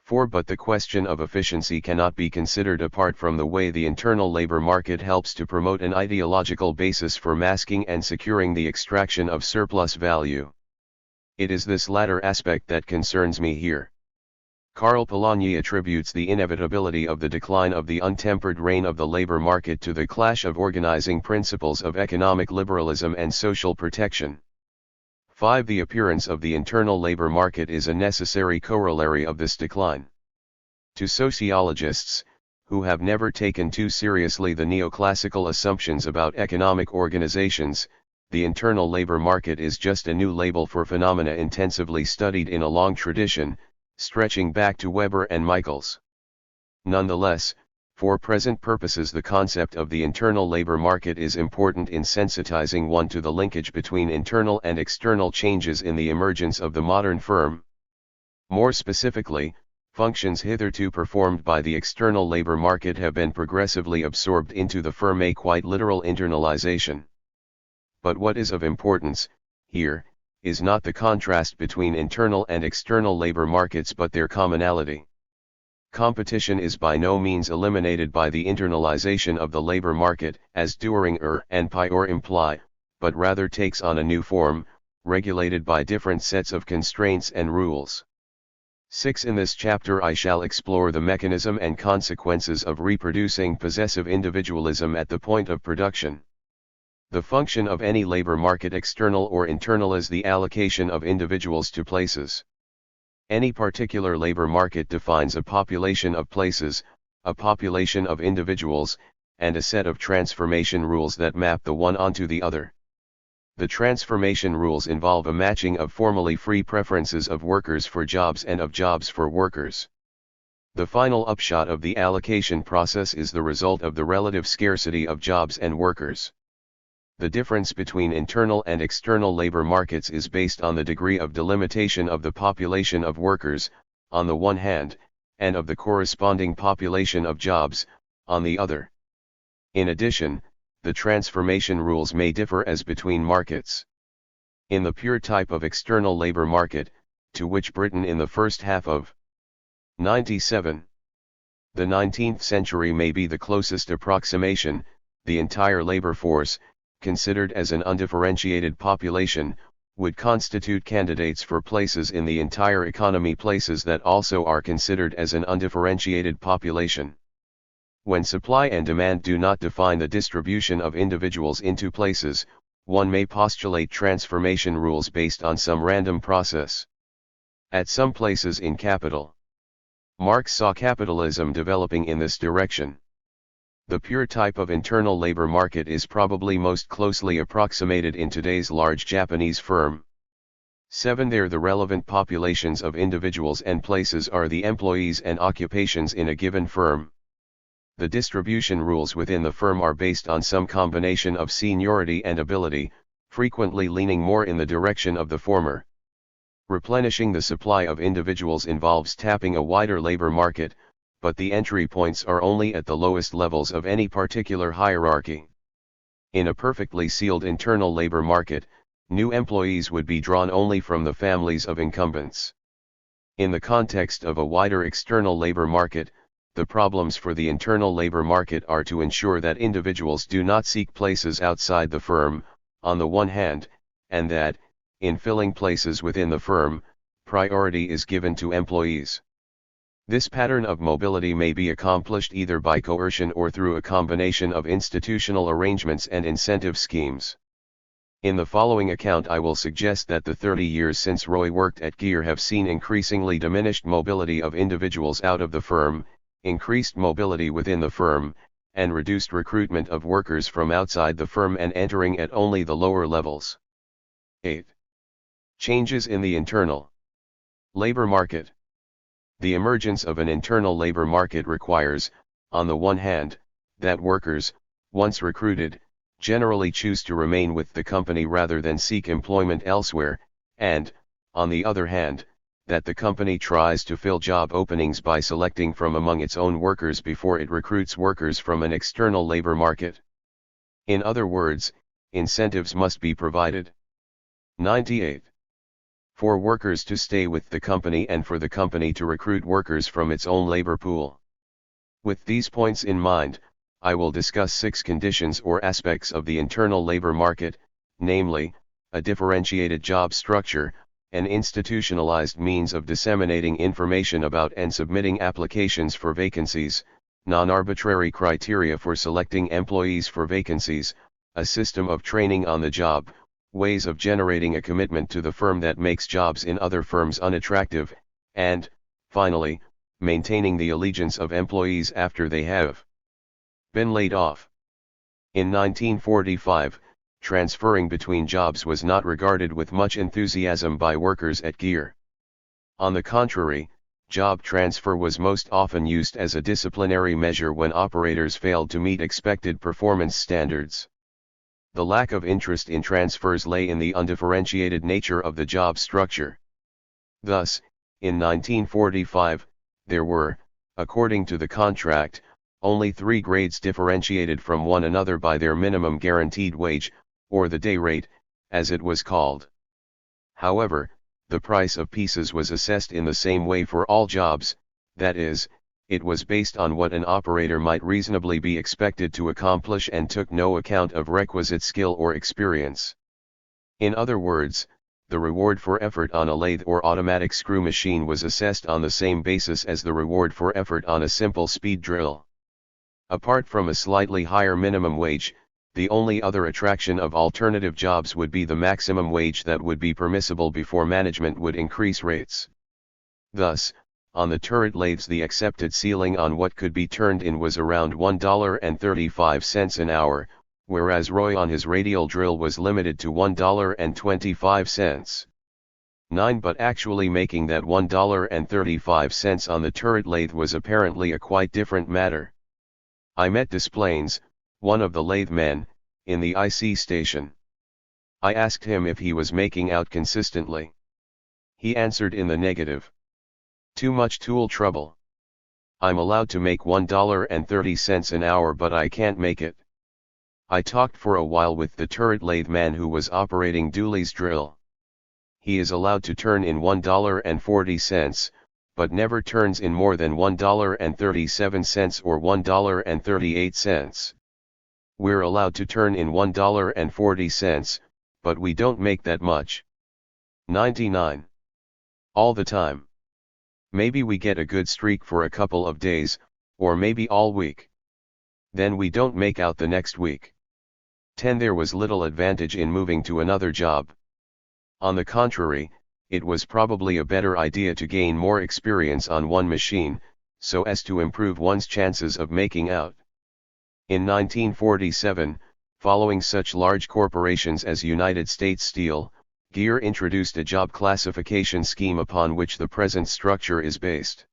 S1: 4. But the question of efficiency cannot be considered apart from the way the internal labor market helps to promote an ideological basis for masking and securing the extraction of surplus value. It is this latter aspect that concerns me here. Karl Polanyi attributes the inevitability of the decline of the untempered reign of the labor market to the clash of organizing principles of economic liberalism and social protection. 5. The appearance of the internal labor market is a necessary corollary of this decline. To sociologists, who have never taken too seriously the neoclassical assumptions about economic organizations, the internal labor market is just a new label for phenomena intensively studied in a long tradition, stretching back to Weber and Michaels. Nonetheless, for present purposes the concept of the internal labor market is important in sensitizing one to the linkage between internal and external changes in the emergence of the modern firm. More specifically, functions hitherto performed by the external labor market have been progressively absorbed into the firm, a quite literal internalization. But what is of importance, here, is not the contrast between internal and external labor markets but their commonality. Competition is by no means eliminated by the internalization of the labor market, as Dühringer and Pior imply, but rather takes on a new form, regulated by different sets of constraints and rules. 6. In this chapter I shall explore the mechanism and consequences of reproducing possessive individualism at the point of production. The function of any labor market, external or internal, is the allocation of individuals to places. Any particular labor market defines a population of places, a population of individuals, and a set of transformation rules that map the one onto the other. The transformation rules involve a matching of formally free preferences of workers for jobs and of jobs for workers. The final upshot of the allocation process is the result of the relative scarcity of jobs and workers. The difference between internal and external labor markets is based on the degree of delimitation of the population of workers, on the one hand, and of the corresponding population of jobs, on the other. In addition, the transformation rules may differ as between markets. In the pure type of external labor market, to which Britain in the first half of 97. The 19th century may be the closest approximation, the entire labor force, considered as an undifferentiated population, would constitute candidates for places in the entire economy, places that also are considered as an undifferentiated population. When supply and demand do not define the distribution of individuals into places, one may postulate transformation rules based on some random process. At some places in Capital, Marx saw capitalism developing in this direction. The pure type of internal labor market is probably most closely approximated in today's large Japanese firm. 7. There the relevant populations of individuals and places are the employees and occupations in a given firm. The distribution rules within the firm are based on some combination of seniority and ability, frequently leaning more in the direction of the former. Replenishing the supply of individuals involves tapping a wider labor market, but the entry points are only at the lowest levels of any particular hierarchy. In a perfectly sealed internal labor market, new employees would be drawn only from the families of incumbents. In the context of a wider external labor market, the problems for the internal labor market are to ensure that individuals do not seek places outside the firm, on the one hand, and that, in filling places within the firm, priority is given to employees. This pattern of mobility may be accomplished either by coercion or through a combination of institutional arrangements and incentive schemes. In the following account I will suggest that the 30 years since Roy worked at Gear have seen increasingly diminished mobility of individuals out of the firm, increased mobility within the firm, and reduced recruitment of workers from outside the firm and entering at only the lower levels. 8. Changes in the internal labor market. The emergence of an internal labor market requires, on the one hand, that workers, once recruited, generally choose to remain with the company rather than seek employment elsewhere, and, on the other hand, that the company tries to fill job openings by selecting from among its own workers before it recruits workers from an external labor market. In other words, incentives must be provided. 98. For workers to stay with the company and for the company to recruit workers from its own labor pool. With these points in mind, I will discuss 6 conditions or aspects of the internal labor market, namely, a differentiated job structure, an institutionalized means of disseminating information about and submitting applications for vacancies, non-arbitrary criteria for selecting employees for vacancies, a system of training on the job, ways of generating a commitment to the firm that makes jobs in other firms unattractive, and, finally, maintaining the allegiance of employees after they have been laid off. In 1945, transferring between jobs was not regarded with much enthusiasm by workers at Gear. On the contrary, job transfer was most often used as a disciplinary measure when operators failed to meet expected performance standards. The lack of interest in transfers lay in the undifferentiated nature of the job structure. Thus, in 1945, there were, according to the contract, only 3 grades differentiated from one another by their minimum guaranteed wage, or the day rate, as it was called. However, the price of pieces was assessed in the same way for all jobs, that is, it was based on what an operator might reasonably be expected to accomplish and took no account of requisite skill or experience. In other words, the reward for effort on a lathe or automatic screw machine was assessed on the same basis as the reward for effort on a simple speed drill. Apart from a slightly higher minimum wage, the only other attraction of alternative jobs would be the maximum wage that would be permissible before management would increase rates. Thus, on the turret lathes the accepted ceiling on what could be turned in was around $1.35 an hour, whereas Roy on his radial drill was limited to $1.25. 9. But actually making that $1.35 on the turret lathe was apparently a quite different matter. I met Desplaines, one of the lathe men, in the IC station. I asked him if he was making out consistently. He answered in the negative. Too much tool trouble. I'm allowed to make $1.30 an hour but I can't make it. I talked for a while with the turret lathe man who was operating Dooley's drill. He is allowed to turn in $1.40, but never turns in more than $1.37 or $1.38. We're allowed to turn in $1.40, but we don't make that much. 99. All the time. Maybe we get a good streak for a couple of days, or maybe all week. Then we don't make out the next week. 10. There was little advantage in moving to another job. On the contrary, it was probably a better idea to gain more experience on one machine, so as to improve one's chances of making out. In 1947, following such large corporations as United States Steel, Gear introduced a job classification scheme upon which the present structure is based.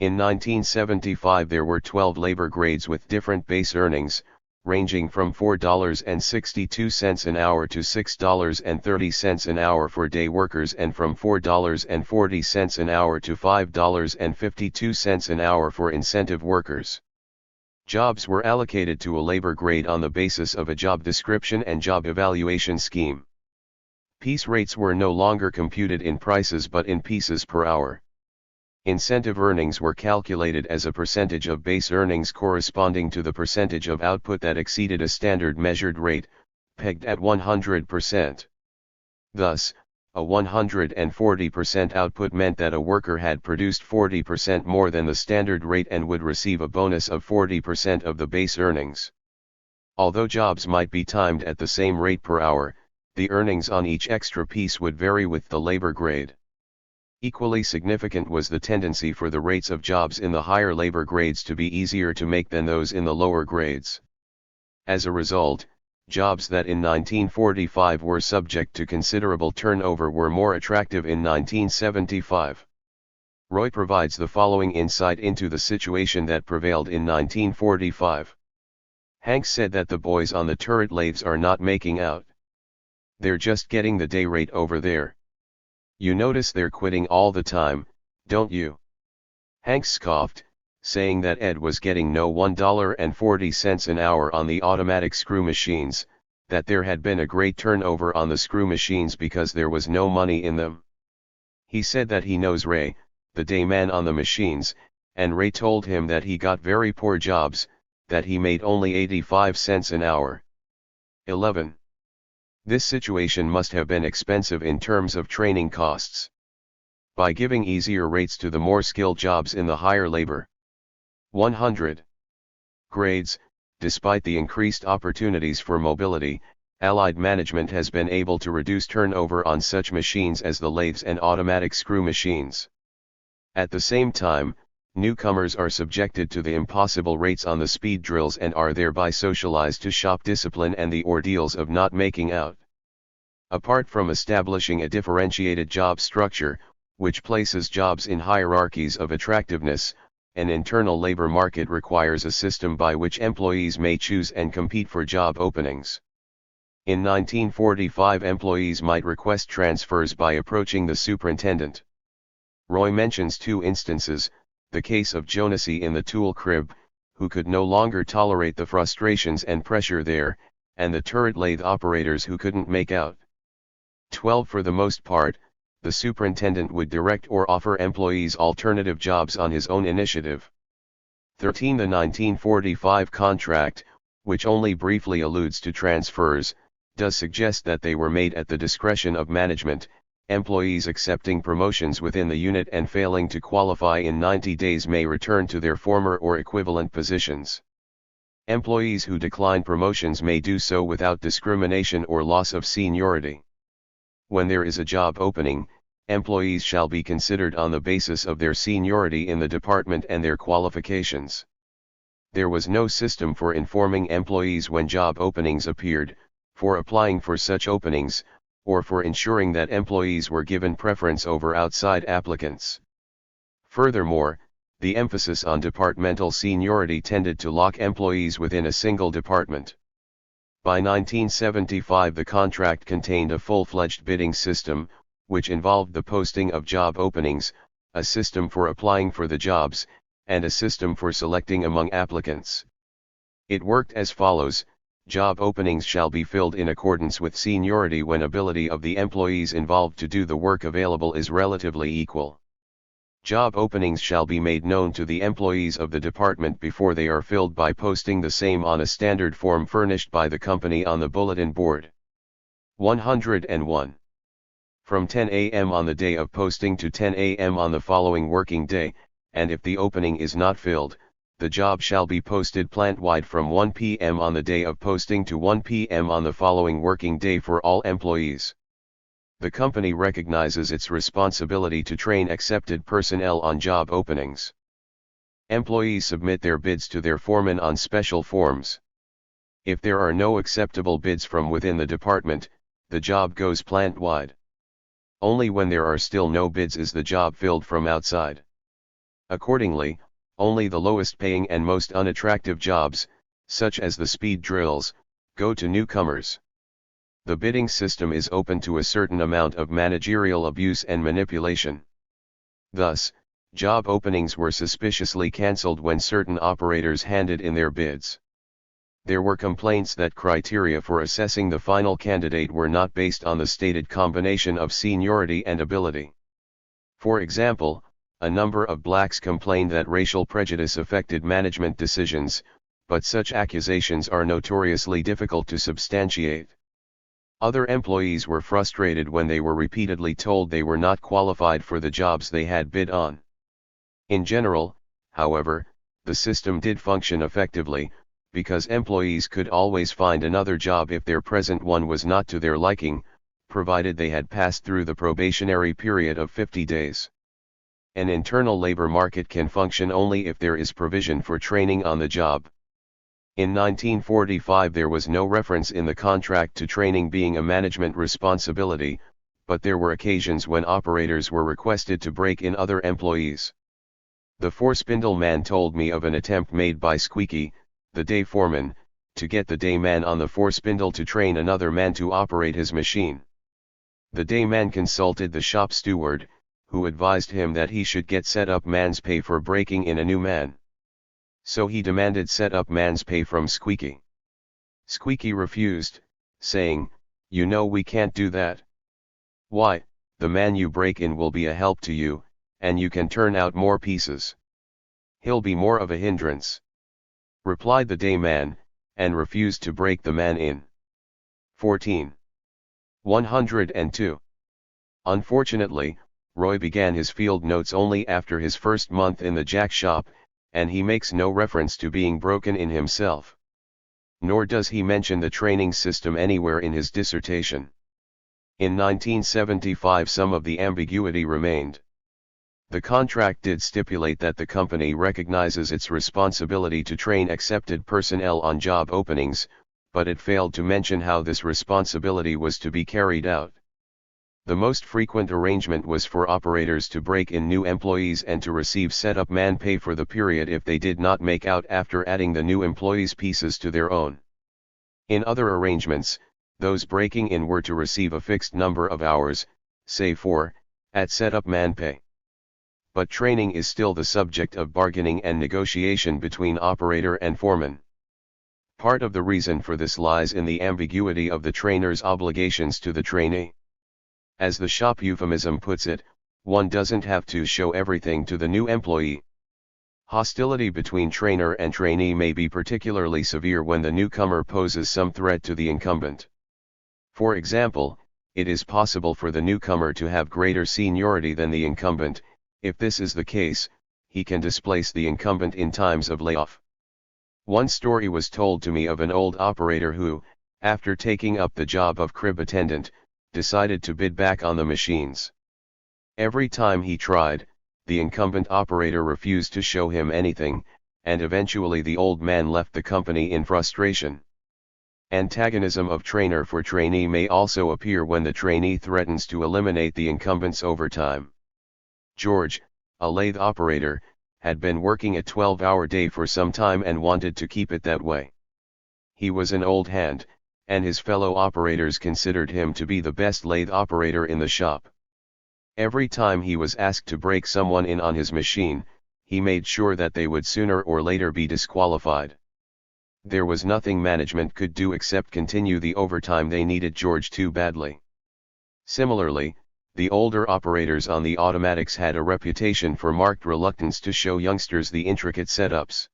S1: In 1975 there were 12 labor grades with different base earnings, ranging from $4.62 an hour to $6.30 an hour for day workers and from $4.40 an hour to $5.52 an hour for incentive workers. Jobs were allocated to a labor grade on the basis of a job description and job evaluation scheme. Piece rates were no longer computed in prices but in pieces per hour. Incentive earnings were calculated as a percentage of base earnings corresponding to the percentage of output that exceeded a standard measured rate, pegged at 100%. Thus, a 140% output meant that a worker had produced 40% more than the standard rate and would receive a bonus of 40% of the base earnings. Although jobs might be timed at the same rate per hour, the earnings on each extra piece would vary with the labor grade. Equally significant was the tendency for the rates of jobs in the higher labor grades to be easier to make than those in the lower grades. As a result, jobs that in 1945 were subject to considerable turnover were more attractive in 1975. Roy provides the following insight into the situation that prevailed in 1945. Hank said that the boys on the turret lathes are not making out. They're just getting the day rate over there. You notice they're quitting all the time, don't you? Hank scoffed, saying that Ed was getting no $1.40 an hour on the automatic screw machines, that there had been a great turnover on the screw machines because there was no money in them. He said that he knows Ray, the day man on the machines, and Ray told him that he got very poor jobs, that he made only 85 cents an hour. 11. This situation must have been expensive in terms of training costs. By giving easier rates to the more skilled jobs in the higher labor 100 grades, despite the increased opportunities for mobility, Allied management has been able to reduce turnover on such machines as the lathes and automatic screw machines. At the same time, newcomers are subjected to the impossible rates on the speed drills and are thereby socialized to shop discipline and the ordeals of not making out. Apart from establishing a differentiated job structure, which places jobs in hierarchies of attractiveness, an internal labor market requires a system by which employees may choose and compete for job openings. In 1945, employees might request transfers by approaching the superintendent. Roy mentions two instances, the case of Jonasy in the tool crib, who could no longer tolerate the frustrations and pressure there, and the turret lathe operators who couldn't make out. 12. For the most part, the superintendent would direct or offer employees alternative jobs on his own initiative. 13. The 1945 contract, which only briefly alludes to transfers, does suggest that they were made at the discretion of management. Employees accepting promotions within the unit and failing to qualify in 90 days may return to their former or equivalent positions. Employees who decline promotions may do so without discrimination or loss of seniority. When there is a job opening, employees shall be considered on the basis of their seniority in the department and their qualifications. There was no system for informing employees when job openings appeared, for applying for such openings, or for ensuring that employees were given preference over outside applicants. Furthermore, the emphasis on departmental seniority tended to lock employees within a single department. By 1975, the contract contained a full-fledged bidding system, which involved the posting of job openings, a system for applying for the jobs, and a system for selecting among applicants. It worked as follows: job openings shall be filled in accordance with seniority when ability of the employees involved to do the work available is relatively equal. Job openings shall be made known to the employees of the department before they are filled by posting the same on a standard form furnished by the company on the bulletin board. 101. From 10 a.m. on the day of posting to 10 a.m. on the following working day, and if the opening is not filled, the job shall be posted plant-wide from 1 p.m. on the day of posting to 1 p.m. on the following working day for all employees. The company recognizes its responsibility to train accepted personnel on job openings. Employees submit their bids to their foreman on special forms. If there are no acceptable bids from within the department, the job goes plant-wide. Only when there are still no bids is the job filled from outside. Accordingly, only the lowest paying and most unattractive jobs, such as the speed drills, go to newcomers. The bidding system is open to a certain amount of managerial abuse and manipulation. Thus, job openings were suspiciously cancelled when certain operators handed in their bids. There were complaints that criteria for assessing the final candidate were not based on the stated combination of seniority and ability. For example, a number of blacks complained that racial prejudice affected management decisions, but such accusations are notoriously difficult to substantiate. Other employees were frustrated when they were repeatedly told they were not qualified for the jobs they had bid on. In general, however, the system did function effectively, because employees could always find another job if their present one was not to their liking, provided they had passed through the probationary period of 50 days. An internal labor market can function only if there is provision for training on the job. In 1945 there was no reference in the contract to training being a management responsibility, but there were occasions when operators were requested to break in other employees. The four-spindle man told me of an attempt made by Squeaky, the day foreman, to get the day man on the four-spindle to train another man to operate his machine. The day man consulted the shop steward, who advised him that he should get set-up man's pay for breaking in a new man. So he demanded set-up man's pay from Squeaky. Squeaky refused, saying, "You know we can't do that. Why, the man you break in will be a help to you, and you can turn out more pieces. He'll be more of a hindrance," replied the day man, and refused to break the man in. 14. 102. Unfortunately, Roy began his field notes only after his first month in the jack shop, and he makes no reference to being broken in himself. Nor does he mention the training system anywhere in his dissertation. In 1975 some of the ambiguity remained. The contract did stipulate that the company recognizes its responsibility to train accepted personnel on job openings, but it failed to mention how this responsibility was to be carried out. The most frequent arrangement was for operators to break in new employees and to receive set-up man pay for the period if they did not make out after adding the new employees' pieces to their own. In other arrangements, those breaking in were to receive a fixed number of hours, say 4, at set-up man pay. But training is still the subject of bargaining and negotiation between operator and foreman. Part of the reason for this lies in the ambiguity of the trainer's obligations to the trainee. As the shop euphemism puts it, one doesn't have to show everything to the new employee. Hostility between trainer and trainee may be particularly severe when the newcomer poses some threat to the incumbent. For example, it is possible for the newcomer to have greater seniority than the incumbent. If this is the case, he can displace the incumbent in times of layoff. One story was told to me of an old operator who, after taking up the job of crib attendant, decided to bid back on the machines. Every time he tried, the incumbent operator refused to show him anything, and eventually the old man left the company in frustration. Antagonism of trainer for trainee may also appear when the trainee threatens to eliminate the incumbent's overtime. George, a lathe operator, had been working a 12-hour day for some time and wanted to keep it that way. He was an old hand, and his fellow operators considered him to be the best lathe operator in the shop. Every time he was asked to break someone in on his machine, he made sure that they would sooner or later be disqualified. There was nothing management could do except continue the overtime they needed George too badly. Similarly, the older operators on the automatics had a reputation for marked reluctance to show youngsters the intricate setups.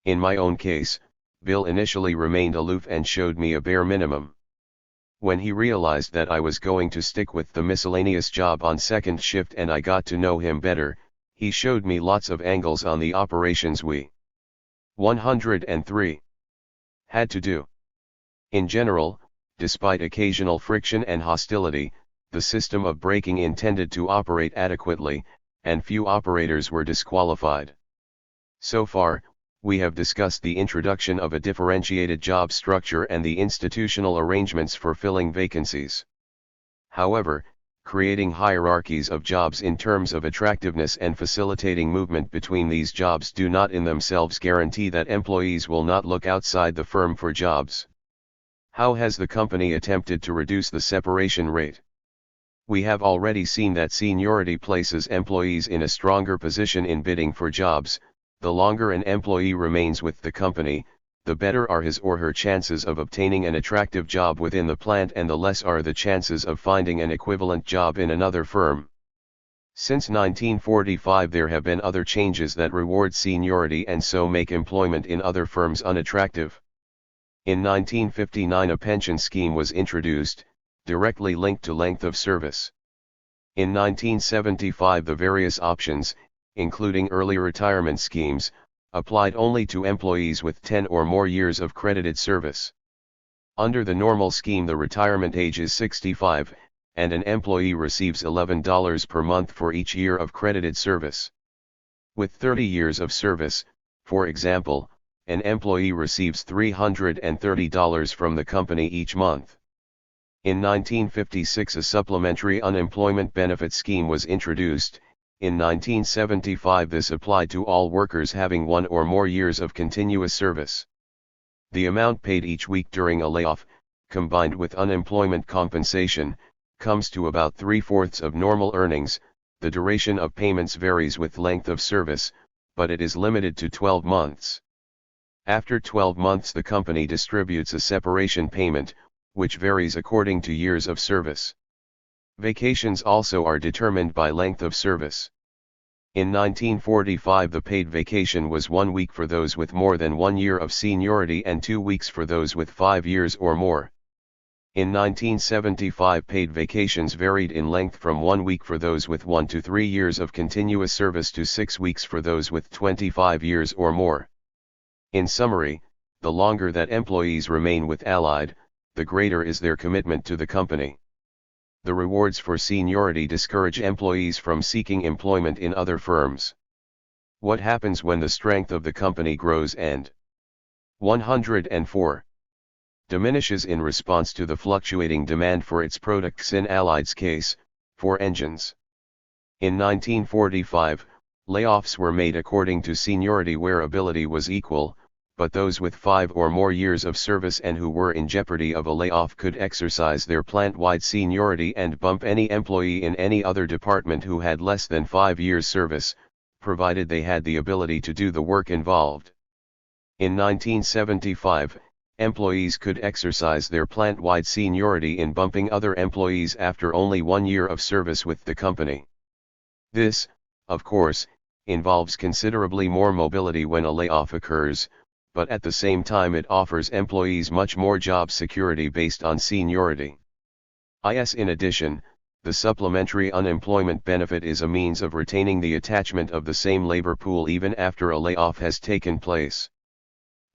S1: In my own case, Bill initially remained aloof and showed me a bare minimum. When he realized that I was going to stick with the miscellaneous job on second shift and I got to know him better, he showed me lots of angles on the operations we 103 had to do. In general, despite occasional friction and hostility, the system of breaking in tended to operate adequately, and few operators were disqualified. So far, we have discussed the introduction of a differentiated job structure and the institutional arrangements for filling vacancies. However, creating hierarchies of jobs in terms of attractiveness and facilitating movement between these jobs do not in themselves guarantee that employees will not look outside the firm for jobs. How has the company attempted to reduce the separation rate? We have already seen that seniority places employees in a stronger position in bidding for jobs. The longer an employee remains with the company, the better are his or her chances of obtaining an attractive job within the plant and the less are the chances of finding an equivalent job in another firm. Since 1945 there have been other changes that reward seniority and so make employment in other firms unattractive. In 1959 a pension scheme was introduced, directly linked to length of service. In 1975 the various options, including early retirement schemes, applied only to employees with 10 or more years of credited service. Under the normal scheme the retirement age is 65, and an employee receives $11 per month for each year of credited service. With 30 years of service, for example, an employee receives $330 from the company each month. In 1956 a supplementary unemployment benefit scheme was introduced. In 1975 this applied to all workers having 1 or more years of continuous service. The amount paid each week during a layoff, combined with unemployment compensation, comes to about 3/4 of normal earnings. The duration of payments varies with length of service, but it is limited to 12 months. After 12 months the company distributes a separation payment, which varies according to years of service. Vacations also are determined by length of service. In 1945 the paid vacation was 1 week for those with more than 1 year of seniority and 2 weeks for those with 5 years or more. In 1975 paid vacations varied in length from 1 week for those with 1 to 3 years of continuous service to 6 weeks for those with 25 years or more. In summary, the longer that employees remain with Allied, the greater is their commitment to the company. The rewards for seniority discourage employees from seeking employment in other firms. What happens when the strength of the company grows and 104 diminishes in response to the fluctuating demand for its products? In Allied's case, for engines. In 1945, layoffs were made according to seniority where ability was equal, but those with 5 or more years of service and who were in jeopardy of a layoff could exercise their plant-wide seniority and bump any employee in any other department who had less than 5 years service, provided they had the ability to do the work involved. In 1975, employees could exercise their plant-wide seniority in bumping other employees after only 1 year of service with the company. This, of course, involves considerably more mobility when a layoff occurs, but at the same time it offers employees much more job security based on seniority. In addition, the supplementary unemployment benefit is a means of retaining the attachment of the same labor pool even after a layoff has taken place.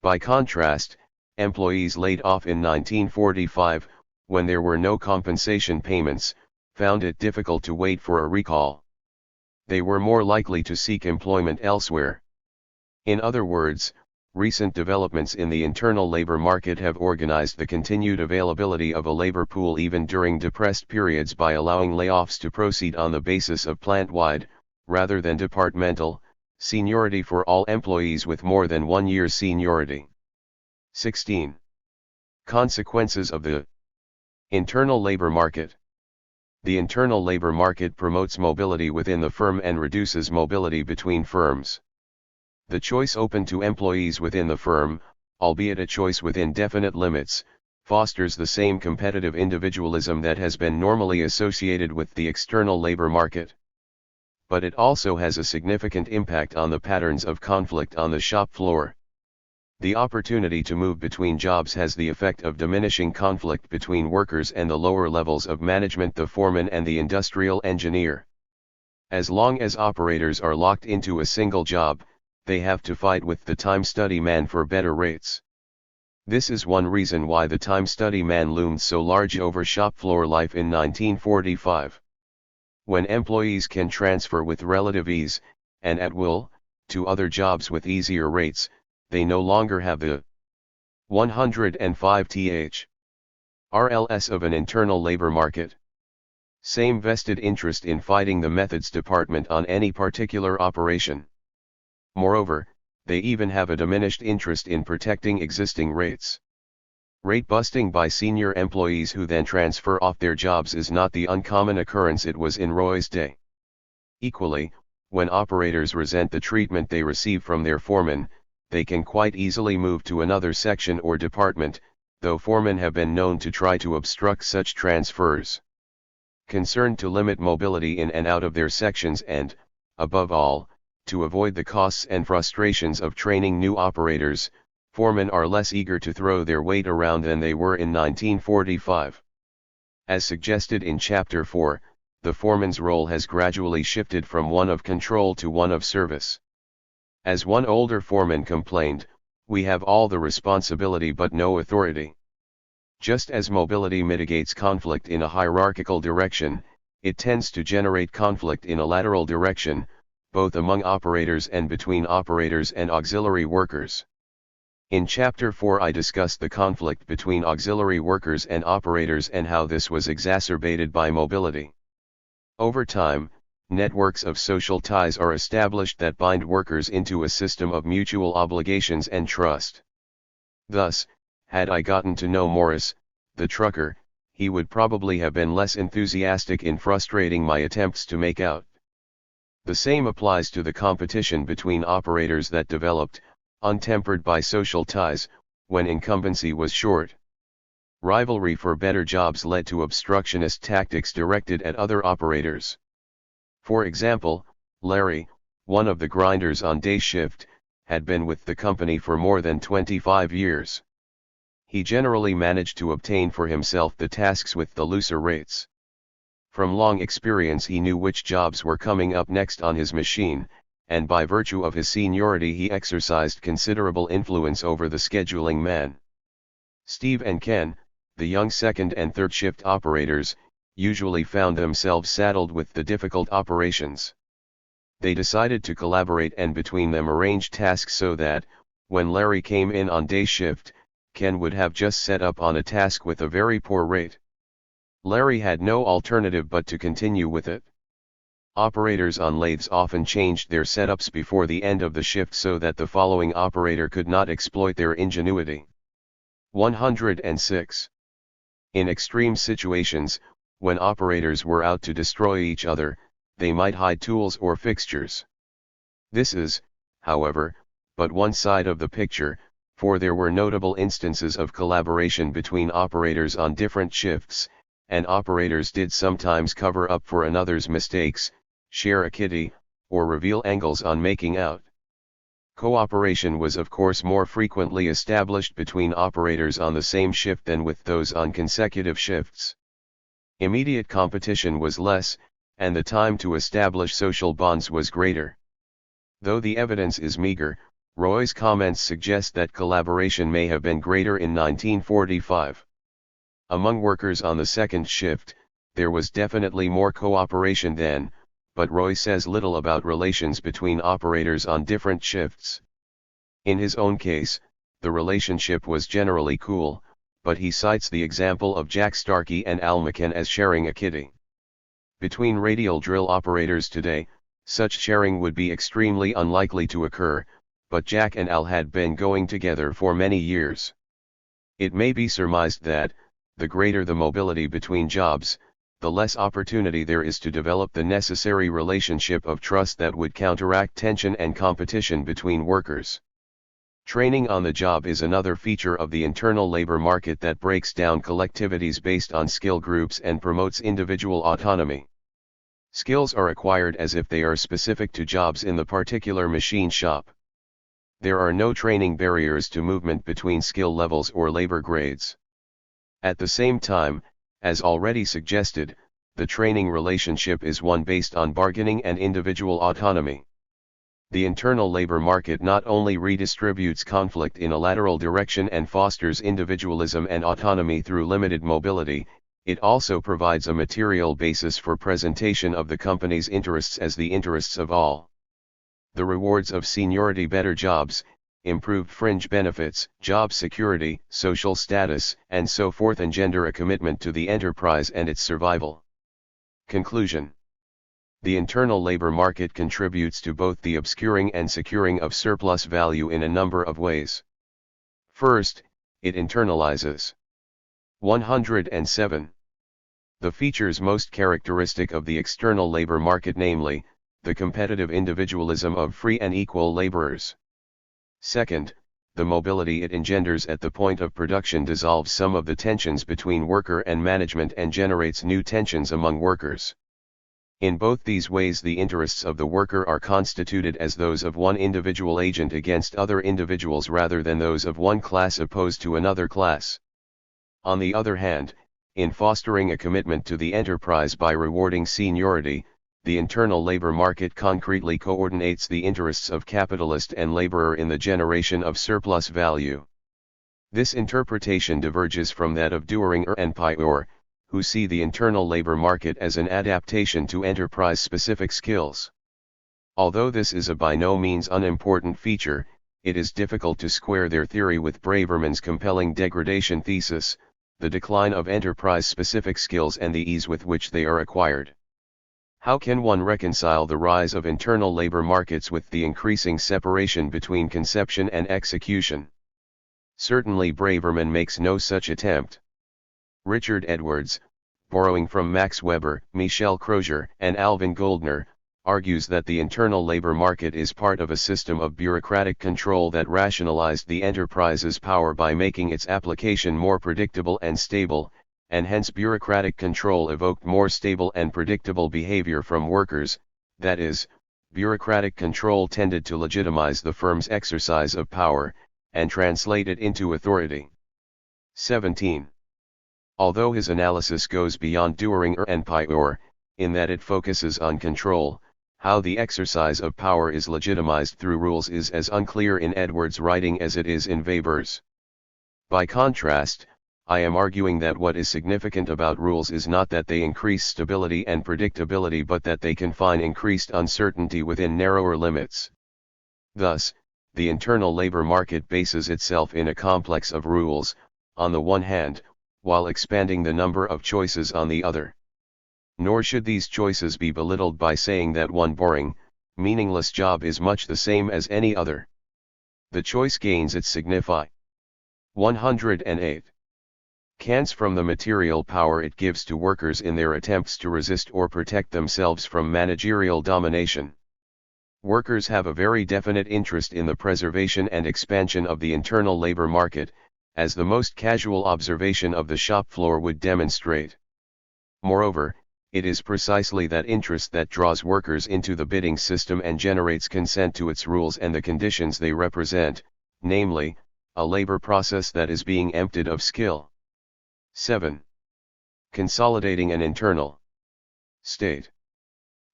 S1: By contrast, employees laid off in 1945, when there were no compensation payments, found it difficult to wait for a recall. They were more likely to seek employment elsewhere. In other words, recent developments in the internal labor market have organized the continued availability of a labor pool even during depressed periods by allowing layoffs to proceed on the basis of plant-wide, rather than departmental, seniority for all employees with more than 1 year's seniority. 16. Consequences of the internal labor market. The internal labor market promotes mobility within the firm and reduces mobility between firms. The choice open to employees within the firm, albeit a choice within definite limits, fosters the same competitive individualism that has been normally associated with the external labor market. But it also has a significant impact on the patterns of conflict on the shop floor. The opportunity to move between jobs has the effect of diminishing conflict between workers and the lower levels of management, the foreman and the industrial engineer. As long as operators are locked into a single job, they have to fight with the time study man for better rates. This is one reason why the time study man loomed so large over shop floor life in 1945. When employees can transfer with relative ease, and at will, to other jobs with easier rates, they no longer have the 105 RLS of an internal labor market. Same vested interest in fighting the methods department on any particular operation. Moreover, they even have a diminished interest in protecting existing rates. Rate busting by senior employees who then transfer off their jobs is not the uncommon occurrence it was in Roy's day. Equally, when operators resent the treatment they receive from their foreman, they can quite easily move to another section or department, though foremen have been known to try to obstruct such transfers. concerned to limit mobility in and out of their sections and, above all, to avoid the costs and frustrations of training new operators, foremen are less eager to throw their weight around than they were in 1945. As suggested in Chapter 4, the foreman's role has gradually shifted from one of control to one of service. As one older foreman complained, "We have all the responsibility but no authority." Just as mobility mitigates conflict in a hierarchical direction, it tends to generate conflict in a lateral direction, both among operators and between operators and auxiliary workers. In Chapter 4 I discussed the conflict between auxiliary workers and operators and how this was exacerbated by mobility. Over time, networks of social ties are established that bind workers into a system of mutual obligations and trust. Thus, had I gotten to know Morris, the trucker, he would probably have been less enthusiastic in frustrating my attempts to make out. The same applies to the competition between operators that developed, untempered by social ties, when incumbency was short. Rivalry for better jobs led to obstructionist tactics directed at other operators. For example, Larry, one of the grinders on day shift, had been with the company for more than 25 years. He generally managed to obtain for himself the tasks with the looser rates. From long experience he knew which jobs were coming up next on his machine, and by virtue of his seniority he exercised considerable influence over the scheduling man. Steve and Ken, the young second and third shift operators, usually found themselves saddled with the difficult operations. They decided to collaborate and between them arrange tasks so that, when Larry came in on day shift, Ken would have just set up on a task with a very poor rate. Larry had no alternative but to continue with it. Operators on lathes often changed their setups before the end of the shift so that the following operator could not exploit their ingenuity. 106. In extreme situations, when operators were out to destroy each other, they might hide tools or fixtures. This is, however, but one side of the picture, for there were notable instances of collaboration between operators on different shifts, and operators did sometimes cover up for another's mistakes, share a kitty, or reveal angles on making out. Cooperation was of course more frequently established between operators on the same shift than with those on consecutive shifts. Immediate competition was less, and the time to establish social bonds was greater. Though the evidence is meager, Roy's comments suggest that collaboration may have been greater in 1945. Among workers on the second shift, there was definitely more cooperation then, but Roy says little about relations between operators on different shifts. In his own case, the relationship was generally cool, but he cites the example of Jack Starkey and Al McCann as sharing a kitty. Between radial drill operators today, such sharing would be extremely unlikely to occur, but Jack and Al had been going together for many years. It may be surmised that, the greater the mobility between jobs, the less opportunity there is to develop the necessary relationship of trust that would counteract tension and competition between workers. Training on the job is another feature of the internal labor market that breaks down collectivities based on skill groups and promotes individual autonomy. Skills are acquired as if they are specific to jobs in the particular machine shop. There are no training barriers to movement between skill levels or labor grades. At the same time, as already suggested, the training relationship is one based on bargaining and individual autonomy. The internal labor market not only redistributes conflict in a lateral direction and fosters individualism and autonomy through limited mobility, it also provides a material basis for presentation of the company's interests as the interests of all. The rewards of seniority, better jobs, improved fringe benefits, job security, social status, and so forth engender a commitment to the enterprise and its survival. Conclusion. The internal labor market contributes to both the obscuring and securing of surplus value in a number of ways. First, it internalizes. 107. The features most characteristic of the external labor market, namely, the competitive individualism of free and equal laborers. Second, the mobility it engenders at the point of production dissolves some of the tensions between worker and management and generates new tensions among workers. In both these ways the interests of the worker are constituted as those of one individual agent against other individuals rather than those of one class opposed to another class. On the other hand, in fostering a commitment to the enterprise by rewarding seniority, the internal labor market concretely coordinates the interests of capitalist and laborer in the generation of surplus value. This interpretation diverges from that of Dühringer and Pior, who see the internal labor market as an adaptation to enterprise-specific skills. Although this is a by no means unimportant feature, it is difficult to square their theory with Braverman's compelling degradation thesis, the decline of enterprise-specific skills and the ease with which they are acquired. How can one reconcile the rise of internal labor markets with the increasing separation between conception and execution? Certainly Braverman makes no such attempt. Richard Edwards, borrowing from Max Weber, Michel Crozier, and Alvin Goldner, argues that the internal labor market is part of a system of bureaucratic control that rationalized the enterprise's power by making its application more predictable and stable, and hence bureaucratic control evoked more stable and predictable behavior from workers, that is, bureaucratic control tended to legitimize the firm's exercise of power, and translate it into authority. 17. Although his analysis goes beyond Dühringer and Pior, in that it focuses on control, how the exercise of power is legitimized through rules is as unclear in Edwards' writing as it is in Weber's. By contrast, I am arguing that what is significant about rules is not that they increase stability and predictability but that they confine increased uncertainty within narrower limits. Thus, the internal labor market bases itself in a complex of rules, on the one hand, while expanding the number of choices on the other. Nor should these choices be belittled by saying that one boring, meaningless job is much the same as any other. The choice gains its signify. 108. Cants from the material power it gives to workers in their attempts to resist or protect themselves from managerial domination. Workers have a very definite interest in the preservation and expansion of the internal labor market, as the most casual observation of the shop floor would demonstrate. Moreover, it is precisely that interest that draws workers into the bidding system and generates consent to its rules and the conditions they represent, namely, a labor process that is being emptied of skill. 7. Consolidating an internal state.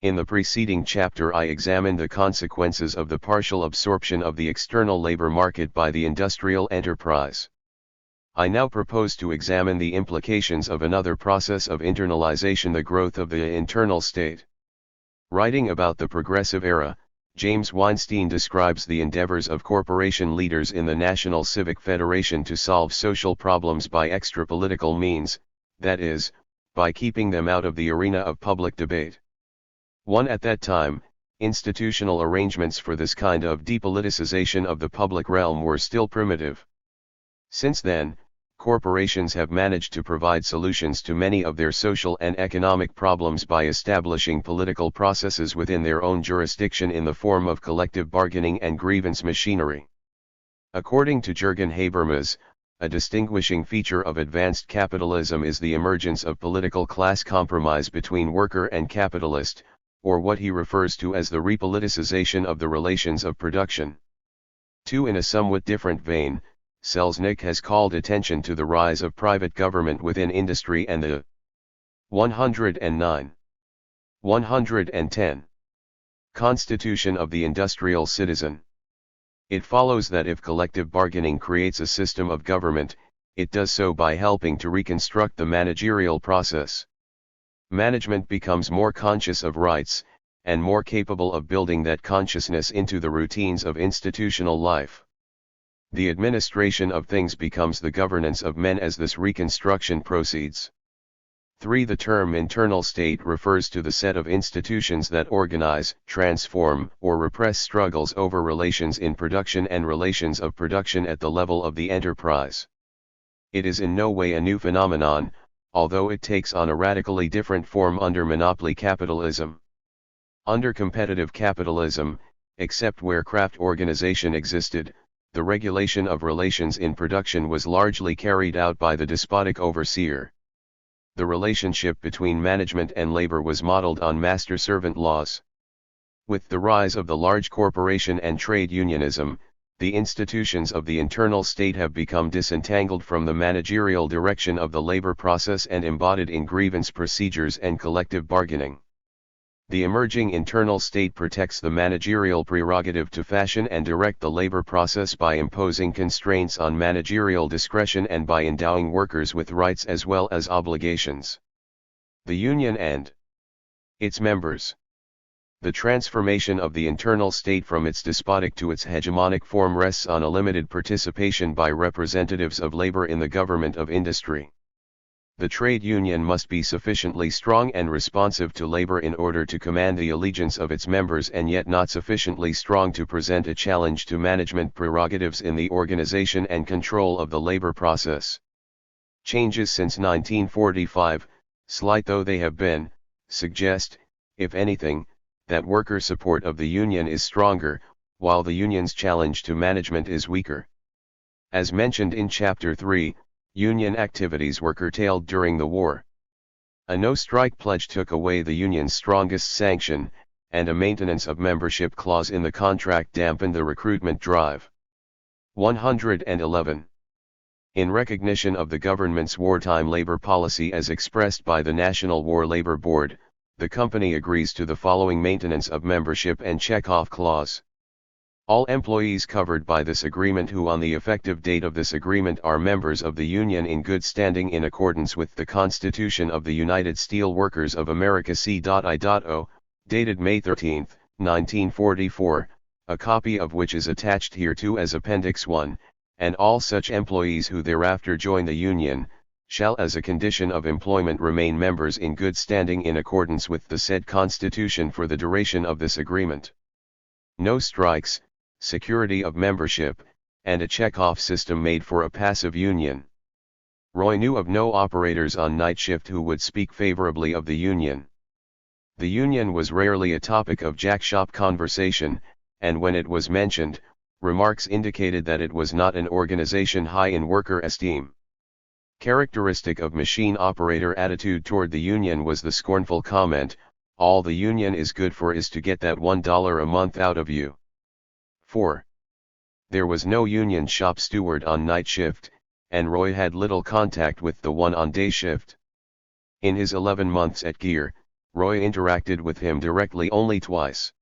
S1: In the preceding chapter I examined the consequences of the partial absorption of the external labor market by the industrial enterprise. I now propose to examine the implications of another process of internalization, the growth of the internal state. Writing about the Progressive Era, James Weinstein describes the endeavors of corporation leaders in the National Civic Federation to solve social problems by extra-political means, that is, by keeping them out of the arena of public debate. At that time, institutional arrangements for this kind of depoliticization of the public realm were still primitive. Since then, corporations have managed to provide solutions to many of their social and economic problems by establishing political processes within their own jurisdiction in the form of collective bargaining and grievance machinery. According to Jürgen Habermas, a distinguishing feature of advanced capitalism is the emergence of political class compromise between worker and capitalist, or what he refers to as the repoliticization of the relations of production. In a somewhat different vein, Selznick has called attention to the rise of private government within industry and the 109. 110. Constitution of the industrial citizen. It follows that if collective bargaining creates a system of government, it does so by helping to reconstruct the managerial process. Management becomes more conscious of rights, and more capable of building that consciousness into the routines of institutional life. The administration of things becomes the governance of men as this reconstruction proceeds. 3. The term internal state refers to the set of institutions that organize, transform, or repress struggles over relations in production and relations of production at the level of the enterprise. It is in no way a new phenomenon, although it takes on a radically different form under monopoly capitalism. Under competitive capitalism, except where craft organization existed, the regulation of relations in production was largely carried out by the despotic overseer. The relationship between management and labor was modeled on master-servant laws. With the rise of the large corporation and trade unionism, the institutions of the internal state have become disentangled from the managerial direction of the labor process and embodied in grievance procedures and collective bargaining. The emerging internal state protects the managerial prerogative to fashion and direct the labor process by imposing constraints on managerial discretion and by endowing workers with rights as well as obligations. The union and its members. The transformation of the internal state from its despotic to its hegemonic form rests on a limited participation by representatives of labor in the government of industry. The trade union must be sufficiently strong and responsive to labor in order to command the allegiance of its members and yet not sufficiently strong to present a challenge to management prerogatives in the organization and control of the labor process. Changes since 1945, slight though they have been, suggest, if anything, that worker support of the union is stronger, while the union's challenge to management is weaker. As mentioned in Chapter 3, union activities were curtailed during the war. A no-strike pledge took away the union's strongest sanction, and a maintenance of membership clause in the contract dampened the recruitment drive. 111. In recognition of the government's wartime labor policy as expressed by the National War Labor Board, the company agrees to the following maintenance of membership and check-off clause. All employees covered by this agreement who on the effective date of this agreement are members of the Union in good standing in accordance with the Constitution of the United Steel Workers of America C.I.O., dated May 13, 1944, a copy of which is attached hereto as Appendix 1, and all such employees who thereafter join the Union, shall as a condition of employment remain members in good standing in accordance with the said Constitution for the duration of this agreement. No strikes, security of membership, and a check-off system made for a passive union. Roy knew of no operators on night shift who would speak favorably of the union. The union was rarely a topic of jack-shop conversation, and when it was mentioned, remarks indicated that it was not an organization high in worker esteem. Characteristic of machine operator attitude toward the union was the scornful comment, "All the union is good for is to get that $1 a month out of you." 4. There was no union shop steward on night shift, and Roy had little contact with the one on day shift. In his 11 months at Gear, Roy interacted with him directly only twice.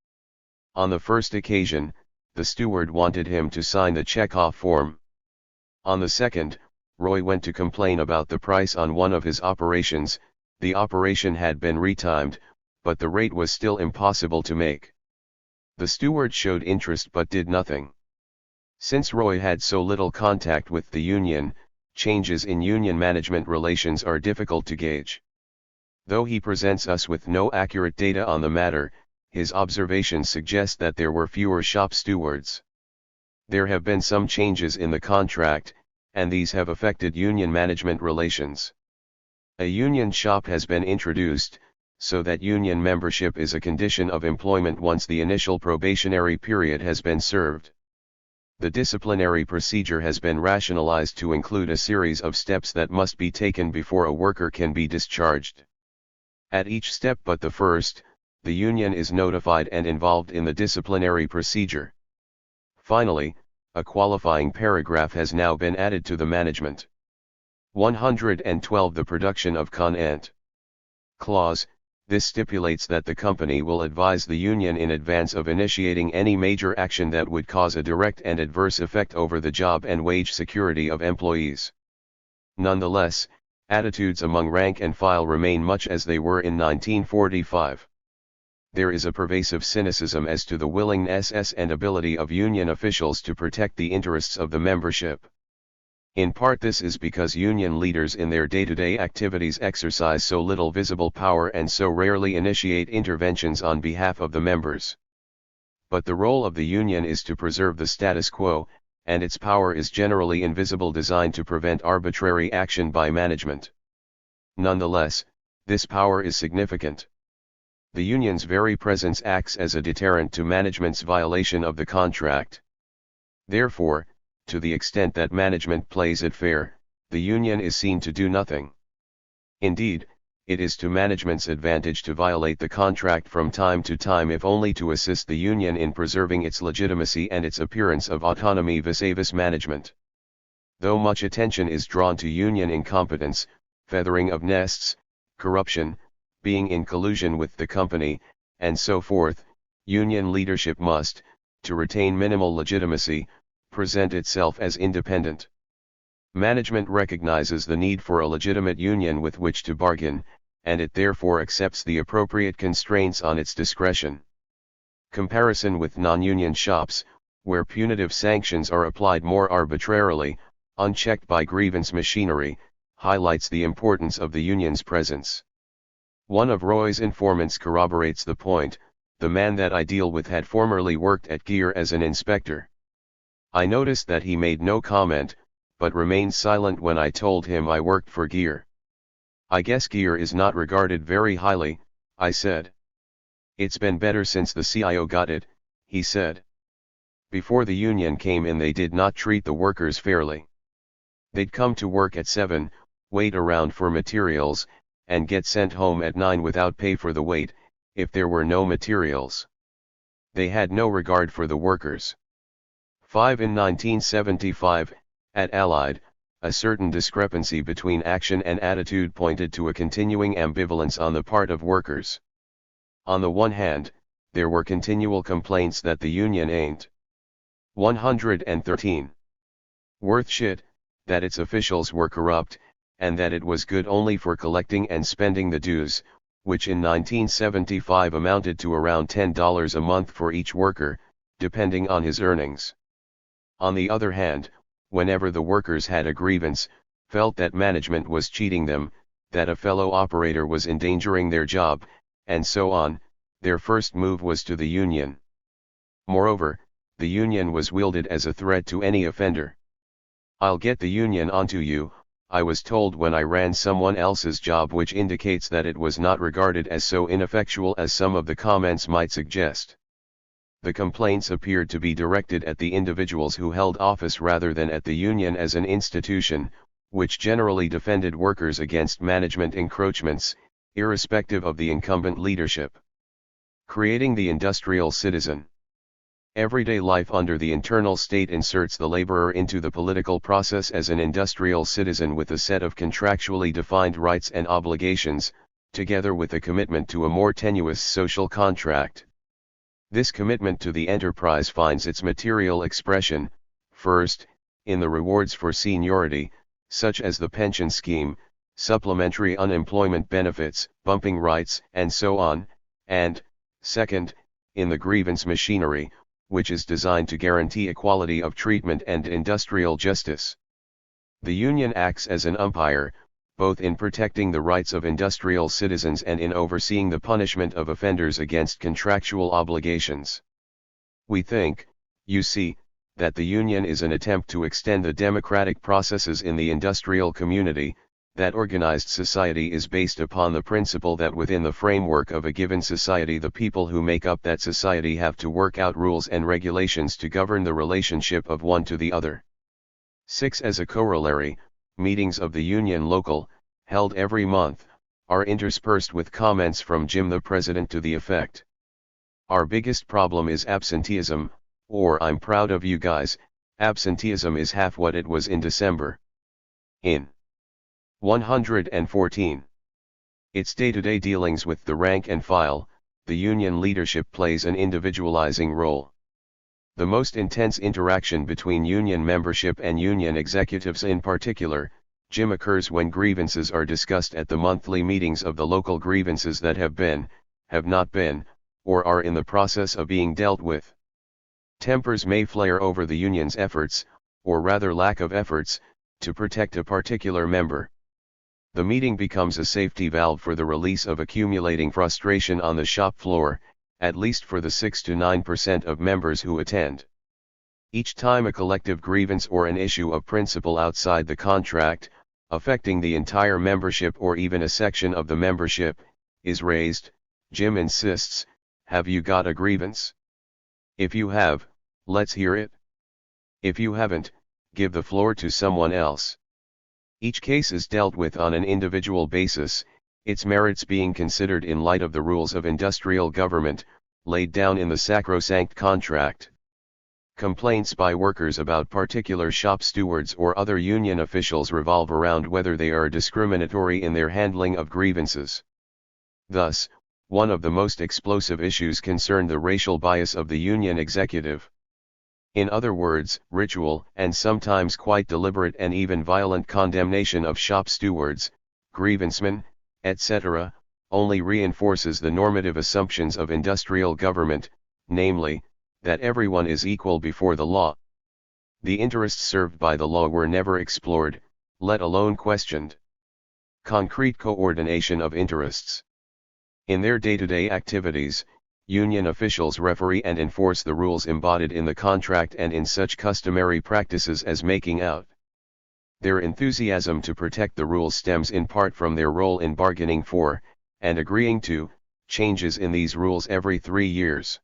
S1: On the first occasion, the steward wanted him to sign the check-off form. On the second, Roy went to complain about the price on one of his operations. The operation had been retimed, but the rate was still impossible to make. The steward showed interest but did nothing. Since Roy had so little contact with the union, changes in union management relations are difficult to gauge. Though he presents us with no accurate data on the matter, his observations suggest that there were fewer shop stewards. There have been some changes in the contract, and these have affected union management relations. A union shop has been introduced, so that union membership is a condition of employment once the initial probationary period has been served. The disciplinary procedure has been rationalized to include a series of steps that must be taken before a worker can be discharged. At each step but the first, the union is notified and involved in the disciplinary procedure. Finally, a qualifying paragraph has now been added to the management. 112 The production of con-ent clause. This stipulates that the company will advise the union in advance of initiating any major action that would cause a direct and adverse effect over the job and wage security of employees. Nonetheless, attitudes among rank and file remain much as they were in 1945. There is a pervasive cynicism as to the willingness and ability of union officials to protect the interests of the membership. In part this is because union leaders in their day-to-day activities exercise so little visible power and so rarely initiate interventions on behalf of the members. But the role of the union is to preserve the status quo, and its power is generally invisible, designed to prevent arbitrary action by management. Nonetheless, this power is significant. The union's very presence acts as a deterrent to management's violation of the contract. Therefore, to the extent that management plays it fair, the union is seen to do nothing. Indeed, it is to management's advantage to violate the contract from time to time if only to assist the union in preserving its legitimacy and its appearance of autonomy vis-a-vis management. Though much attention is drawn to union incompetence, feathering of nests, corruption, being in collusion with the company, and so forth, union leadership must, to retain minimal legitimacy, present itself as independent. Management recognizes the need for a legitimate union with which to bargain, and it therefore accepts the appropriate constraints on its discretion. Comparison with non-union shops, where punitive sanctions are applied more arbitrarily, unchecked by grievance machinery, highlights the importance of the union's presence. One of Roy's informants corroborates the point. The man that I deal with had formerly worked at Gear as an inspector. I noticed that he made no comment, but remained silent when I told him I worked for Gear. I guess Gear is not regarded very highly, I said. It's been better since the CIO got it, he said. Before the union came in they did not treat the workers fairly. They'd come to work at 7, wait around for materials, and get sent home at 9 without pay for the wait, if there were no materials. They had no regard for the workers. 5. In 1975, at Allied, a certain discrepancy between action and attitude pointed to a continuing ambivalence on the part of workers. On the one hand, there were continual complaints that the union ain't 113 worth shit, that its officials were corrupt, and that it was good only for collecting and spending the dues, which in 1975 amounted to around $10 a month for each worker, depending on his earnings. On the other hand, whenever the workers had a grievance, felt that management was cheating them, that a fellow operator was endangering their job, and so on, their first move was to the union. Moreover, the union was wielded as a threat to any offender. "I'll get the union onto you," I was told when I ran someone else's job, which indicates that it was not regarded as so ineffectual as some of the comments might suggest. The complaints appeared to be directed at the individuals who held office rather than at the union as an institution, which generally defended workers against management encroachments, irrespective of the incumbent leadership. Creating the industrial citizen. Everyday life under the internal state inserts the laborer into the political process as an industrial citizen with a set of contractually defined rights and obligations, together with a commitment to a more tenuous social contract. This commitment to the enterprise finds its material expression, first, in the rewards for seniority, such as the pension scheme, supplementary unemployment benefits, bumping rights, and so on, and, second, in the grievance machinery, which is designed to guarantee equality of treatment and industrial justice. The union acts as an umpire, both in protecting the rights of industrial citizens and in overseeing the punishment of offenders against contractual obligations. We think, you see, that the union is an attempt to extend the democratic processes in the industrial community, that organized society is based upon the principle that within the framework of a given society the people who make up that society have to work out rules and regulations to govern the relationship of one to the other. 6. As a corollary, meetings of the union local, held every month, are interspersed with comments from Jim the President to the effect: "Our biggest problem is absenteeism," or "I'm proud of you guys, absenteeism is half what it was in December." In 114. Its day-to-day dealings with the rank and file, the union leadership plays an individualizing role. The most intense interaction between union membership and union executives in particular, Jim, occurs when grievances are discussed at the monthly meetings of the local grievances that have been, have not been, or are in the process of being dealt with. Tempers may flare over the union's efforts, or rather lack of efforts, to protect a particular member. The meeting becomes a safety valve for the release of accumulating frustration on the shop floor, at least for the 6 to 9% of members who attend. Each time a collective grievance or an issue of principle outside the contract, affecting the entire membership or even a section of the membership, is raised, Jim insists, "Have you got a grievance? If you have, let's hear it. If you haven't, give the floor to someone else. Each case is dealt with on an individual basis, its merits being considered in light of the rules of industrial government, laid down in the sacrosanct contract. Complaints by workers about particular shop stewards or other union officials revolve around whether they are discriminatory in their handling of grievances. Thus, one of the most explosive issues concerned the racial bias of the union executive. In other words, ritual and sometimes quite deliberate and even violent condemnation of shop stewards, grievancemen, etc., only reinforces the normative assumptions of industrial government, namely, that everyone is equal before the law. The interests served by the law were never explored, let alone questioned. Concrete coordination of interests. In their day-to-day activities, union officials referee and enforce the rules embodied in the contract and in such customary practices as making out. Their enthusiasm to protect the rules stems in part from their role in bargaining for, and agreeing to, changes in these rules every 3 years.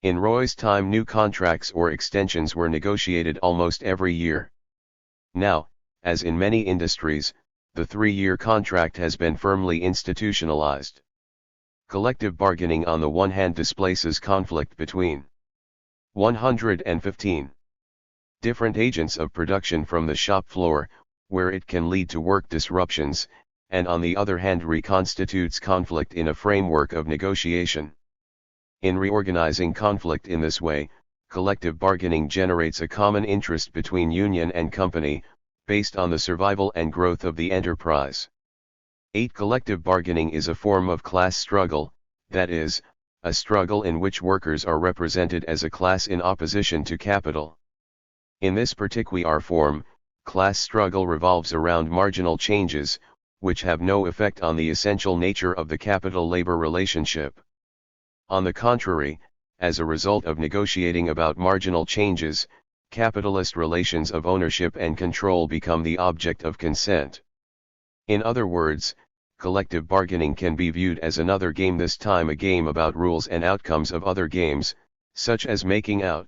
S1: In Roy's time, new contracts or extensions were negotiated almost every year. Now, as in many industries, the 3-year contract has been firmly institutionalized. Collective bargaining on the one hand displaces conflict between 115 different agents of production from the shop floor, where it can lead to work disruptions, and on the other hand reconstitutes conflict in a framework of negotiation. In reorganizing conflict in this way, collective bargaining generates a common interest between union and company, based on the survival and growth of the enterprise. 8. Collective bargaining is a form of class struggle, that is, a struggle in which workers are represented as a class in opposition to capital. In this particular form, class struggle revolves around marginal changes, which have no effect on the essential nature of the capital-labor relationship. On the contrary, as a result of negotiating about marginal changes, capitalist relations of ownership and control become the object of consent. In other words, collective bargaining can be viewed as another game, this time a game about rules and outcomes of other games, such as making out.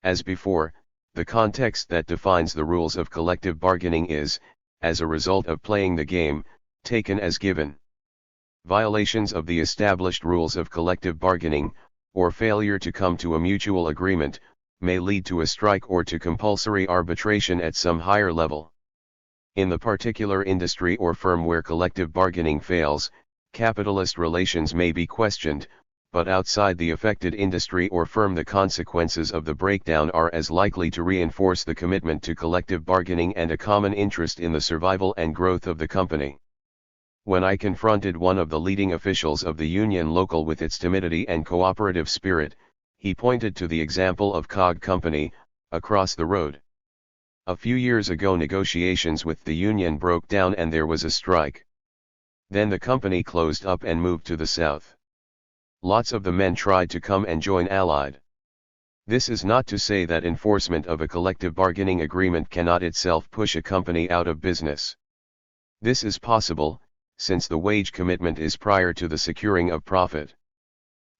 S1: As before, the context that defines the rules of collective bargaining is, as a result of playing the game, taken as given. Violations of the established rules of collective bargaining, or failure to come to a mutual agreement, may lead to a strike or to compulsory arbitration at some higher level. In the particular industry or firm where collective bargaining fails, capitalist relations may be questioned, but outside the affected industry or firm the consequences of the breakdown are as likely to reinforce the commitment to collective bargaining and a common interest in the survival and growth of the company. When I confronted one of the leading officials of the union local with its timidity and cooperative spirit, he pointed to the example of Cog Company, across the road. A few years ago negotiations with the union broke down and there was a strike. Then the company closed up and moved to the south. Lots of the men tried to come and join Allied. This is not to say that enforcement of a collective bargaining agreement cannot itself push a company out of business. This is possible, since the wage commitment is prior to the securing of profit.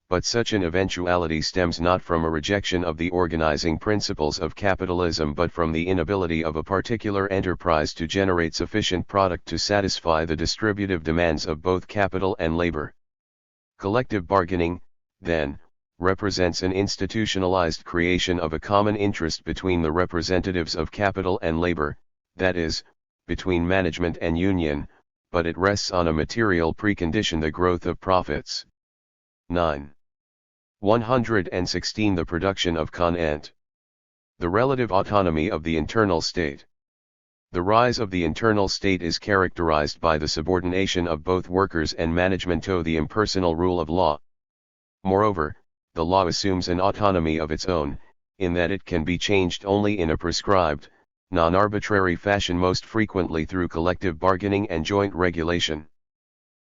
S1: But such an eventuality stems not from a rejection of the organizing principles of capitalism but from the inability of a particular enterprise to generate sufficient product to satisfy the distributive demands of both capital and labor. Collective bargaining, then, represents an institutionalized creation of a common interest between the representatives of capital and labor, that is, between management and union, but it rests on a material precondition: the growth of profits. 9. 116. The production of content. The relative autonomy of the internal state. The rise of the internal state is characterized by the subordination of both workers and management to the impersonal rule of law. Moreover, the law assumes an autonomy of its own, in that it can be changed only in a prescribed, non-arbitrary fashion, most frequently through collective bargaining and joint regulation.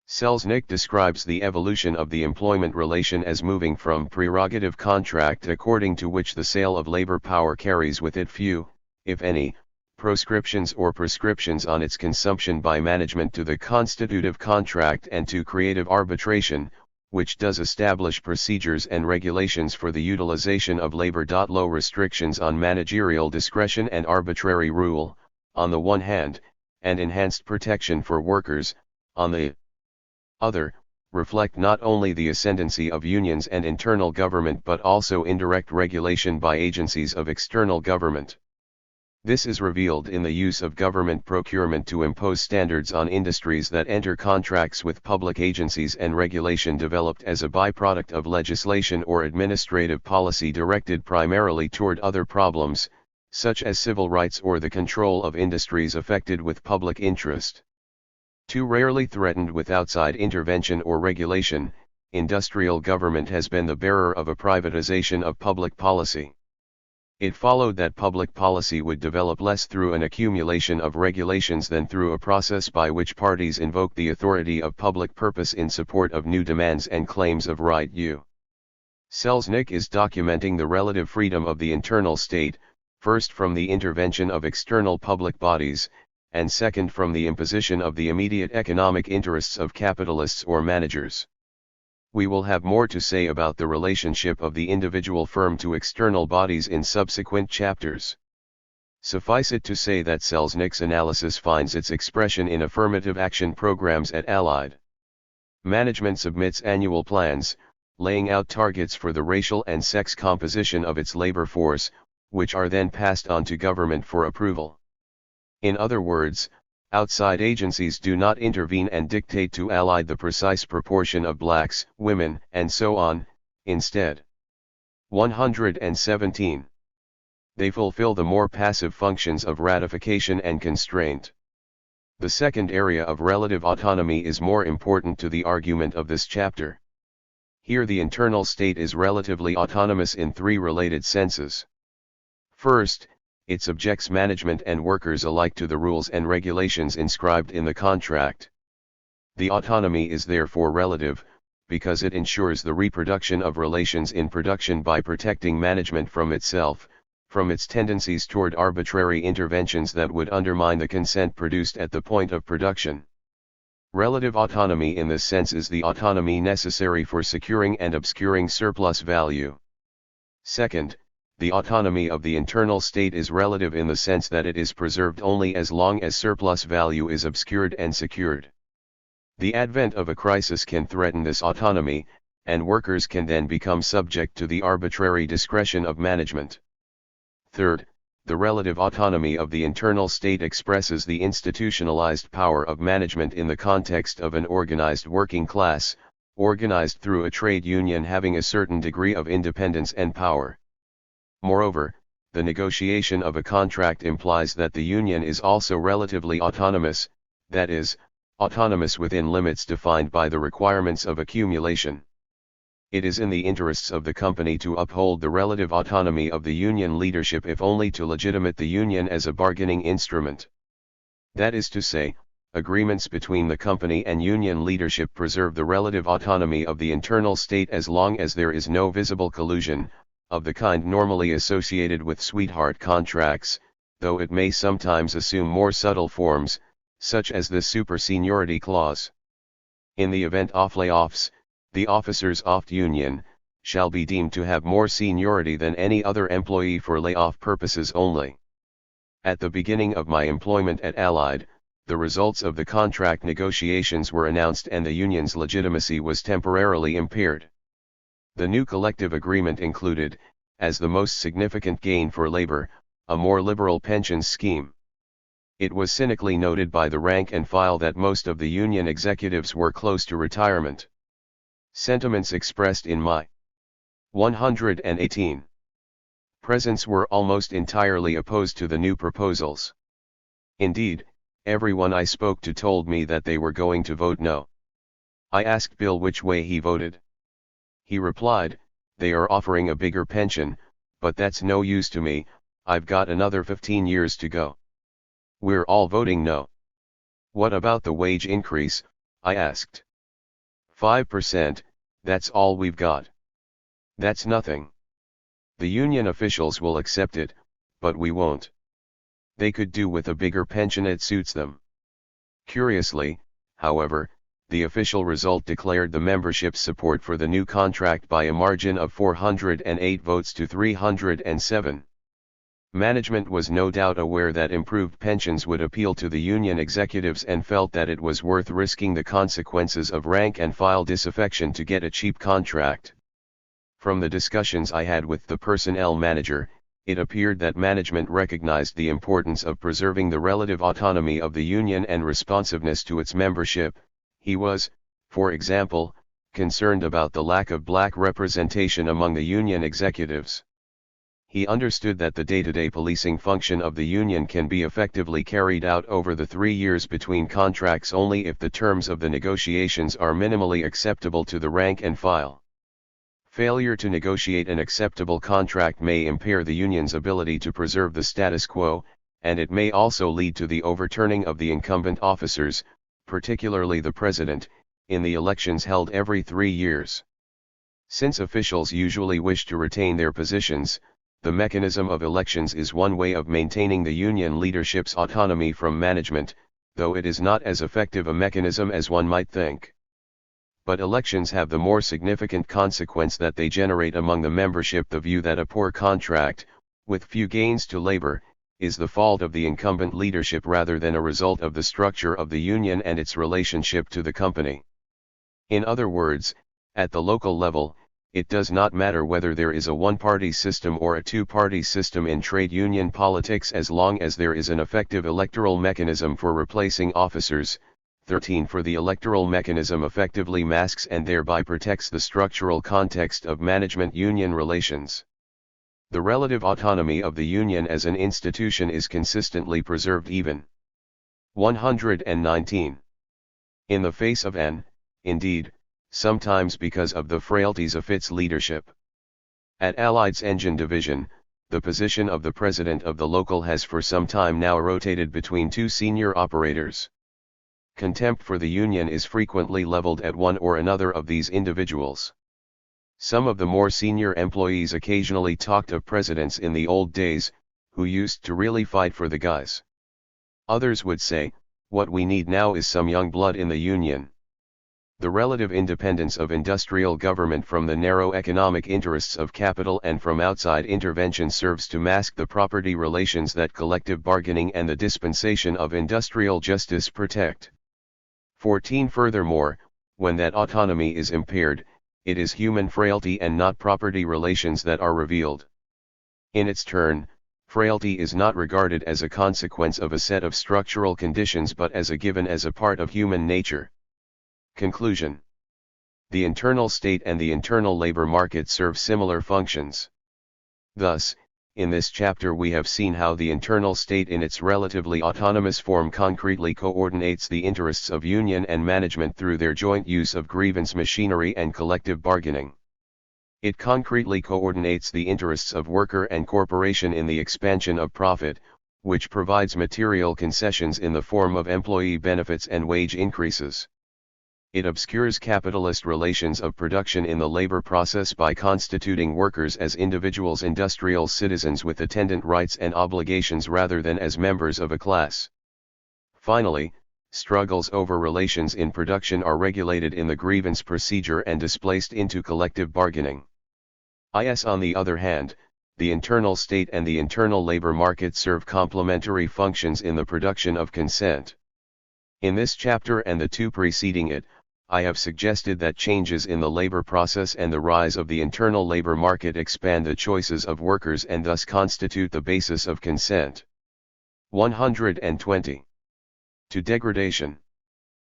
S1: Selznick describes the evolution of the employment relation as moving from prerogative contract, according to which the sale of labor power carries with it few, if any, proscriptions or prescriptions on its consumption by management, to the constitutive contract and to creative arbitration, which does establish procedures and regulations for the utilization of labor. Low restrictions on managerial discretion and arbitrary rule, on the one hand, and enhanced protection for workers, on the other, reflect not only the ascendancy of unions and internal government but also indirect regulation by agencies of external government. This is revealed in the use of government procurement to impose standards on industries that enter contracts with public agencies and regulation developed as a byproduct of legislation or administrative policy directed primarily toward other problems, such as civil rights or the control of industries affected with public interest. Too rarely threatened with outside intervention or regulation, industrial government has been the bearer of a privatization of public policy. It followed that public policy would develop less through an accumulation of regulations than through a process by which parties invoke the authority of public purpose in support of new demands and claims of right. U. Selznick is documenting the relative freedom of the internal state, first from the intervention of external public bodies, and second from the imposition of the immediate economic interests of capitalists or managers. We will have more to say about the relationship of the individual firm to external bodies in subsequent chapters. Suffice it to say that Selznick's analysis finds its expression in affirmative action programs at Allied. Management submits annual plans, laying out targets for the racial and sex composition of its labor force, which are then passed on to government for approval. In other words, outside agencies do not intervene and dictate to Allied the precise proportion of blacks, women, and so on. Instead, 117. They fulfill the more passive functions of ratification and constraint. The second area of relative autonomy is more important to the argument of this chapter. Here the internal state is relatively autonomous in three related senses. First, it subjects management and workers alike to the rules and regulations inscribed in the contract. The autonomy is therefore relative, because it ensures the reproduction of relations in production by protecting management from itself, from its tendencies toward arbitrary interventions that would undermine the consent produced at the point of production. Relative autonomy in this sense is the autonomy necessary for securing and obscuring surplus value. Second, the autonomy of the internal state is relative in the sense that it is preserved only as long as surplus value is obscured and secured. The advent of a crisis can threaten this autonomy, and workers can then become subject to the arbitrary discretion of management. Third, the relative autonomy of the internal state expresses the institutionalized power of management in the context of an organized working class, organized through a trade union having a certain degree of independence and power. Moreover, the negotiation of a contract implies that the union is also relatively autonomous, that is, autonomous within limits defined by the requirements of accumulation. It is in the interests of the company to uphold the relative autonomy of the union leadership if only to legitimate the union as a bargaining instrument. That is to say, agreements between the company and union leadership preserve the relative autonomy of the internal state as long as there is no visible collusion, of the kind normally associated with sweetheart contracts, though it may sometimes assume more subtle forms, such as the super-seniority clause. In the event of layoffs, the officers of the union shall be deemed to have more seniority than any other employee for layoff purposes only. At the beginning of my employment at Allied, the results of the contract negotiations were announced and the union's legitimacy was temporarily impaired. The new collective agreement included, as the most significant gain for labor, a more liberal pensions scheme. It was cynically noted by the rank and file that most of the union executives were close to retirement. Sentiments expressed in my 118 presence were almost entirely opposed to the new proposals. Indeed, everyone I spoke to told me that they were going to vote no. I asked Bill which way he voted. He replied, "They are offering a bigger pension, but that's no use to me, I've got another 15 years to go." "We're all voting no." "What about the wage increase?" I asked. 5%, that's all we've got." "That's nothing. The union officials will accept it, but we won't. They could do with a bigger pension, it suits them." Curiously, however, the official result declared the membership's support for the new contract by a margin of 408 votes to 307. Management was no doubt aware that improved pensions would appeal to the union executives and felt that it was worth risking the consequences of rank-and-file disaffection to get a cheap contract. From the discussions I had with the personnel manager, it appeared that management recognized the importance of preserving the relative autonomy of the union and responsiveness to its membership. He was, for example, concerned about the lack of black representation among the union executives. He understood that the day-to-day policing function of the union can be effectively carried out over the 3 years between contracts only if the terms of the negotiations are minimally acceptable to the rank and file. Failure to negotiate an acceptable contract may impair the union's ability to preserve the status quo, and it may also lead to the overturning of the incumbent officers, particularly the president, in the elections held every 3 years. Since officials usually wish to retain their positions, the mechanism of elections is one way of maintaining the union leadership's autonomy from management, though it is not as effective a mechanism as one might think. But elections have the more significant consequence that they generate among the membership the view that a poor contract, with few gains to labor, is the fault of the incumbent leadership rather than a result of the structure of the union and its relationship to the company. In other words, at the local level, it does not matter whether there is a one-party system or a two-party system in trade union politics as long as there is an effective electoral mechanism for replacing officers. 13 For the electoral mechanism effectively masks and thereby protects the structural context of management-union relations. The relative autonomy of the union as an institution is consistently preserved even. 119. In the face of indeed, sometimes because of the frailties of its leadership. At Allied's engine division, the position of the president of the local has for some time now rotated between two senior operators. Contempt for the union is frequently leveled at one or another of these individuals. Some of the more senior employees occasionally talked of presidents in the old days, who used to really fight for the guys. Others would say, what we need now is some young blood in the union. The relative independence of industrial government from the narrow economic interests of capital and from outside intervention serves to mask the property relations that collective bargaining and the dispensation of industrial justice protect. 14 Furthermore, when that autonomy is impaired, it is human frailty and not property relations that are revealed. In its turn, frailty is not regarded as a consequence of a set of structural conditions but as a given as a part of human nature. Conclusion. The internal state and the internal labor market serve similar functions. Thus, in this chapter we have seen how the internal state in its relatively autonomous form concretely coordinates the interests of union and management through their joint use of grievance machinery and collective bargaining. It concretely coordinates the interests of worker and corporation in the expansion of profit, which provides material concessions in the form of employee benefits and wage increases. It obscures capitalist relations of production in the labor process by constituting workers as individuals, industrial citizens with attendant rights and obligations rather than as members of a class. Finally, struggles over relations in production are regulated in the grievance procedure and displaced into collective bargaining. On the other hand, the internal state and the internal labor market serve complementary functions in the production of consent. In this chapter and the two preceding it, I have suggested that changes in the labor process and the rise of the internal labor market expand the choices of workers and thus constitute the basis of consent. 120. To degradation.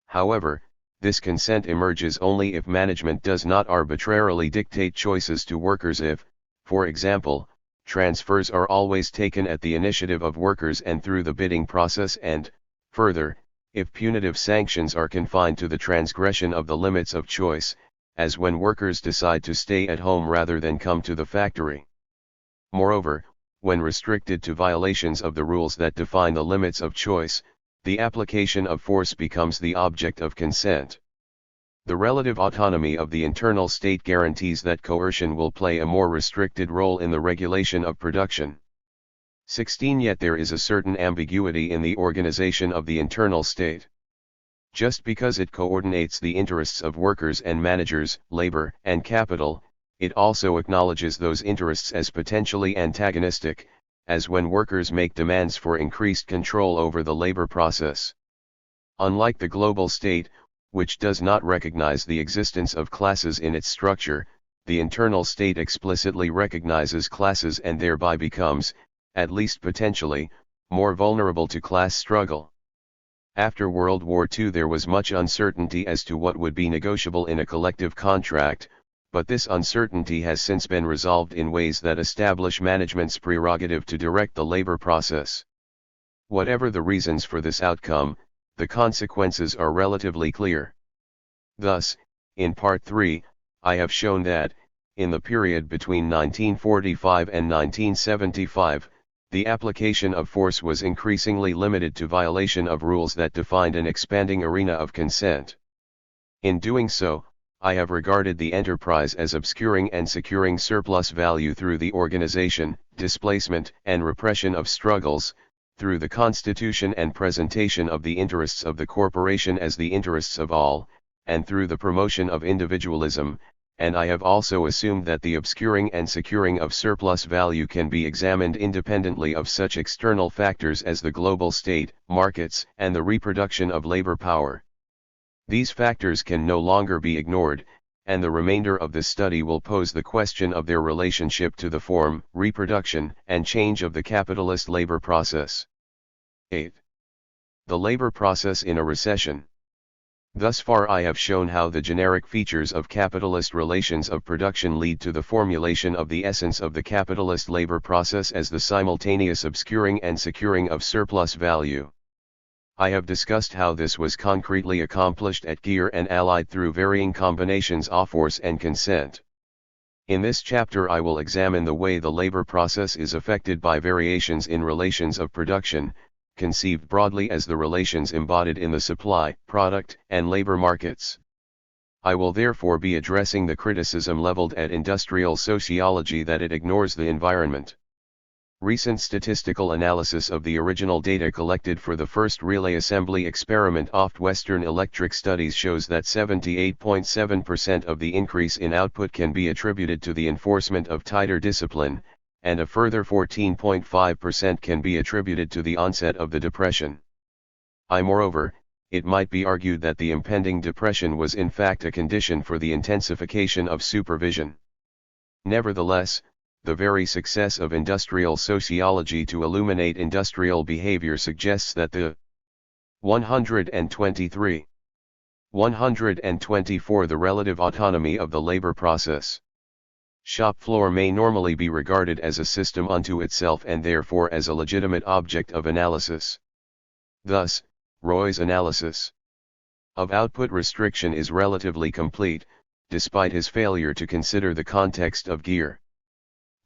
S1: However, this consent emerges only if management does not arbitrarily dictate choices to workers if, for example, transfers are always taken at the initiative of workers and through the bidding process and, further, if punitive sanctions are confined to the transgression of the limits of choice, as when workers decide to stay at home rather than come to the factory. Moreover, when restricted to violations of the rules that define the limits of choice, the application of force becomes the object of consent. The relative autonomy of the internal state guarantees that coercion will play a more restricted role in the regulation of production. 16 Yet there is a certain ambiguity in the organization of the internal state. Just because it coordinates the interests of workers and managers, labor and capital, it also acknowledges those interests as potentially antagonistic, as when workers make demands for increased control over the labor process. Unlike the global state, which does not recognize the existence of classes in its structure, the internal state explicitly recognizes classes and thereby becomes, at least potentially, more vulnerable to class struggle. After World War II there was much uncertainty as to what would be negotiable in a collective contract, but this uncertainty has since been resolved in ways that establish management's prerogative to direct the labor process. Whatever the reasons for this outcome, the consequences are relatively clear. Thus, in Part 3, I have shown that, in the period between 1945 and 1975, the application of force was increasingly limited to violation of rules that defined an expanding arena of consent. In doing so, I have regarded the enterprise as obscuring and securing surplus value through the organization, displacement, and repression of struggles, through the constitution and presentation of the interests of the corporation as the interests of all, and through the promotion of individualism, and I have also assumed that the obscuring and securing of surplus value can be examined independently of such external factors as the global state, markets, and the reproduction of labor power. These factors can no longer be ignored, and the remainder of this study will pose the question of their relationship to the form, reproduction, and change of the capitalist labor process. 8. The labor process in a recession. Thus far I have shown how the generic features of capitalist relations of production lead to the formulation of the essence of the capitalist labor process as the simultaneous obscuring and securing of surplus value. I have discussed how this was concretely accomplished at Gear and Allied through varying combinations of force and consent. In this chapter I will examine the way the labor process is affected by variations in relations of production, conceived broadly as the relations embodied in the supply, product, and labor markets. I will therefore be addressing the criticism leveled at industrial sociology that it ignores the environment. Recent statistical analysis of the original data collected for the first relay assembly experiment of Western Electric Studies shows that 78.7% of the increase in output can be attributed to the enforcement of tighter discipline, and a further 14.5% can be attributed to the onset of the depression. Moreover, it might be argued that the impending depression was in fact a condition for the intensification of supervision. Nevertheless, the very success of industrial sociology to illuminate industrial behavior suggests that the 123. 124 The relative autonomy of the labor process. Shop floor may normally be regarded as a system unto itself and therefore as a legitimate object of analysis. Thus, Roy's analysis of output restriction is relatively complete, despite his failure to consider the context of gear.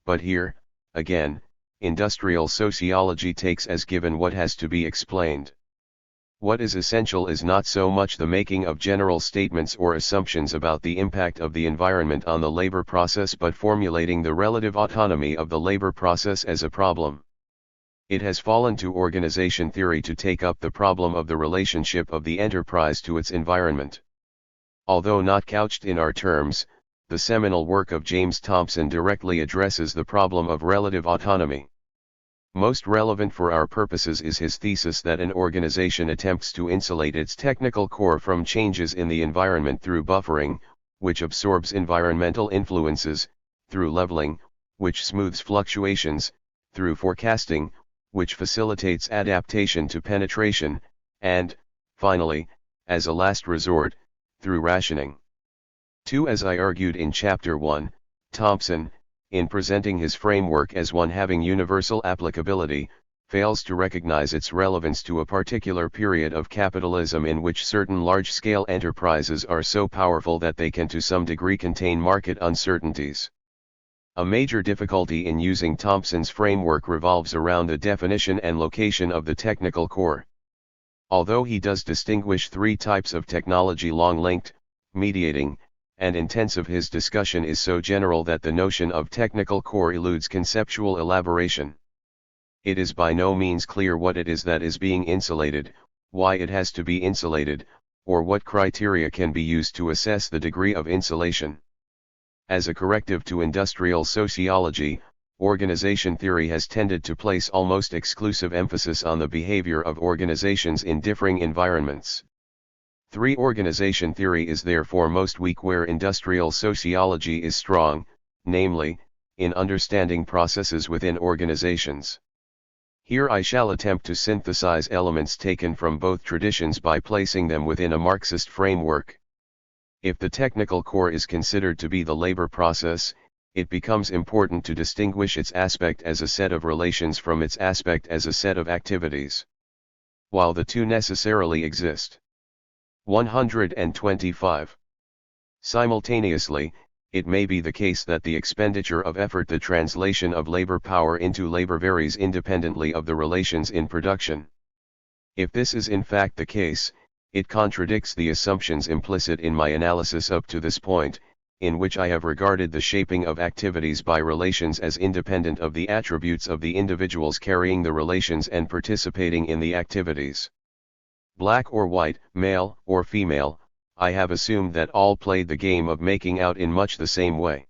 S1: But here, again, industrial sociology takes as given what has to be explained. What is essential is not so much the making of general statements or assumptions about the impact of the environment on the labor process but formulating the relative autonomy of the labor process as a problem. It has fallen to organization theory to take up the problem of the relationship of the enterprise to its environment. Although not couched in our terms, the seminal work of James Thompson directly addresses the problem of relative autonomy. Most relevant for our purposes is his thesis that an organization attempts to insulate its technical core from changes in the environment through buffering, which absorbs environmental influences, through leveling, which smooths fluctuations, through forecasting, which facilitates adaptation to penetration, and, finally, as a last resort, through rationing. 2. As I argued in Chapter 1, Thompson, in presenting his framework as one having universal applicability, fails to recognize its relevance to a particular period of capitalism in which certain large-scale enterprises are so powerful that they can to some degree contain market uncertainties. A major difficulty in using Thompson's framework revolves around the definition and location of the technical core. Although he does distinguish three types of technology: long-linked, mediating, and intensive, his discussion is so general that the notion of technical core eludes conceptual elaboration. It is by no means clear what it is that is being insulated, why it has to be insulated, or what criteria can be used to assess the degree of insulation. As a corrective to industrial sociology, organization theory has tended to place almost exclusive emphasis on the behavior of organizations in differing environments. 3. Organization theory is therefore most weak where industrial sociology is strong, namely, in understanding processes within organizations. Here I shall attempt to synthesize elements taken from both traditions by placing them within a Marxist framework. If the technical core is considered to be the labor process, it becomes important to distinguish its aspect as a set of relations from its aspect as a set of activities, while the two necessarily exist. 125. Simultaneously, it may be the case that the expenditure of effort, the translation of labor power into labor, varies independently of the relations in production. If this is in fact the case, it contradicts the assumptions implicit in my analysis up to this point, in which I have regarded the shaping of activities by relations as independent of the attributes of the individuals carrying the relations and participating in the activities. Black or white, male or female, I have assumed that all played the game of making out in much the same way.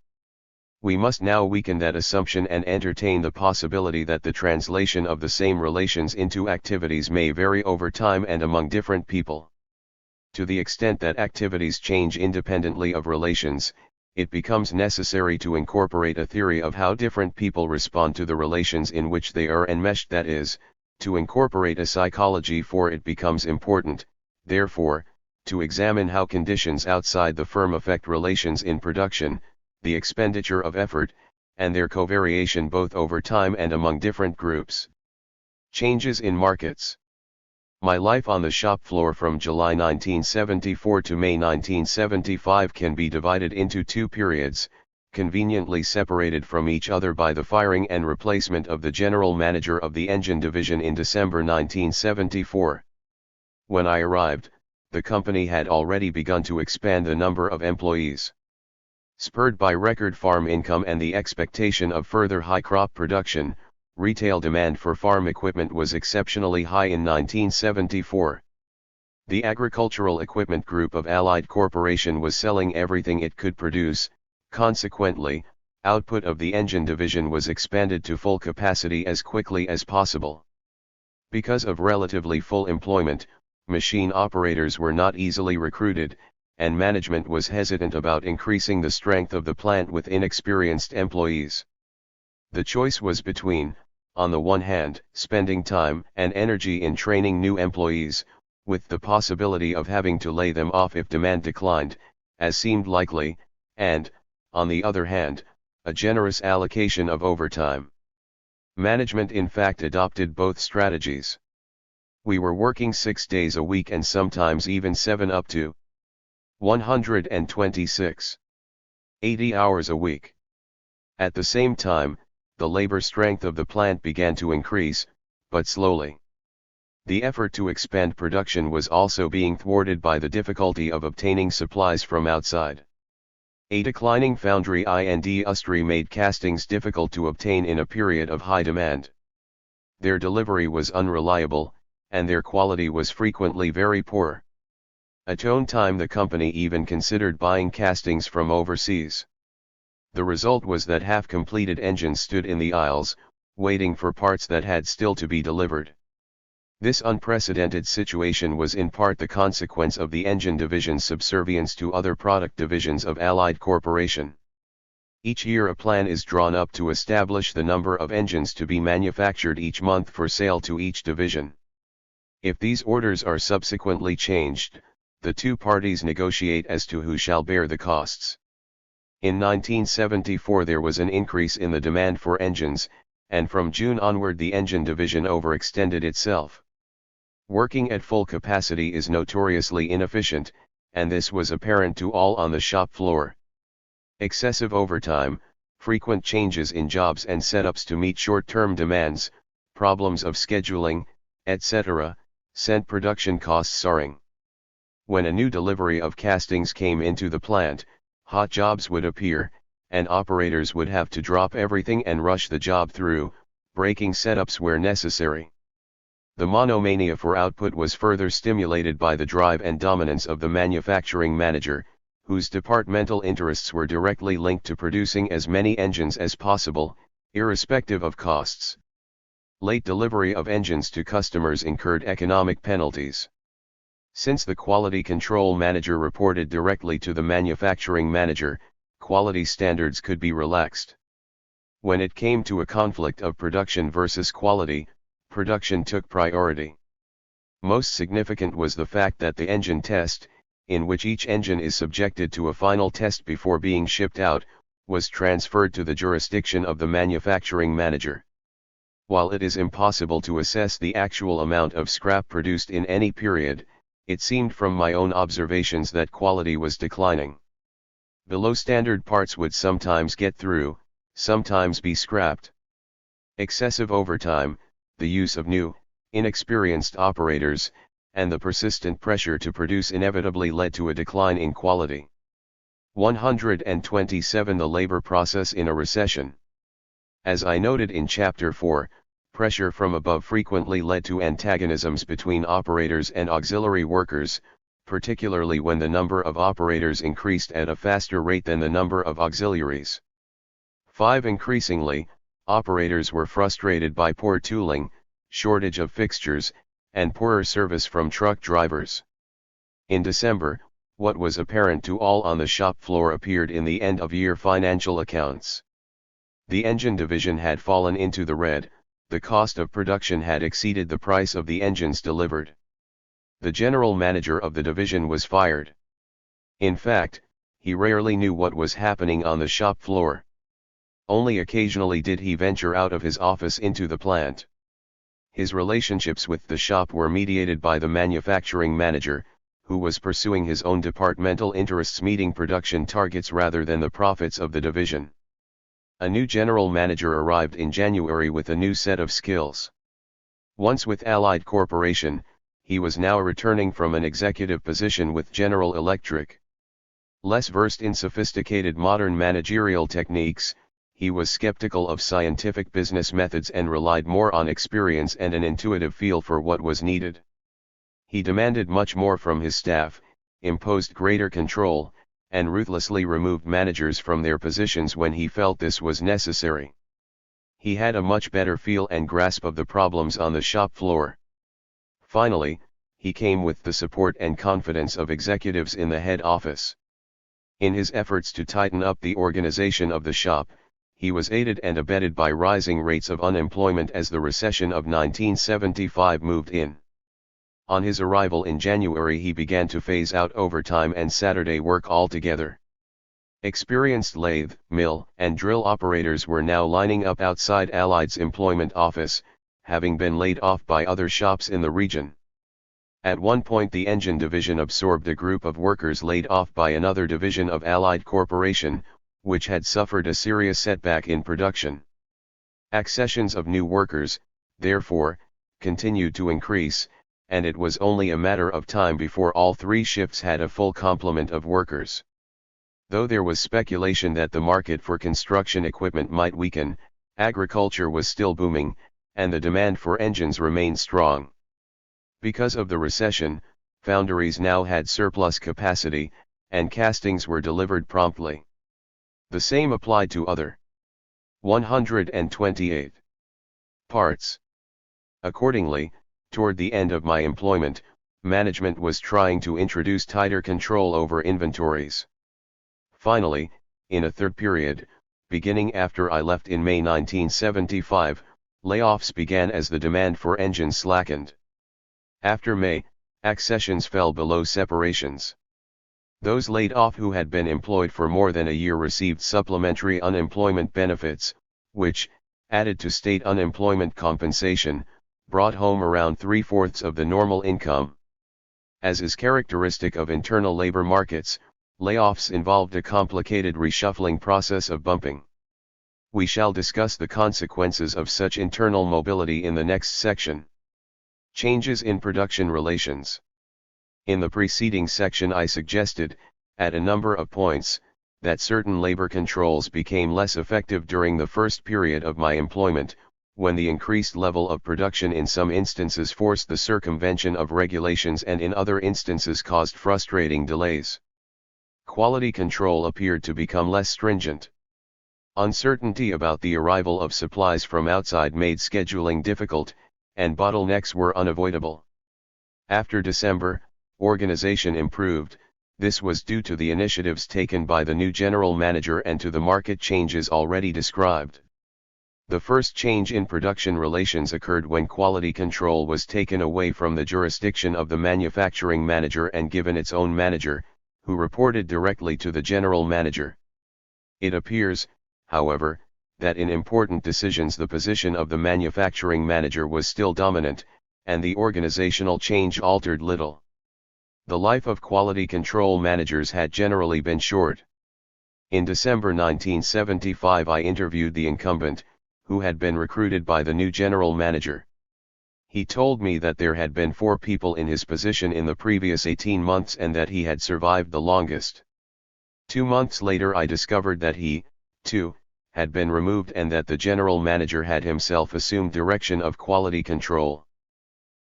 S1: We must now weaken that assumption and entertain the possibility that the translation of the same relations into activities may vary over time and among different people. To the extent that activities change independently of relations, it becomes necessary to incorporate a theory of how different people respond to the relations in which they are enmeshed, that is, to incorporate a psychology, for it becomes important, therefore, to examine how conditions outside the firm affect relations in production, the expenditure of effort, and their covariation both over time and among different groups. Changes in markets. My life on the shop floor from July 1974 to May 1975 can be divided into two periods, conveniently separated from each other by the firing and replacement of the general manager of the engine division in December 1974. When I arrived, the company had already begun to expand the number of employees. Spurred by record farm income and the expectation of further high crop production, retail demand for farm equipment was exceptionally high in 1974. The Agricultural Equipment Group of Allied Corporation was selling everything it could produce, consequently, output of the engine division was expanded to full capacity as quickly as possible. Because of relatively full employment, machine operators were not easily recruited, and management was hesitant about increasing the strength of the plant with inexperienced employees. The choice was between, on the one hand, spending time and energy in training new employees, with the possibility of having to lay them off if demand declined, as seemed likely, and, on the other hand, a generous allocation of overtime. Management in fact adopted both strategies. We were working 6 days a week and sometimes even 7 up to 126, 80 hours a week. At the same time, the labor strength of the plant began to increase, but slowly. The effort to expand production was also being thwarted by the difficulty of obtaining supplies from outside. A declining foundry industry made castings difficult to obtain in a period of high demand. Their delivery was unreliable, and their quality was frequently very poor. At one time the company even considered buying castings from overseas. The result was that half-completed engines stood in the aisles, waiting for parts that had still to be delivered. This unprecedented situation was in part the consequence of the engine division's subservience to other product divisions of Allied Corporation. Each year a plan is drawn up to establish the number of engines to be manufactured each month for sale to each division. If these orders are subsequently changed, the two parties negotiate as to who shall bear the costs. In 1974 there was an increase in the demand for engines, and from June onward the engine division overextended itself. Working at full capacity is notoriously inefficient, and this was apparent to all on the shop floor. Excessive overtime, frequent changes in jobs and setups to meet short-term demands, problems of scheduling, etc., sent production costs soaring. When a new delivery of castings came into the plant, hot jobs would appear, and operators would have to drop everything and rush the job through, breaking setups where necessary. The monomania for output was further stimulated by the drive and dominance of the manufacturing manager, whose departmental interests were directly linked to producing as many engines as possible, irrespective of costs. Late delivery of engines to customers incurred economic penalties. Since the quality control manager reported directly to the manufacturing manager, quality standards could be relaxed. When it came to a conflict of production versus quality, production took priority. Most significant was the fact that the engine test, in which each engine is subjected to a final test before being shipped out, was transferred to the jurisdiction of the manufacturing manager. While it is impossible to assess the actual amount of scrap produced in any period, it seemed from my own observations that quality was declining. Below standard parts would sometimes get through, sometimes be scrapped. Excessive overtime, the use of new, inexperienced operators, and the persistent pressure to produce inevitably led to a decline in quality. 127. The labor process in a recession. As I noted in Chapter 4, pressure from above frequently led to antagonisms between operators and auxiliary workers, particularly when the number of operators increased at a faster rate than the number of auxiliaries. 5. Increasingly, operators were frustrated by poor tooling, shortage of fixtures, and poorer service from truck drivers. In December, what was apparent to all on the shop floor appeared in the end-of-year financial accounts. The engine division had fallen into the red, the cost of production had exceeded the price of the engines delivered. The general manager of the division was fired. In fact, he rarely knew what was happening on the shop floor. Only occasionally did he venture out of his office into the plant. His relationships with the shop were mediated by the manufacturing manager, who was pursuing his own departmental interests, meeting production targets rather than the profits of the division. A new general manager arrived in January with a new set of skills. Once with Allied Corporation, he was now returning from an executive position with General Electric. Less versed in sophisticated modern managerial techniques, he was skeptical of scientific business methods and relied more on experience and an intuitive feel for what was needed. He demanded much more from his staff, imposed greater control, and ruthlessly removed managers from their positions when he felt this was necessary. He had a much better feel and grasp of the problems on the shop floor. Finally, he came with the support and confidence of executives in the head office. In his efforts to tighten up the organization of the shop, he was aided and abetted by rising rates of unemployment as the recession of 1975 moved in. On his arrival in January, he began to phase out overtime and Saturday work altogether. Experienced lathe, mill, and drill operators were now lining up outside Allied's employment office, having been laid off by other shops in the region. At one point, the engine division absorbed a group of workers laid off by another division of Allied Corporation, which had suffered a serious setback in production. Accessions of new workers, therefore, continued to increase, and it was only a matter of time before all three shifts had a full complement of workers. Though there was speculation that the market for construction equipment might weaken, agriculture was still booming, and the demand for engines remained strong. Because of the recession, foundries now had surplus capacity, and castings were delivered promptly. The same applied to other 128 parts. Accordingly, toward the end of my employment, management was trying to introduce tighter control over inventories. Finally, in a third period, beginning after I left in May 1975, layoffs began as the demand for engines slackened. After May, accessions fell below separations. Those laid off who had been employed for more than a year received supplementary unemployment benefits, which, added to state unemployment compensation, brought home around 3/4 of the normal income. As is characteristic of internal labor markets, layoffs involved a complicated reshuffling process of bumping. We shall discuss the consequences of such internal mobility in the next section. Changes in production relations. In the preceding section I suggested, at a number of points, that certain labor controls became less effective during the first period of my employment, when the increased level of production in some instances forced the circumvention of regulations and in other instances caused frustrating delays. Quality control appeared to become less stringent. Uncertainty about the arrival of supplies from outside made scheduling difficult, and bottlenecks were unavoidable. After December, organization improved. This was due to the initiatives taken by the new general manager and to the market changes already described. The first change in production relations occurred when quality control was taken away from the jurisdiction of the manufacturing manager and given its own manager, who reported directly to the general manager. It appears, however, that in important decisions the position of the manufacturing manager was still dominant, and the organizational change altered little. The life of quality control managers had generally been short. In December 1975 I interviewed the incumbent, who had been recruited by the new general manager. He told me that there had been 4 people in his position in the previous 18 months and that he had survived the longest. 2 months later I discovered that he, too, had been removed and that the general manager had himself assumed direction of quality control.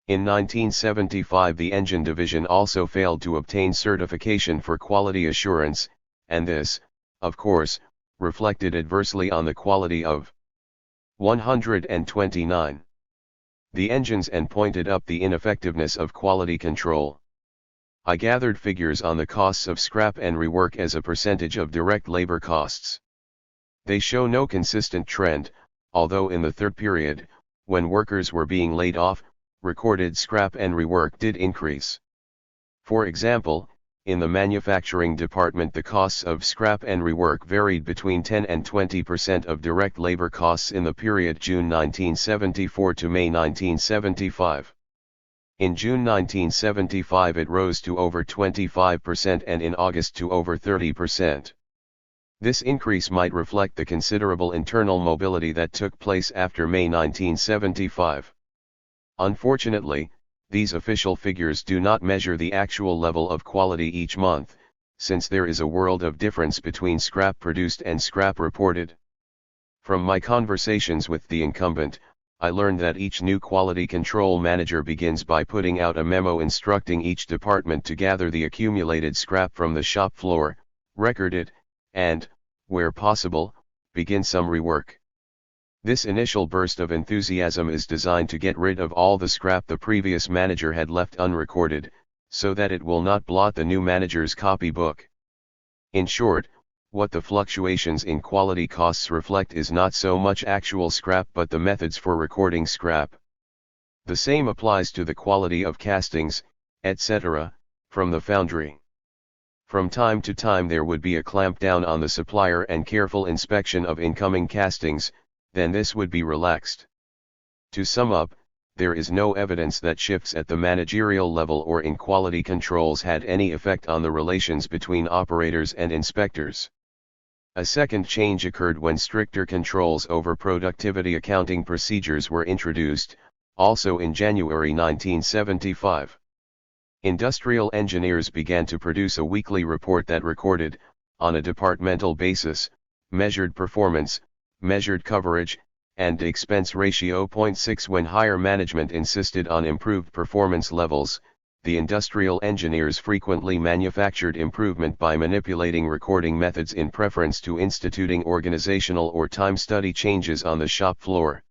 S1: In 1975 the engine division also failed to obtain certification for quality assurance, and this, of course, reflected adversely on the quality of 129. The engines and pointed up the ineffectiveness of quality control. I gathered figures on the costs of scrap and rework as a percentage of direct labor costs. They show no consistent trend, although in the third period, when workers were being laid off, recorded scrap and rework did increase. For example, in the manufacturing department the costs of scrap and rework varied between 10 and 20% of direct labor costs in the period June 1974 to May 1975. In June 1975 it rose to over 25% and in August to over 30%. This increase might reflect the considerable internal mobility that took place after May 1975. Unfortunately, these official figures do not measure the actual level of quality each month, since there is a world of difference between scrap produced and scrap reported. From my conversations with the incumbent, I learned that each new quality control manager begins by putting out a memo instructing each department to gather the accumulated scrap from the shop floor, record it, and, where possible, begin some rework. This initial burst of enthusiasm is designed to get rid of all the scrap the previous manager had left unrecorded, so that it will not blot the new manager's copybook. In short, what the fluctuations in quality costs reflect is not so much actual scrap but the methods for recording scrap. The same applies to the quality of castings, etc., from the foundry. From time to time there would be a clampdown on the supplier and careful inspection of incoming castings, then this would be relaxed. To sum up, there is no evidence that shifts at the managerial level or in quality controls had any effect on the relations between operators and inspectors. A second change occurred when stricter controls over productivity accounting procedures were introduced, also in January 1975. Industrial engineers began to produce a weekly report that recorded, on a departmental basis, measured performance, measured coverage, and expense ratio. 6 When higher management insisted on improved performance levels, the industrial engineers frequently manufactured improvement by manipulating recording methods in preference to instituting organizational or time study changes on the shop floor.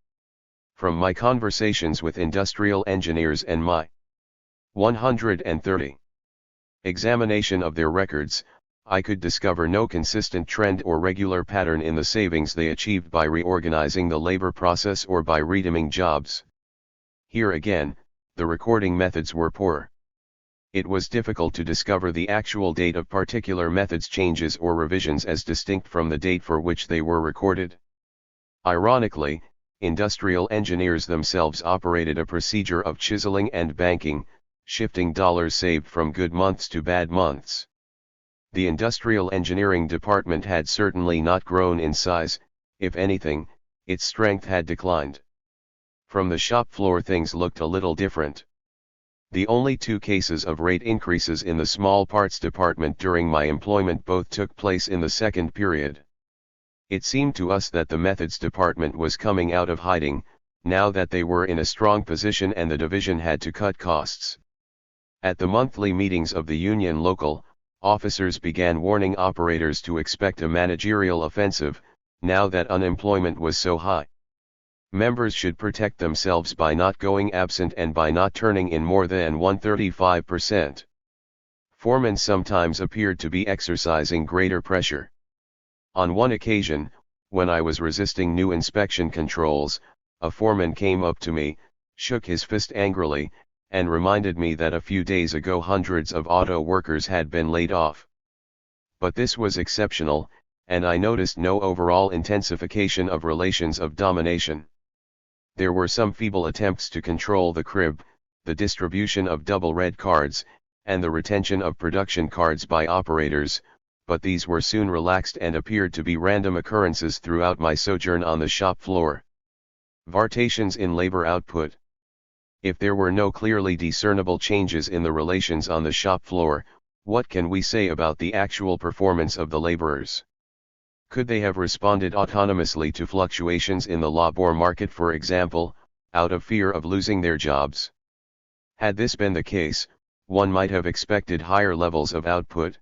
S1: From my conversations with industrial engineers and my 130 examination of their records, I could discover no consistent trend or regular pattern in the savings they achieved by reorganizing the labor process or by redimming jobs. Here again, the recording methods were poor. It was difficult to discover the actual date of particular methods changes or revisions as distinct from the date for which they were recorded. Ironically, industrial engineers themselves operated a procedure of chiseling and banking, shifting dollars saved from good months to bad months. The industrial engineering department had certainly not grown in size, if anything, its strength had declined. From the shop floor things looked a little different. The only 2 cases of rate increases in the small parts department during my employment both took place in the second period. It seemed to us that the methods department was coming out of hiding, now that they were in a strong position and the division had to cut costs. At the monthly meetings of the union local, officers began warning operators to expect a managerial offensive, now that unemployment was so high. Members should protect themselves by not going absent and by not turning in more than 135%. Foremen sometimes appeared to be exercising greater pressure. On one occasion, when I was resisting new inspection controls, a foreman came up to me, shook his fist angrily, and reminded me that a few days ago hundreds of auto workers had been laid off. But this was exceptional, and I noticed no overall intensification of relations of domination. There were some feeble attempts to control the crib, the distribution of double red cards, and the retention of production cards by operators, but these were soon relaxed and appeared to be random occurrences throughout my sojourn on the shop floor. Variations in labor output. If there were no clearly discernible changes in the relations on the shop floor, what can we say about the actual performance of the laborers? Could they have responded autonomously to fluctuations in the labor market, for example, out of fear of losing their jobs? Had this been the case, one might have expected higher levels of output.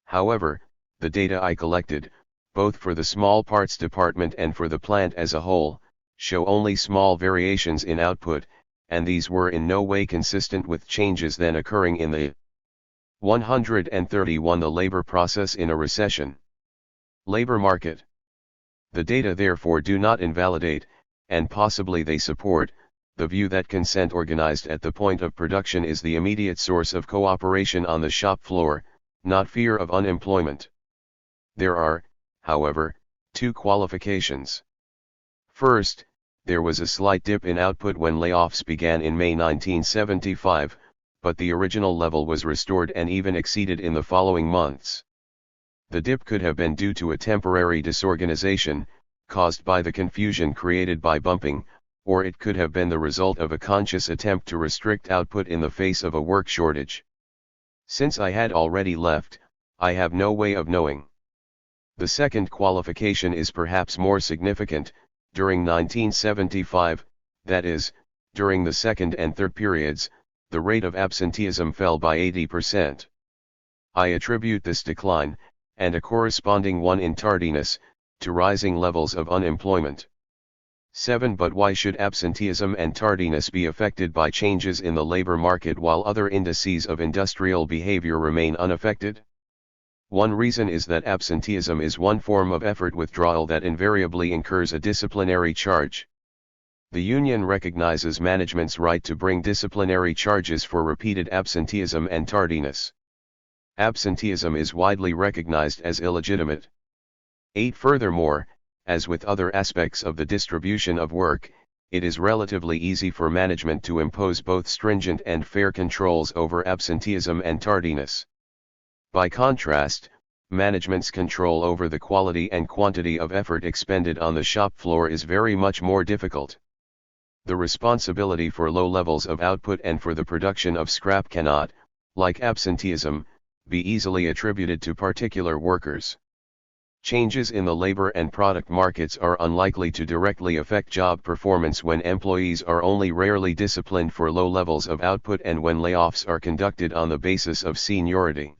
S1: However, the data I collected, both for the small parts department and for the plant as a whole, show only small variations in output, and these were in no way consistent with changes then occurring in the 131. The labor process in a recession. Labor market. The data therefore do not invalidate, and possibly they support, the view that consent organized at the point of production is the immediate source of cooperation on the shop floor, not fear of unemployment. There are, however, two qualifications. First, there was a slight dip in output when layoffs began in May 1975, but the original level was restored and even exceeded in the following months. The dip could have been due to a temporary disorganization, caused by the confusion created by bumping, or it could have been the result of a conscious attempt to restrict output in the face of a work shortage. Since I had already left, I have no way of knowing. The second qualification is perhaps more significant. During 1975, that is, during the second and third periods, the rate of absenteeism fell by 80%. I attribute this decline, and a corresponding one in tardiness, to rising levels of unemployment. 7. But why should absenteeism and tardiness be affected by changes in the labor market while other indices of industrial behavior remain unaffected? One reason is that absenteeism is one form of effort withdrawal that invariably incurs a disciplinary charge. The union recognizes management's right to bring disciplinary charges for repeated absenteeism and tardiness. Absenteeism is widely recognized as illegitimate. 8. Furthermore, as with other aspects of the distribution of work, it is relatively easy for management to impose both stringent and fair controls over absenteeism and tardiness. By contrast, management's control over the quality and quantity of effort expended on the shop floor is very much more difficult. The responsibility for low levels of output and for the production of scrap cannot, like absenteeism, be easily attributed to particular workers. Changes in the labor and product markets are unlikely to directly affect job performance when employees are only rarely disciplined for low levels of output and when layoffs are conducted on the basis of seniority.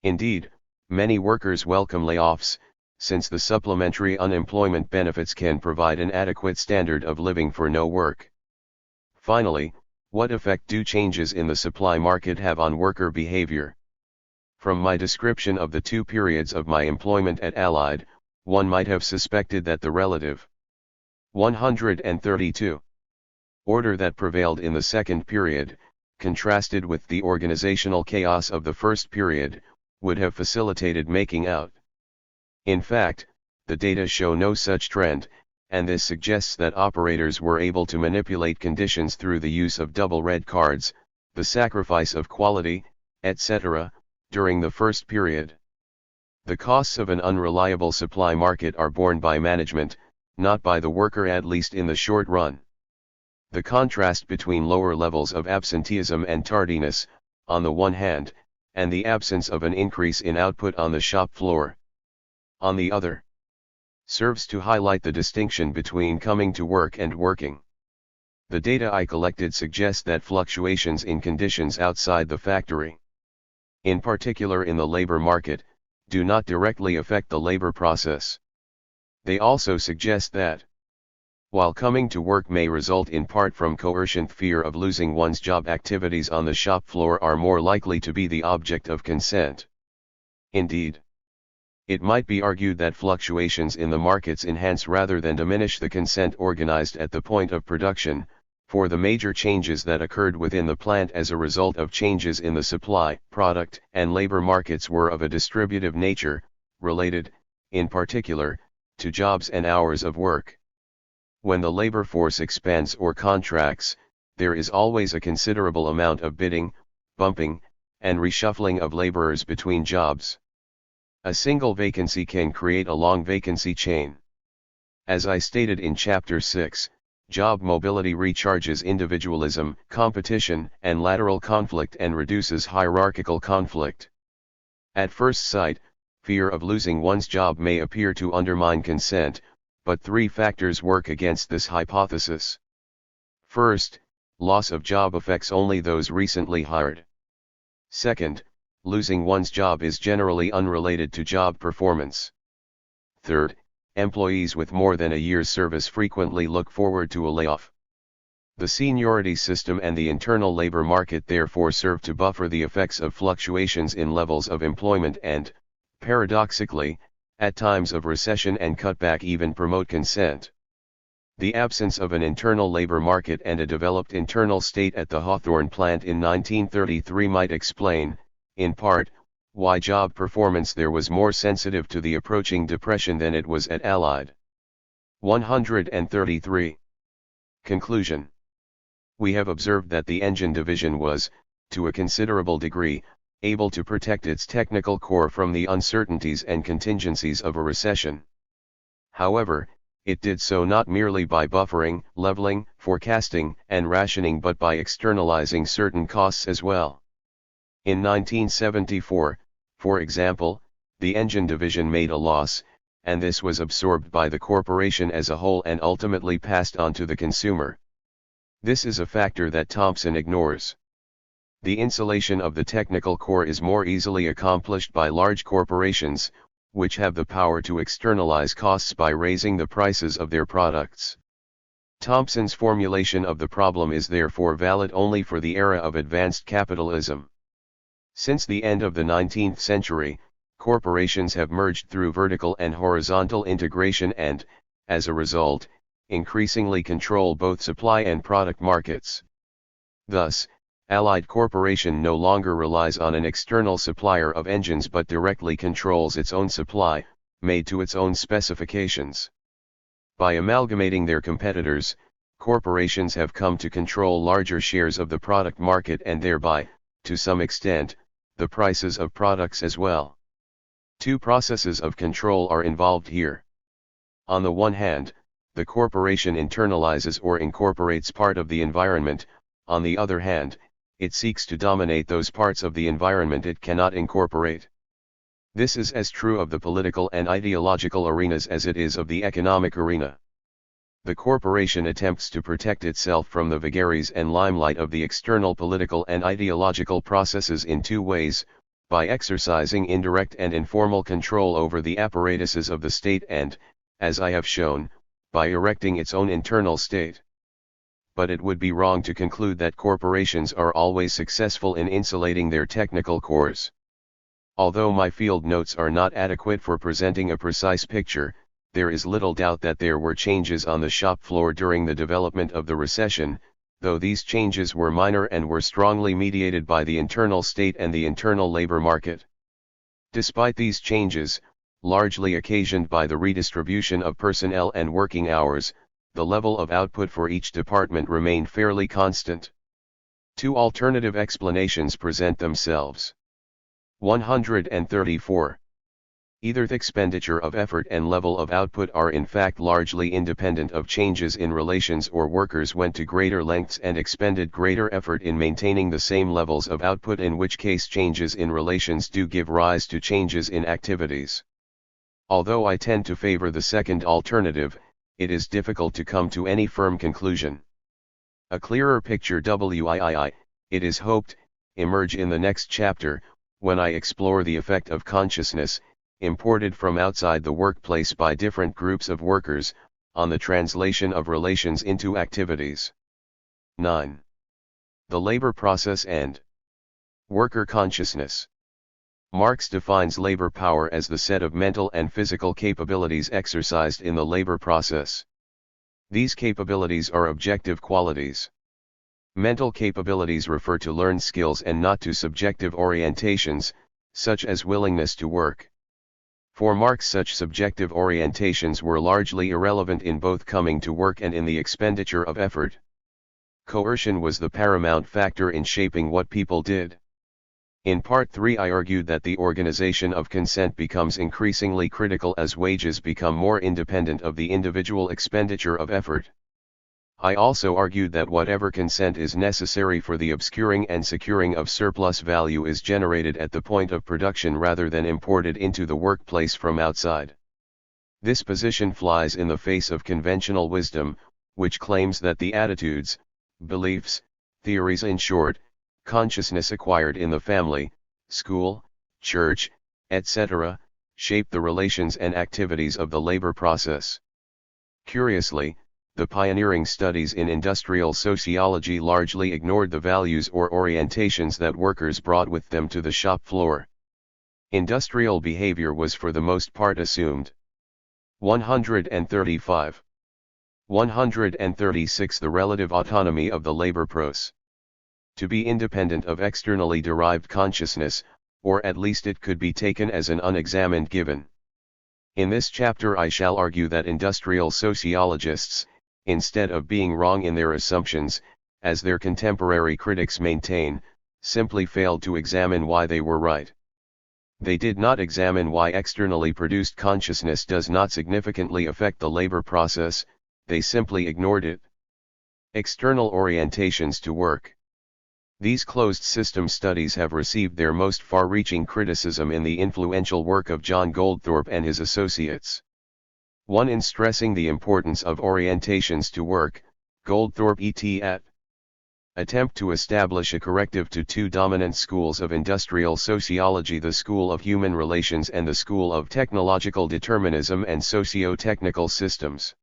S1: Indeed, many workers welcome layoffs, since the supplementary unemployment benefits can provide an adequate standard of living for no work. Finally, what effect do changes in the supply market have on worker behavior? From my description of the two periods of my employment at Allied, one might have suspected that the relative 132 order that prevailed in the second period, contrasted with the organizational chaos of the first period, would have facilitated making out. In fact, the data show no such trend, and this suggests that operators were able to manipulate conditions through the use of double red cards, the sacrifice of quality, etc., during the first period. The costs of an unreliable supply market are borne by management, not by the worker, at least in the short run. The contrast between lower levels of absenteeism and tardiness, on the one hand, and the absence of an increase in output on the shop floor, on the other, serves to highlight the distinction between coming to work and working. The data I collected suggest that fluctuations in conditions outside the factory, in particular in the labor market, do not directly affect the labor process. They also suggest that, while coming to work may result in part from coercion, fear of losing one's job, activities on the shop floor are more likely to be the object of consent. Indeed, it might be argued that fluctuations in the markets enhance rather than diminish the consent organized at the point of production, for the major changes that occurred within the plant as a result of changes in the supply, product, and labor markets were of a distributive nature, related, in particular, to jobs and hours of work. When the labor force expands or contracts, there is always a considerable amount of bidding, bumping, and reshuffling of laborers between jobs. A single vacancy can create a long vacancy chain. As I stated in Chapter 6, job mobility recharges individualism, competition, and lateral conflict and reduces hierarchical conflict. At first sight, fear of losing one's job may appear to undermine consent, but three factors work against this hypothesis. First, loss of job affects only those recently hired. Second, losing one's job is generally unrelated to job performance. Third, employees with more than a year's service frequently look forward to a layoff. The seniority system and the internal labor market therefore serve to buffer the effects of fluctuations in levels of employment and, paradoxically, at times of recession and cutback even promote consent. The absence of an internal labor market and a developed internal state at the Hawthorne plant in 1933 might explain, in part, why job performance there was more sensitive to the approaching depression than it was at Allied. 133. Conclusion. We have observed that the engine division was, to a considerable degree, able to protect its technical core from the uncertainties and contingencies of a recession. However, it did so not merely by buffering, leveling, forecasting, and rationing but by externalizing certain costs as well. In 1974, for example, the engine division made a loss, and this was absorbed by the corporation as a whole and ultimately passed on to the consumer. This is a factor that Thompson ignores. The insulation of the technical core is more easily accomplished by large corporations, which have the power to externalize costs by raising the prices of their products. Thompson's formulation of the problem is therefore valid only for the era of advanced capitalism. Since the end of the 19th century, corporations have merged through vertical and horizontal integration and, as a result, increasingly control both supply and product markets. Thus, Allied Corporation no longer relies on an external supplier of engines but directly controls its own supply, made to its own specifications. By amalgamating their competitors, corporations have come to control larger shares of the product market and thereby, to some extent, the prices of products as well. Two processes of control are involved here. On the one hand, the corporation internalizes or incorporates part of the environment, on the other hand, it seeks to dominate those parts of the environment it cannot incorporate. This is as true of the political and ideological arenas as it is of the economic arena. The corporation attempts to protect itself from the vagaries and limelight of the external political and ideological processes in two ways, by exercising indirect and informal control over the apparatuses of the state and, as I have shown, by erecting its own internal state. But it would be wrong to conclude that corporations are always successful in insulating their technical cores. Although my field notes are not adequate for presenting a precise picture, there is little doubt that there were changes on the shop floor during the development of the recession, though these changes were minor and were strongly mediated by the internal state and the internal labor market. Despite these changes, largely occasioned by the redistribution of personnel and working hours, the level of output for each department remained fairly constant. Two alternative explanations present themselves. 134. Either the expenditure of effort and level of output are in fact largely independent of changes in relations, or workers went to greater lengths and expended greater effort in maintaining the same levels of output, in which case changes in relations do give rise to changes in activities. Although I tend to favor the second alternative, it is difficult to come to any firm conclusion. A clearer picture will, it is hoped, emerge in the next chapter, when I explore the effect of consciousness, imported from outside the workplace by different groups of workers, on the translation of relations into activities. 9. The labor process and worker consciousness. Marx defines labor power as the set of mental and physical capabilities exercised in the labor process. These capabilities are objective qualities. Mental capabilities refer to learned skills and not to subjective orientations, such as willingness to work. For Marx, such subjective orientations were largely irrelevant in both coming to work and in the expenditure of effort. Coercion was the paramount factor in shaping what people did. In Part 3 I argued that the organization of consent becomes increasingly critical as wages become more independent of the individual expenditure of effort. I also argued that whatever consent is necessary for the obscuring and securing of surplus value is generated at the point of production rather than imported into the workplace from outside. This position flies in the face of conventional wisdom, which claims that the attitudes, beliefs, theories, in short, consciousness acquired in the family, school, church, etc., shape the relations and activities of the labor process. Curiously, the pioneering studies in industrial sociology largely ignored the values or orientations that workers brought with them to the shop floor. Industrial behavior was for the most part assumed. 135. 136. The relative autonomy of the labor process. To be independent of externally derived consciousness, or at least it could be taken as an unexamined given. In this chapter I shall argue that industrial sociologists, instead of being wrong in their assumptions, as their contemporary critics maintain, simply failed to examine why they were right. They did not examine why externally produced consciousness does not significantly affect the labor process, they simply ignored it. External orientations to work. These closed system studies have received their most far-reaching criticism in the influential work of John Goldthorpe and his associates. 1. In stressing the importance of orientations to work, Goldthorpe et attempt to establish a corrective to two dominant schools of industrial sociology, the School of Human Relations and the School of Technological Determinism and Socio-Technical Systems.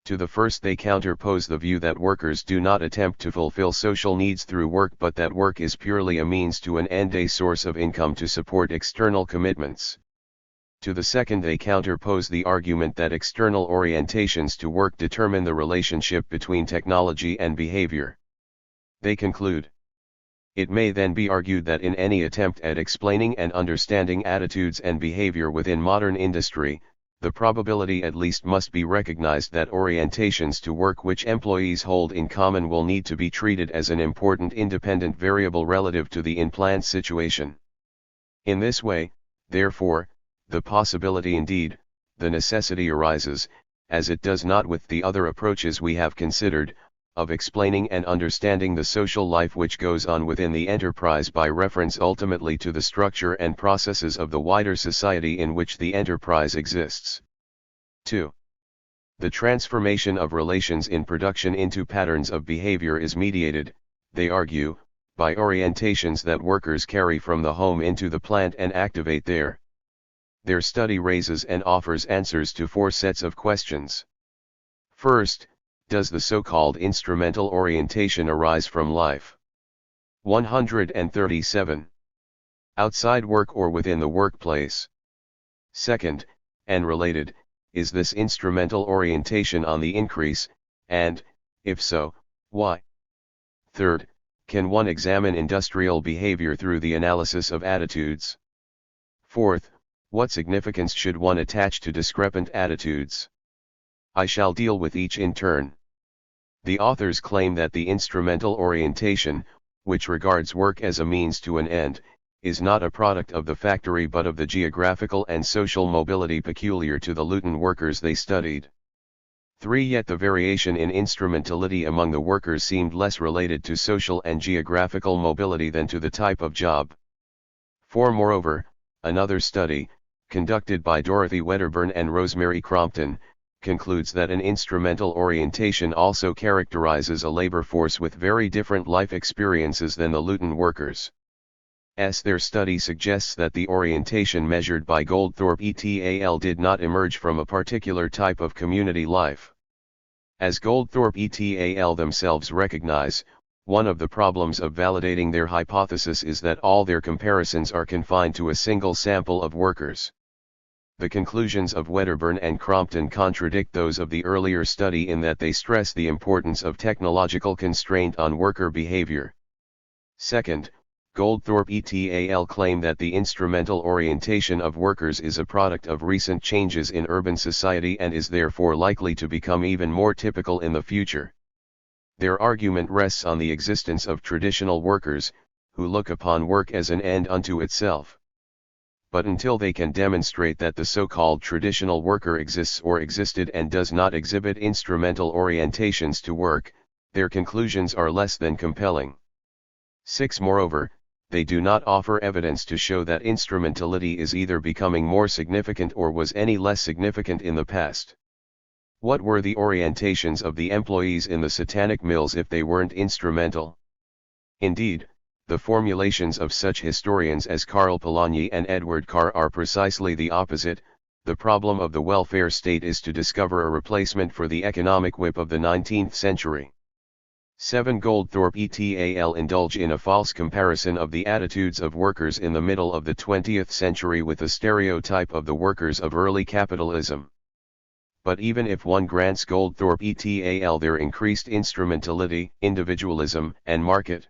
S1: To the first they counterpose the view that workers do not attempt to fulfill social needs through work but that work is purely a means to an end, a source of income to support external commitments. To the second they counterpose the argument that external orientations to work determine the relationship between technology and behavior. They conclude. It may then be argued that in any attempt at explaining and understanding attitudes and behavior within modern industry, the probability at least must be recognized that orientations to work which employees hold in common will need to be treated as an important independent variable relative to the in-plant situation. In this way, therefore, the possibility, indeed, the necessity arises, as it does not with the other approaches we have considered, of explaining and understanding the social life which goes on within the enterprise by reference ultimately to the structure and processes of the wider society in which the enterprise exists. 2. The transformation of relations in production into patterns of behavior is mediated, they argue, by orientations that workers carry from the home into the plant and activate there. Their study raises and offers answers to 4 sets of questions. First, does the so-called instrumental orientation arise from life? 137. Outside work or within the workplace? Second, and related, is this instrumental orientation on the increase, and, if so, why? Third, can one examine industrial behavior through the analysis of attitudes? Fourth, what significance should one attach to discrepant attitudes? I shall deal with each in turn. The authors claim that the instrumental orientation, which regards work as a means to an end, is not a product of the factory but of the geographical and social mobility peculiar to the Luton workers they studied. 3. Yet the variation in instrumentality among the workers seemed less related to social and geographical mobility than to the type of job. 4. Moreover, another study, conducted by Dorothy Wedderburn and Rosemary Crompton, concludes that an instrumental orientation also characterizes a labor force with very different life experiences than the Luton workers. Their study suggests that the orientation measured by Goldthorpe et al. Did not emerge from a particular type of community life. As Goldthorpe et al. Themselves recognize, one of the problems of validating their hypothesis is that all their comparisons are confined to a single sample of workers. The conclusions of Wedderburn and Crompton contradict those of the earlier study in that they stress the importance of technological constraint on worker behavior. Second, Goldthorpe et al. Claim that the instrumental orientation of workers is a product of recent changes in urban society and is therefore likely to become even more typical in the future. Their argument rests on the existence of traditional workers, who look upon work as an end unto itself. But until they can demonstrate that the so-called traditional worker exists or existed and does not exhibit instrumental orientations to work, their conclusions are less than compelling. 6. Moreover, they do not offer evidence to show that instrumentality is either becoming more significant or was any less significant in the past. What were the orientations of the employees in the Satanic mills if they weren't instrumental? Indeed, the formulations of such historians as Karl Polanyi and Edward Carr are precisely the opposite. The problem of the welfare state is to discover a replacement for the economic whip of the 19th century. 7. Goldthorpe et al. Indulge in a false comparison of the attitudes of workers in the middle of the 20th century with the stereotype of the workers of early capitalism. But even if one grants Goldthorpe et al. Their increased instrumentality, individualism, and market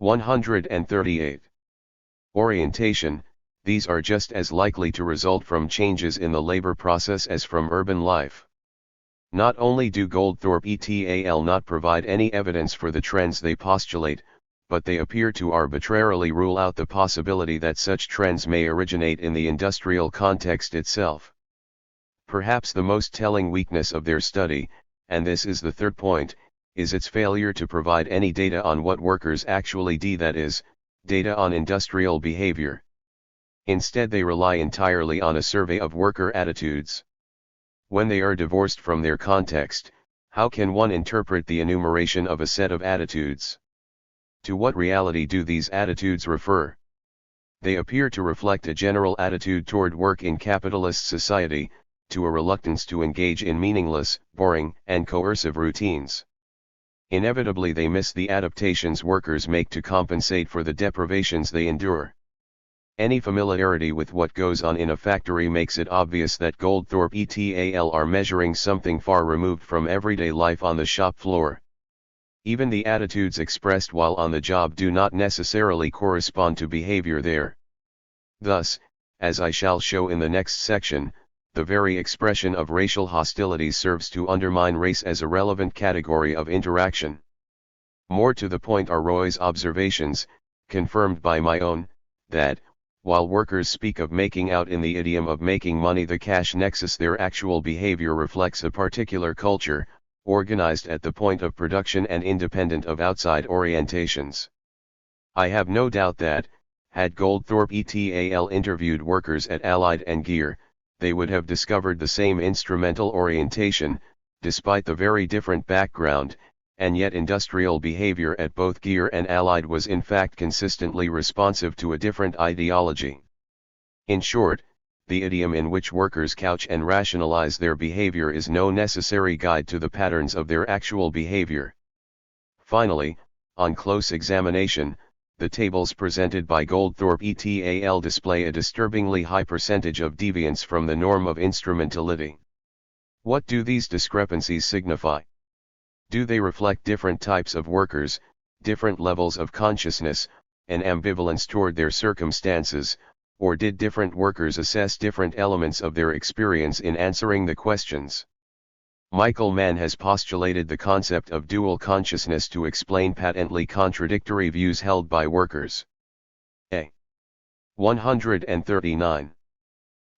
S1: 138. Orientation, these are just as likely to result from changes in the labor process as from urban life. Not only do Goldthorpe et al. Not provide any evidence for the trends they postulate, but they appear to arbitrarily rule out the possibility that such trends may originate in the industrial context itself. Perhaps the most telling weakness of their study, and this is the third point, is its failure to provide any data on what workers actually do, that is, data on industrial behavior. Instead, they rely entirely on a survey of worker attitudes. When they are divorced from their context, how can one interpret the enumeration of a set of attitudes? To what reality do these attitudes refer? They appear to reflect a general attitude toward work in capitalist society, to a reluctance to engage in meaningless, boring, and coercive routines. Inevitably, they miss the adaptations workers make to compensate for the deprivations they endure. Any familiarity with what goes on in a factory makes it obvious that Goldthorpe et al. Are measuring something far removed from everyday life on the shop floor. Even the attitudes expressed while on the job do not necessarily correspond to behavior there. Thus, as I shall show in the next section, the very expression of racial hostilities serves to undermine race as a relevant category of interaction. More to the point are Roy's observations, confirmed by my own, that, while workers speak of making out in the idiom of making money, the cash nexus, their actual behavior reflects a particular culture, organized at the point of production and independent of outside orientations. I have no doubt that, had Goldthorpe et al. Interviewed workers at Allied and Gear, they would have discovered the same instrumental orientation, despite the very different background, and yet industrial behavior at both Gear and Allied was in fact consistently responsive to a different ideology. In short, the idiom in which workers couch and rationalize their behavior is no necessary guide to the patterns of their actual behavior. Finally, on close examination, the tables presented by Goldthorpe et al. Display a disturbingly high percentage of deviance from the norm of instrumentality. What do these discrepancies signify? Do they reflect different types of workers, different levels of consciousness, and ambivalence toward their circumstances, or did different workers assess different elements of their experience in answering the questions? Michael Mann has postulated the concept of dual consciousness to explain patently contradictory views held by workers. A. 139.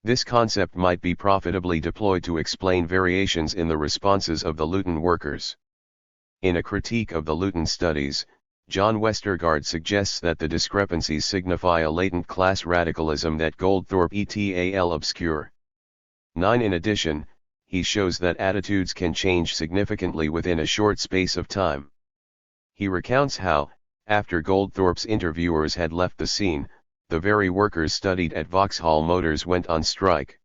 S1: This concept might be profitably deployed to explain variations in the responses of the Luton workers. In a critique of the Luton studies, John Westergaard suggests that the discrepancies signify a latent class radicalism that Goldthorpe et al. Obscure. 9. In addition, he shows that attitudes can change significantly within a short space of time. He recounts how, after Goldthorpe's interviewers had left the scene, the very workers studied at Vauxhall Motors went on strike.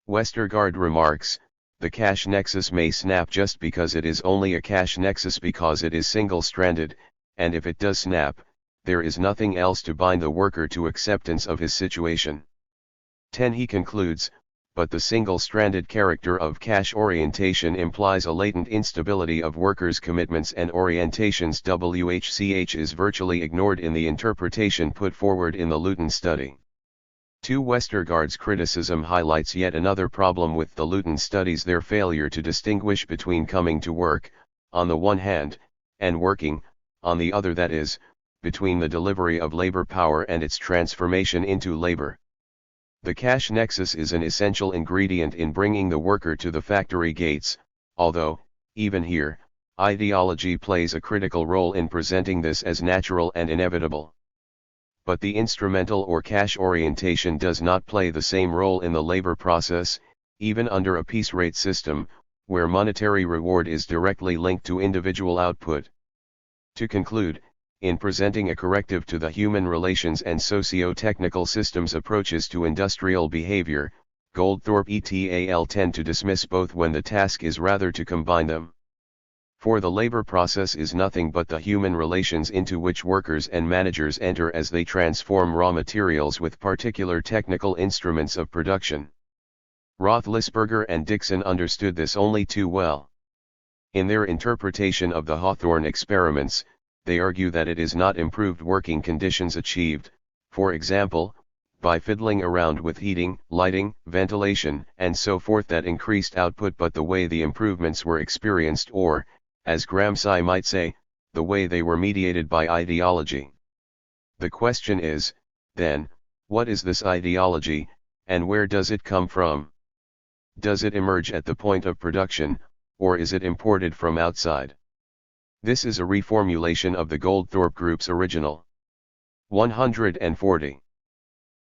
S1: Westergaard remarks, the cash nexus may snap just because it is only a cash nexus because it is single-stranded, and if it does snap, there is nothing else to bind the worker to acceptance of his situation. 10. He concludes, but the single-stranded character of cash orientation implies a latent instability of workers' commitments and orientations. WHCH is virtually ignored in the interpretation put forward in the Luton study. 2. Westergaard's criticism highlights yet another problem with the Luton studies: their failure to distinguish between coming to work, on the one hand, and working, on the other, that is, between the delivery of labor power and its transformation into labor. The cash nexus is an essential ingredient in bringing the worker to the factory gates, although, even here, ideology plays a critical role in presenting this as natural and inevitable. But the instrumental or cash orientation does not play the same role in the labor process, even under a piece rate system, where monetary reward is directly linked to individual output. To conclude, in presenting a corrective to the human relations and socio-technical systems approaches to industrial behavior, Goldthorpe et al. Tend to dismiss both when the task is rather to combine them. For the labor process is nothing but the human relations into which workers and managers enter as they transform raw materials with particular technical instruments of production. Roethlisberger and Dixon understood this only too well. In their interpretation of the Hawthorne experiments, they argue that it is not improved working conditions achieved, for example, by fiddling around with heating, lighting, ventilation, and so forth, that increased output, but the way the improvements were experienced, or, as Gramsci might say, the way they were mediated by ideology. The question is, then, what is this ideology, and where does it come from? Does it emerge at the point of production, or is it imported from outside? This is a reformulation of the Goldthorpe Group's original 140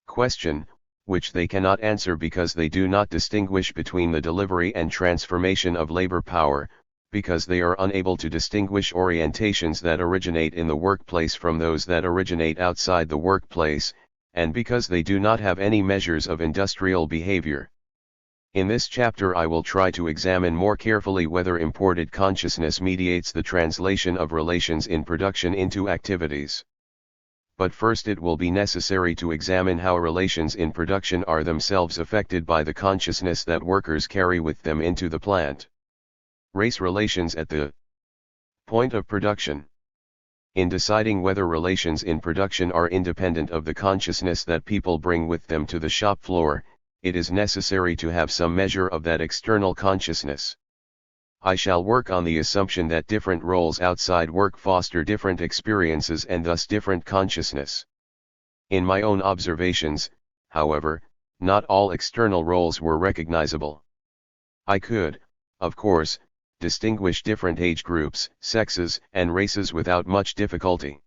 S1: question, which they cannot answer because they do not distinguish between the delivery and transformation of labor power, because they are unable to distinguish orientations that originate in the workplace from those that originate outside the workplace, and because they do not have any measures of industrial behavior. In this chapter I will try to examine more carefully whether imported consciousness mediates the translation of relations in production into activities. But first it will be necessary to examine how relations in production are themselves affected by the consciousness that workers carry with them into the plant. Race relations at the point of production. In deciding whether relations in production are independent of the consciousness that people bring with them to the shop floor, it is necessary to have some measure of that external consciousness. I shall work on the assumption that different roles outside work foster different experiences and thus different consciousness. In my own observations, however, not all external roles were recognizable. I could, of course, distinguish different age groups, sexes, and races without much difficulty.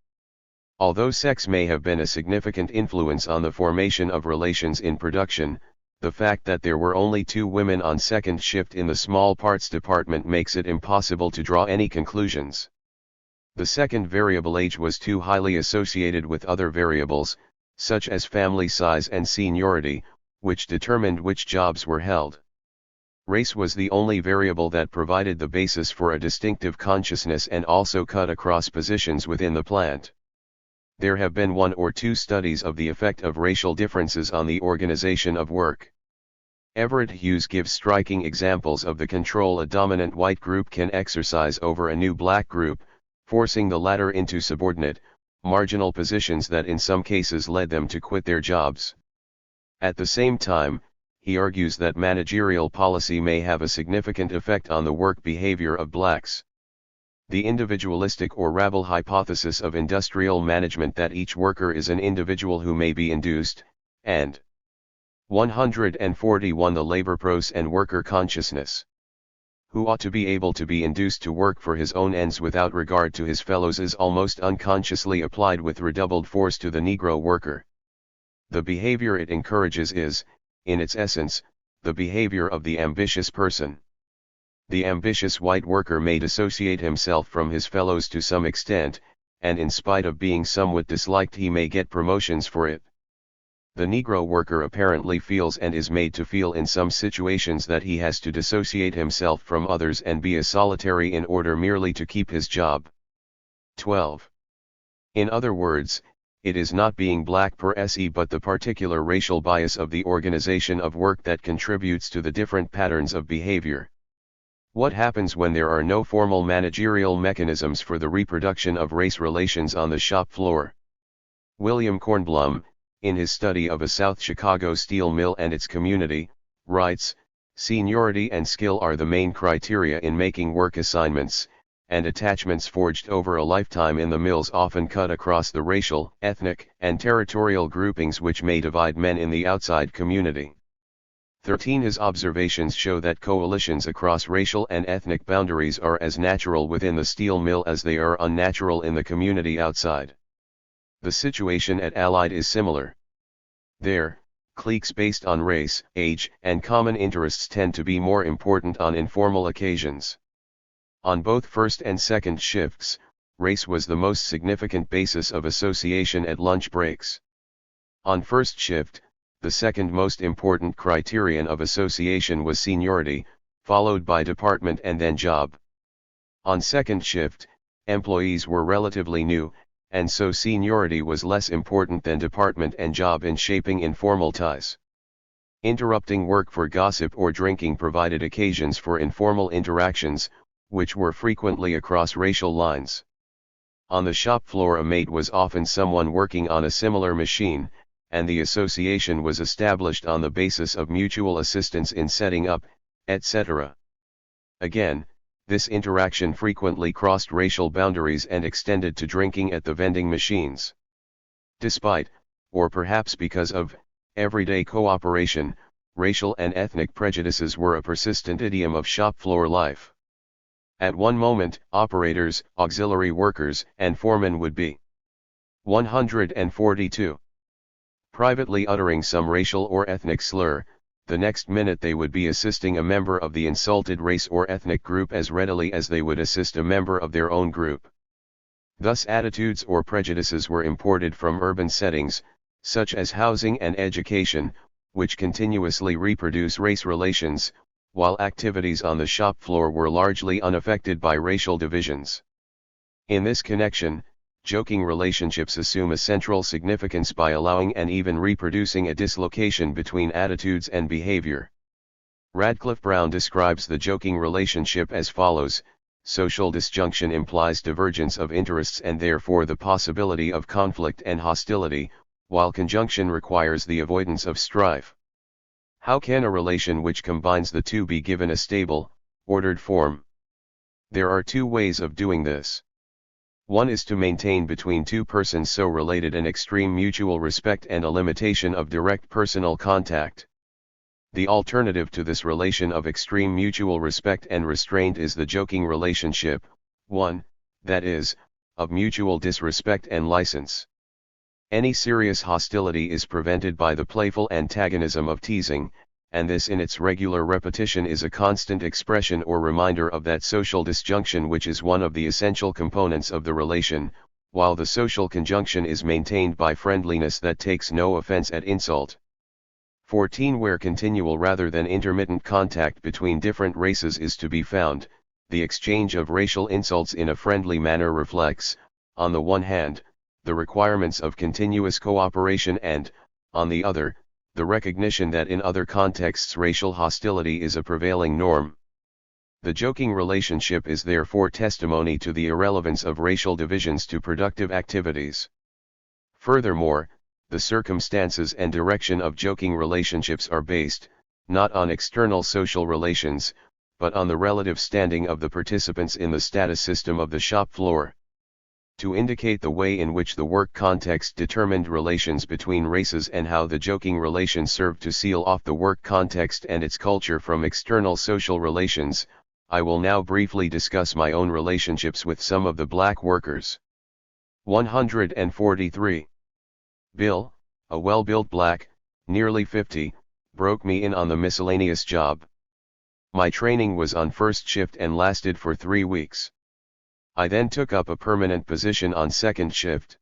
S1: Although sex may have been a significant influence on the formation of relations in production, the fact that there were only 2 women on second shift in the small parts department makes it impossible to draw any conclusions. The second variable, age, was too highly associated with other variables, such as family size and seniority, which determined which jobs were held. Race was the only variable that provided the basis for a distinctive consciousness and also cut across positions within the plant. There have been 1 or 2 studies of the effect of racial differences on the organization of work. Everett Hughes gives striking examples of the control a dominant white group can exercise over a new black group, forcing the latter into subordinate, marginal positions that in some cases led them to quit their jobs. At the same time, he argues that managerial policy may have a significant effect on the work behavior of blacks. The individualistic or rabble hypothesis of industrial management that each worker is an individual who may be induced, and 141 the labor pros and worker consciousness. who ought to be able to be induced to work for his own ends without regard to his fellows, is almost unconsciously applied with redoubled force to the Negro worker. The behavior it encourages is, in its essence, the behavior of the ambitious person. The ambitious white worker may dissociate himself from his fellows to some extent, and in spite of being somewhat disliked he may get promotions for it. The Negro worker apparently feels and is made to feel in some situations that he has to dissociate himself from others and be a solitary in order merely to keep his job. 12. In other words, it is not being black per se but the particular racial bias of the organization of work that contributes to the different patterns of behavior. What happens when there are no formal managerial mechanisms for the reproduction of race relations on the shop floor? William Kornblum, in his study of a South Chicago steel mill and its community, writes, "Seniority and skill are the main criteria in making work assignments, and attachments forged over a lifetime in the mills often cut across the racial, ethnic, and territorial groupings which may divide men in the outside community." 13. His observations show that coalitions across racial and ethnic boundaries are as natural within the steel mill as they are unnatural in the community outside. The situation at Allied is similar. There, cliques based on race, age, and common interests tend to be more important on informal occasions. On both first and second shifts, race was the most significant basis of association at lunch breaks. On first shift, the second most important criterion of association was seniority, followed by department and then job. On second shift, employees were relatively new, and so seniority was less important than department and job in shaping informal ties. Interrupting work for gossip or drinking provided occasions for informal interactions, which were frequently across racial lines. On the shop floor a mate was often someone working on a similar machine, and the association was established on the basis of mutual assistance in setting up, etc. Again, this interaction frequently crossed racial boundaries and extended to drinking at the vending machines. Despite, or perhaps because of, everyday cooperation, racial and ethnic prejudices were a persistent idiom of shop floor life. At one moment, operators, auxiliary workers, and foremen would be 142. Privately uttering some racial or ethnic slur, the next minute they would be assisting a member of the insulted race or ethnic group as readily as they would assist a member of their own group. Thus attitudes or prejudices were imported from urban settings, such as housing and education, which continuously reproduce race relations, while activities on the shop floor were largely unaffected by racial divisions. In this connection, joking relationships assume a central significance by allowing and even reproducing a dislocation between attitudes and behavior. Radcliffe Brown describes the joking relationship as follows: social disjunction implies divergence of interests and therefore the possibility of conflict and hostility, while conjunction requires the avoidance of strife. How can a relation which combines the two be given a stable, ordered form? There are two ways of doing this. One is to maintain between two persons so related an extreme mutual respect and a limitation of direct personal contact. The alternative to this relation of extreme mutual respect and restraint is the joking relationship, one, that is, of mutual disrespect and license. Any serious hostility is prevented by the playful antagonism of teasing, and this in its regular repetition is a constant expression or reminder of that social disjunction which is one of the essential components of the relation, while the social conjunction is maintained by friendliness that takes no offense at insult. 14. Where continual rather than intermittent contact between different races is to be found, the exchange of racial insults in a friendly manner reflects, on the one hand, the requirements of continuous cooperation and, on the other, the recognition that in other contexts racial hostility is a prevailing norm. The joking relationship is therefore testimony to the irrelevance of racial divisions to productive activities. Furthermore, the circumstances and direction of joking relationships are based, not on external social relations, but on the relative standing of the participants in the status system of the shop floor. To indicate the way in which the work context determined relations between races and how the joking relation served to seal off the work context and its culture from external social relations, I will now briefly discuss my own relationships with some of the black workers. 143. Bill, a well-built black, nearly 50, broke me in on the miscellaneous job. My training was on first shift and lasted for 3 weeks. I then took up a permanent position on second shift.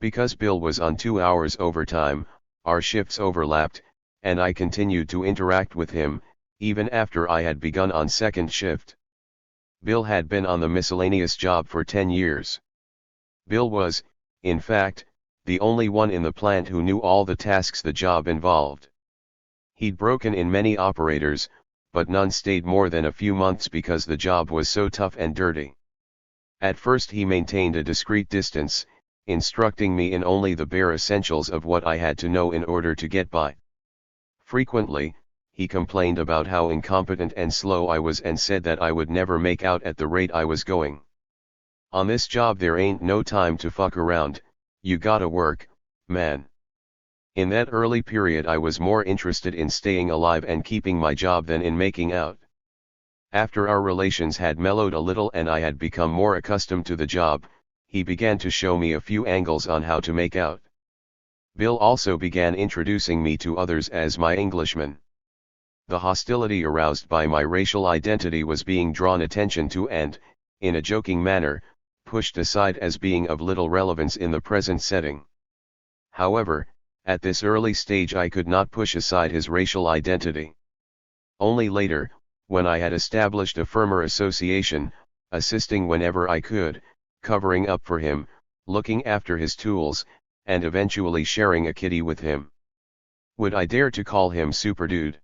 S1: Because Bill was on 2 hours overtime, our shifts overlapped, and I continued to interact with him, even after I had begun on second shift. Bill had been on the miscellaneous job for 10 years. Bill was, in fact, the only one in the plant who knew all the tasks the job involved. He'd broken in many operators, but none stayed more than a few months because the job was so tough and dirty. At first he maintained a discreet distance, instructing me in only the bare essentials of what I had to know in order to get by. Frequently, he complained about how incompetent and slow I was and said that I would never make out at the rate I was going. On this job there ain't no time to fuck around, you gotta work, man. In that early period I was more interested in staying alive and keeping my job than in making out. After our relations had mellowed a little and I had become more accustomed to the job, he began to show me a few angles on how to make out. Bill also began introducing me to others as my Englishman. The hostility aroused by my racial identity was being drawn attention to and, in a joking manner, pushed aside as being of little relevance in the present setting. However, at this early stage I could not push aside his racial identity. Only later, when I had established a firmer association, assisting whenever I could, covering up for him, looking after his tools, and eventually sharing a kitty with him, would I dare to call him Super Dude.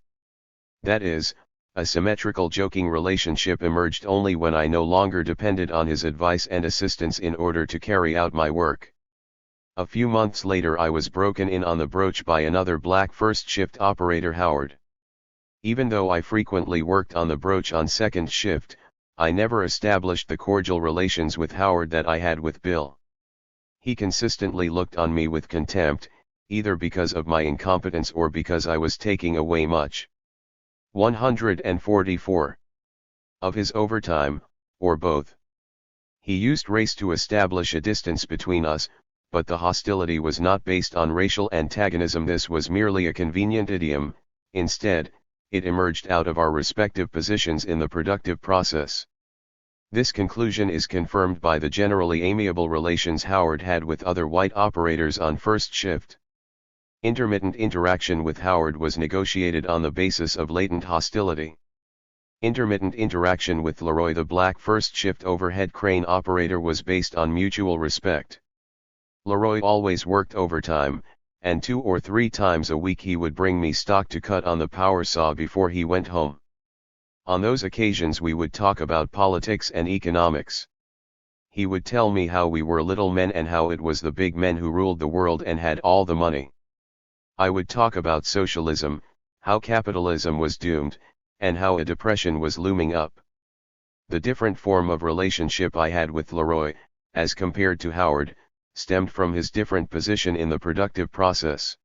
S1: That is, a symmetrical joking relationship emerged only when I no longer depended on his advice and assistance in order to carry out my work. A few months later I was broken in on the broach by another black first shift operator, Howard. Even though I frequently worked on the broach on second shift, I never established the cordial relations with Howard that I had with Bill. He consistently looked on me with contempt, either because of my incompetence or because I was taking away much. 144. Of his overtime, or both. He used race to establish a distance between us, but the hostility was not based on racial antagonism. This was merely a convenient idiom. Instead, it emerged out of our respective positions in the productive process. This conclusion is confirmed by the generally amiable relations Howard had with other white operators on first shift. Intermittent interaction with Howard was negotiated on the basis of latent hostility. Intermittent interaction with Leroy, the black first shift overhead crane operator, was based on mutual respect. Leroy always worked overtime, and 2 or 3 times a week he would bring me stock to cut on the power saw before he went home. On those occasions we would talk about politics and economics. He would tell me how we were little men and how it was the big men who ruled the world and had all the money. I would talk about socialism, how capitalism was doomed, and how a depression was looming up. The different form of relationship I had with Leroy, as compared to Howard, stemmed from his different position in the productive process.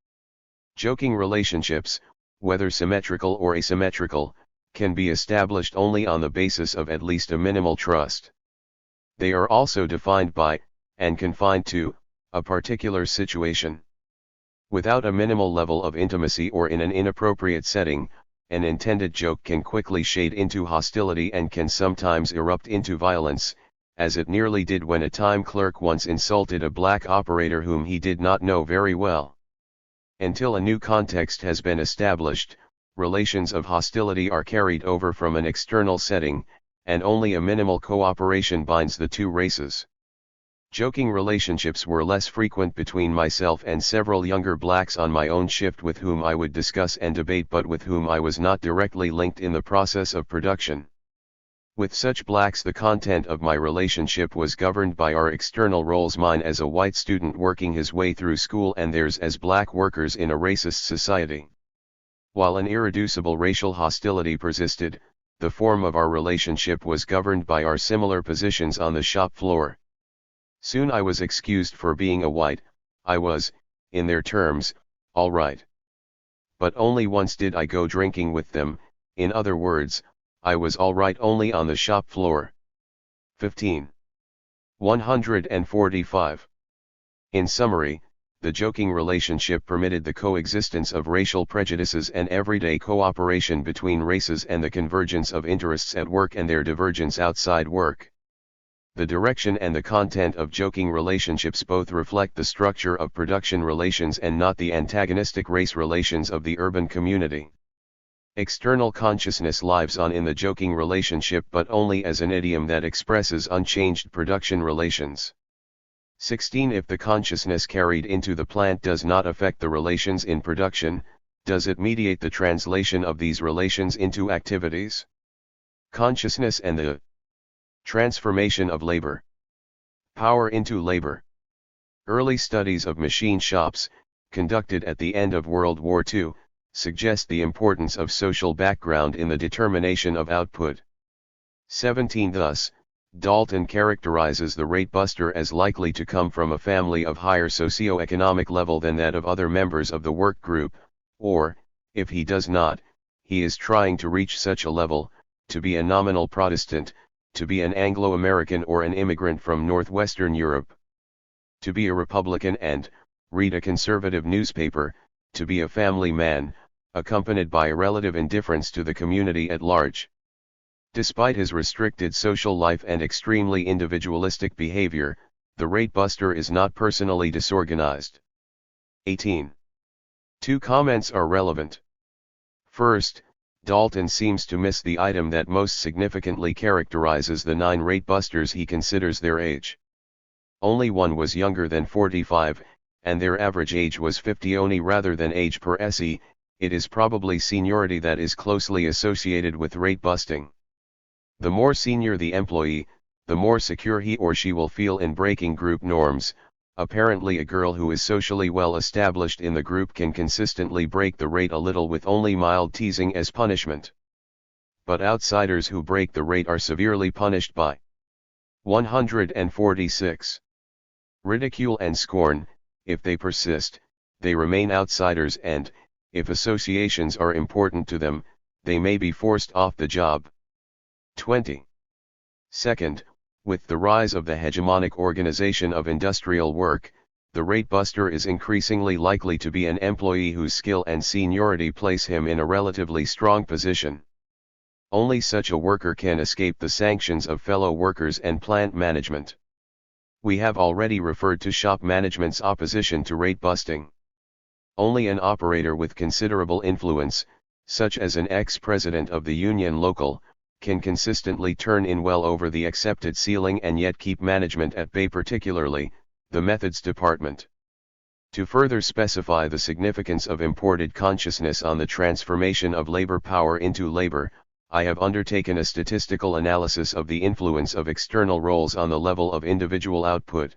S1: Joking relationships, whether symmetrical or asymmetrical, can be established only on the basis of at least a minimal trust. They are also defined by, and confined to, a particular situation. Without a minimal level of intimacy or in an inappropriate setting, an intended joke can quickly shade into hostility and can sometimes erupt into violence, as it nearly did when a time clerk once insulted a black operator whom he did not know very well. Until a new context has been established, relations of hostility are carried over from an external setting, and only a minimal cooperation binds the two races. Joking relationships were less frequent between myself and several younger blacks on my own shift with whom I would discuss and debate but with whom I was not directly linked in the process of production. With such blacks the content of my relationship was governed by our external roles, mine as a white student working his way through school and theirs as black workers in a racist society. While an irreducible racial hostility persisted, the form of our relationship was governed by our similar positions on the shop floor. Soon I was excused for being a white. I was, in their terms, all right. But only once did I go drinking with them, in other words, I was alright only on the shop floor. 15. 145. In summary, the joking relationship permitted the coexistence of racial prejudices and everyday cooperation between races and the convergence of interests at work and their divergence outside work. The direction and the content of joking relationships both reflect the structure of production relations and not the antagonistic race relations of the urban community. External consciousness lives on in the joking relationship but only as an idiom that expresses unchanged production relations. 16. If the consciousness carried into the plant does not affect the relations in production, does it mediate the translation of these relations into activities? Consciousness and the transformation of labor. Power into labor. Early studies of machine shops, conducted at the end of World War II, suggest the importance of social background in the determination of output. 17. Thus, Dalton characterizes the rate buster as likely to come from a family of higher socio-economic level than that of other members of the work group, or, if he does not, he is trying to reach such a level, to be a nominal Protestant, to be an Anglo-American or an immigrant from Northwestern Europe. To be a Republican and read a conservative newspaper, to be a family man, accompanied by a relative indifference to the community at large. Despite his restricted social life and extremely individualistic behavior, the rate buster is not personally disorganized. 18. Two comments are relevant. First, Dalton seems to miss the item that most significantly characterizes the 9 rate busters. He considers their age. Only one was younger than 45, and their average age was 50 only rather than age per se. It is probably seniority that is closely associated with rate busting. The more senior the employee, the more secure he or she will feel in breaking group norms. Apparently a girl who is socially well established in the group can consistently break the rate a little with only mild teasing as punishment. But outsiders who break the rate are severely punished by 146. Ridicule and scorn. If they persist, they remain outsiders and, if associations are important to them, they may be forced off the job. 20. Second, with the rise of the hegemonic organization of industrial work, the rate buster is increasingly likely to be an employee whose skill and seniority place him in a relatively strong position. Only such a worker can escape the sanctions of fellow workers and plant management. We have already referred to shop management's opposition to rate busting. Only an operator with considerable influence, such as an ex-president of the union local, can consistently turn in well over the accepted ceiling and yet keep management at bay, particularly the methods department. To further specify the significance of imported consciousness on the transformation of labor power into labor, I have undertaken a statistical analysis of the influence of external roles on the level of individual output.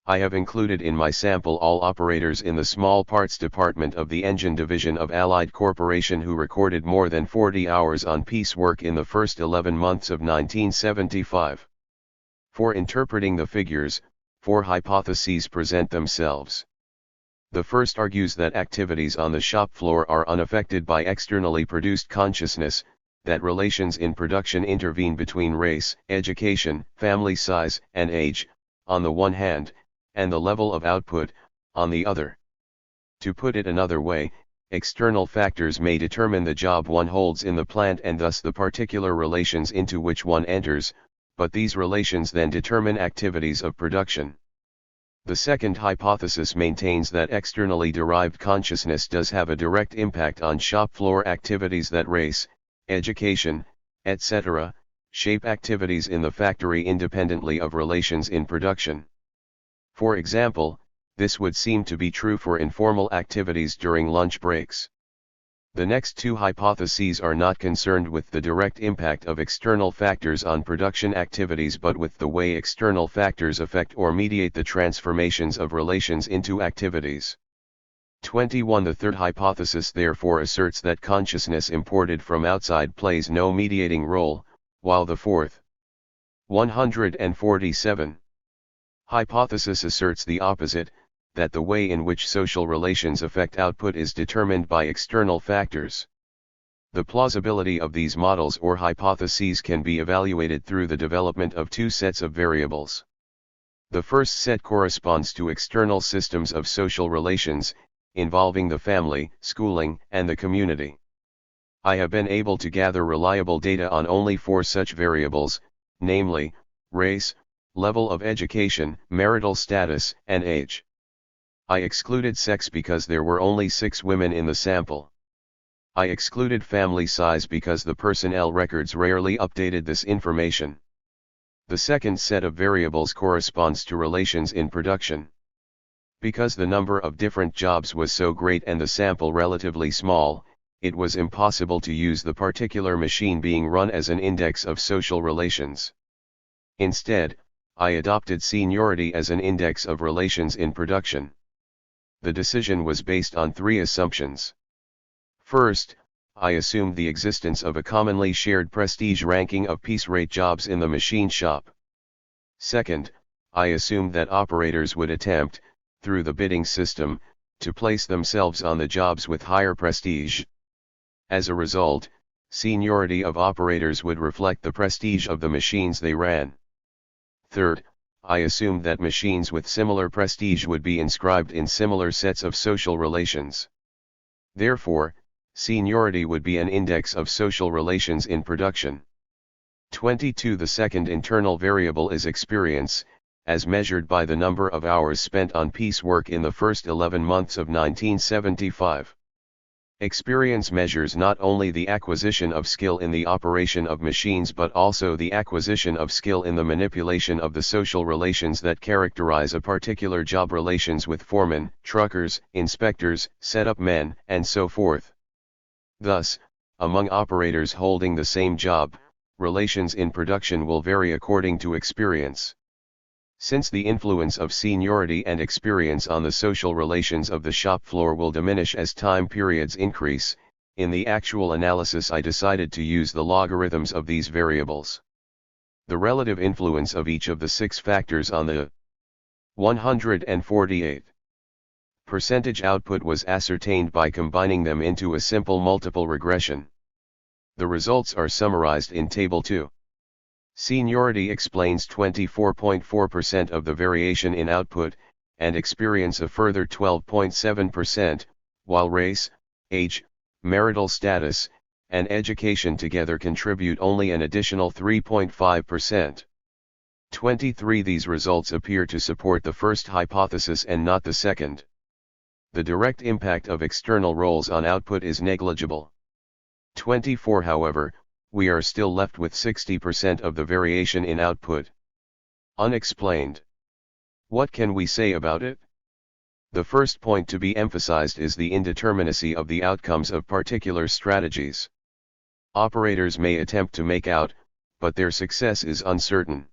S1: I have included in my sample all operators in the small parts department of the engine division of Allied Corporation who recorded more than 40 hours on piecework in the first 11 months of 1975. For interpreting the figures, 4 hypotheses present themselves. The first argues that activities on the shop floor are unaffected by externally produced consciousness, that relations in production intervene between race, education, family size, and age, on the one hand, and the level of output, on the other. To put it another way, external factors may determine the job one holds in the plant and thus the particular relations into which one enters, but these relations then determine activities of production. The second hypothesis maintains that externally derived consciousness does have a direct impact on shop floor activities, that race, education, etc., shape activities in the factory independently of relations in production. For example, this would seem to be true for informal activities during lunch breaks. The next 2 hypotheses are not concerned with the direct impact of external factors on production activities but with the way external factors affect or mediate the transformations of relations into activities. 21. The third hypothesis therefore asserts that consciousness imported from outside plays no mediating role, while the fourth, 147. hypothesis asserts the opposite, that the way in which social relations affect output is determined by external factors. The plausibility of these models or hypotheses can be evaluated through the development of two sets of variables. The first set corresponds to external systems of social relations, involving the family, schooling, and the community. I have been able to gather reliable data on only 4 such variables, namely, race, level of education, marital status, and age. I excluded sex because there were only 6 women in the sample. I excluded family size because the personnel records rarely updated this information. The second set of variables corresponds to relations in production. Because the number of different jobs was so great and the sample relatively small, it was impossible to use the particular machine being run as an index of social relations. Instead, I adopted seniority as an index of relations in production. The decision was based on 3 assumptions. First, I assumed the existence of a commonly shared prestige ranking of piece rate jobs in the machine shop. Second, I assumed that operators would attempt, through the bidding system, to place themselves on the jobs with higher prestige. As a result, seniority of operators would reflect the prestige of the machines they ran. Third, I assumed that machines with similar prestige would be inscribed in similar sets of social relations. Therefore, seniority would be an index of social relations in production. 22. The second internal variable is experience, as measured by the number of hours spent on piecework in the first 11 months of 1975. Experience measures not only the acquisition of skill in the operation of machines but also the acquisition of skill in the manipulation of the social relations that characterize a particular job, relations with foremen, truckers, inspectors, setup men, and so forth. Thus, among operators holding the same job, relations in production will vary according to experience. Since the influence of seniority and experience on the social relations of the shop floor will diminish as time periods increase, in the actual analysis I decided to use the logarithms of these variables. The relative influence of each of the 6 factors on the 148th percentage output was ascertained by combining them into a simple multiple regression. The results are summarized in Table 2. Seniority explains 24.4% of the variation in output, and experience a further 12.7%, while race, age, marital status, and education together contribute only an additional 3.5%. 23. These results appear to support the first hypothesis and not the second. The direct impact of external roles on output is negligible. 24. However, we are still left with 60% of the variation in output unexplained. What can we say about it? The first point to be emphasized is the indeterminacy of the outcomes of particular strategies. Operators may attempt to make out, but their success is uncertain.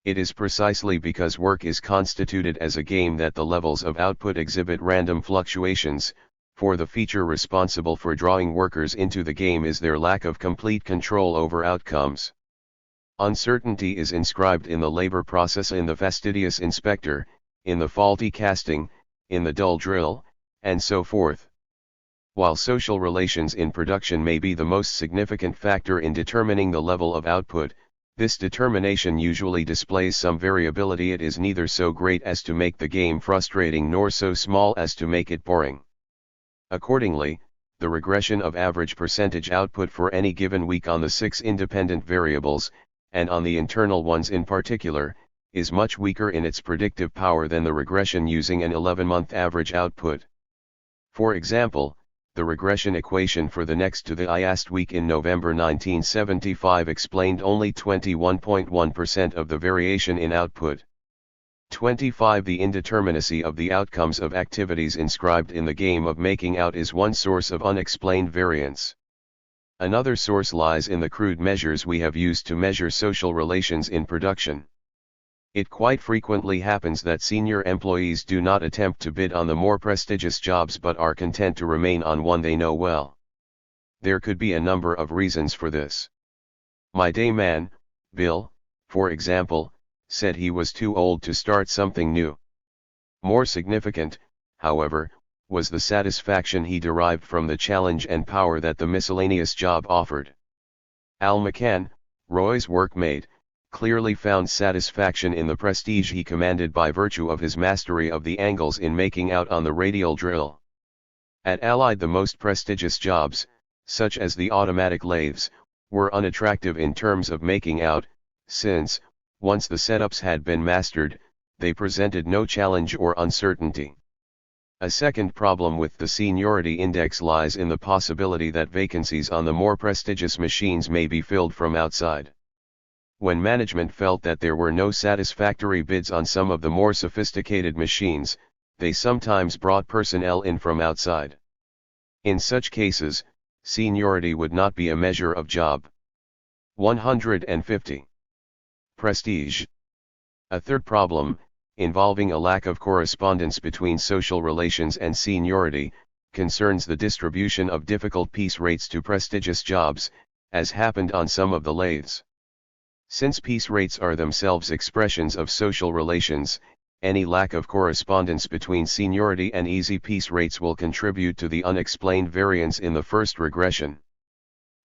S1: It is precisely because work is constituted as a game that the levels of output exhibit random fluctuations, for the feature responsible for drawing workers into the game is their lack of complete control over outcomes. Uncertainty is inscribed in the labor process, in the fastidious inspector, in the faulty casting, in the dull drill, and so forth. While social relations in production may be the most significant factor in determining the level of output, this determination usually displays some variability. It is neither so great as to make the game frustrating nor so small as to make it boring. Accordingly, the regression of average percentage output for any given week on the 6 independent variables, and on the internal ones in particular, is much weaker in its predictive power than the regression using an 11-month average output. For example, the regression equation for the next to the last week in November 1975 explained only 21.1% of the variation in output. 25. The indeterminacy of the outcomes of activities inscribed in the game of making out is one source of unexplained variance. Another source lies in the crude measures we have used to measure social relations in production. It quite frequently happens that senior employees do not attempt to bid on the more prestigious jobs but are content to remain on one they know well. There could be a number of reasons for this. My day man, Bill, for example, said he was too old to start something new. More significant, however, was the satisfaction he derived from the challenge and power that the miscellaneous job offered. Al McCann, Roy's workmate, clearly found satisfaction in the prestige he commanded by virtue of his mastery of the angles in making out on the radial drill. At Allied, the most prestigious jobs, such as the automatic lathes, were unattractive in terms of making out, since, once the setups had been mastered, they presented no challenge or uncertainty. A second problem with the seniority index lies in the possibility that vacancies on the more prestigious machines may be filled from outside. When management felt that there were no satisfactory bids on some of the more sophisticated machines, they sometimes brought personnel in from outside. In such cases, seniority would not be a measure of job. 150. Prestige. A third problem, involving a lack of correspondence between social relations and seniority, concerns the distribution of difficult piece rates to prestigious jobs, as happened on some of the lathes. Since piece rates are themselves expressions of social relations, any lack of correspondence between seniority and easy piece rates will contribute to the unexplained variance in the first regression.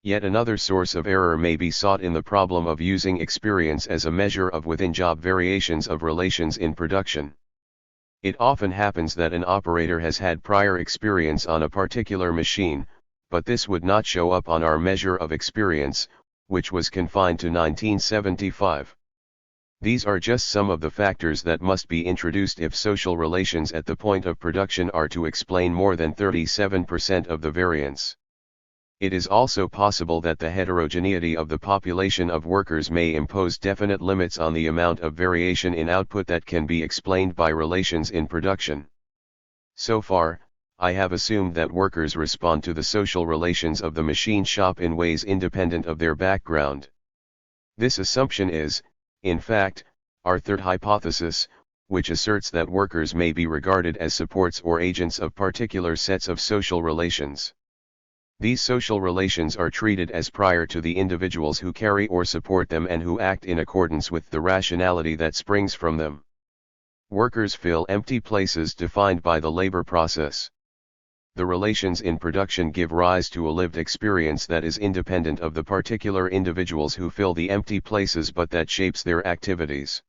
S1: Yet another source of error may be sought in the problem of using experience as a measure of within-job variations of relations in production. It often happens that an operator has had prior experience on a particular machine, but this would not show up on our measure of experience, which was confined to 1975. These are just some of the factors that must be introduced if social relations at the point of production are to explain more than 37% of the variance. It is also possible that the heterogeneity of the population of workers may impose definite limits on the amount of variation in output that can be explained by relations in production. So far, I have assumed that workers respond to the social relations of the machine shop in ways independent of their background. This assumption is, in fact, our third hypothesis, which asserts that workers may be regarded as supports or agents of particular sets of social relations. These social relations are treated as prior to the individuals who carry or support them and who act in accordance with the rationality that springs from them. Workers fill empty places defined by the labor process. The relations in production give rise to a lived experience that is independent of the particular individuals who fill the empty places but that shapes their activities.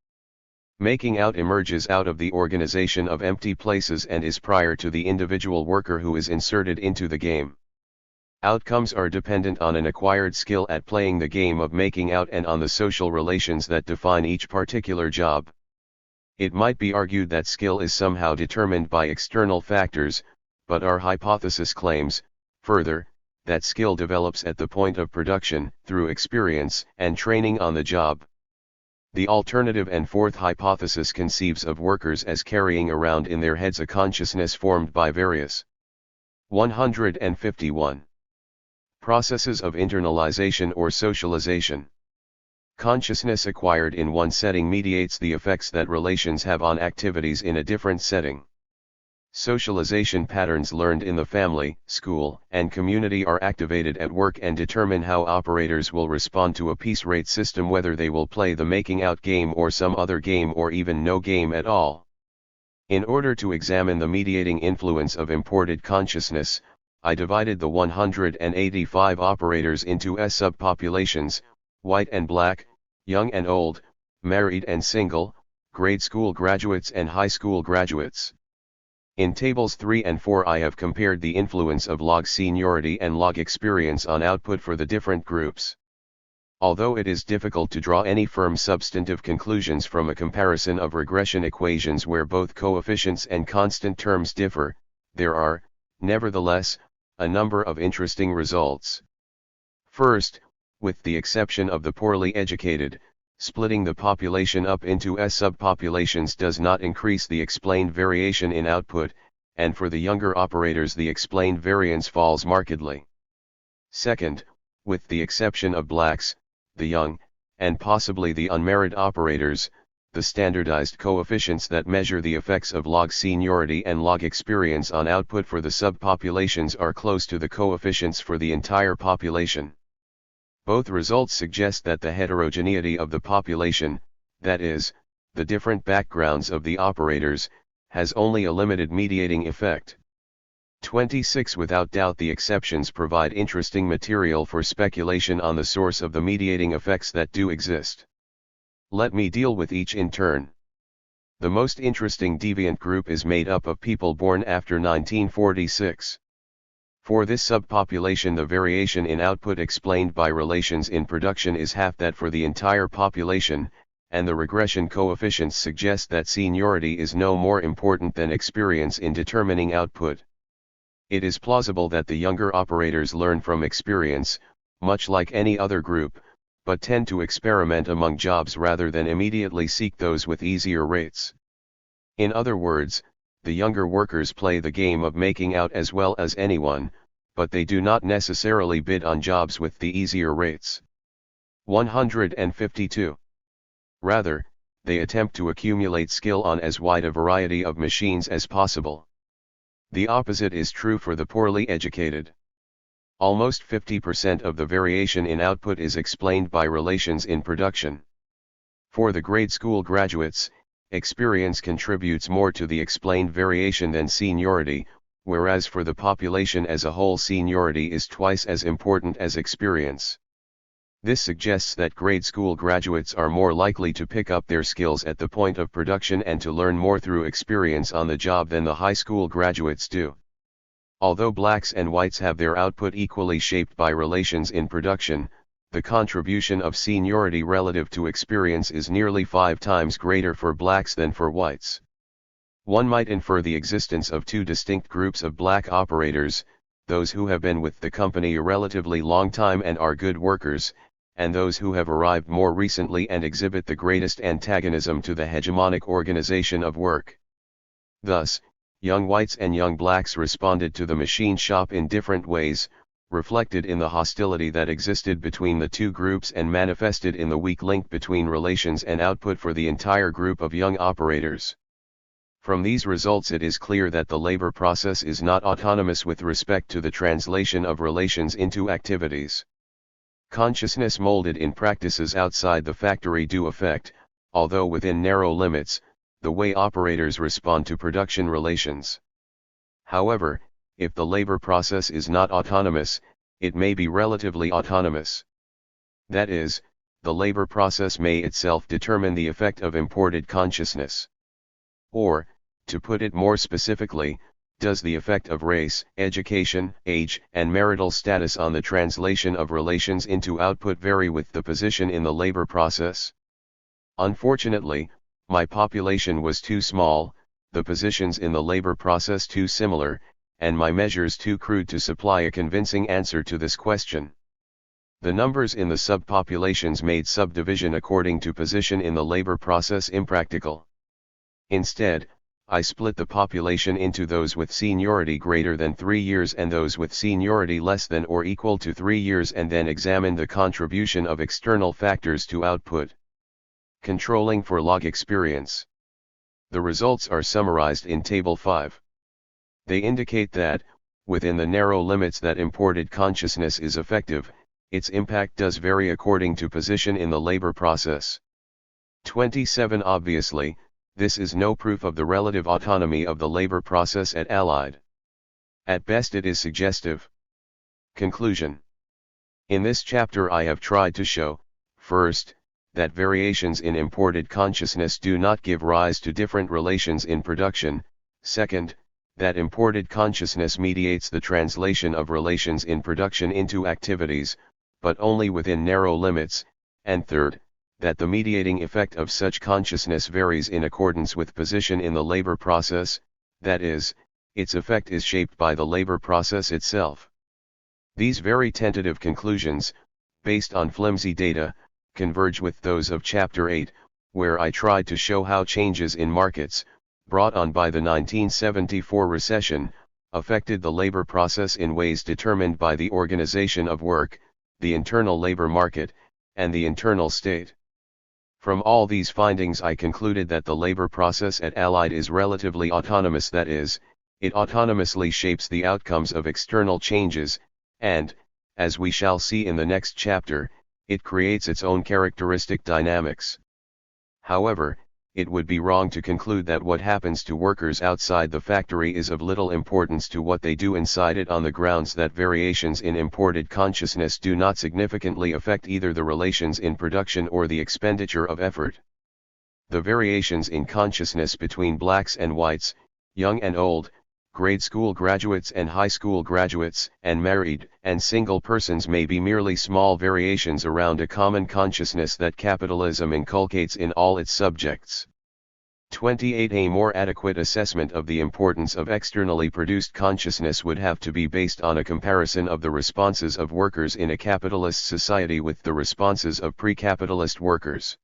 S1: Making out emerges out of the organization of empty places and is prior to the individual worker who is inserted into the game. Outcomes are dependent on an acquired skill at playing the game of making out and on the social relations that define each particular job. It might be argued that skill is somehow determined by external factors, but our hypothesis claims, further, that skill develops at the point of production, through experience and training on the job. The alternative and fourth hypothesis conceives of workers as carrying around in their heads a consciousness formed by various 151 processes of internalization or socialization. Consciousness acquired in one setting mediates the effects that relations have on activities in a different setting. Socialization patterns learned in the family, school, and community are activated at work and determine how operators will respond to a piece rate system, whether they will play the making out game or some other game or even no game at all. In order to examine the mediating influence of imported consciousness, I divided the 185 operators into S subpopulations: white and black, young and old, married and single, grade school graduates and high school graduates. In tables 3 and 4 I have compared the influence of log seniority and log experience on output for the different groups. Although it is difficult to draw any firm substantive conclusions from a comparison of regression equations where both coefficients and constant terms differ, there are, nevertheless, a number of interesting results. First, with the exception of the poorly educated, splitting the population up into S subpopulations does not increase the explained variation in output, and for the younger operators the explained variance falls markedly. Second, with the exception of blacks, the young, and possibly the unmarried operators, the standardized coefficients that measure the effects of log seniority and log experience on output for the subpopulations are close to the coefficients for the entire population. Both results suggest that the heterogeneity of the population, that is, the different backgrounds of the operators, has only a limited mediating effect. 26 Without doubt the exceptions provide interesting material for speculation on the source of the mediating effects that do exist. Let me deal with each in turn. The most interesting deviant group is made up of people born after 1946. For this subpopulation the variation in output explained by relations in production is half that for the entire population, and the regression coefficients suggest that seniority is no more important than experience in determining output. It is plausible that the younger operators learn from experience, much like any other group, but tend to experiment among jobs rather than immediately seek those with easier rates. In other words, the younger workers play the game of making out as well as anyone, but they do not necessarily bid on jobs with the easier rates. 152. Rather, they attempt to accumulate skill on as wide a variety of machines as possible. The opposite is true for the poorly educated. Almost 50% of the variation in output is explained by relations in production. For the grade school graduates, experience contributes more to the explained variation than seniority, whereas for the population as a whole seniority is twice as important as experience. This suggests that grade school graduates are more likely to pick up their skills at the point of production and to learn more through experience on the job than the high school graduates do. Although blacks and whites have their output equally shaped by relations in production, the contribution of seniority relative to experience is nearly 5 times greater for blacks than for whites. One might infer the existence of two distinct groups of black operators, those who have been with the company a relatively long time and are good workers, and those who have arrived more recently and exhibit the greatest antagonism to the hegemonic organization of work. Thus, young whites and young blacks responded to the machine shop in different ways, reflected in the hostility that existed between the two groups and manifested in the weak link between relations and output for the entire group of young operators. From these results it is clear that the labor process is not autonomous with respect to the translation of relations into activities. Consciousness molded in practices outside the factory do affect, although within narrow limits, the way operators respond to production relations. However, if the labor process is not autonomous, it may be relatively autonomous. That is, the labor process may itself determine the effect of imported consciousness. Or, to put it more specifically, does the effect of race, education, age, and marital status on the translation of relations into output vary with the position in the labor process? Unfortunately, my population was too small, the positions in the labor process too similar, and my measures too crude to supply a convincing answer to this question. The numbers in the subpopulations made subdivision according to position in the labor process impractical. Instead, I split the population into those with seniority greater than 3 years and those with seniority less than or equal to 3 years and then examined the contribution of external factors to output. Controlling for log experience. The results are summarized in Table 5. They indicate that, within the narrow limits that imported consciousness is effective, its impact does vary according to position in the labor process. 27 Obviously, this is no proof of the relative autonomy of the labor process at Allied. At best it is suggestive. Conclusion. In this chapter I have tried to show, first, that variations in imported consciousness do not give rise to different relations in production, second, that imported consciousness mediates the translation of relations in production into activities, but only within narrow limits, and third, that the mediating effect of such consciousness varies in accordance with position in the labor process, that is, its effect is shaped by the labor process itself. These very tentative conclusions, based on flimsy data, converge with those of Chapter 8, where I tried to show how changes in markets, brought on by the 1974 recession, affected the labor process in ways determined by the organization of work, the internal labor market, and the internal state. From all these findings I concluded that the labor process at Allied is relatively autonomous, that is, it autonomously shapes the outcomes of external changes, and, as we shall see in the next chapter, it creates its own characteristic dynamics. However, it would be wrong to conclude that what happens to workers outside the factory is of little importance to what they do inside it, on the grounds that variations in imported consciousness do not significantly affect either the relations in production or the expenditure of effort. The variations in consciousness between blacks and whites, young and old, grade school graduates and high school graduates, and married and single persons may be merely small variations around a common consciousness that capitalism inculcates in all its subjects. 28. A more adequate assessment of the importance of externally produced consciousness would have to be based on a comparison of the responses of workers in a capitalist society with the responses of pre-capitalist workers.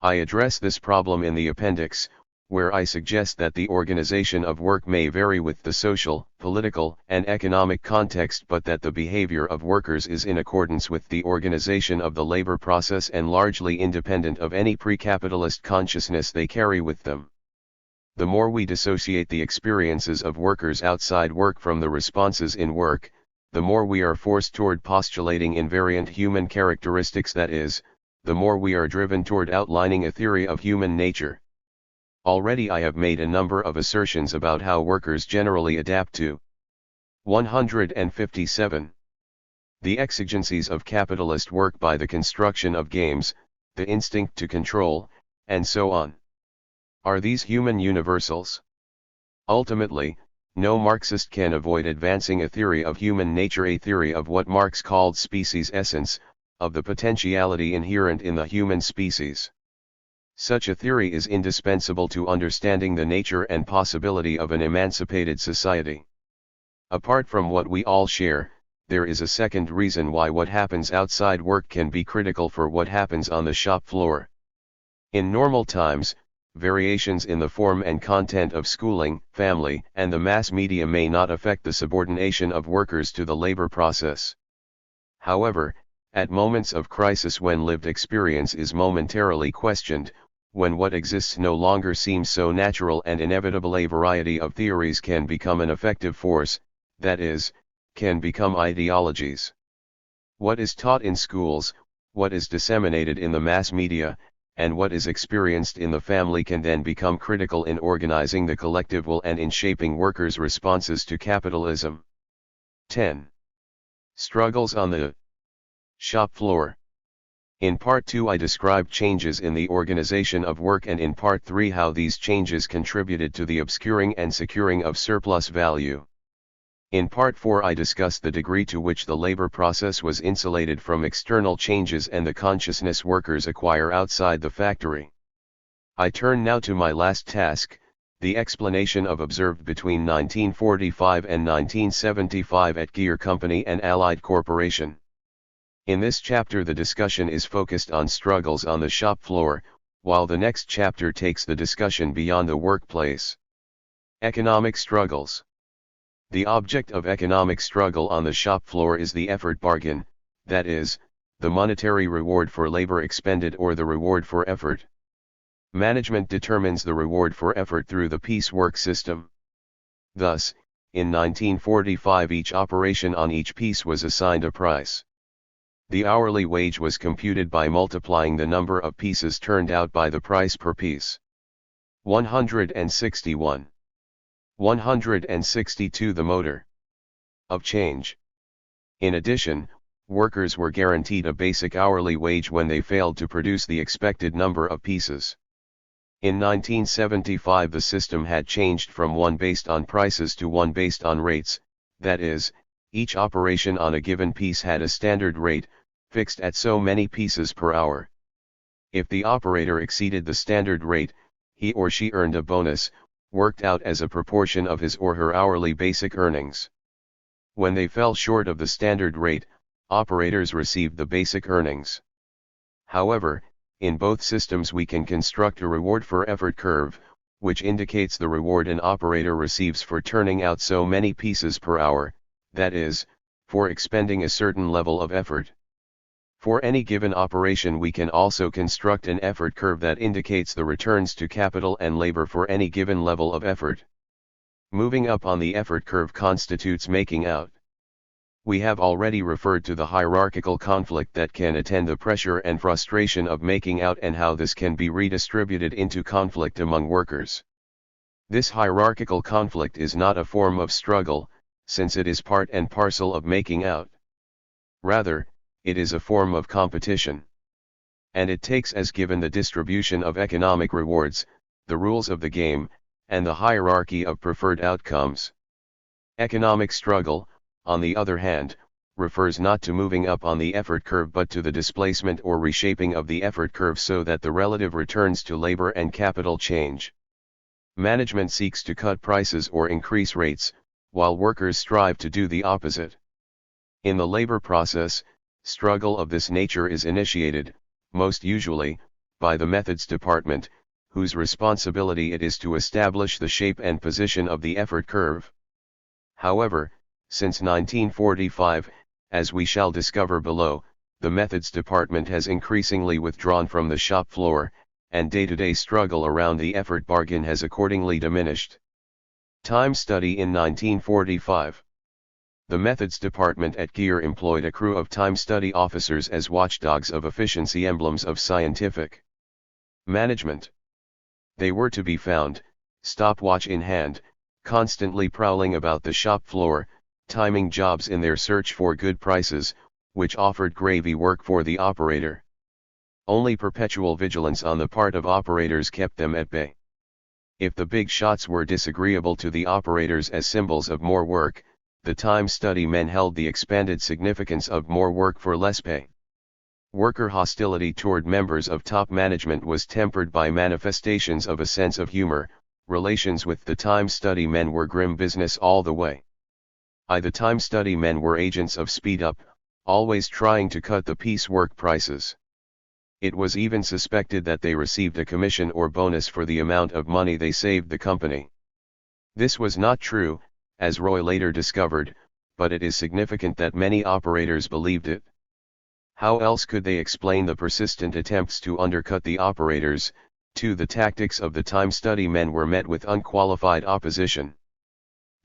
S1: I address this problem in the appendix, where I suggest that the organization of work may vary with the social, political, and economic context, but that the behavior of workers is in accordance with the organization of the labor process and largely independent of any pre-capitalist consciousness they carry with them. The more we dissociate the experiences of workers outside work from the responses in work, the more we are forced toward postulating invariant human characteristics, that is, the more we are driven toward outlining a theory of human nature. Already I have made a number of assertions about how workers generally adapt to 157. The exigencies of capitalist work by the construction of games, the instinct to control, and so on. Are these human universals? Ultimately, no Marxist can avoid advancing a theory of human nature, a theory of what Marx called species essence, of the potentiality inherent in the human species. Such a theory is indispensable to understanding the nature and possibility of an emancipated society. Apart from what we all share, there is a second reason why what happens outside work can be critical for what happens on the shop floor. In normal times, variations in the form and content of schooling, family, and the mass media may not affect the subordination of workers to the labor process. However, at moments of crisis, when lived experience is momentarily questioned, when what exists no longer seems so natural and inevitable, a variety of theories can become an effective force, that is, can become ideologies. What is taught in schools, what is disseminated in the mass media, and what is experienced in the family can then become critical in organizing the collective will and in shaping workers' responses to capitalism. 10. Struggles on the shop floor. In Part 2 I described changes in the organization of work, and in Part 3 how these changes contributed to the obscuring and securing of surplus value. In Part 4 I discussed the degree to which the labor process was insulated from external changes and the consciousness workers acquire outside the factory. I turn now to my last task, the explanation of observed between 1945 and 1975 at Gear Company and Allied Corporation. In this chapter the discussion is focused on struggles on the shop floor, while the next chapter takes the discussion beyond the workplace. Economic struggles. The object of economic struggle on the shop floor is the effort bargain, that is, the monetary reward for labor expended or the reward for effort. Management determines the reward for effort through the piecework system. Thus, in 1945 each operation on each piece was assigned a price. The hourly wage was computed by multiplying the number of pieces turned out by the price per piece. 161. 162 The motor of change. In addition, workers were guaranteed a basic hourly wage when they failed to produce the expected number of pieces. In 1975 the system had changed from one based on prices to one based on rates, that is, each operation on a given piece had a standard rate, fixed at so many pieces per hour. If the operator exceeded the standard rate, he or she earned a bonus, worked out as a proportion of his or her hourly basic earnings. When they fell short of the standard rate, operators received the basic earnings. However, in both systems we can construct a reward for effort curve, which indicates the reward an operator receives for turning out so many pieces per hour, that is, for expending a certain level of effort. For any given operation we can also construct an effort curve that indicates the returns to capital and labor for any given level of effort. Moving up on the effort curve constitutes making out. We have already referred to the hierarchical conflict that can attend the pressure and frustration of making out and how this can be redistributed into conflict among workers. This hierarchical conflict is not a form of struggle, since it is part and parcel of making out. Rather, it is a form of competition. And it takes as given the distribution of economic rewards, the rules of the game, and the hierarchy of preferred outcomes. Economic struggle, on the other hand, refers not to moving up on the effort curve but to the displacement or reshaping of the effort curve so that the relative returns to labor and capital change. Management seeks to cut prices or increase rates, while workers strive to do the opposite. In the labor process, struggle of this nature is initiated, most usually, by the methods department, whose responsibility it is to establish the shape and position of the effort curve. However, since 1945, as we shall discover below, the methods department has increasingly withdrawn from the shop floor, and day-to-day struggle around the effort bargain has accordingly diminished. Time study in 1945. The methods department at Gear employed a crew of time study officers as watchdogs of efficiency, emblems of scientific management. They were to be found, stopwatch in hand, constantly prowling about the shop floor, timing jobs in their search for good prices, which offered gravy work for the operator. Only perpetual vigilance on the part of operators kept them at bay. If the big shots were disagreeable to the operators as symbols of more work, the time study men held the expanded significance of more work for less pay. Worker hostility toward members of top management was tempered by manifestations of a sense of humor. Relations with the time study men were grim business all the way. The time study men were agents of speed up, always trying to cut the piecework prices. It was even suspected that they received a commission or bonus for the amount of money they saved the company. This was not true, as Roy later discovered, but it is significant that many operators believed it. How else could they explain the persistent attempts to undercut the operators? The tactics of the time study men were met with unqualified opposition.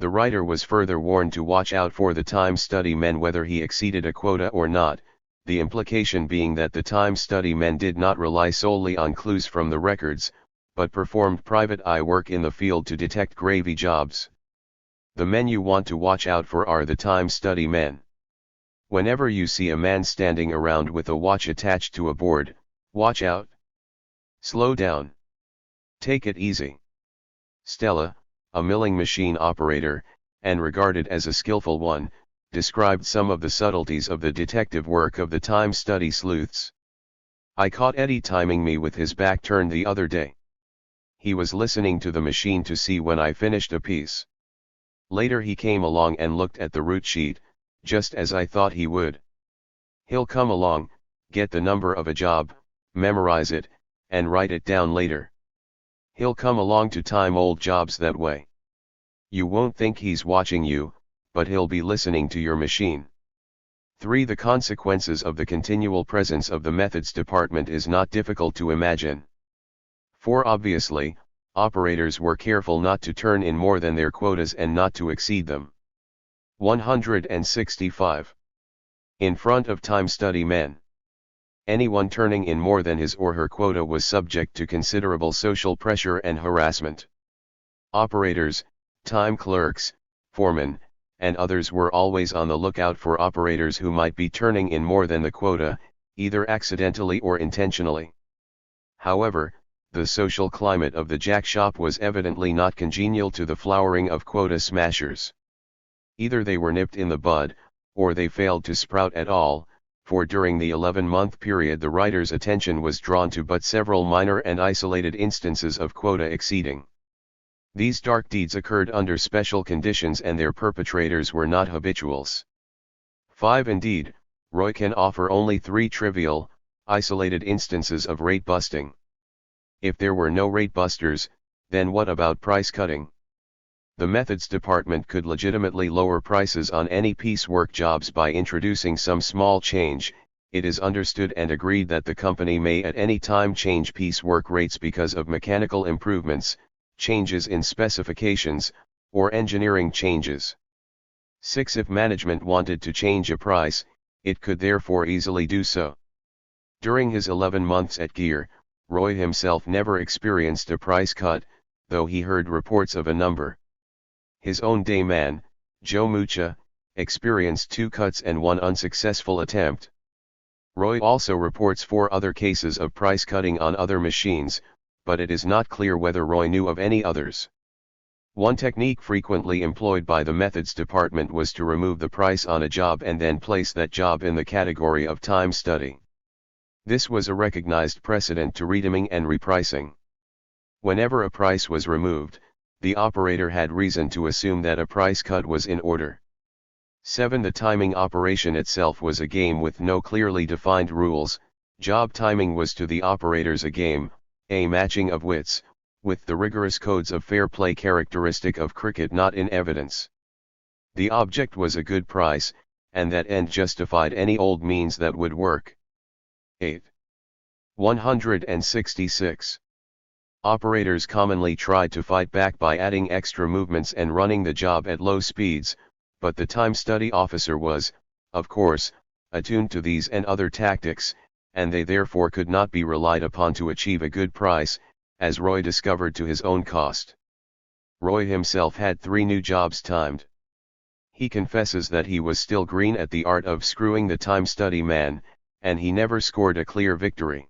S1: The writer was further warned to watch out for the time study men whether he exceeded a quota or not, the implication being that the time study men did not rely solely on clues from the records, but performed private eye work in the field to detect gravy jobs. The men you want to watch out for are the time study men. Whenever you see a man standing around with a watch attached to a board, watch out. Slow down. Take it easy. Stella, a milling machine operator, and regarded as a skillful one, described some of the subtleties of the detective work of the time study sleuths. I caught Eddie timing me with his back turned the other day. He was listening to the machine to see when I finished a piece. Later he came along and looked at the route sheet, just as I thought he would. He'll come along, get the number of a job, memorize it, and write it down later. He'll come along to time old jobs that way. You won't think he's watching you, but he'll be listening to your machine. 3. The consequences of the continual presence of the methods department is not difficult to imagine. 4. Obviously, operators were careful not to turn in more than their quotas and not to exceed them. 165. In front of time study men. Anyone turning in more than his or her quota was subject to considerable social pressure and harassment. Operators, time clerks, foremen, and others were always on the lookout for operators who might be turning in more than the quota, either accidentally or intentionally. However, the social climate of the jack shop was evidently not congenial to the flowering of quota smashers. Either they were nipped in the bud, or they failed to sprout at all, for during the 11-month period the writer's attention was drawn to but several minor and isolated instances of quota exceeding. These dark deeds occurred under special conditions and their perpetrators were not habituals. 5. Indeed, Roy can offer only 3 trivial, isolated instances of rate busting. If there were no rate busters, then what about price cutting? The methods department could legitimately lower prices on any piecework jobs by introducing some small change. It is understood and agreed that the company may at any time change piecework rates because of mechanical improvements, changes in specifications, or engineering changes. 6. If management wanted to change a price, it could therefore easily do so. During his 11 months at Gear, Roy himself never experienced a price cut, though he heard reports of a number. His own day man, Joe Mucha, experienced 2 cuts and 1 unsuccessful attempt. Roy also reports 4 other cases of price cutting on other machines, but it is not clear whether Roy knew of any others. One technique frequently employed by the methods department was to remove the price on a job and then place that job in the category of time study. This was a recognized precedent to retiming and repricing. Whenever a price was removed, the operator had reason to assume that a price cut was in order. 7. The timing operation itself was a game with no clearly defined rules. Job timing was to the operators a game, a matching of wits, with the rigorous codes of fair play characteristic of cricket not in evidence. The object was a good price, and that end justified any old means that would work. 8. 166. Operators commonly tried to fight back by adding extra movements and running the job at low speeds, but the time study officer was, of course, attuned to these and other tactics, and they therefore could not be relied upon to achieve a good price, as Roy discovered to his own cost. Roy himself had 3 new jobs timed. He confesses that he was still green at the art of screwing the time study man, and he never scored a clear victory.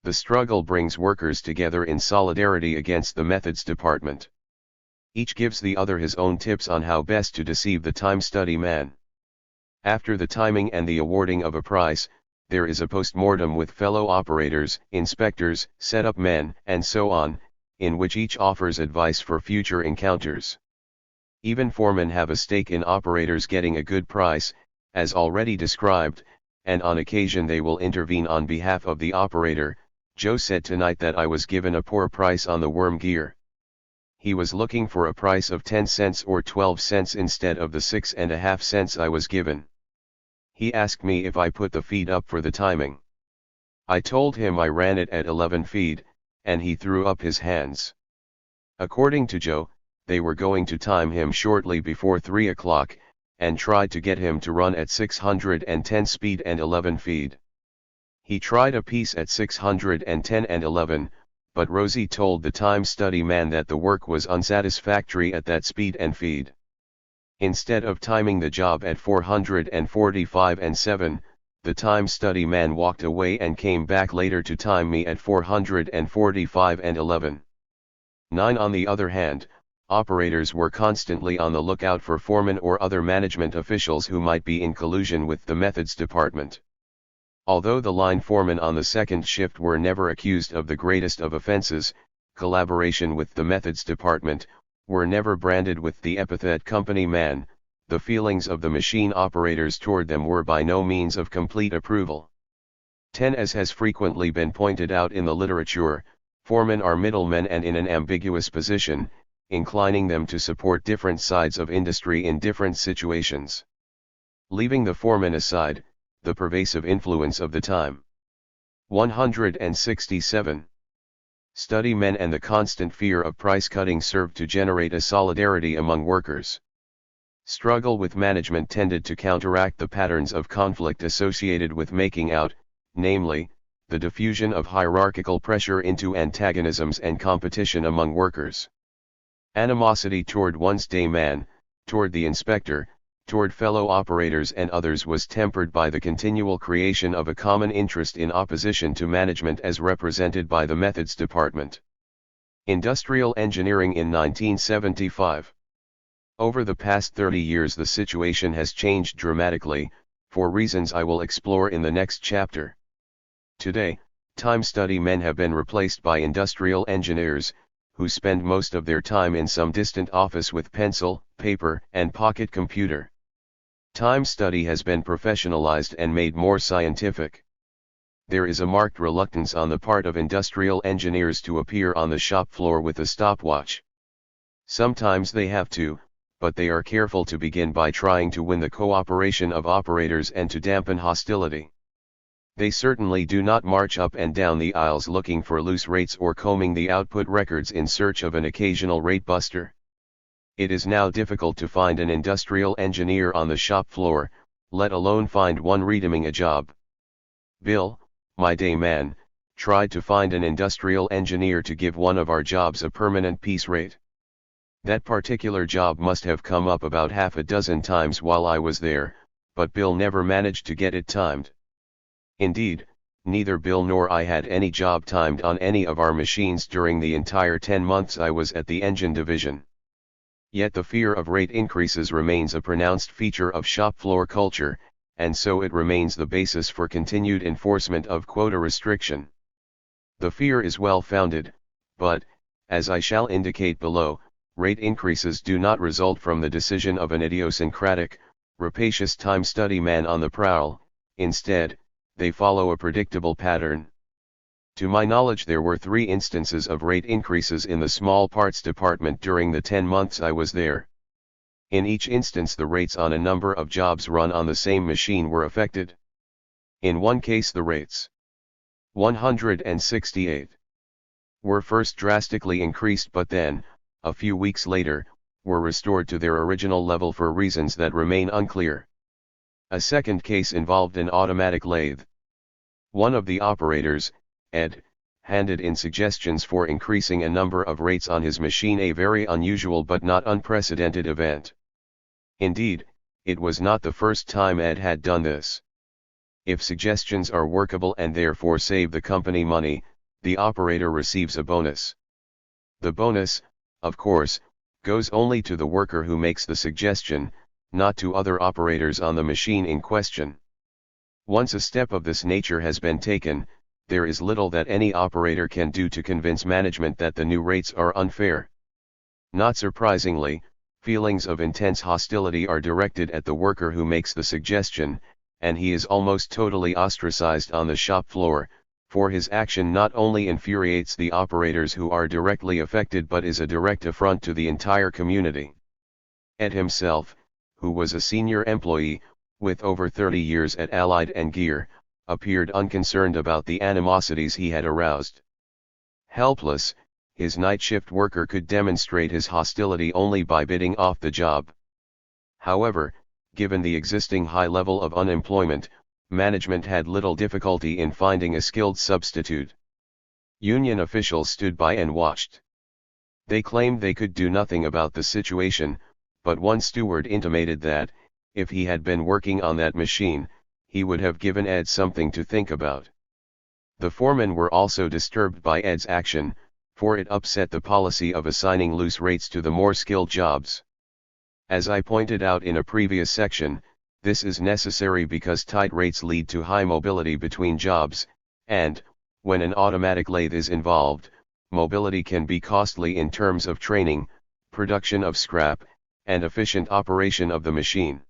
S1: The struggle brings workers together in solidarity against the methods department. Each gives the other his own tips on how best to deceive the time study man. After the timing and the awarding of a price, there is a post-mortem with fellow operators, inspectors, setup men, and so on, in which each offers advice for future encounters. Even foremen have a stake in operators getting a good price, as already described, and on occasion they will intervene on behalf of the operator. Joe said tonight that I was given a poor price on the worm gear. He was looking for a price of 10 cents or 12 cents instead of the 6.5 cents I was given. He asked me if I put the feed up for the timing. I told him I ran it at 11 feed, and he threw up his hands. According to Joe, they were going to time him shortly before 3 o'clock, and tried to get him to run at 610 speed and 11 feed. He tried a piece at 610 and 11, but Rosie told the time study man that the work was unsatisfactory at that speed and feed. Instead of timing the job at 445 and 7, the time study man walked away and came back later to time me at 445 and 11. 9. On the other hand, operators were constantly on the lookout for foremen or other management officials who might be in collusion with the methods department. Although the line foremen on the second shift were never accused of the greatest of offenses, collaboration with the methods department, were never branded with the epithet company man, the feelings of the machine operators toward them were by no means of complete approval. 10. As has frequently been pointed out in the literature, foremen are middlemen and in an ambiguous position, inclining them to support different sides of industry in different situations. Leaving the foreman aside, the pervasive influence of the time. 167. Study men and the constant fear of price cutting served to generate a solidarity among workers. Struggle with management tended to counteract the patterns of conflict associated with making out, namely, the diffusion of hierarchical pressure into antagonisms and competition among workers. Animosity toward one's day man, toward the inspector, toward fellow operators and others was tempered by the continual creation of a common interest in opposition to management as represented by the methods department. Industrial engineering in 1975. Over the past 30 years the situation has changed dramatically, for reasons I will explore in the next chapter. Today, time study men have been replaced by industrial engineers, who spend most of their time in some distant office with pencil, paper, and pocket computer. Time study has been professionalized and made more scientific. There is a marked reluctance on the part of industrial engineers to appear on the shop floor with a stopwatch. Sometimes they have to, but they are careful to begin by trying to win the cooperation of operators and to dampen hostility. They certainly do not march up and down the aisles looking for loose rates or combing the output records in search of an occasional rate buster. It is now difficult to find an industrial engineer on the shop floor, let alone find one redeeming a job. Bill, my day man, tried to find an industrial engineer to give one of our jobs a permanent piece rate. That particular job must have come up about half a dozen times while I was there, but Bill never managed to get it timed. Indeed, neither Bill nor I had any job timed on any of our machines during the entire 10 months I was at the engine division. Yet the fear of rate increases remains a pronounced feature of shop floor culture, and so it remains the basis for continued enforcement of quota restriction. The fear is well founded, but, as I shall indicate below, rate increases do not result from the decision of an idiosyncratic, rapacious time-study man on the prowl. Instead, they follow a predictable pattern. To my knowledge, there were 3 instances of rate increases in the small parts department during the 10 months I was there. In each instance, the rates on a number of jobs run on the same machine were affected. In one case, the rates 168 were first drastically increased, but then, a few weeks later, were restored to their original level for reasons that remain unclear. A second case involved an automatic lathe. One of the operators, Ed, handed in suggestions for increasing a number of rates on his machine, a very unusual but not unprecedented event. Indeed, it was not the first time Ed had done this. If suggestions are workable and therefore save the company money, the operator receives a bonus. The bonus, of course, goes only to the worker who makes the suggestion, not to other operators on the machine in question. Once a step of this nature has been taken, there is little that any operator can do to convince management that the new rates are unfair. Not surprisingly, feelings of intense hostility are directed at the worker who makes the suggestion, and he is almost totally ostracized on the shop floor, for his action not only infuriates the operators who are directly affected but is a direct affront to the entire community. Ed himself, who was a senior employee, with over 30 years at Allied and Gear, appeared unconcerned about the animosities he had aroused. Helpless, his night shift worker could demonstrate his hostility only by bidding off the job. However, given the existing high level of unemployment, management had little difficulty in finding a skilled substitute. Union officials stood by and watched. They claimed they could do nothing about the situation, but one steward intimated that, if he had been working on that machine, he would have given Ed something to think about. The foremen were also disturbed by Ed's action, for it upset the policy of assigning loose rates to the more skilled jobs. As I pointed out in a previous section, this is necessary because tight rates lead to high mobility between jobs, and, when an automatic lathe is involved, mobility can be costly in terms of training, production of scrap, and efficient operation of the machine.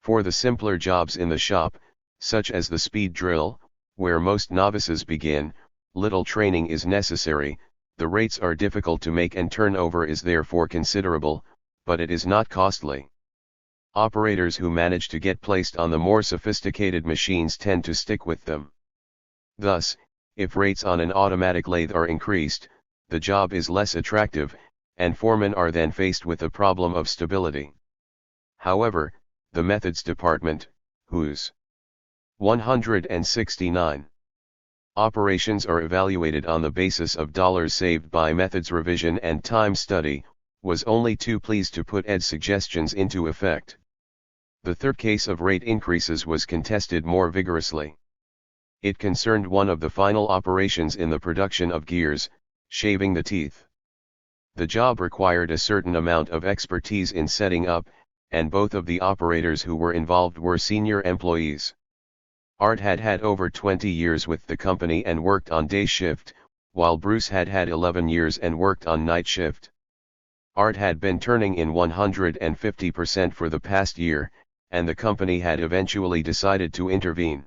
S1: For the simpler jobs in the shop, such as the speed drill, where most novices begin, little training is necessary. The rates are difficult to make and turnover is therefore considerable, but it is not costly. Operators who manage to get placed on the more sophisticated machines tend to stick with them. Thus, if rates on an automatic lathe are increased, the job is less attractive, and foremen are then faced with the problem of stability. However, the methods department, whose 169 operations are evaluated on the basis of dollars saved by methods revision and time study, was only too pleased to put Ed's suggestions into effect. The third case of rate increases was contested more vigorously. It concerned one of the final operations in the production of gears, shaving the teeth. The job required a certain amount of expertise in setting up, and both of the operators who were involved were senior employees. Art had had over 20 years with the company and worked on day shift, while Bruce had had 11 years and worked on night shift. Art had been turning in 150% for the past year, and the company had eventually decided to intervene.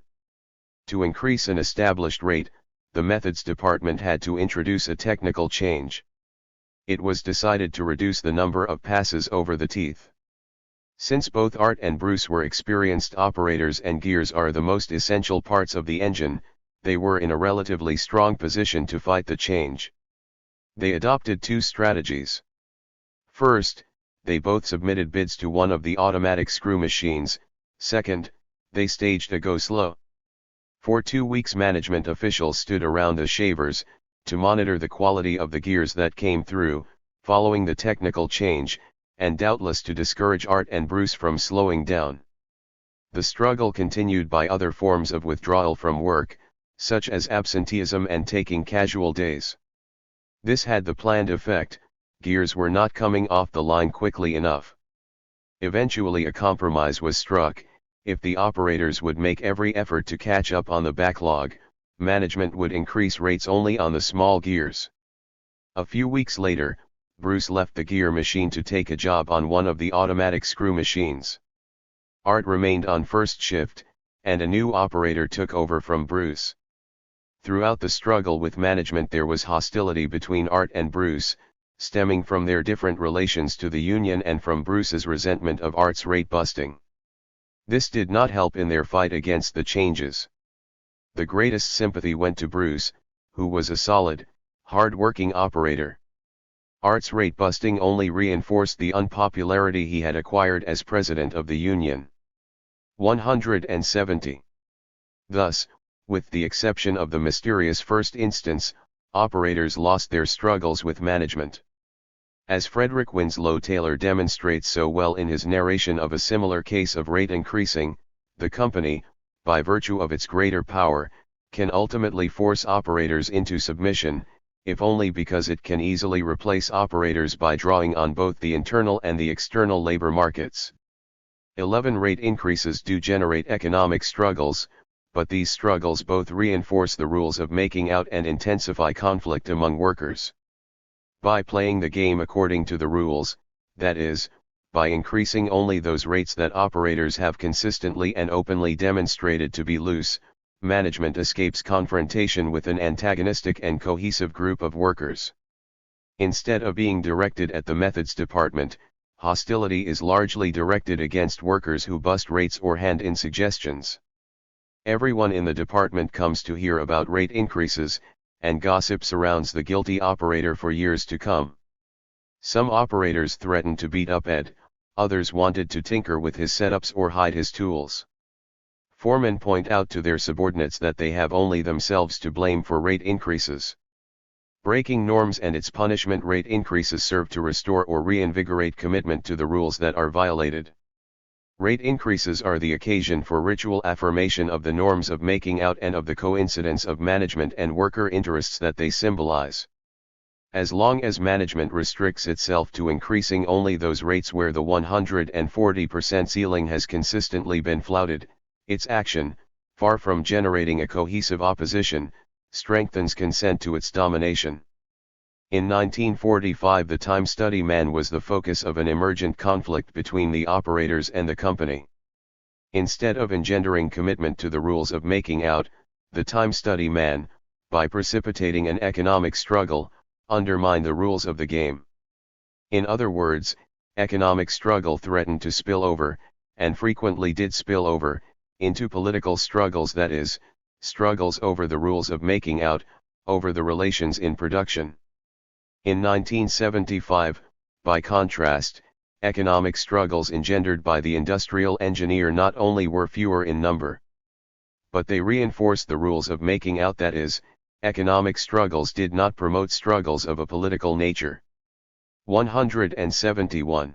S1: To increase an established rate, the methods department had to introduce a technical change. It was decided to reduce the number of passes over the teeth. Since both Art and Bruce were experienced operators and gears are the most essential parts of the engine, they were in a relatively strong position to fight the change. They adopted two strategies. First, they both submitted bids to one of the automatic screw machines. Second, they staged a go-slow. For 2 weeks management officials stood around the shavers, to monitor the quality of the gears that came through, following the technical change, and doubtless to discourage Art and Bruce from slowing down. The struggle continued by other forms of withdrawal from work, such as absenteeism and taking casual days. This had the planned effect: gears were not coming off the line quickly enough. Eventually a compromise was struck: if the operators would make every effort to catch up on the backlog, management would increase rates only on the small gears. A few weeks later, Bruce left the gear machine to take a job on one of the automatic screw machines. Art remained on first shift, and a new operator took over from Bruce. Throughout the struggle with management there was hostility between Art and Bruce, stemming from their different relations to the union and from Bruce's resentment of Art's rate busting. This did not help in their fight against the changes. The greatest sympathy went to Bruce, who was a solid, hard-working operator. Art's rate busting only reinforced the unpopularity he had acquired as president of the union. 170. Thus, with the exception of the mysterious first instance, operators lost their struggles with management. As Frederick Winslow Taylor demonstrates so well in his narration of a similar case of rate increasing, the company, by virtue of its greater power, can ultimately force operators into submission, if only because it can easily replace operators by drawing on both the internal and the external labor markets. 11 Rate increases do generate economic struggles, but these struggles both reinforce the rules of making out and intensify conflict among workers. By playing the game according to the rules, that is, by increasing only those rates that operators have consistently and openly demonstrated to be loose, management escapes confrontation with an antagonistic and cohesive group of workers. Instead of being directed at the methods department, hostility is largely directed against workers who bust rates or hand in suggestions. Everyone in the department comes to hear about rate increases, and gossip surrounds the guilty operator for years to come. Some operators threatened to beat up Ed, others wanted to tinker with his setups or hide his tools. Foremen point out to their subordinates that they have only themselves to blame for rate increases. Breaking norms and its punishment: rate increases serve to restore or reinvigorate commitment to the rules that are violated. Rate increases are the occasion for ritual affirmation of the norms of making out and of the coincidence of management and worker interests that they symbolize. As long as management restricts itself to increasing only those rates where the 140% ceiling has consistently been flouted, its action, far from generating a cohesive opposition, strengthens consent to its domination. In 1945 the time study man was the focus of an emergent conflict between the operators and the company. Instead of engendering commitment to the rules of making out, the time study man, by precipitating an economic struggle, undermined the rules of the game. In other words, economic struggle threatened to spill over, and frequently did spill over, into political struggles, that is, struggles over the rules of making out, over the relations in production. In 1975, by contrast, economic struggles engendered by the industrial engineer not only were fewer in number, but they reinforced the rules of making out, that is, economic struggles did not promote struggles of a political nature. 171.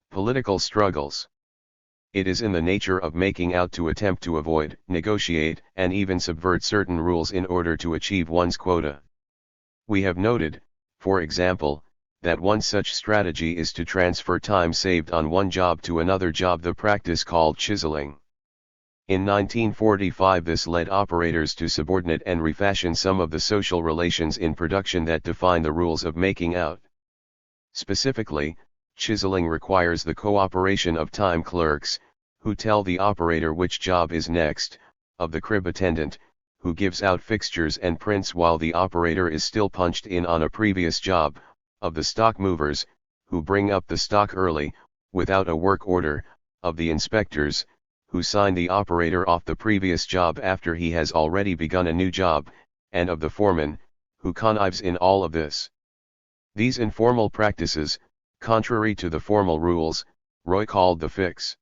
S1: Political struggles. It is in the nature of making out to attempt to avoid, negotiate, and even subvert certain rules in order to achieve one's quota. We have noted, for example, that one such strategy is to transfer time saved on one job to another job, the practice called chiseling. In 1945 this led operators to subordinate and refashion some of the social relations in production that define the rules of making out. Specifically, chiseling requires the cooperation of time clerks, who tell the operator which job is next, of the crib attendant, who gives out fixtures and prints while the operator is still punched in on a previous job, of the stock movers, who bring up the stock early, without a work order, of the inspectors, who sign the operator off the previous job after he has already begun a new job, and of the foreman, who connives in all of this. These informal practices, contrary to the formal rules, Roy called the fix.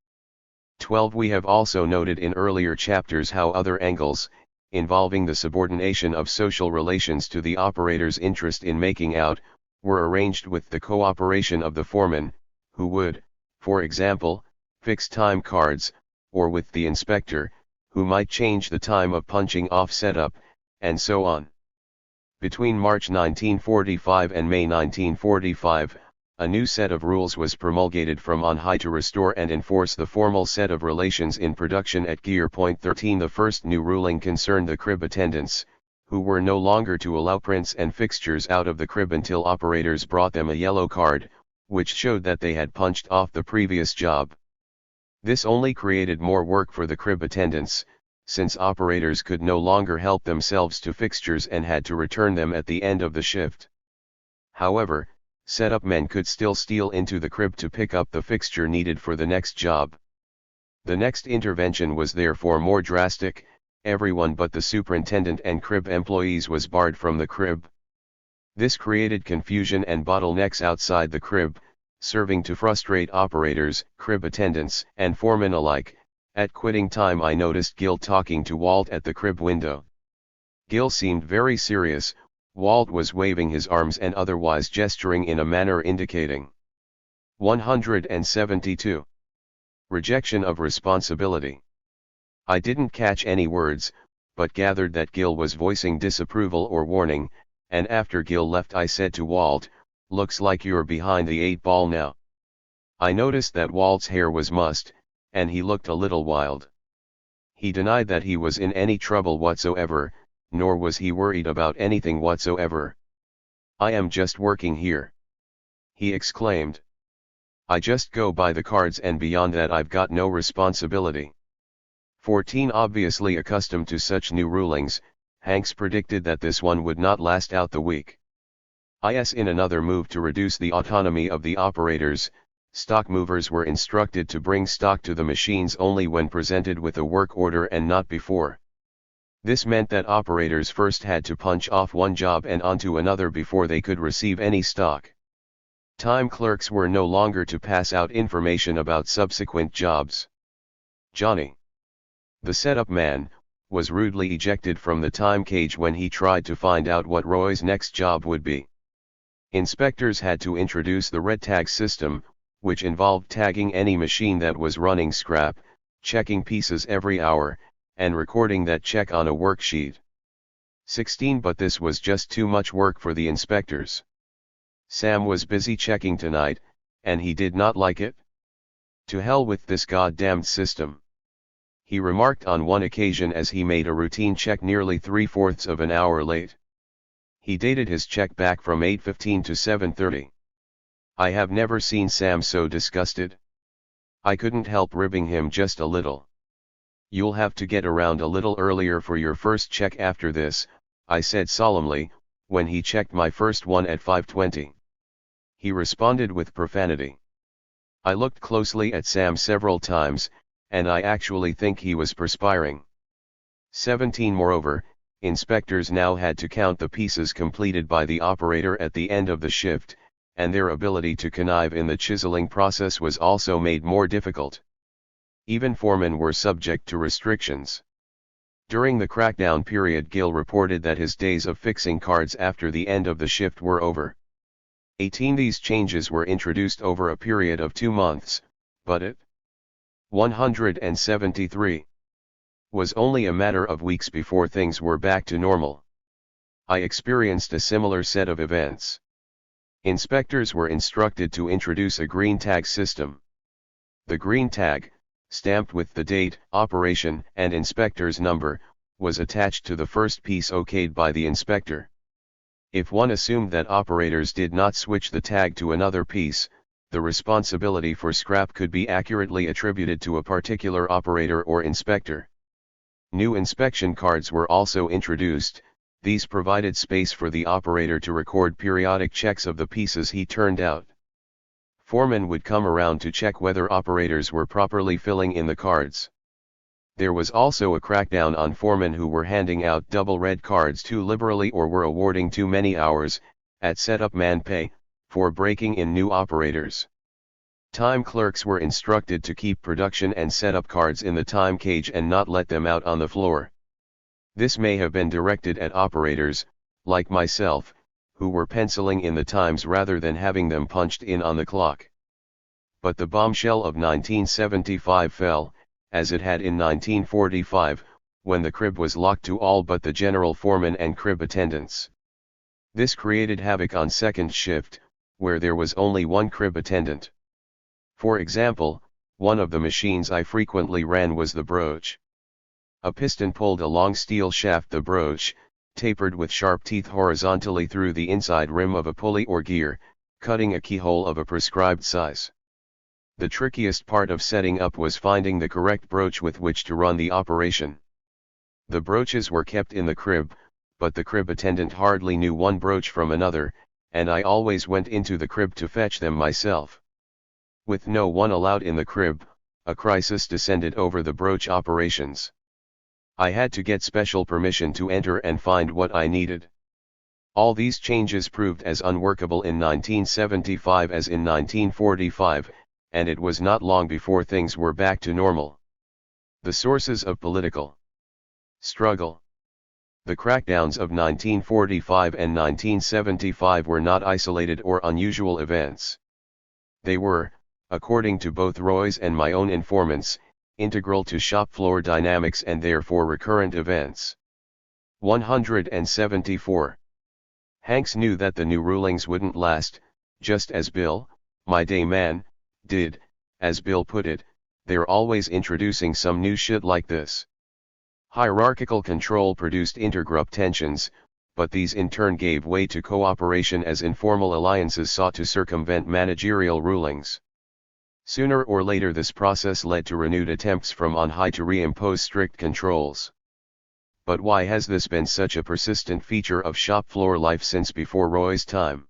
S1: 12. We have also noted in earlier chapters how other angles, involving the subordination of social relations to the operator's interest in making out, were arranged with the cooperation of the foreman, who would, for example, fix time cards, or with the inspector, who might change the time of punching off setup, and so on. Between March 1945 and May 1945, a new set of rules was promulgated from on high to restore and enforce the formal set of relations in production at Gear Point 13. The first new ruling concerned the crib attendants, who were no longer to allow prints and fixtures out of the crib until operators brought them a yellow card, which showed that they had punched off the previous job. This only created more work for the crib attendants, since operators could no longer help themselves to fixtures and had to return them at the end of the shift. However, setup men could still steal into the crib to pick up the fixture needed for the next job. The next intervention was therefore more drastic. Everyone but the superintendent and crib employees was barred from the crib. This created confusion and bottlenecks outside the crib, serving to frustrate operators, crib attendants, and foremen alike. At quitting time I noticed Gil talking to Walt at the crib window. Gil seemed very serious. Walt was waving his arms and otherwise gesturing in a manner indicating 172. Rejection of responsibility. I didn't catch any words, but gathered that Gil was voicing disapproval or warning, and after Gil left I said to Walt, "Looks like you're behind the 8 ball now." I noticed that Walt's hair was mussed, and he looked a little wild. He denied that he was in any trouble whatsoever, nor was he worried about anything whatsoever. "I am just working here," he exclaimed. "I just go by the cards and beyond that I've got no responsibility." 14. Obviously accustomed to such new rulings, Hanks predicted that this one would not last out the week. In another move to reduce the autonomy of the operators, stock movers were instructed to bring stock to the machines only when presented with a work order and not before. This meant that operators first had to punch off one job and onto another before they could receive any stock. Time clerks were no longer to pass out information about subsequent jobs. Johnny, the setup man, was rudely ejected from the time cage when he tried to find out what Roy's next job would be. Inspectors had to introduce the red tag system, which involved tagging any machine that was running scrap, checking pieces every hour, and recording that check on a worksheet. 16. But this was just too much work for the inspectors. Sam was busy checking tonight, and he did not like it. "To hell with this goddamned system," he remarked on one occasion as he made a routine check nearly 3/4 of an hour late. He dated his check back from 8:15 to 7:30. I have never seen Sam so disgusted. I couldn't help ribbing him just a little. "You'll have to get around a little earlier for your first check after this," I said solemnly, when he checked my first one at 5:20. He responded with profanity. I looked closely at Sam several times, and I actually think he was perspiring. 17. Moreover, inspectors now had to count the pieces completed by the operator at the end of the shift, and their ability to connive in the chiseling process was also made more difficult. Even foremen were subject to restrictions. During the crackdown period, Gil reported that his days of fixing cards after the end of the shift were over. 18. These changes were introduced over a period of 2 months, but it 173 was only a matter of weeks before things were back to normal. I experienced a similar set of events. Inspectors were instructed to introduce a green tag system. The green tag, stamped with the date, operation, and inspector's number, was attached to the first piece okayed by the inspector. If one assumed that operators did not switch the tag to another piece, the responsibility for scrap could be accurately attributed to a particular operator or inspector. New inspection cards were also introduced. These provided space for the operator to record periodic checks of the pieces he turned out. Foremen would come around to check whether operators were properly filling in the cards. There was also a crackdown on foremen who were handing out double red cards too liberally or were awarding too many hours, at setup man pay, for breaking in new operators. Time clerks were instructed to keep production and setup cards in the time cage and not let them out on the floor. This may have been directed at operators, like myself, who were penciling in the times rather than having them punched in on the clock. But the bombshell of 1975 fell, as it had in 1945, when the crib was locked to all but the general foreman and crib attendants. This created havoc on second shift, where there was only one crib attendant. For example, one of the machines I frequently ran was the broach. A piston pulled a long steel shaft, the broach, tapered with sharp teeth horizontally through the inside rim of a pulley or gear, cutting a keyhole of a prescribed size. The trickiest part of setting up was finding the correct broach with which to run the operation. The broaches were kept in the crib, but the crib attendant hardly knew one broach from another, and I always went into the crib to fetch them myself. With no one allowed in the crib, a crisis descended over the broach operations. I had to get special permission to enter and find what I needed. All these changes proved as unworkable in 1975 as in 1945, and it was not long before things were back to normal. The sources of political struggle. The crackdowns of 1945 and 1975 were not isolated or unusual events. They were, according to both Roy's and my own informants, integral to shop floor dynamics and therefore recurrent events. 174. Hanks knew that the new rulings wouldn't last, just as Bill, my day man, did. As Bill put it, they're always introducing some new shit like this. Hierarchical control produced intergroup tensions, but these in turn gave way to cooperation as informal alliances sought to circumvent managerial rulings. Sooner or later this process led to renewed attempts from on high to reimpose strict controls. But why has this been such a persistent feature of shop floor life since before Roy's time?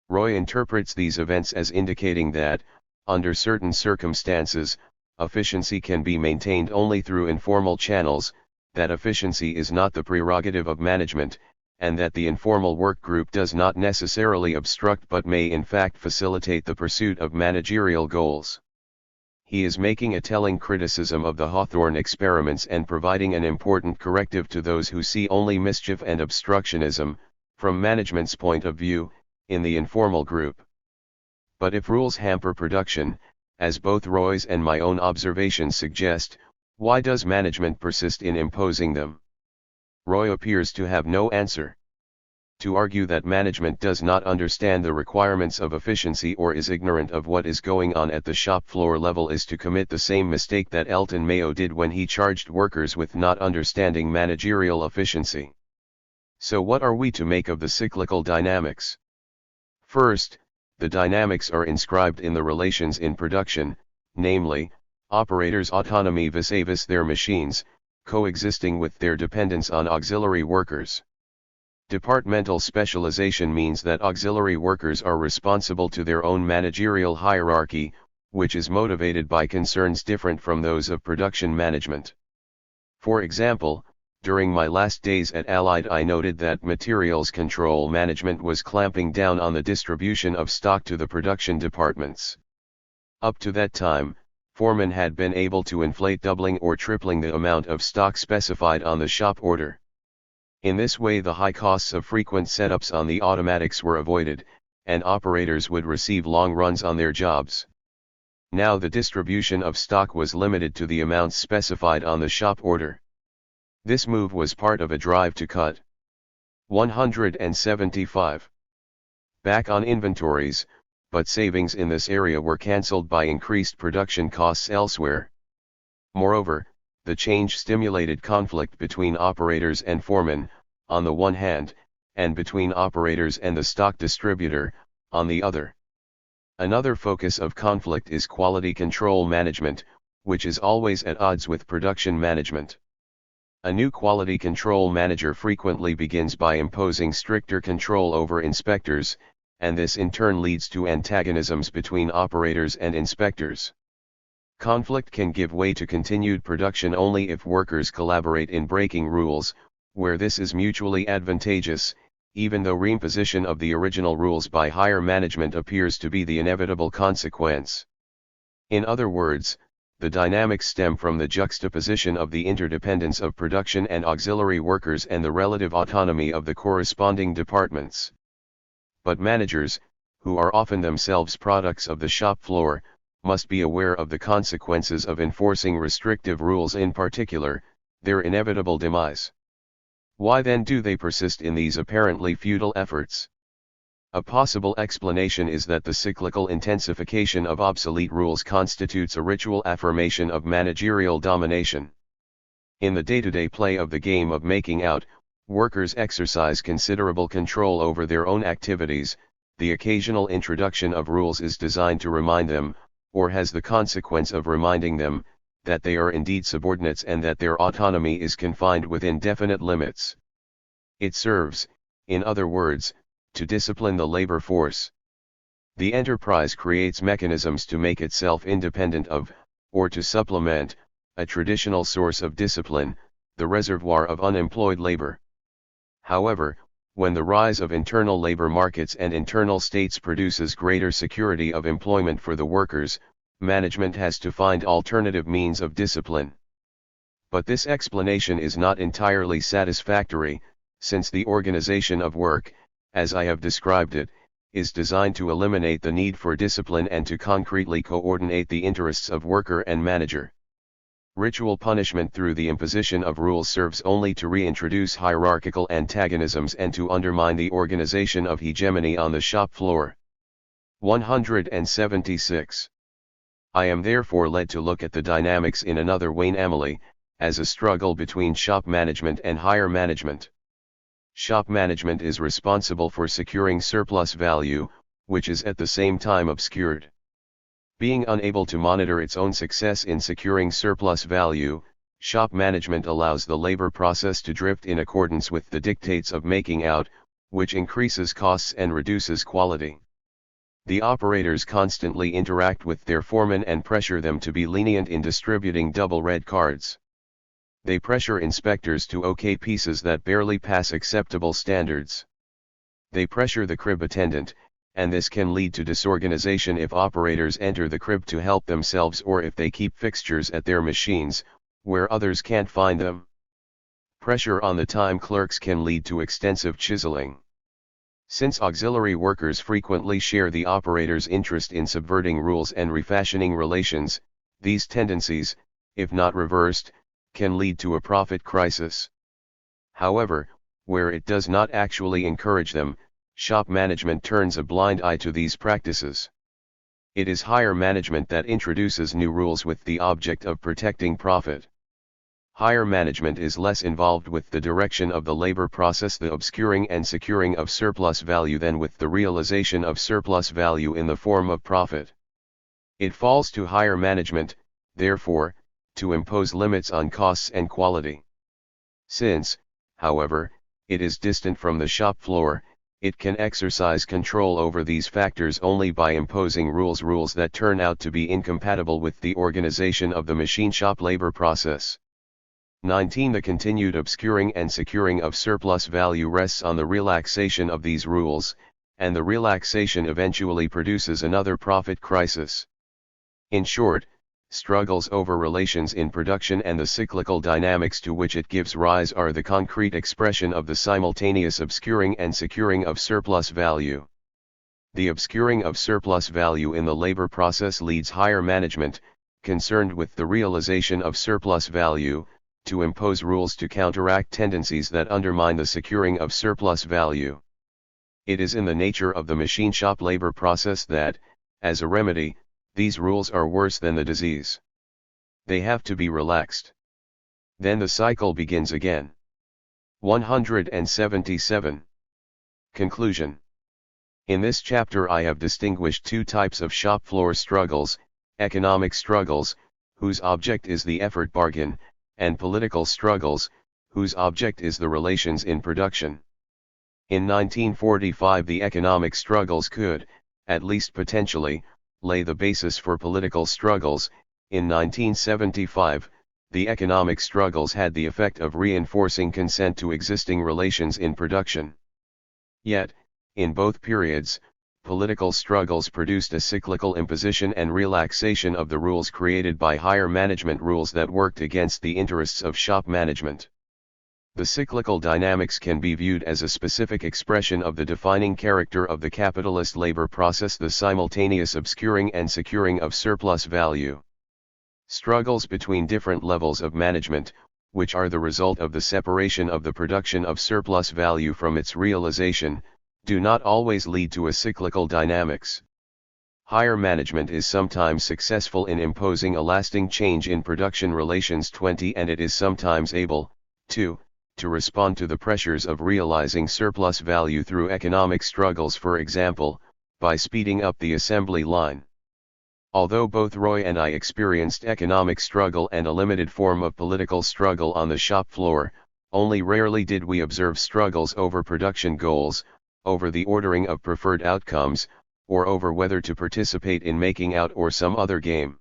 S1: Roy interprets these events as indicating that, under certain circumstances, efficiency can be maintained only through informal channels, that efficiency is not the prerogative of management, and that the informal work group does not necessarily obstruct but may in fact facilitate the pursuit of managerial goals. He is making a telling criticism of the Hawthorne experiments and providing an important corrective to those who see only mischief and obstructionism, from management's point of view, in the informal group. But if rules hamper production, as both Roy's and my own observations suggest, why does management persist in imposing them? Roy appears to have no answer. To argue that management does not understand the requirements of efficiency or is ignorant of what is going on at the shop floor level is to commit the same mistake that Elton Mayo did when he charged workers with not understanding managerial efficiency. So what are we to make of the cyclical dynamics? First, the dynamics are inscribed in the relations in production, namely, operators' autonomy vis-a-vis their machines, coexisting with their dependence on auxiliary workers. Departmental specialization means that auxiliary workers are responsible to their own managerial hierarchy, which is motivated by concerns different from those of production management. For example, during my last days at Allied I noted that materials control management was clamping down on the distribution of stock to the production departments. Up to that time, foremen had been able to inflate doubling or tripling the amount of stock specified on the shop order. In this way the high costs of frequent setups on the automatics were avoided, and operators would receive long runs on their jobs. Now the distribution of stock was limited to the amounts specified on the shop order. This move was part of a drive to cut 175 back on inventories, but savings in this area were cancelled by increased production costs elsewhere. Moreover, the change stimulated conflict between operators and foremen, on the one hand, and between operators and the stock distributor, on the other. Another focus of conflict is quality control management, which is always at odds with production management. A new quality control manager frequently begins by imposing stricter control over inspectors, and this in turn leads to antagonisms between operators and inspectors. Conflict can give way to continued production only if workers collaborate in breaking rules, where this is mutually advantageous, even though reimposition of the original rules by higher management appears to be the inevitable consequence. In other words, the dynamics stem from the juxtaposition of the interdependence of production and auxiliary workers and the relative autonomy of the corresponding departments. But managers, who are often themselves products of the shop floor, must be aware of the consequences of enforcing restrictive rules, in particular, their inevitable demise. Why then do they persist in these apparently futile efforts? A possible explanation is that the cyclical intensification of obsolete rules constitutes a ritual affirmation of managerial domination. In the day-to-day play of the game of making out, workers exercise considerable control over their own activities. The occasional introduction of rules is designed to remind them, or has the consequence of reminding them, that they are indeed subordinates and that their autonomy is confined within definite limits. It serves, in other words, to discipline the labor force. The enterprise creates mechanisms to make itself independent of, or to supplement, a traditional source of discipline, the reservoir of unemployed labor. However, when the rise of internal labor markets and internal states produces greater security of employment for the workers, management has to find alternative means of discipline. But this explanation is not entirely satisfactory, since the organization of work, as I have described it, is designed to eliminate the need for discipline and to concretely coordinate the interests of worker and manager. Ritual punishment through the imposition of rules serves only to reintroduce hierarchical antagonisms and to undermine the organization of hegemony on the shop floor. 176. I am therefore led to look at the dynamics in another way, as a struggle between shop management and higher management. Shop management is responsible for securing surplus value, which is at the same time obscured. Being unable to monitor its own success in securing surplus value, shop management allows the labor process to drift in accordance with the dictates of making out, which increases costs and reduces quality. The operators constantly interact with their foremen and pressure them to be lenient in distributing double red cards. They pressure inspectors to OK pieces that barely pass acceptable standards. They pressure the crib attendant, and this can lead to disorganization if operators enter the crib to help themselves or if they keep fixtures at their machines, where others can't find them. Pressure on the time clerks can lead to extensive chiseling. Since auxiliary workers frequently share the operator's interest in subverting rules and refashioning relations, these tendencies, if not reversed, can lead to a profit crisis. However, where it does not actually encourage them, shop management turns a blind eye to these practices. It is higher management that introduces new rules with the object of protecting profit. Higher management is less involved with the direction of the labor process, the obscuring and securing of surplus value, than with the realization of surplus value in the form of profit. It falls to higher management, therefore, to impose limits on costs and quality. Since, however, it is distant from the shop floor, it can exercise control over these factors only by imposing rules that turn out to be incompatible with the organization of the machine shop labor process. 19. The continued obscuring and securing of surplus value rests on the relaxation of these rules, and the relaxation eventually produces another profit crisis. In short, struggles over relations in production and the cyclical dynamics to which it gives rise are the concrete expression of the simultaneous obscuring and securing of surplus value. The obscuring of surplus value in the labor process leads higher management, concerned with the realization of surplus value, to impose rules to counteract tendencies that undermine the securing of surplus value. It is in the nature of the machine shop labor process that, as a remedy, these rules are worse than the disease. They have to be relaxed. Then the cycle begins again. 177. Conclusion. In this chapter I have distinguished two types of shop floor struggles: economic struggles, whose object is the effort bargain, and political struggles, whose object is the relations in production. In 1945 the economic struggles could, at least potentially, lay the basis for political struggles. In 1975, the economic struggles had the effect of reinforcing consent to existing relations in production. Yet, in both periods, political struggles produced a cyclical imposition and relaxation of the rules created by higher management rules that worked against the interests of shop management. The cyclical dynamics can be viewed as a specific expression of the defining character of the capitalist labor process, the simultaneous obscuring and securing of surplus value. Struggles between different levels of management, which are the result of the separation of the production of surplus value from its realization, do not always lead to a cyclical dynamics. Higher management is sometimes successful in imposing a lasting change in production relations 20, and it is sometimes able, to respond to the pressures of realizing surplus value through economic struggles, for example, by speeding up the assembly line. Although both Roy and I experienced economic struggle and a limited form of political struggle on the shop floor, only rarely did we observe struggles over production goals, over the ordering of preferred outcomes, or over whether to participate in making out or some other game.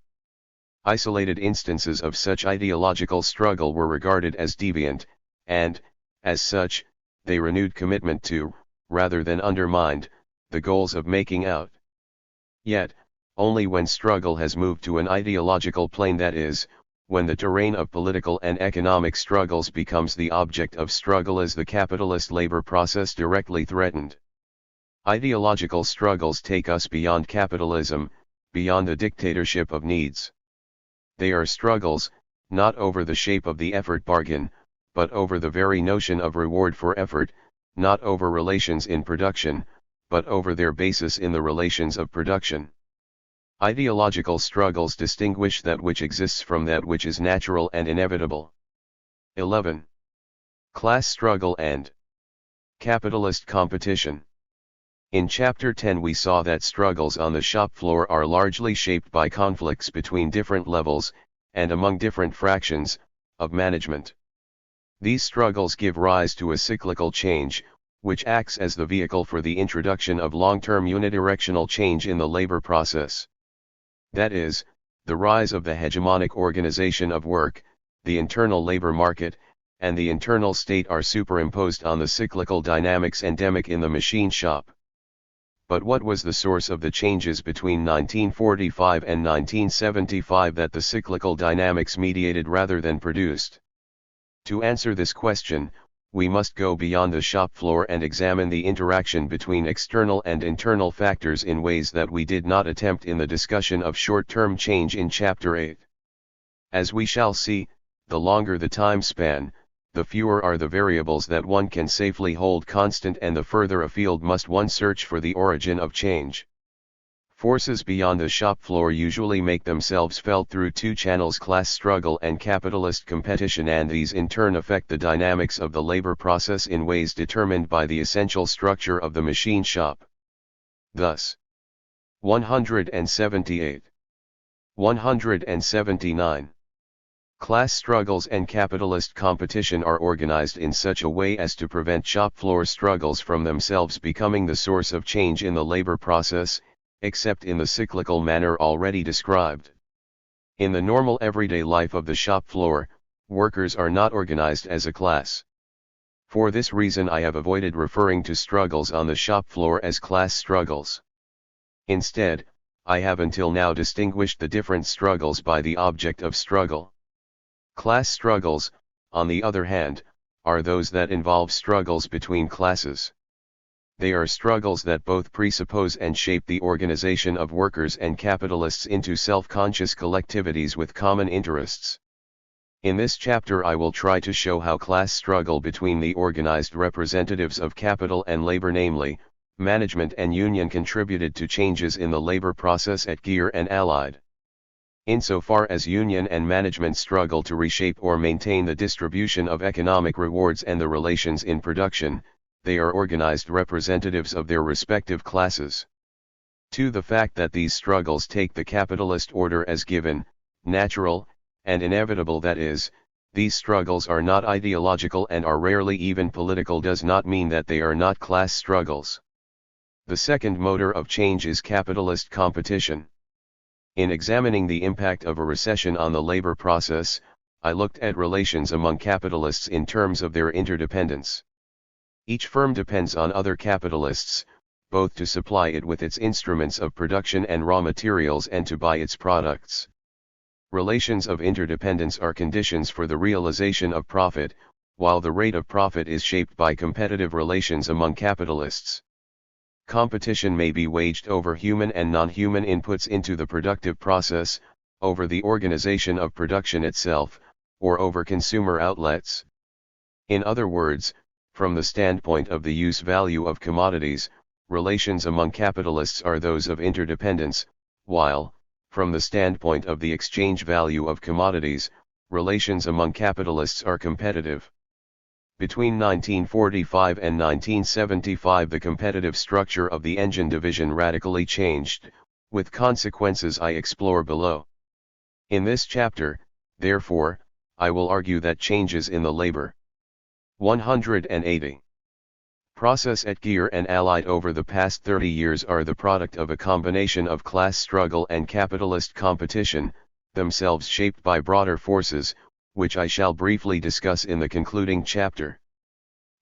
S1: Isolated instances of such ideological struggle were regarded as deviant, and, as such, they renewed commitment to, rather than undermined, the goals of making out. Yet, only when struggle has moved to an ideological plane, that is, when the terrain of political and economic struggles becomes the object of struggle, is the capitalist labor process directly threatened. Ideological struggles take us beyond capitalism, beyond the dictatorship of needs. They are struggles, not over the shape of the effort bargain, but over the very notion of reward for effort, not over relations in production, but over their basis in the relations of production. Ideological struggles distinguish that which exists from that which is natural and inevitable. 11. Class struggle and capitalist competition. In Chapter 10 we saw that struggles on the shop floor are largely shaped by conflicts between different levels, and among different fractions, of management. These struggles give rise to a cyclical change, which acts as the vehicle for the introduction of long-term unidirectional change in the labor process. That is, the rise of the hegemonic organization of work, the internal labor market, and the internal state are superimposed on the cyclical dynamics endemic in the machine shop. But what was the source of the changes between 1945 and 1975 that the cyclical dynamics mediated rather than produced? To answer this question, we must go beyond the shop floor and examine the interaction between external and internal factors in ways that we did not attempt in the discussion of short-term change in Chapter 8. As we shall see, the longer the time span, the fewer are the variables that one can safely hold constant, and the further afield must one search for the origin of change. Forces beyond the shop floor usually make themselves felt through two channels: class struggle and capitalist competition, and these in turn affect the dynamics of the labor process in ways determined by the essential structure of the machine shop. Thus, 178. 179. Class struggles and capitalist competition are organized in such a way as to prevent shop floor struggles from themselves becoming the source of change in the labor process, except in the cyclical manner already described. In the normal everyday life of the shop floor, workers are not organized as a class. For this reason I have avoided referring to struggles on the shop floor as class struggles. Instead, I have until now distinguished the different struggles by the object of struggle. Class struggles, on the other hand, are those that involve struggles between classes. They are struggles that both presuppose and shape the organization of workers and capitalists into self-conscious collectivities with common interests. In this chapter I will try to show how class struggle between the organized representatives of capital and labor, namely, management and union, contributed to changes in the labor process at Gear and Allied. Insofar as union and management struggle to reshape or maintain the distribution of economic rewards and the relations in production, they are organized representatives of their respective classes. 2. The fact that these struggles take the capitalist order as given, natural, and inevitable, that is, these struggles are not ideological and are rarely even political, does not mean that they are not class struggles. The second motor of change is capitalist competition. In examining the impact of a recession on the labor process, I looked at relations among capitalists in terms of their interdependence. Each firm depends on other capitalists, both to supply it with its instruments of production and raw materials and to buy its products. Relations of interdependence are conditions for the realization of profit, while the rate of profit is shaped by competitive relations among capitalists. Competition may be waged over human and non-human inputs into the productive process, over the organization of production itself, or over consumer outlets. In other words, from the standpoint of the use value of commodities, relations among capitalists are those of interdependence, while, from the standpoint of the exchange value of commodities, relations among capitalists are competitive. Between 1945 and 1975 the competitive structure of the engine division radically changed, with consequences I explore below. In this chapter, therefore, I will argue that changes in the labor 180 process at Gear and Allied over the past 30 years are the product of a combination of class struggle and capitalist competition, themselves shaped by broader forces, which I shall briefly discuss in the concluding chapter.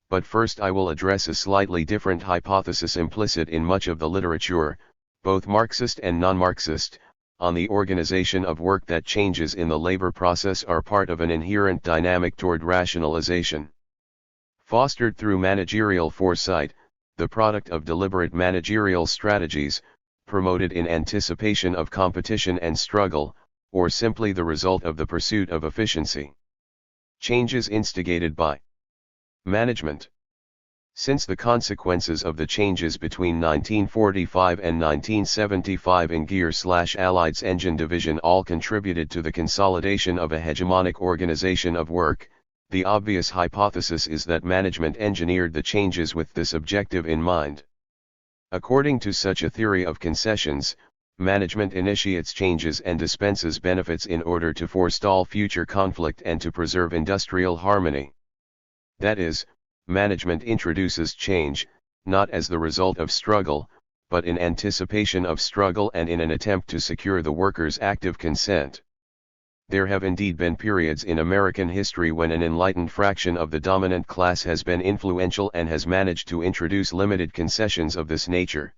S1: But first I will address a slightly different hypothesis implicit in much of the literature, both Marxist and non-Marxist, on the organization of work that changes in the labor process are part of an inherent dynamic toward rationalization. Fostered through managerial foresight, the product of deliberate managerial strategies, promoted in anticipation of competition and struggle, or simply the result of the pursuit of efficiency. Changes instigated by management. Since the consequences of the changes between 1945 and 1975 in Gear/Allied's engine division all contributed to the consolidation of a hegemonic organization of work, the obvious hypothesis is that management engineered the changes with this objective in mind. According to such a theory of concessions, management initiates changes and dispenses benefits in order to forestall future conflict and to preserve industrial harmony. That is, management introduces change, not as the result of struggle, but in anticipation of struggle and in an attempt to secure the workers' active consent. There have indeed been periods in American history when an enlightened fraction of the dominant class has been influential and has managed to introduce limited concessions of this nature.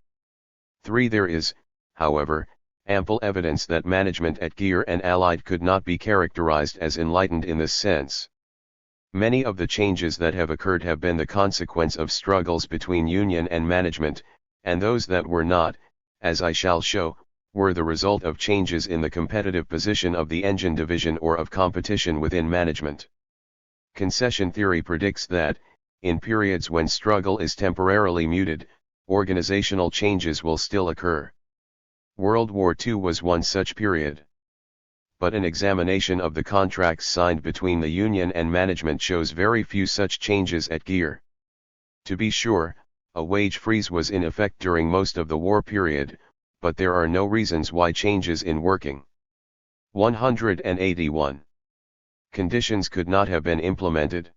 S1: 3. There is, however, ample evidence that management at Gear and Allied could not be characterized as enlightened in this sense. Many of the changes that have occurred have been the consequence of struggles between union and management, and those that were not, as I shall show, were the result of changes in the competitive position of the engine division or of competition within management. Concession theory predicts that, in periods when struggle is temporarily muted, organizational changes will still occur. World War II was one such period. But an examination of the contracts signed between the union and management shows very few such changes at Gear. To be sure, a wage freeze was in effect during most of the war period, but there are no reasons why changes in working 181 conditions could not have been implemented.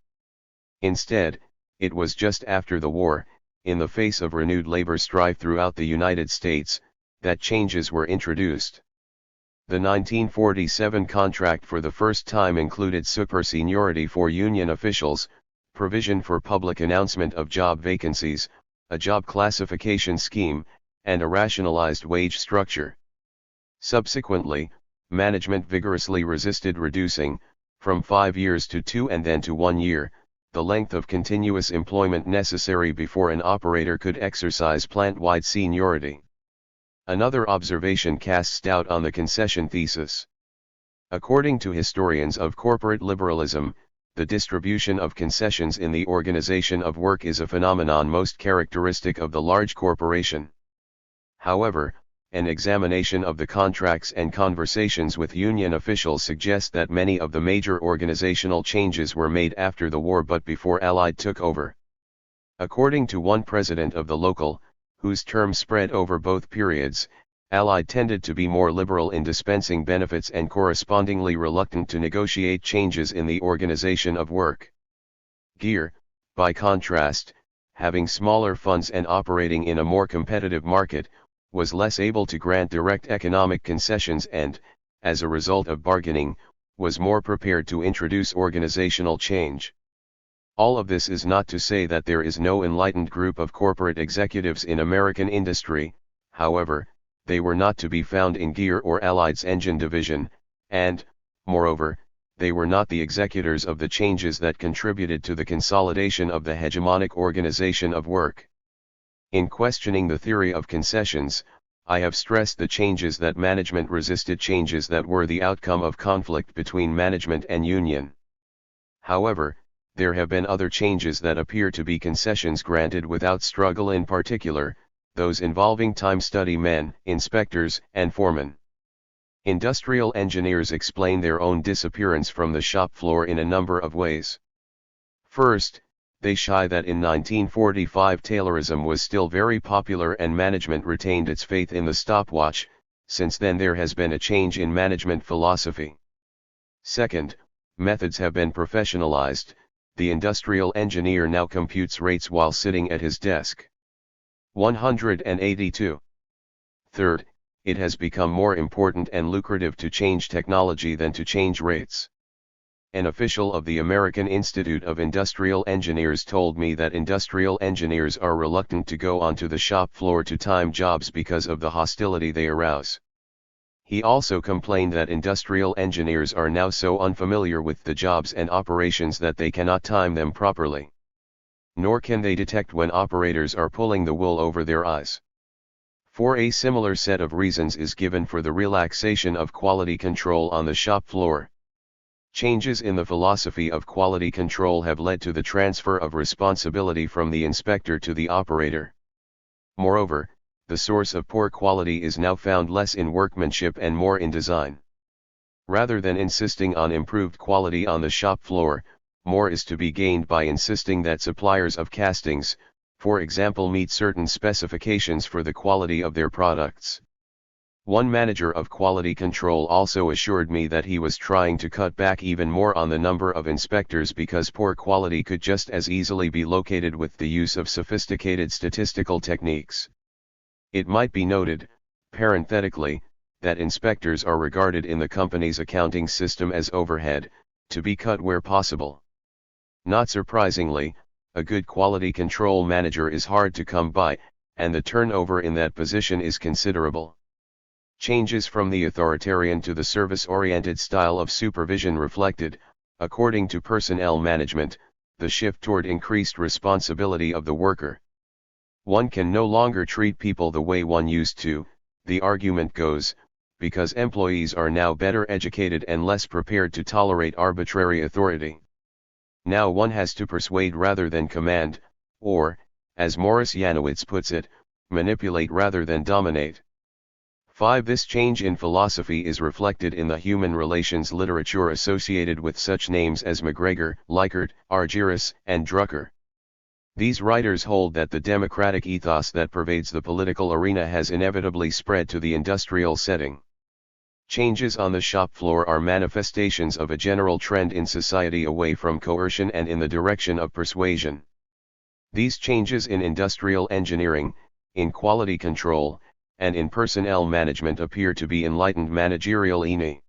S1: Instead, it was just after the war, in the face of renewed labor strife throughout the United States, that changes were introduced. The 1947 contract for the first time included superseniority for union officials, provision for public announcement of job vacancies, a job classification scheme, and a rationalized wage structure. Subsequently, management vigorously resisted reducing, from 5 years to 2 and then to 1 year, the length of continuous employment necessary before an operator could exercise plant-wide seniority. Another observation casts doubt on the concession thesis. According to historians of corporate liberalism, the distribution of concessions in the organization of work is a phenomenon most characteristic of the large corporation. However, an examination of the contracts and conversations with union officials suggests that many of the major organizational changes were made after the war but before Allied took over. According to one president of the local, whose term spread over both periods, Allied tended to be more liberal in dispensing benefits and correspondingly reluctant to negotiate changes in the organization of work. Gear, by contrast, having smaller funds and operating in a more competitive market, was less able to grant direct economic concessions and, as a result of bargaining, was more prepared to introduce organizational change. All of this is not to say that there is no enlightened group of corporate executives in American industry, however, they were not to be found in Gear or Allied's engine division, and, moreover, they were not the executors of the changes that contributed to the consolidation of the hegemonic organization of work. In questioning the theory of concessions, I have stressed the changes that management resisted, changes that were the outcome of conflict between management and union. However, there have been other changes that appear to be concessions granted without struggle, in particular, those involving time study men, inspectors, and foremen. Industrial engineers explain their own disappearance from the shop floor in a number of ways. First, they shy that in 1945 Taylorism was still very popular and management retained its faith in the stopwatch. Since then there has been a change in management philosophy. Second, methods have been professionalized. The industrial engineer now computes rates while sitting at his desk. 182. Third, it has become more important and lucrative to change technology than to change rates. An official of the American Institute of Industrial Engineers told me that industrial engineers are reluctant to go onto the shop floor to time jobs because of the hostility they arouse. He also complained that industrial engineers are now so unfamiliar with the jobs and operations that they cannot time them properly. Nor can they detect when operators are pulling the wool over their eyes. For a similar set of reasons is given for the relaxation of quality control on the shop floor. Changes in the philosophy of quality control have led to the transfer of responsibility from the inspector to the operator. Moreover, the source of poor quality is now found less in workmanship and more in design. Rather than insisting on improved quality on the shop floor, more is to be gained by insisting that suppliers of castings, for example, meet certain specifications for the quality of their products. One manager of quality control also assured me that he was trying to cut back even more on the number of inspectors because poor quality could just as easily be located with the use of sophisticated statistical techniques. It might be noted, parenthetically, that inspectors are regarded in the company's accounting system as overhead, to be cut where possible. Not surprisingly, a good quality control manager is hard to come by, and the turnover in that position is considerable. Changes from the authoritarian to the service-oriented style of supervision reflected, according to personnel management, the shift toward increased responsibility of the worker. One can no longer treat people the way one used to, the argument goes, because employees are now better educated and less prepared to tolerate arbitrary authority. Now one has to persuade rather than command, or, as Morris Yanowitz puts it, manipulate rather than dominate. 5. This change in philosophy is reflected in the human relations literature associated with such names as McGregor, Likert, Argyris, and Drucker. These writers hold that the democratic ethos that pervades the political arena has inevitably spread to the industrial setting. Changes on the shop floor are manifestations of a general trend in society away from coercion and in the direction of persuasion. These changes in industrial engineering, in quality control, and in personnel management appear to be enlightened managerial ene.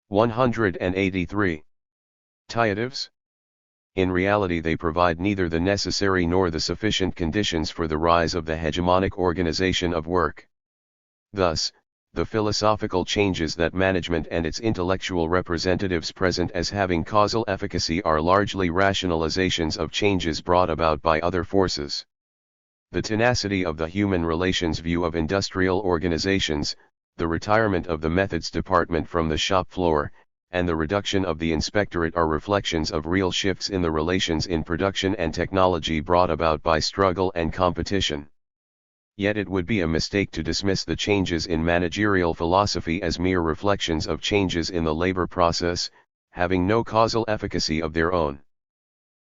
S1: 183. Tiatives? In reality they provide neither the necessary nor the sufficient conditions for the rise of the hegemonic organization of work. Thus, the philosophical changes that management and its intellectual representatives present as having causal efficacy are largely rationalizations of changes brought about by other forces. The tenacity of the human relations view of industrial organizations, the retirement of the methods department from the shop floor, and the reduction of the inspectorate are reflections of real shifts in the relations in production and technology brought about by struggle and competition. Yet it would be a mistake to dismiss the changes in managerial philosophy as mere reflections of changes in the labor process, having no causal efficacy of their own.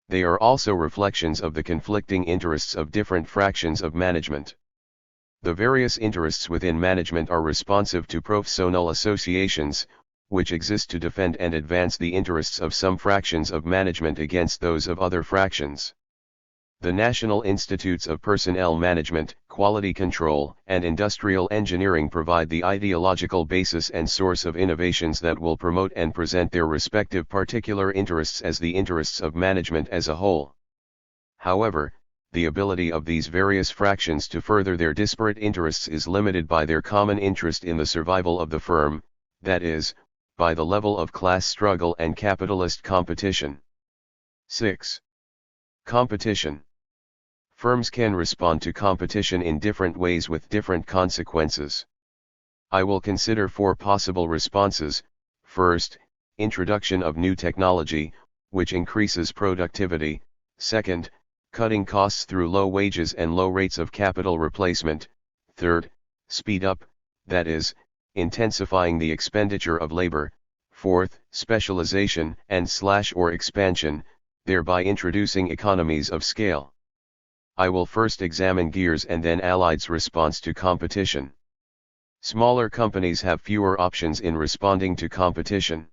S1: They are also reflections of the conflicting interests of different fractions of management. The various interests within management are responsive to professional associations, which exist to defend and advance the interests of some fractions of management against those of other fractions. The National Institutes of Personnel Management, Quality Control, and Industrial Engineering provide the ideological basis and source of innovations that will promote and present their respective particular interests as the interests of management as a whole. However, the ability of these various fractions to further their disparate interests is limited by their common interest in the survival of the firm, that is, by the level of class struggle and capitalist competition. 6. Competition. Firms can respond to competition in different ways with different consequences. I will consider 4 possible responses. First, introduction of new technology, which increases productivity. Second, cutting costs through low wages and low rates of capital replacement. Third, speed up, that is, intensifying the expenditure of labor. Fourth, specialization and/or expansion, thereby introducing economies of scale. I will first examine Gear's and then Allied's response to competition. Smaller companies have fewer options in responding to competition.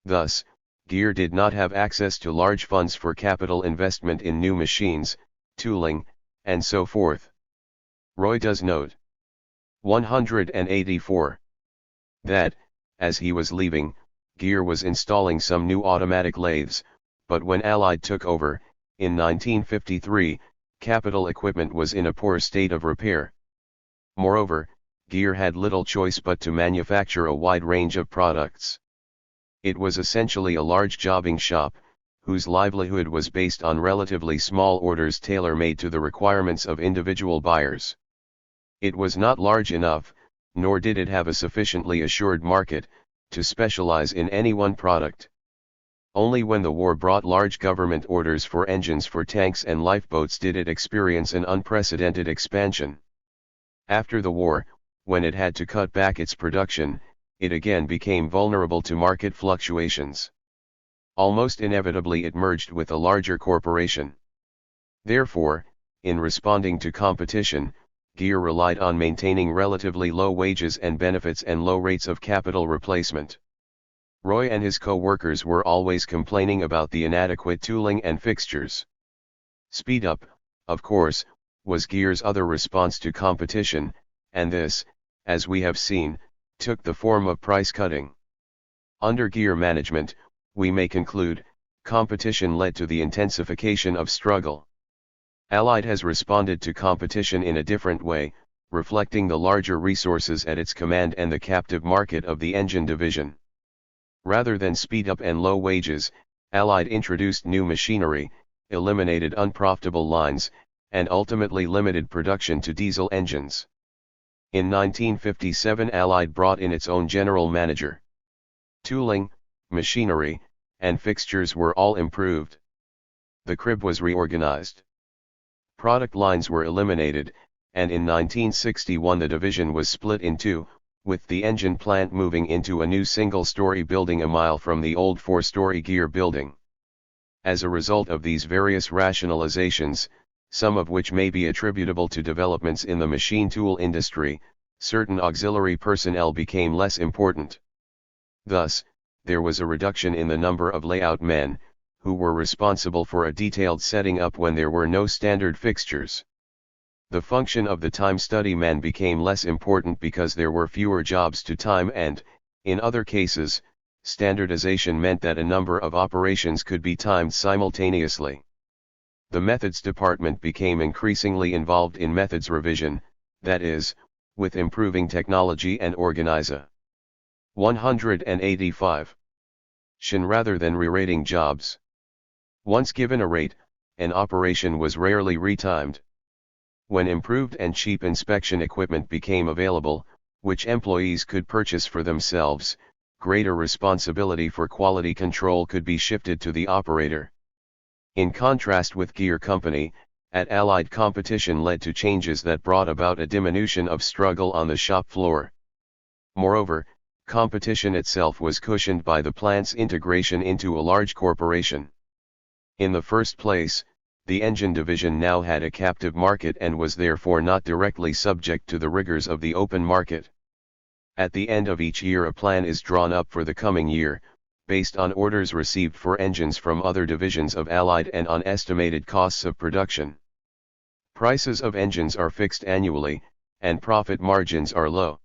S1: Thus, Gear did not have access to large funds for capital investment in new machines, tooling, and so forth. Roy does note 184 that, as he was leaving, Gear was installing some new automatic lathes, but when Allied took over, in 1953, capital equipment was in a poor state of repair. Moreover, Gear had little choice but to manufacture a wide range of products. It was essentially a large jobbing shop, whose livelihood was based on relatively small orders tailor-made to the requirements of individual buyers. It was not large enough, nor did it have a sufficiently assured market, to specialize in any one product. Only when the war brought large government orders for engines for tanks and lifeboats did it experience an unprecedented expansion. After the war, when it had to cut back its production, it again became vulnerable to market fluctuations. Almost inevitably it merged with a larger corporation. Therefore, in responding to competition, Gear relied on maintaining relatively low wages and benefits and low rates of capital replacement. Roy and his co-workers were always complaining about the inadequate tooling and fixtures. Speed up, of course, was Gear's other response to competition, and this, as we have seen, took the form of price cutting. Under Gear management, we may conclude, competition led to the intensification of struggle. Allied has responded to competition in a different way, reflecting the larger resources at its command and the captive market of the engine division. Rather than speed up and low wages, Allied introduced new machinery, eliminated unprofitable lines, and ultimately limited production to diesel engines. In 1957 Allied brought in its own general manager. Tooling, machinery, and fixtures were all improved. The crib was reorganized. Product lines were eliminated, and in 1961 the division was split in two, with the engine plant moving into a new single-story building a mile from the old four-story Gear building. As a result of these various rationalizations, some of which may be attributable to developments in the machine tool industry, certain auxiliary personnel became less important. Thus, there was a reduction in the number of layout men, who were responsible for a detailed setting up when there were no standard fixtures. The function of the time study man became less important because there were fewer jobs to time and, in other cases, standardization meant that a number of operations could be timed simultaneously. The methods department became increasingly involved in methods revision, that is, with improving technology and organiza. 185. Rather than re-rating jobs. Once given a rate, an operation was rarely retimed. When improved and cheap inspection equipment became available, which employees could purchase for themselves, greater responsibility for quality control could be shifted to the operator. In contrast with Gear Company, at Allied competition led to changes that brought about a diminution of struggle on the shop floor. Moreover, competition itself was cushioned by the plant's integration into a large corporation. In the first place, the engine division now had a captive market and was therefore not directly subject to the rigors of the open market. At the end of each year a plan is drawn up for the coming year, based on orders received for engines from other divisions of Allied and on estimated costs of production. Prices of engines are fixed annually, and profit margins are low.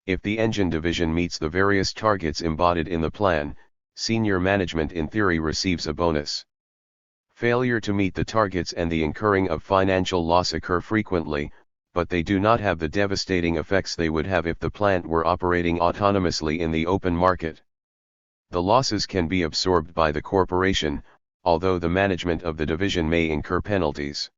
S1: If the engine division meets the various targets embodied in the plan, senior management in theory receives a bonus. Failure to meet the targets and the incurring of financial loss occur frequently, but they do not have the devastating effects they would have if the plant were operating autonomously in the open market. The losses can be absorbed by the corporation, although the management of the division may incur penalties.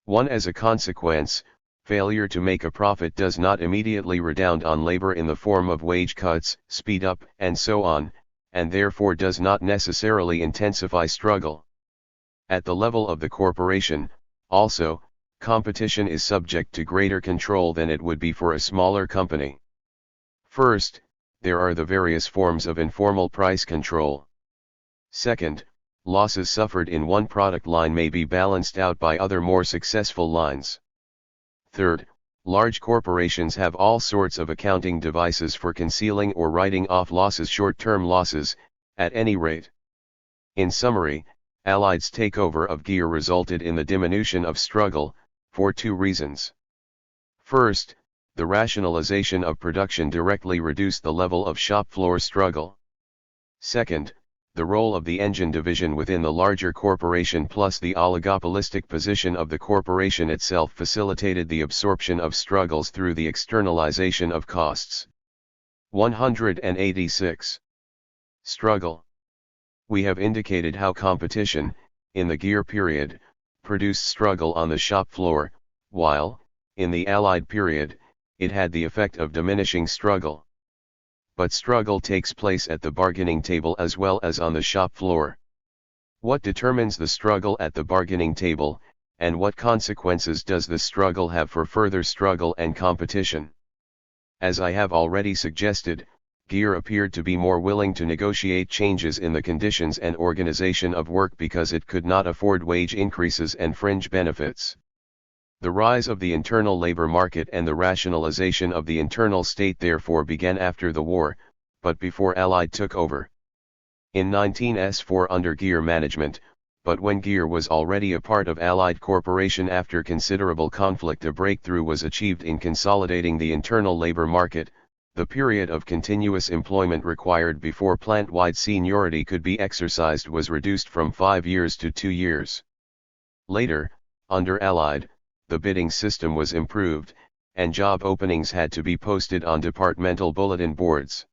S1: 1. As a consequence, failure to make a profit does not immediately redound on labor in the form of wage cuts, speed up, and so on, and therefore does not necessarily intensify struggle. At the level of the corporation, also, competition is subject to greater control than it would be for a smaller company. First, there are the various forms of informal price control. Second, losses suffered in one product line may be balanced out by other more successful lines. Third, large corporations have all sorts of accounting devices for concealing or writing off losses, short-term losses, at any rate. In summary, Allied's takeover of Gear resulted in the diminution of struggle, for two reasons. First, the rationalization of production directly reduced the level of shop floor struggle. Second, the role of the engine division within the larger corporation plus the oligopolistic position of the corporation itself facilitated the absorption of struggles through the externalization of costs. 186. Struggle. We have indicated how competition, in the Gear period, produced struggle on the shop floor, while, in the Allied period, it had the effect of diminishing struggle. But struggle takes place at the bargaining table as well as on the shop floor. What determines the struggle at the bargaining table, and what consequences does the struggle have for further struggle and competition? As I have already suggested, Gear appeared to be more willing to negotiate changes in the conditions and organization of work because it could not afford wage increases and fringe benefits. The rise of the internal labor market and the rationalization of the internal state therefore began after the war, but before Allied took over. In 19s4 under Gear management, but when Gear was already a part of Allied Corporation, after considerable conflict, a breakthrough was achieved in consolidating the internal labor market. The period of continuous employment required before plant-wide seniority could be exercised was reduced from 5 years to 2 years. Later, under Allied, the bidding system was improved, and job openings had to be posted on departmental bulletin boards.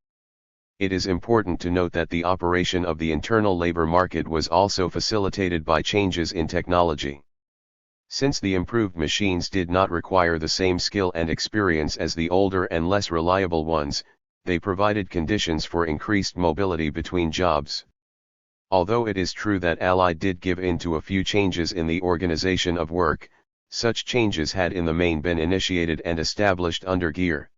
S1: It is important to note that the operation of the internal labor market was also facilitated by changes in technology. Since the improved machines did not require the same skill and experience as the older and less reliable ones, they provided conditions for increased mobility between jobs. Although it is true that Allied did give in to a few changes in the organization of work, such changes had in the main been initiated and established under Gear.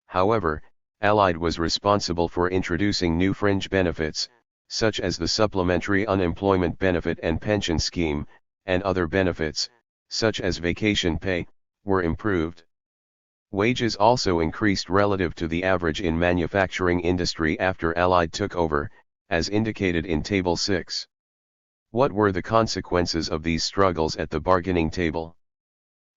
S1: However, Allied was responsible for introducing new fringe benefits, such as the supplementary unemployment benefit and pension scheme, and other benefits, such as vacation pay, were improved. Wages also increased relative to the average in manufacturing industry after Allied took over, as indicated in Table 6. What were the consequences of these struggles at the bargaining table?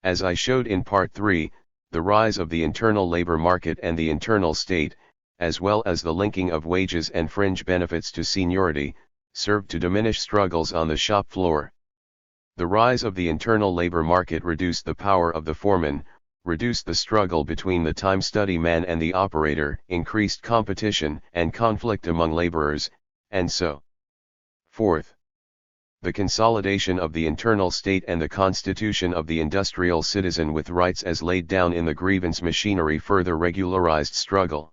S1: As I showed in Part 3, the rise of the internal labor market and the internal state, as well as the linking of wages and fringe benefits to seniority, served to diminish struggles on the shop floor. The rise of the internal labor market reduced the power of the foreman, reduced the struggle between the time study man and the operator, increased competition and conflict among laborers, and so forth. The consolidation of the internal state and the constitution of the industrial citizen with rights as laid down in the grievance machinery further regularized struggle.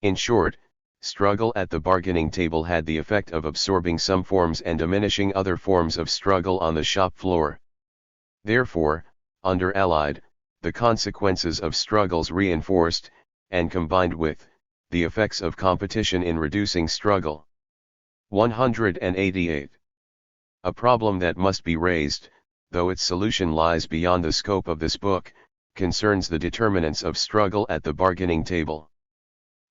S1: In short, struggle at the bargaining table had the effect of absorbing some forms and diminishing other forms of struggle on the shop floor. Therefore, under Allied, the consequences of struggles reinforced, and combined with, the effects of competition in reducing struggle. 188. A problem that must be raised, though its solution lies beyond the scope of this book, concerns the determinants of struggle at the bargaining table.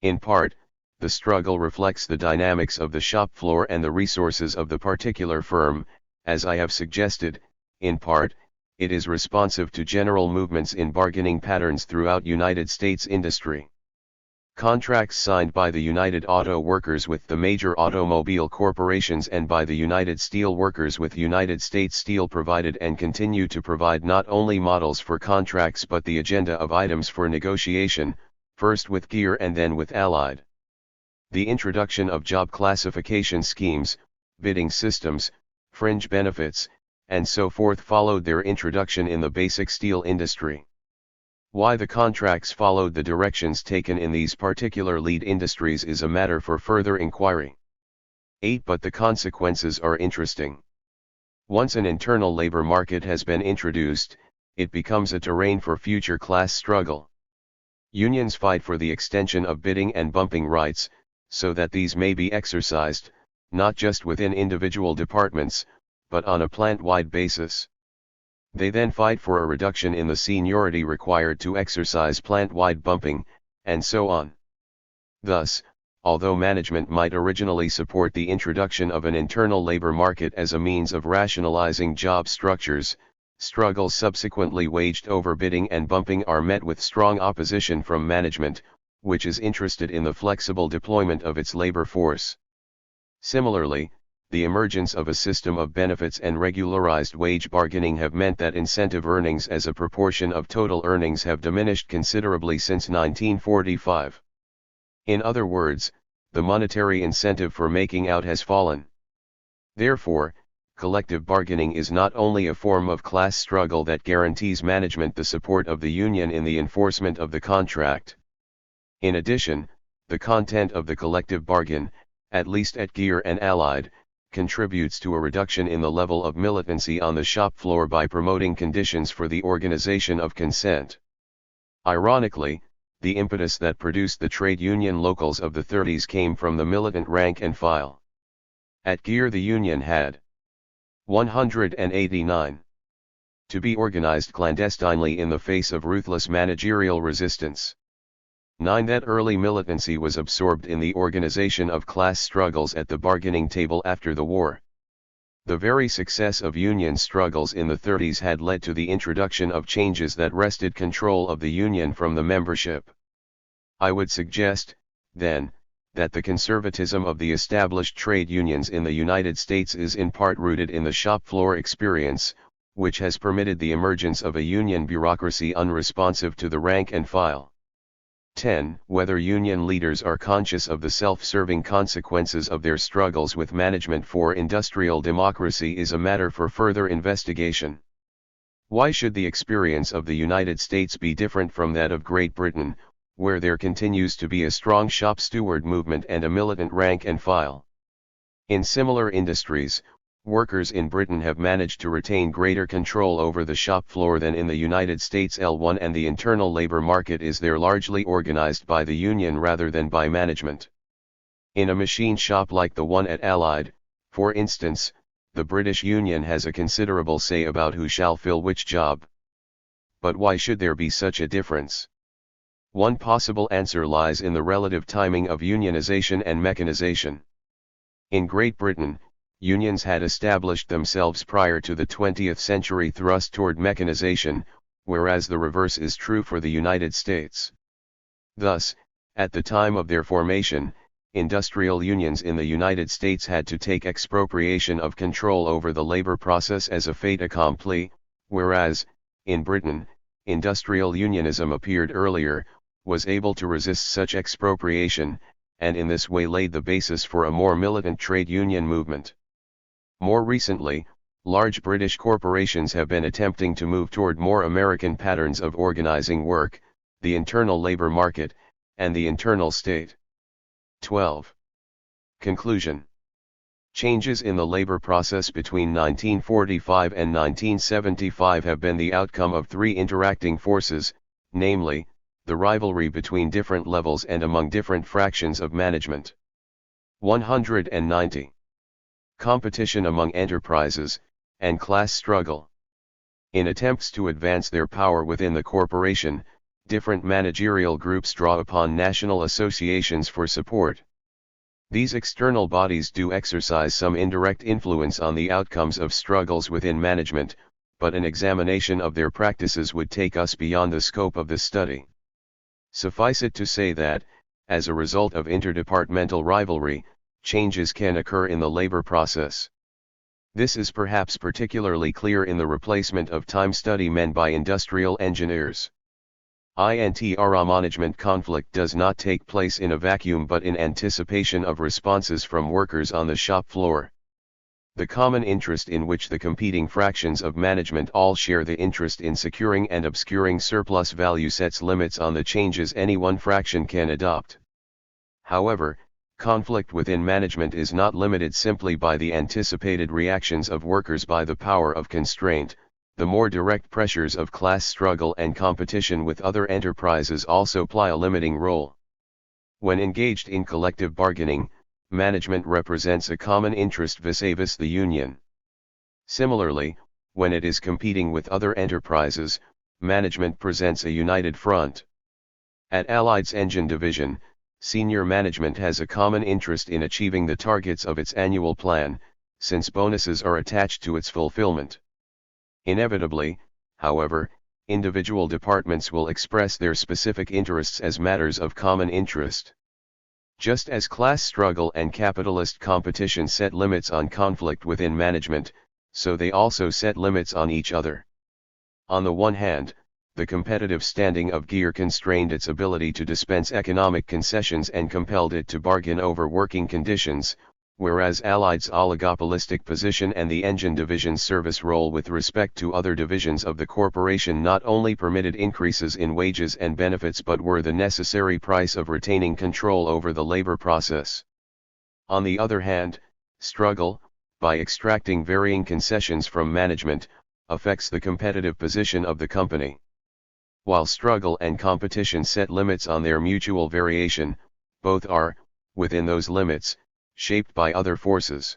S1: In part, the struggle reflects the dynamics of the shop floor and the resources of the particular firm. As I have suggested, in part, it is responsive to general movements in bargaining patterns throughout United States industry. Contracts signed by the United Auto Workers with the major automobile corporations and by the United Steel Workers with United States Steel provided and continue to provide not only models for contracts but the agenda of items for negotiation, first with Gear and then with Allied. The introduction of job classification schemes, bidding systems, fringe benefits, and so forth followed their introduction in the basic steel industry. Why the contracts followed the directions taken in these particular lead industries is a matter for further inquiry. 8. But the consequences are interesting. Once an internal labor market has been introduced, it becomes a terrain for future class struggle. Unions fight for the extension of bidding and bumping rights, so that these may be exercised, not just within individual departments, but on a plant-wide basis. They then fight for a reduction in the seniority required to exercise plant-wide bumping, and so on. Thus, although management might originally support the introduction of an internal labor market as a means of rationalizing job structures, struggles subsequently waged over bidding and bumping are met with strong opposition from management, which is interested in the flexible deployment of its labor force. Similarly, the emergence of a system of benefits and regularized wage bargaining have meant that incentive earnings as a proportion of total earnings have diminished considerably since 1945. In other words, the monetary incentive for making out has fallen. Therefore, collective bargaining is not only a form of class struggle that guarantees management the support of the union in the enforcement of the contract. In addition, the content of the collective bargain, at least at Gear and Allied, contributes to a reduction in the level of militancy on the shop floor by promoting conditions for the organization of consent. Ironically, the impetus that produced the trade union locals of the 30s came from the militant rank and file. At Gear the union had 189 to be organized clandestinely in the face of ruthless managerial resistance. 9. That early militancy was absorbed in the organization of class struggles at the bargaining table after the war. The very success of union struggles in the 30s had led to the introduction of changes that wrested control of the union from the membership. I would suggest, then, that the conservatism of the established trade unions in the United States is in part rooted in the shop floor experience, which has permitted the emergence of a union bureaucracy unresponsive to the rank and file. 10. Whether union leaders are conscious of the self-serving consequences of their struggles with management for industrial democracy is a matter for further investigation. Why should the experience of the United States be different from that of Great Britain, where there continues to be a strong shop steward movement and a militant rank and file? In similar industries, workers in Britain have managed to retain greater control over the shop floor than in the United States. L1 and the internal labor market is there largely organized by the union rather than by management. In a machine shop like the one at Allied, for instance, the British Union has a considerable say about who shall fill which job. But why should there be such a difference? One possible answer lies in the relative timing of unionization and mechanization. In Great Britain, unions had established themselves prior to the 20th century thrust toward mechanization, whereas the reverse is true for the United States. Thus, at the time of their formation, industrial unions in the United States had to take expropriation of control over the labor process as a fait accompli, whereas, in Britain, industrial unionism appeared earlier, was able to resist such expropriation, and in this way laid the basis for a more militant trade union movement. More recently, large British corporations have been attempting to move toward more American patterns of organizing work, the internal labor market, and the internal state. 12. Conclusion. Changes in the labor process between 1945 and 1975 have been the outcome of three interacting forces, namely, the rivalry between different levels and among different fractions of management. 190. Competition among enterprises, and class struggle. In attempts to advance their power within the corporation, different managerial groups draw upon national associations for support. These external bodies do exercise some indirect influence on the outcomes of struggles within management, but an examination of their practices would take us beyond the scope of this study. Suffice it to say that, as a result of interdepartmental rivalry, changes can occur in the labor process. This is perhaps particularly clear in the replacement of time study men by industrial engineers. Management conflict does not take place in a vacuum but in anticipation of responses from workers on the shop floor. The common interest in which the competing fractions of management all share the interest in securing and obscuring surplus value sets limits on the changes any one fraction can adopt. However, conflict within management is not limited simply by the anticipated reactions of workers by the power of constraint. The more direct pressures of class struggle and competition with other enterprises also play a limiting role. When engaged in collective bargaining, management represents a common interest vis-a-vis the union. Similarly, when it is competing with other enterprises, management presents a united front. At Allied's engine division, senior management has a common interest in achieving the targets of its annual plan, since bonuses are attached to its fulfillment. Inevitably, however, individual departments will express their specific interests as matters of common interest. Just as class struggle and capitalist competition set limits on conflict within management, so they also set limits on each other. On the one hand, the competitive standing of gear constrained its ability to dispense economic concessions and compelled it to bargain over working conditions, whereas Allied's oligopolistic position and the engine division's service role with respect to other divisions of the corporation not only permitted increases in wages and benefits but were the necessary price of retaining control over the labor process. On the other hand, struggle, by extracting varying concessions from management, affects the competitive position of the company. While struggle and competition set limits on their mutual variation, both are, within those limits, shaped by other forces.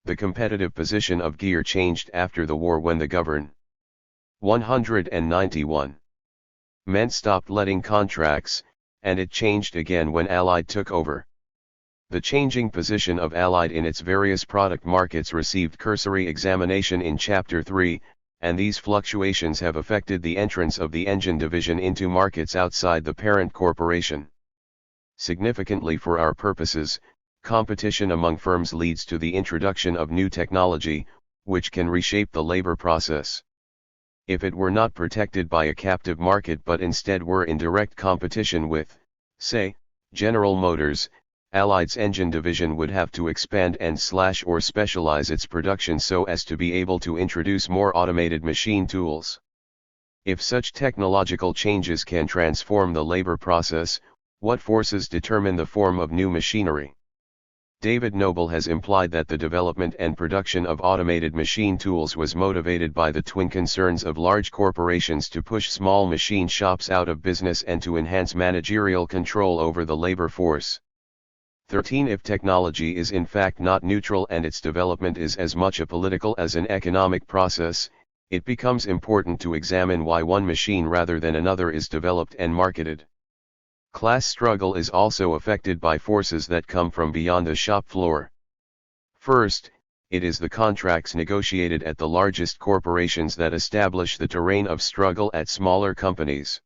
S1: The competitive position of gear changed after the war when the Govern 191 men stopped letting contracts, and it changed again when Allied took over. The changing position of Allied in its various product markets received cursory examination in Chapter 3, and these fluctuations have affected the entrance of the engine division into markets outside the parent corporation. Significantly for our purposes, competition among firms leads to the introduction of new technology, which can reshape the labor process. If it were not protected by a captive market but instead were in direct competition with, say, General Motors, Allied's engine division would have to expand and slash or specialize its production so as to be able to introduce more automated machine tools. If such technological changes can transform the labor process, what forces determine the form of new machinery? David Noble has implied that the development and production of automated machine tools was motivated by the twin concerns of large corporations to push small machine shops out of business and to enhance managerial control over the labor force. 13. If technology is in fact not neutral and its development is as much a political as an economic process, it becomes important to examine why one machine rather than another is developed and marketed. Class struggle is also affected by forces that come from beyond the shop floor. First, it is the contracts negotiated at the largest corporations that establish the terrain of struggle at smaller companies.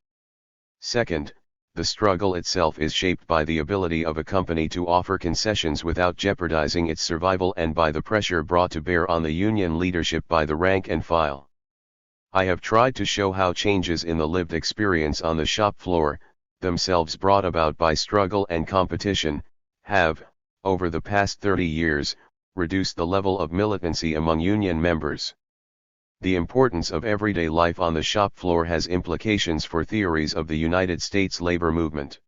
S1: Second, the struggle itself is shaped by the ability of a company to offer concessions without jeopardizing its survival and by the pressure brought to bear on the union leadership by the rank and file. I have tried to show how changes in the lived experience on the shop floor, themselves brought about by struggle and competition, have, over the past 30 years, reduced the level of militancy among union members. The importance of everyday life on the shop floor has implications for theories of the United States labor movement.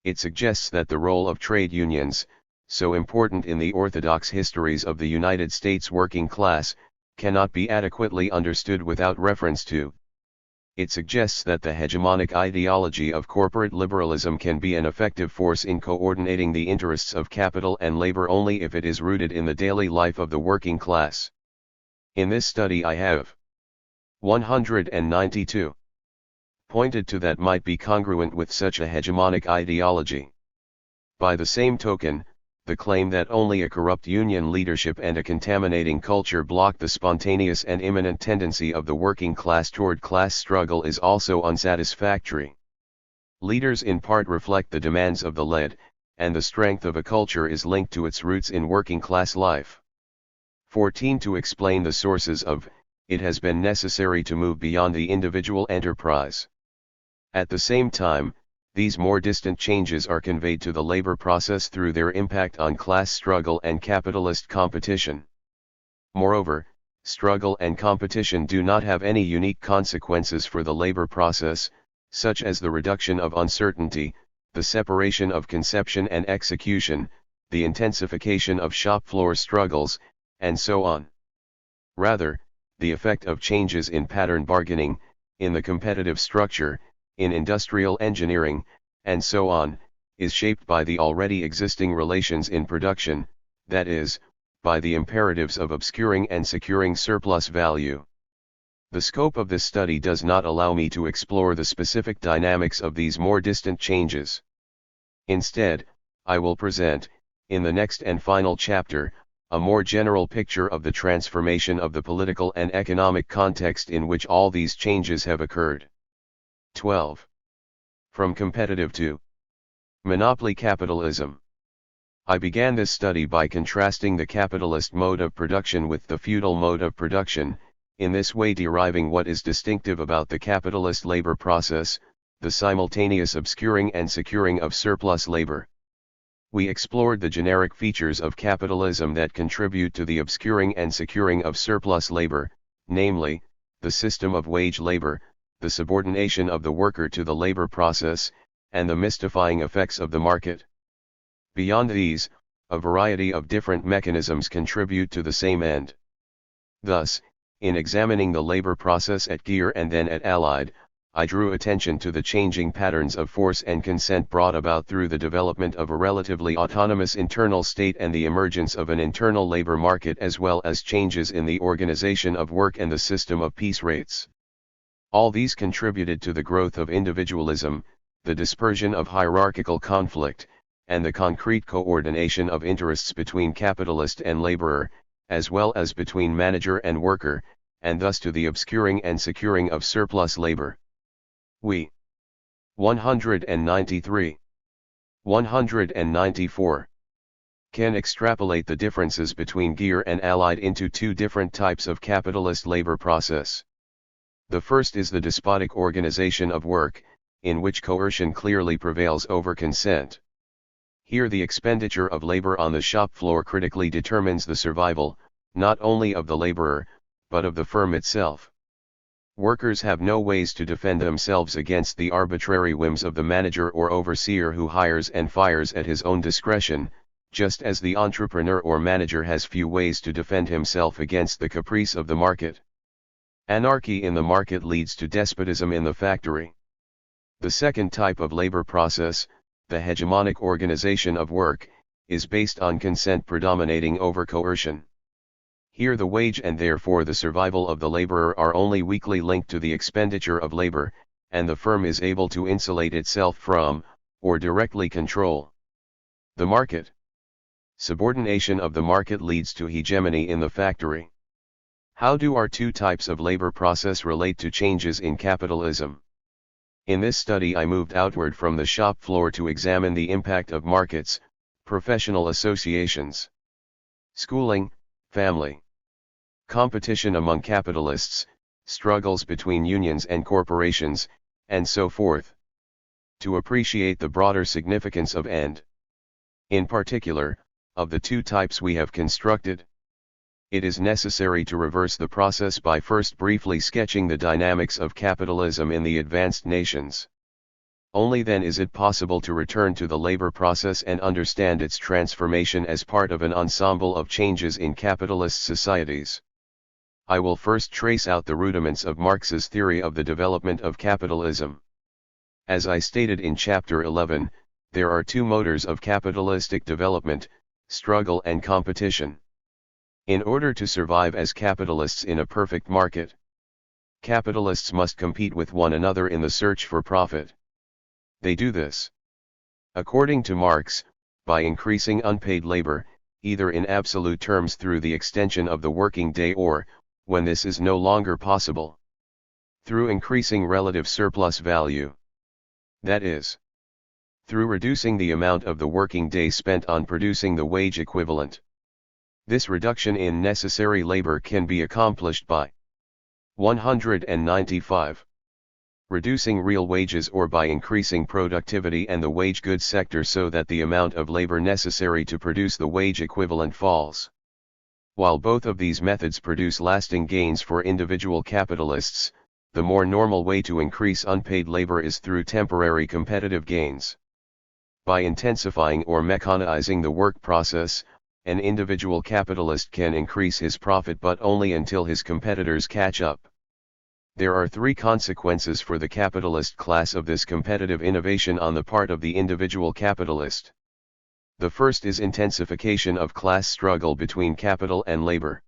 S1: It suggests that the role of trade unions, so important in the orthodox histories of the United States working class, cannot be adequately understood without reference to. It suggests that the hegemonic ideology of corporate liberalism can be an effective force in coordinating the interests of capital and labor only if it is rooted in the daily life of the working class. In this study I have 192 pointed to that might be congruent with such a hegemonic ideology. By the same token, the claim that only a corrupt union leadership and a contaminating culture block the spontaneous and imminent tendency of the working class toward class struggle is also unsatisfactory. Leaders in part reflect the demands of the led, and the strength of a culture is linked to its roots in working class life. 14. To explain the sources of, it has been necessary to move beyond the individual enterprise. At the same time, these more distant changes are conveyed to the labor process through their impact on class struggle and capitalist competition. Moreover, struggle and competition do not have any unique consequences for the labor process, such as the reduction of uncertainty, the separation of conception and execution, the intensification of shop floor struggles, and so on. Rather, the effect of changes in pattern bargaining, in the competitive structure, in industrial engineering, and so on, is shaped by the already existing relations in production, that is, by the imperatives of obscuring and securing surplus value. The scope of this study does not allow me to explore the specific dynamics of these more distant changes. Instead, I will present, in the next and final chapter, a more general picture of the transformation of the political and economic context in which all these changes have occurred. 12. From competitive to monopoly capitalism. I began this study by contrasting the capitalist mode of production with the feudal mode of production, in this way deriving what is distinctive about the capitalist labor process, the simultaneous obscuring and securing of surplus labor. We explored the generic features of capitalism that contribute to the obscuring and securing of surplus labor, namely, the system of wage labor, the subordination of the worker to the labor process, and the mystifying effects of the market. Beyond these, a variety of different mechanisms contribute to the same end. Thus, in examining the labor process at Gear and then at Allied, I drew attention to the changing patterns of force and consent brought about through the development of a relatively autonomous internal state and the emergence of an internal labor market, as well as changes in the organization of work and the system of piece rates. All these contributed to the growth of individualism, the dispersion of hierarchical conflict, and the concrete coordination of interests between capitalist and laborer, as well as between manager and worker, and thus to the obscuring and securing of surplus labor. We 193. 194. Can extrapolate the differences between Gear and Allied into two different types of capitalist labor process. The first is the despotic organization of work, in which coercion clearly prevails over consent. Here the expenditure of labor on the shop floor critically determines the survival, not only of the laborer, but of the firm itself. Workers have no ways to defend themselves against the arbitrary whims of the manager or overseer who hires and fires at his own discretion, just as the entrepreneur or manager has few ways to defend himself against the caprice of the market. Anarchy in the market leads to despotism in the factory. The second type of labor process, the hegemonic organization of work, is based on consent predominating over coercion. Here the wage and therefore the survival of the laborer are only weakly linked to the expenditure of labor, and the firm is able to insulate itself from, or directly control, the market. Subordination of the market leads to hegemony in the factory. How do our two types of labor process relate to changes in capitalism? In this study I moved outward from the shop floor to examine the impact of markets, professional associations, schooling, family, competition among capitalists, struggles between unions and corporations, and so forth, to appreciate the broader significance of and, in particular, of the two types we have constructed. It is necessary to reverse the process by first briefly sketching the dynamics of capitalism in the advanced nations. Only then is it possible to return to the labor process and understand its transformation as part of an ensemble of changes in capitalist societies. I will first trace out the rudiments of Marx's theory of the development of capitalism. As I stated in Chapter 11, there are two motors of capitalistic development, struggle and competition. In order to survive as capitalists in a perfect market, capitalists must compete with one another in the search for profit. They do this, according to Marx, by increasing unpaid labor, either in absolute terms through the extension of the working day or, when this is no longer possible, through increasing relative surplus value. That is, through reducing the amount of the working day spent on producing the wage equivalent. This reduction in necessary labor can be accomplished by 195. Reducing real wages or by increasing productivity and the wage goods sector so that the amount of labor necessary to produce the wage equivalent falls. While both of these methods produce lasting gains for individual capitalists, the more normal way to increase unpaid labor is through temporary competitive gains. By intensifying or mechanizing the work process, an individual capitalist can increase his profit but only until his competitors catch up. There are three consequences for the capitalist class of this competitive innovation on the part of the individual capitalist. The first is intensification of class struggle between capital and labor.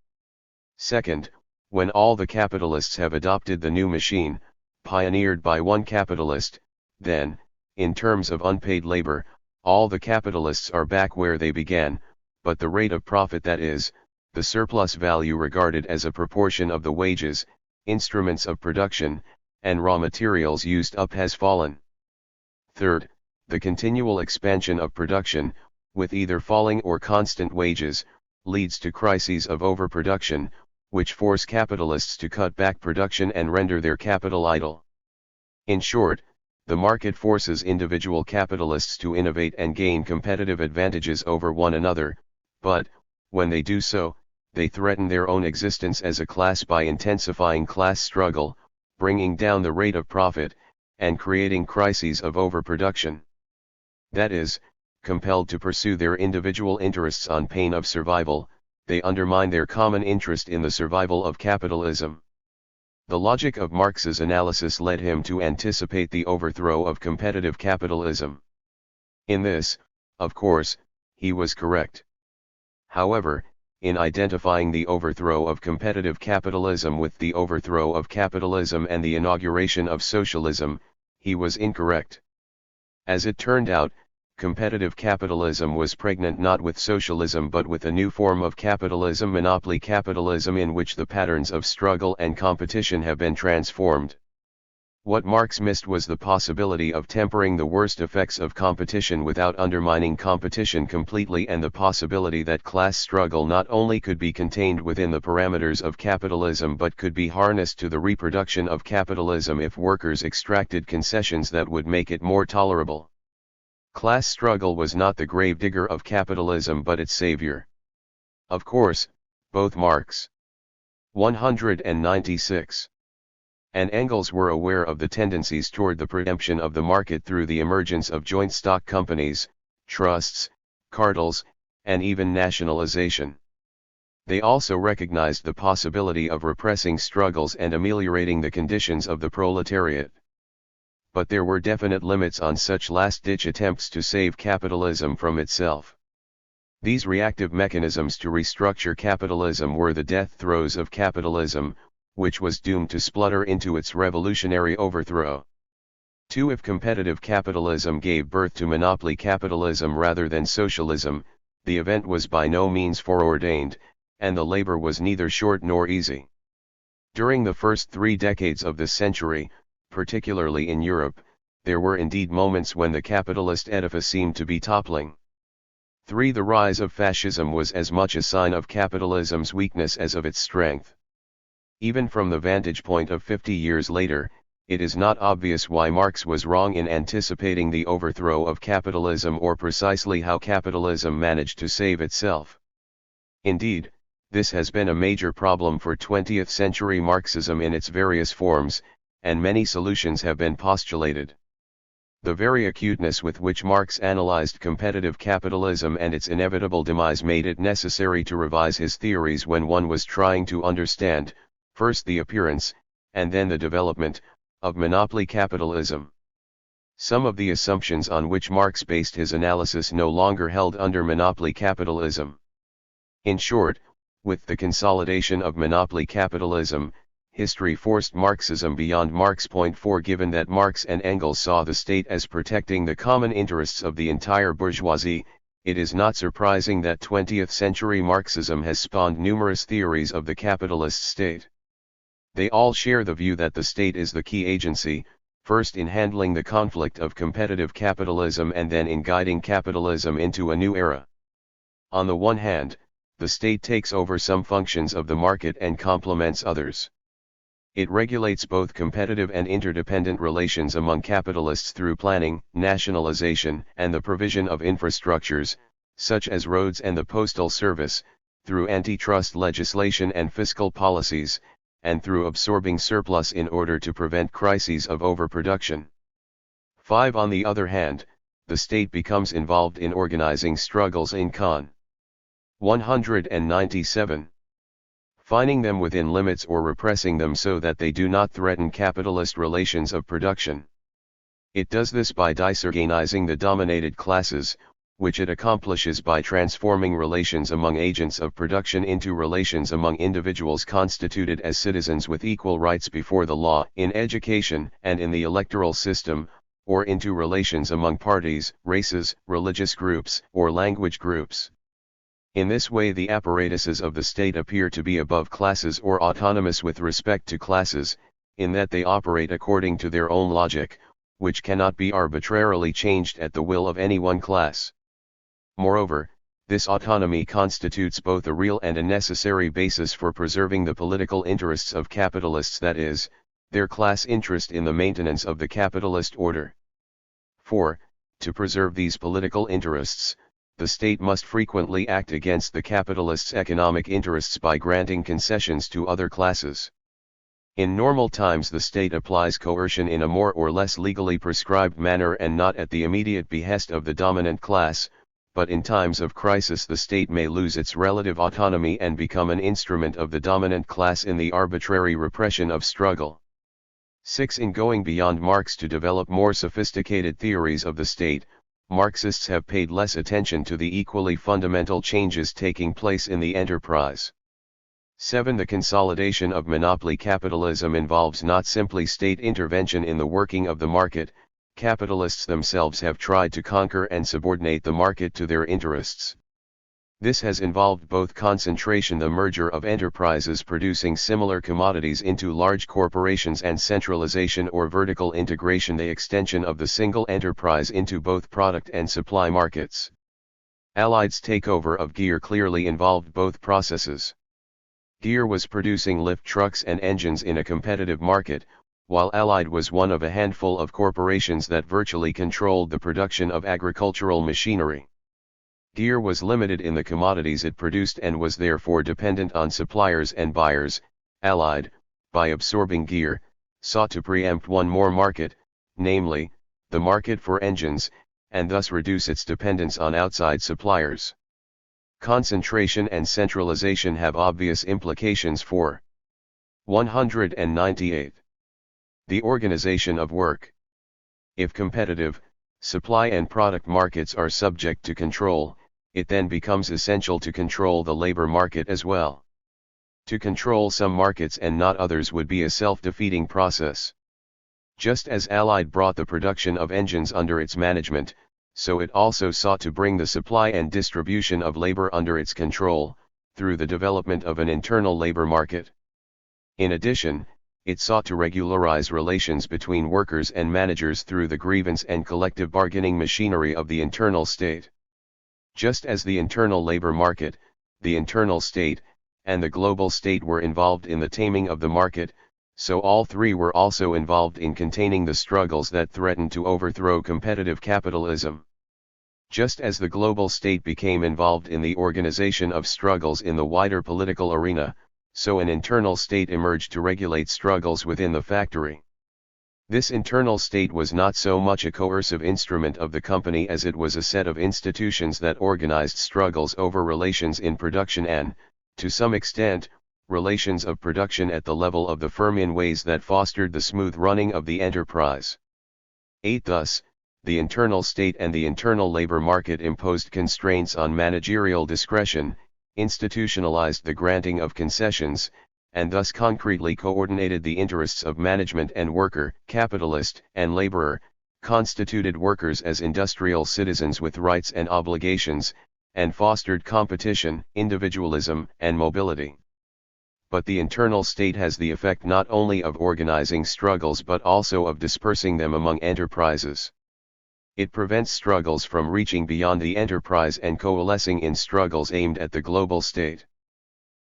S1: Second, when all the capitalists have adopted the new machine, pioneered by one capitalist, then, in terms of unpaid labor, all the capitalists are back where they began, but the rate of profit, that is, the surplus value regarded as a proportion of the wages, instruments of production, and raw materials used up has fallen. Third, the continual expansion of production, with either falling or constant wages, leads to crises of overproduction, which force capitalists to cut back production and render their capital idle. In short, the market forces individual capitalists to innovate and gain competitive advantages over one another, but, when they do so, they threaten their own existence as a class by intensifying class struggle, bringing down the rate of profit, and creating crises of overproduction. That is, compelled to pursue their individual interests on pain of survival, they undermine their common interest in the survival of capitalism. The logic of Marx's analysis led him to anticipate the overthrow of competitive capitalism. In this, of course, he was correct. However, in identifying the overthrow of competitive capitalism with the overthrow of capitalism and the inauguration of socialism, he was incorrect. As it turned out, competitive capitalism was pregnant not with socialism but with a new form of capitalism, monopoly capitalism, in which the patterns of struggle and competition have been transformed. What Marx missed was the possibility of tempering the worst effects of competition without undermining competition completely, and the possibility that class struggle not only could be contained within the parameters of capitalism but could be harnessed to the reproduction of capitalism if workers extracted concessions that would make it more tolerable. Class struggle was not the gravedigger of capitalism but its savior. Of course, both Marx 196 and Engels were aware of the tendencies toward the preemption of the market through the emergence of joint stock companies, trusts, cartels, and even nationalization. They also recognized the possibility of repressing struggles and ameliorating the conditions of the proletariat. But there were definite limits on such last-ditch attempts to save capitalism from itself. These reactive mechanisms to restructure capitalism were the death throes of capitalism, which was doomed to splutter into its revolutionary overthrow. 2. If competitive capitalism gave birth to monopoly capitalism rather than socialism, the event was by no means foreordained, and the labor was neither short nor easy. During the first 3 decades of this century, particularly in Europe, there were indeed moments when the capitalist edifice seemed to be toppling. 3. The rise of fascism was as much a sign of capitalism's weakness as of its strength. Even from the vantage point of 50 years later, it is not obvious why Marx was wrong in anticipating the overthrow of capitalism or precisely how capitalism managed to save itself. Indeed, this has been a major problem for 20th century Marxism in its various forms, and many solutions have been postulated. The very acuteness with which Marx analyzed competitive capitalism and its inevitable demise made it necessary to revise his theories when one was trying to understand, first the appearance, and then the development, of monopoly capitalism. Some of the assumptions on which Marx based his analysis no longer held under monopoly capitalism. In short, with the consolidation of monopoly capitalism, history forced Marxism beyond Marx. 4. Given that Marx and Engels saw the state as protecting the common interests of the entire bourgeoisie, It is not surprising that 20th-century Marxism has spawned numerous theories of the capitalist state. They all share the view that the state is the key agency, first in handling the conflict of competitive capitalism and then in guiding capitalism into a new era. On the one hand, the state takes over some functions of the market and complements others. It regulates both competitive and interdependent relations among capitalists through planning, nationalization, and the provision of infrastructures, such as roads and the postal service, through antitrust legislation and fiscal policies, and through absorbing surplus in order to prevent crises of overproduction. 5. On the other hand, the state becomes involved in organizing struggles in Con. 197. Finding them within limits or repressing them so that they do not threaten capitalist relations of production. It does this by disorganizing the dominated classes, which it accomplishes by transforming relations among agents of production into relations among individuals constituted as citizens with equal rights before the law, in education and in the electoral system, or into relations among parties, races, religious groups, or language groups. In this way the apparatuses of the state appear to be above classes or autonomous with respect to classes, in that they operate according to their own logic, which cannot be arbitrarily changed at the will of any one class. Moreover, this autonomy constitutes both a real and a necessary basis for preserving the political interests of capitalists, that is, their class interest in the maintenance of the capitalist order. 4. To preserve these political interests, the state must frequently act against the capitalists' economic interests by granting concessions to other classes. In normal times the state applies coercion in a more or less legally prescribed manner and not at the immediate behest of the dominant class, but in times of crisis the state may lose its relative autonomy and become an instrument of the dominant class in the arbitrary repression of struggle. 6. In going beyond Marx to develop more sophisticated theories of the state, Marxists have paid less attention to the equally fundamental changes taking place in the enterprise. 7. The consolidation of monopoly capitalism involves not simply state intervention in the working of the market. Capitalists themselves have tried to conquer and subordinate the market to their interests. This has involved both concentration, the merger of enterprises producing similar commodities into large corporations, and centralization or vertical integration, the extension of the single enterprise into both product and supply markets. Allied's takeover of Gear clearly involved both processes. Gear was producing lift trucks and engines in a competitive market, while Allied was one of a handful of corporations that virtually controlled the production of agricultural machinery. Gear was limited in the commodities it produced and was therefore dependent on suppliers and buyers. Allied, by absorbing Gear, sought to preempt one more market, namely, the market for engines, and thus reduce its dependence on outside suppliers. Concentration and centralization have obvious implications for 198. The organization of work. If competitive, supply and product markets are subject to control, it then becomes essential to control the labor market as well. To control some markets and not others would be a self-defeating process. Just as Allied brought the production of engines under its management, so it also sought to bring the supply and distribution of labor under its control, through the development of an internal labor market. In addition, it sought to regularize relations between workers and managers through the grievance and collective bargaining machinery of the internal state. Just as the internal labor market, the internal state, and the global state were involved in the taming of the market, so all three were also involved in containing the struggles that threatened to overthrow competitive capitalism. Just as the global state became involved in the organization of struggles in the wider political arena, so an internal state emerged to regulate struggles within the factory. This internal state was not so much a coercive instrument of the company as it was a set of institutions that organized struggles over relations in production and, to some extent, relations of production at the level of the firm in ways that fostered the smooth running of the enterprise. 8. Thus, the internal state and the internal labor market imposed constraints on managerial discretion, institutionalized the granting of concessions, and thus concretely coordinated the interests of management and worker, capitalist and laborer, constituted workers as industrial citizens with rights and obligations, and fostered competition, individualism, and mobility. But the internal state has the effect not only of organizing struggles but also of dispersing them among enterprises. It prevents struggles from reaching beyond the enterprise and coalescing in struggles aimed at the global state.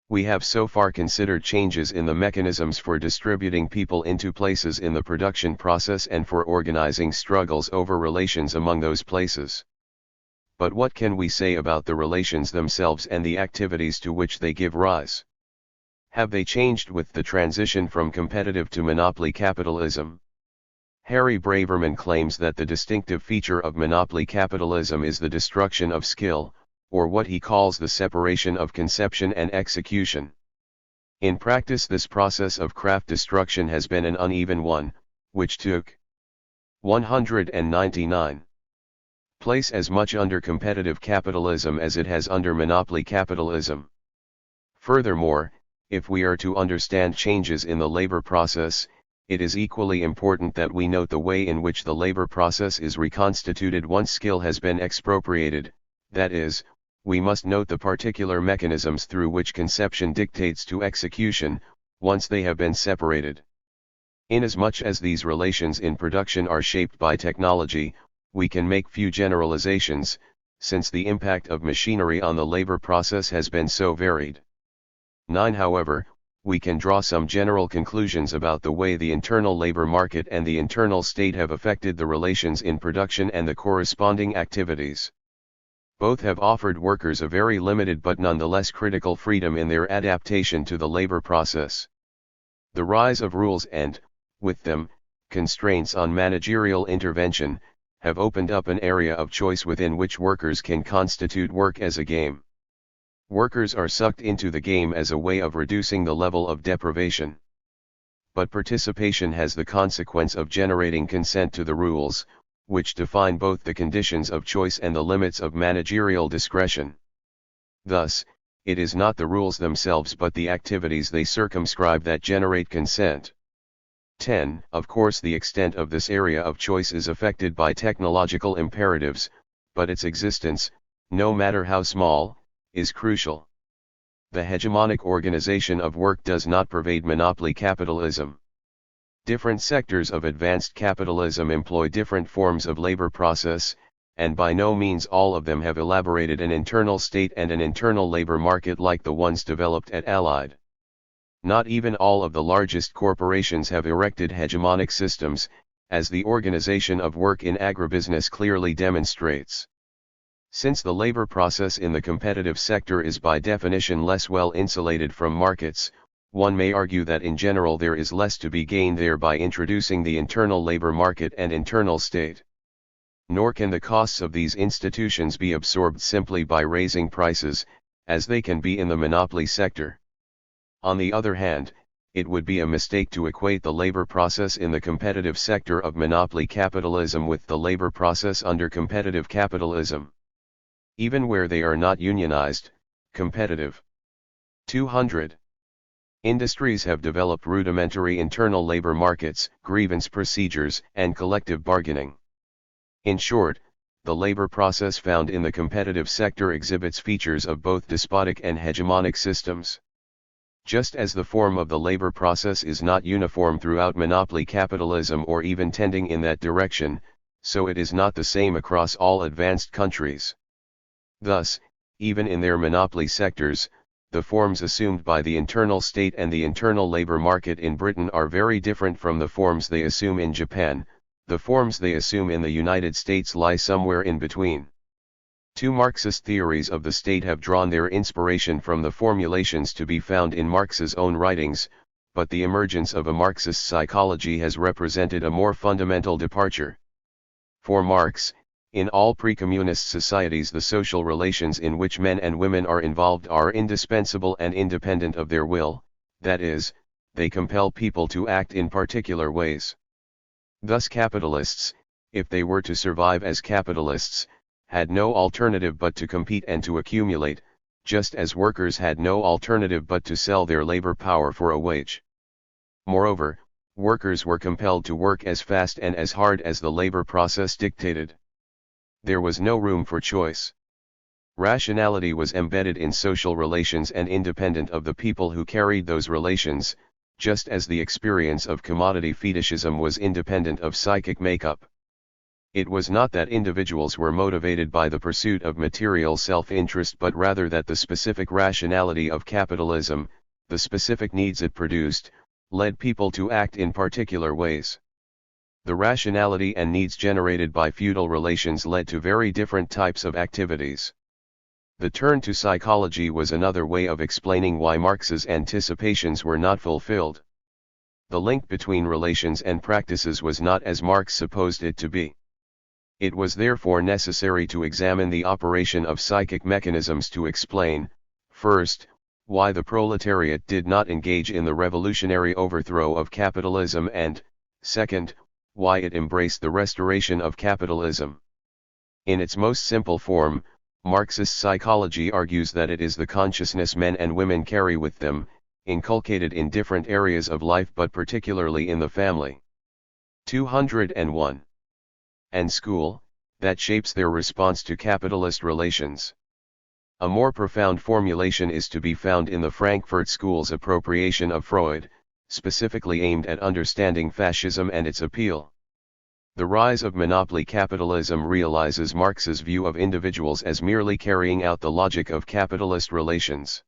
S1: We have so far considered changes in the mechanisms for distributing people into places in the production process and for organizing struggles over relations among those places. But what can we say about the relations themselves and the activities to which they give rise? Have they changed with the transition from competitive to monopoly capitalism? Harry Braverman claims that the distinctive feature of monopoly capitalism is the destruction of skill, or what he calls the separation of conception and execution. In practice, this process of craft destruction has been an uneven one, which took 199 place as much under competitive capitalism as it has under monopoly capitalism. Furthermore, if we are to understand changes in the labor process, it is equally important that we note the way in which the labor process is reconstituted once skill has been expropriated, that is, we must note the particular mechanisms through which conception dictates to execution, once they have been separated. Inasmuch as these relations in production are shaped by technology, we can make few generalizations, since the impact of machinery on the labor process has been so varied. 9. However, we can draw some general conclusions about the way the internal labor market and the internal state have affected the relations in production and the corresponding activities. Both have offered workers a very limited but nonetheless critical freedom in their adaptation to the labor process. The rise of rules and, with them, constraints on managerial intervention, have opened up an area of choice within which workers can constitute work as a game. Workers are sucked into the game as a way of reducing the level of deprivation. But participation has the consequence of generating consent to the rules, which define both the conditions of choice and the limits of managerial discretion. Thus, it is not the rules themselves but the activities they circumscribe that generate consent. 10. Of course, the extent of this area of choice is affected by technological imperatives, but its existence, no matter how small, is crucial. The hegemonic organization of work does not pervade monopoly capitalism. Different sectors of advanced capitalism employ different forms of labor process, and by no means all of them have elaborated an internal state and an internal labor market like the ones developed at Allied. Not even all of the largest corporations have erected hegemonic systems, as the organization of work in agribusiness clearly demonstrates. Since the labor process in the competitive sector is by definition less well insulated from markets, one may argue that in general there is less to be gained there by introducing the internal labor market and internal state. Nor can the costs of these institutions be absorbed simply by raising prices, as they can be in the monopoly sector. On the other hand, it would be a mistake to equate the labor process in the competitive sector of monopoly capitalism with the labor process under competitive capitalism. Even where they are not unionized, competitive. 200. Industries have developed rudimentary internal labor markets, grievance procedures, and collective bargaining. In short, the labor process found in the competitive sector exhibits features of both despotic and hegemonic systems. Just as the form of the labor process is not uniform throughout monopoly capitalism or even tending in that direction, so it is not the same across all advanced countries. Thus, even in their monopoly sectors, the forms assumed by the internal state and the internal labor market in Britain are very different from the forms they assume in Japan. The forms they assume in the United States lie somewhere in between. Two Marxist theories of the state have drawn their inspiration from the formulations to be found in Marx's own writings, but the emergence of a Marxist psychology has represented a more fundamental departure. For Marx, in all pre-communist societies the social relations in which men and women are involved are indispensable and independent of their will, that is, they compel people to act in particular ways. Thus capitalists, if they were to survive as capitalists, had no alternative but to compete and to accumulate, just as workers had no alternative but to sell their labor power for a wage. Moreover, Workers were compelled to work as fast and as hard as the labor process dictated. There was no room for choice. Rationality was embedded in social relations and independent of the people who carried those relations, just as the experience of commodity fetishism was independent of psychic makeup. It was not that individuals were motivated by the pursuit of material self-interest but rather that the specific rationality of capitalism, the specific needs it produced, led people to act in particular ways. The rationality and needs generated by feudal relations led to very different types of activities. The turn to psychology was another way of explaining why Marx's anticipations were not fulfilled. The link between relations and practices was not as Marx supposed it to be. It was therefore necessary to examine the operation of psychic mechanisms to explain, first, why the proletariat did not engage in the revolutionary overthrow of capitalism and, second, why it embraced the restoration of capitalism. In its most simple form, Marxist psychology argues that it is the consciousness men and women carry with them, inculcated in different areas of life but particularly in the family. 201. And school, that shapes their response to capitalist relations. A more profound formulation is to be found in the Frankfurt School's appropriation of Freud, specifically aimed at understanding fascism and its appeal. The rise of monopoly capitalism realizes Marx's view of individuals as merely carrying out the logic of capitalist relations.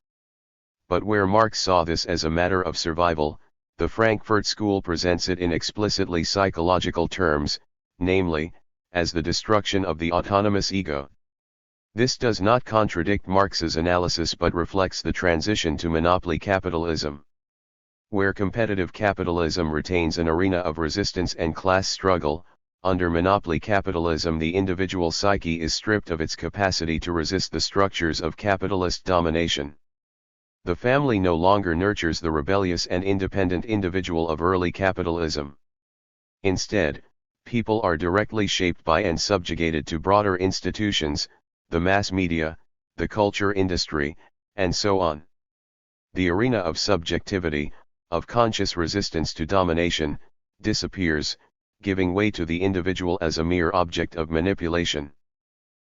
S1: But where Marx saw this as a matter of survival, the Frankfurt School presents it in explicitly psychological terms, namely, as the destruction of the autonomous ego. This does not contradict Marx's analysis but reflects the transition to monopoly capitalism. Where competitive capitalism retains an arena of resistance and class struggle, under monopoly capitalism the individual psyche is stripped of its capacity to resist the structures of capitalist domination. The family no longer nurtures the rebellious and independent individual of early capitalism. Instead, people are directly shaped by and subjugated to broader institutions, the mass media, the culture industry, and so on. The arena of subjectivity, of conscious resistance to domination, disappears, giving way to the individual as a mere object of manipulation.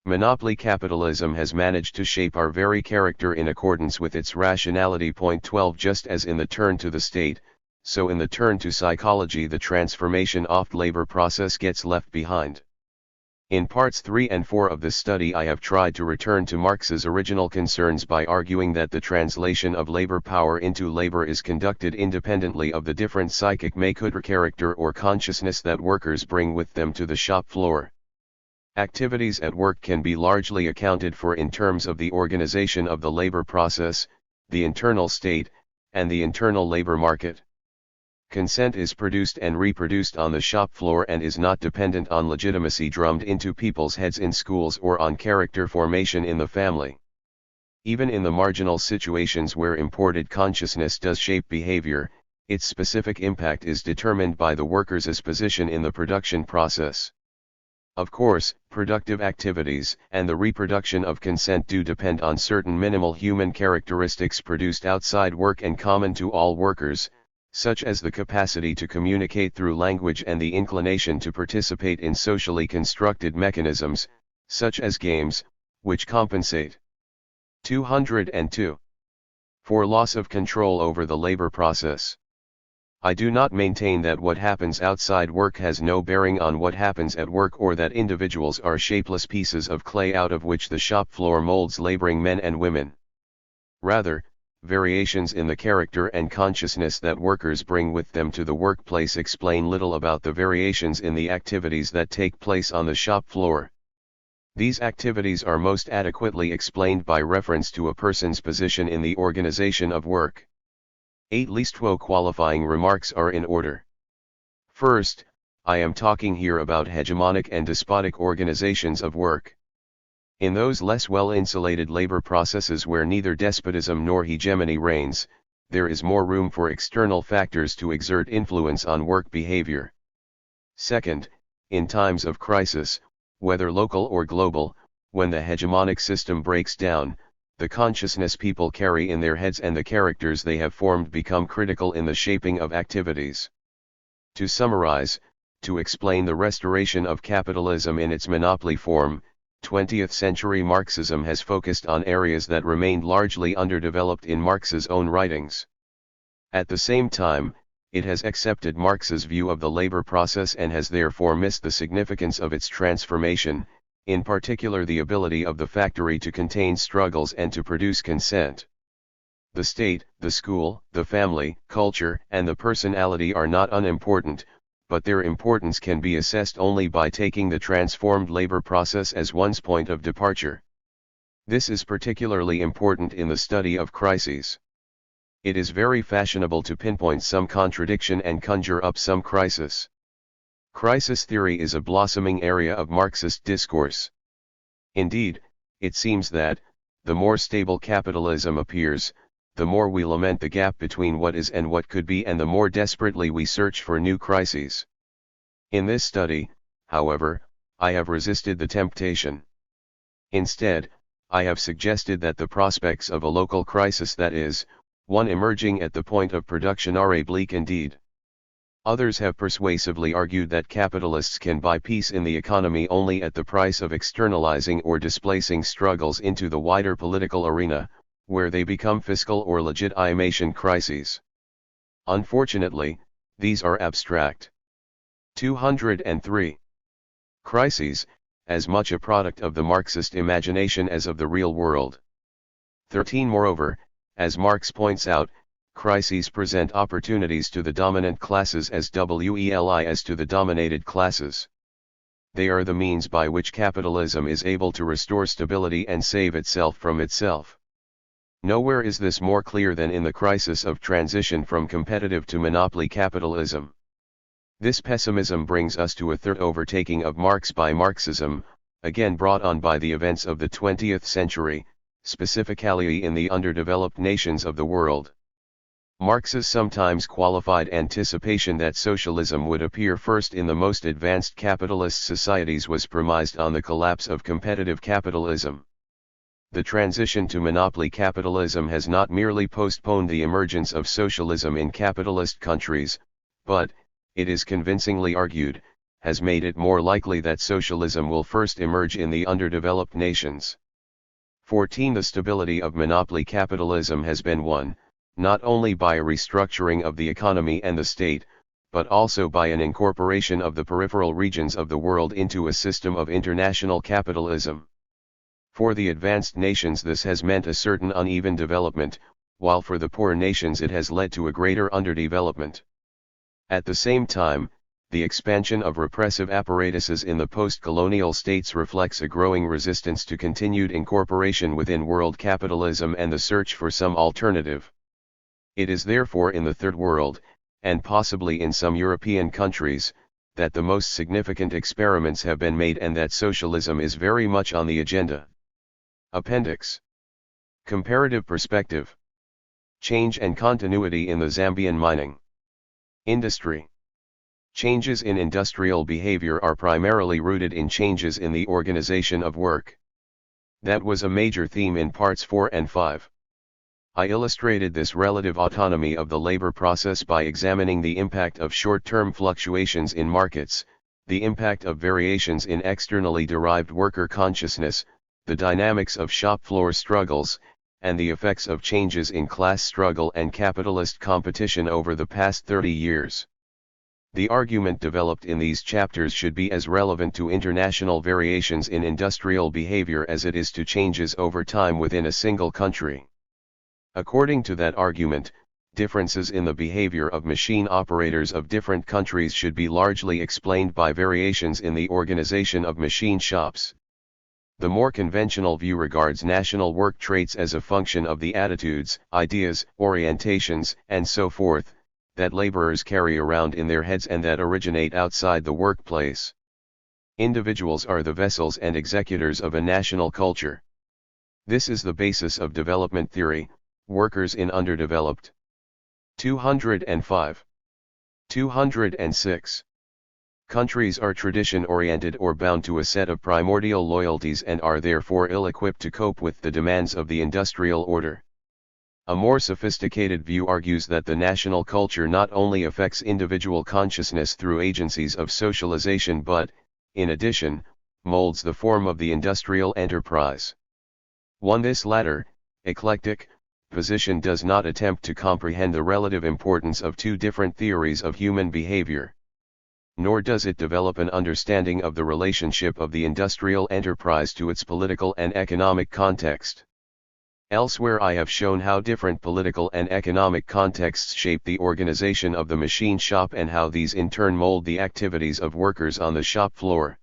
S1: Monopoly capitalism has managed to shape our very character in accordance with its rationality. 12 Just as in the turn to the state, so in the turn to psychology the transformation of labor process gets left behind. In parts 3 and 4 of this study I have tried to return to Marx's original concerns by arguing that the translation of labor power into labor is conducted independently of the different psychic makeup character or consciousness that workers bring with them to the shop floor. Activities at work can be largely accounted for in terms of the organization of the labor process, the internal state, and the internal labor market. Consent is produced and reproduced on the shop floor and is not dependent on legitimacy drummed into people's heads in schools or on character formation in the family. Even in the marginal situations where imported consciousness does shape behavior, its specific impact is determined by the worker's position in the production process. Of course, productive activities and the reproduction of consent do depend on certain minimal human characteristics produced outside work and common to all workers, such as the capacity to communicate through language and the inclination to participate in socially constructed mechanisms, such as games, which compensate. 202. For loss of control over the labor process. I do not maintain that what happens outside work has no bearing on what happens at work or that individuals are shapeless pieces of clay out of which the shop floor molds laboring men and women. Rather, variations in the character and consciousness that workers bring with them to the workplace explain little about the variations in the activities that take place on the shop floor. These activities are most adequately explained by reference to a person's position in the organization of work. 8 least qualifying remarks are in order. First, I am talking here about hegemonic and despotic organizations of work. In those less well-insulated labor processes where neither despotism nor hegemony reigns, there is more room for external factors to exert influence on work behavior. Second, in times of crisis, whether local or global, when the hegemonic system breaks down, the consciousness people carry in their heads and the characters they have formed become critical in the shaping of activities. To summarize, to explain the restoration of capitalism in its monopoly form, 20th century Marxism has focused on areas that remained largely underdeveloped in Marx's own writings. At the same time, it has accepted Marx's view of the labor process and has therefore missed the significance of its transformation, in particular the ability of the factory to contain struggles and to produce consent. The state, the school, the family, culture, and the personality are not unimportant, but their importance can be assessed only by taking the transformed labor process as one's point of departure. This is particularly important in the study of crises. It is very fashionable to pinpoint some contradiction and conjure up some crisis. Crisis theory is a blossoming area of Marxist discourse. Indeed, it seems that, the more stable capitalism appears, the more we lament the gap between what is and what could be, and the more desperately we search for new crises. In this study, however, I have resisted the temptation. Instead, I have suggested that the prospects of a local crisis, that is, one emerging at the point of production, are bleak indeed. Others have persuasively argued that capitalists can buy peace in the economy only at the price of externalizing or displacing struggles into the wider political arena, where they become fiscal or legitimation crises. Unfortunately, these are abstract. 203. Crises, as much a product of the Marxist imagination as of the real world. 13. Moreover, as Marx points out, crises present opportunities to the dominant classes as well as to the dominated classes. They are the means by which capitalism is able to restore stability and save itself from itself. Nowhere is this more clear than in the crisis of transition from competitive to monopoly capitalism. This pessimism brings us to a third overtaking of Marx by Marxism, again brought on by the events of the 20th century, specifically in the underdeveloped nations of the world. Marx's sometimes qualified anticipation that socialism would appear first in the most advanced capitalist societies was premised on the collapse of competitive capitalism. The transition to monopoly capitalism has not merely postponed the emergence of socialism in capitalist countries, but, it is convincingly argued, has made it more likely that socialism will first emerge in the underdeveloped nations. 14. The stability of monopoly capitalism has been won, not only by a restructuring of the economy and the state, but also by an incorporation of the peripheral regions of the world into a system of international capitalism. For the advanced nations this has meant a certain uneven development, while for the poor nations it has led to a greater underdevelopment. At the same time, the expansion of repressive apparatuses in the post-colonial states reflects a growing resistance to continued incorporation within world capitalism and the search for some alternative. It is therefore in the Third World, and possibly in some European countries, that the most significant experiments have been made and that socialism is very much on the agenda. Appendix. Comparative perspective. Change and continuity in the Zambian mining industry. Changes in industrial behavior are primarily rooted in changes in the organization of work. That was a major theme in parts 4 and 5. I illustrated this relative autonomy of the labor process by examining the impact of short-term fluctuations in markets, the impact of variations in externally derived worker consciousness, the dynamics of shop floor struggles, and the effects of changes in class struggle and capitalist competition over the past 30 years. The argument developed in these chapters should be as relevant to international variations in industrial behavior as it is to changes over time within a single country. According to that argument, differences in the behavior of machine operators of different countries should be largely explained by variations in the organization of machine shops. The more conventional view regards national work traits as a function of the attitudes, ideas, orientations, and so forth, that laborers carry around in their heads and that originate outside the workplace. Individuals are the vessels and executors of a national culture. This is the basis of development theory, workers in underdeveloped. 205. 206. Countries are tradition-oriented or bound to a set of primordial loyalties and are therefore ill-equipped to cope with the demands of the industrial order. A more sophisticated view argues that the national culture not only affects individual consciousness through agencies of socialization but, in addition, molds the form of the industrial enterprise. This latter, eclectic, position does not attempt to comprehend the relative importance of two different theories of human behavior. Nor does it develop an understanding of the relationship of the industrial enterprise to its political and economic context. Elsewhere I have shown how different political and economic contexts shape the organization of the machine shop and how these in turn mold the activities of workers on the shop floor.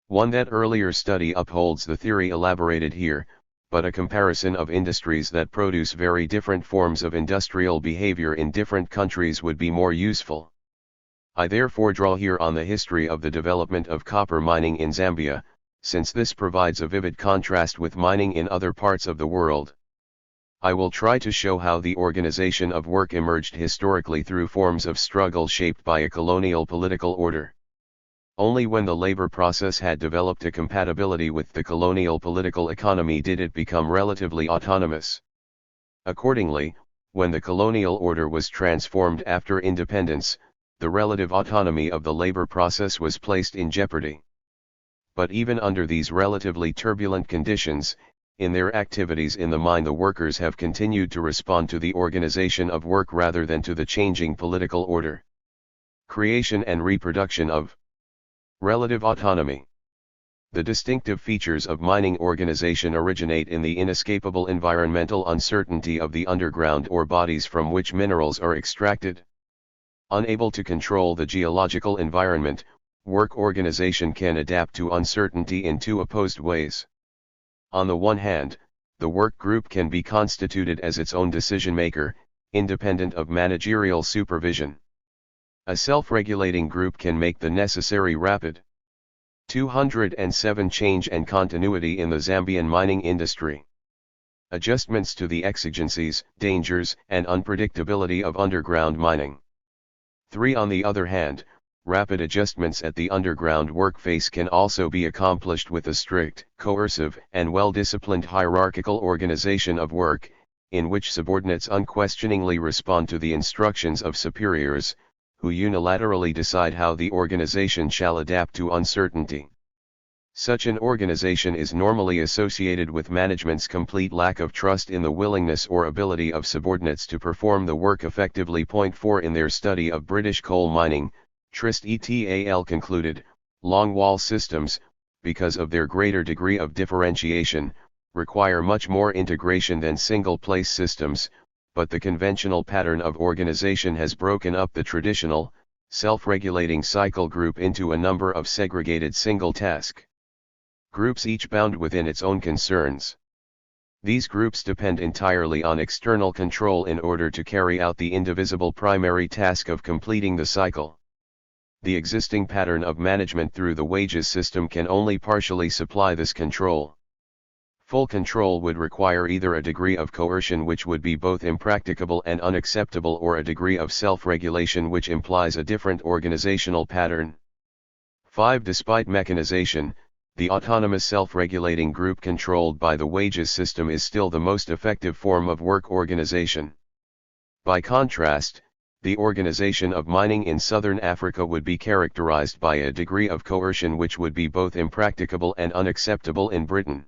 S1: That earlier study upholds the theory elaborated here, but a comparison of industries that produce very different forms of industrial behavior in different countries would be more useful. I therefore draw here on the history of the development of copper mining in Zambia, since this provides a vivid contrast with mining in other parts of the world. I will try to show how the organization of work emerged historically through forms of struggle shaped by a colonial political order. Only when the labor process had developed a compatibility with the colonial political economy did it become relatively autonomous. Accordingly, when the colonial order was transformed after independence, the relative autonomy of the labor process was placed in jeopardy. But even under these relatively turbulent conditions, in their activities in the mine the workers have continued to respond to the organization of work rather than to the changing political order. Creation and reproduction of relative autonomy. The distinctive features of mining organization originate in the inescapable environmental uncertainty of the underground ore bodies from which minerals are extracted. Unable to control the geological environment, work organization can adapt to uncertainty in two opposed ways. On the one hand, the work group can be constituted as its own decision-maker, independent of managerial supervision. A self-regulating group can make the necessary rapid 207 change and continuity in the Zambian mining industry. Adjustments to the exigencies, dangers, and unpredictability of underground mining. 3. On the other hand, rapid adjustments at the underground workface can also be accomplished with a strict, coercive, and well-disciplined hierarchical organization of work, in which subordinates unquestioningly respond to the instructions of superiors, who unilaterally decide how the organization shall adapt to uncertainty. Such an organization is normally associated with management's complete lack of trust in the willingness or ability of subordinates to perform the work effectively. Point 4. In their study of British coal mining, Trist et al. Concluded, longwall systems, because of their greater degree of differentiation, require much more integration than single-place systems, but the conventional pattern of organization has broken up the traditional, self-regulating cycle group into a number of segregated single-task groups, each bound within its own concerns. These groups depend entirely on external control in order to carry out the indivisible primary task of completing the cycle. The existing pattern of management through the wages system can only partially supply this control. Full control would require either a degree of coercion which would be both impracticable and unacceptable, or a degree of self-regulation which implies a different organizational pattern. 5. Despite mechanization, the autonomous self-regulating group controlled by the wages system is still the most effective form of work organization. By contrast, the organization of mining in southern Africa would be characterized by a degree of coercion which would be both impracticable and unacceptable in Britain.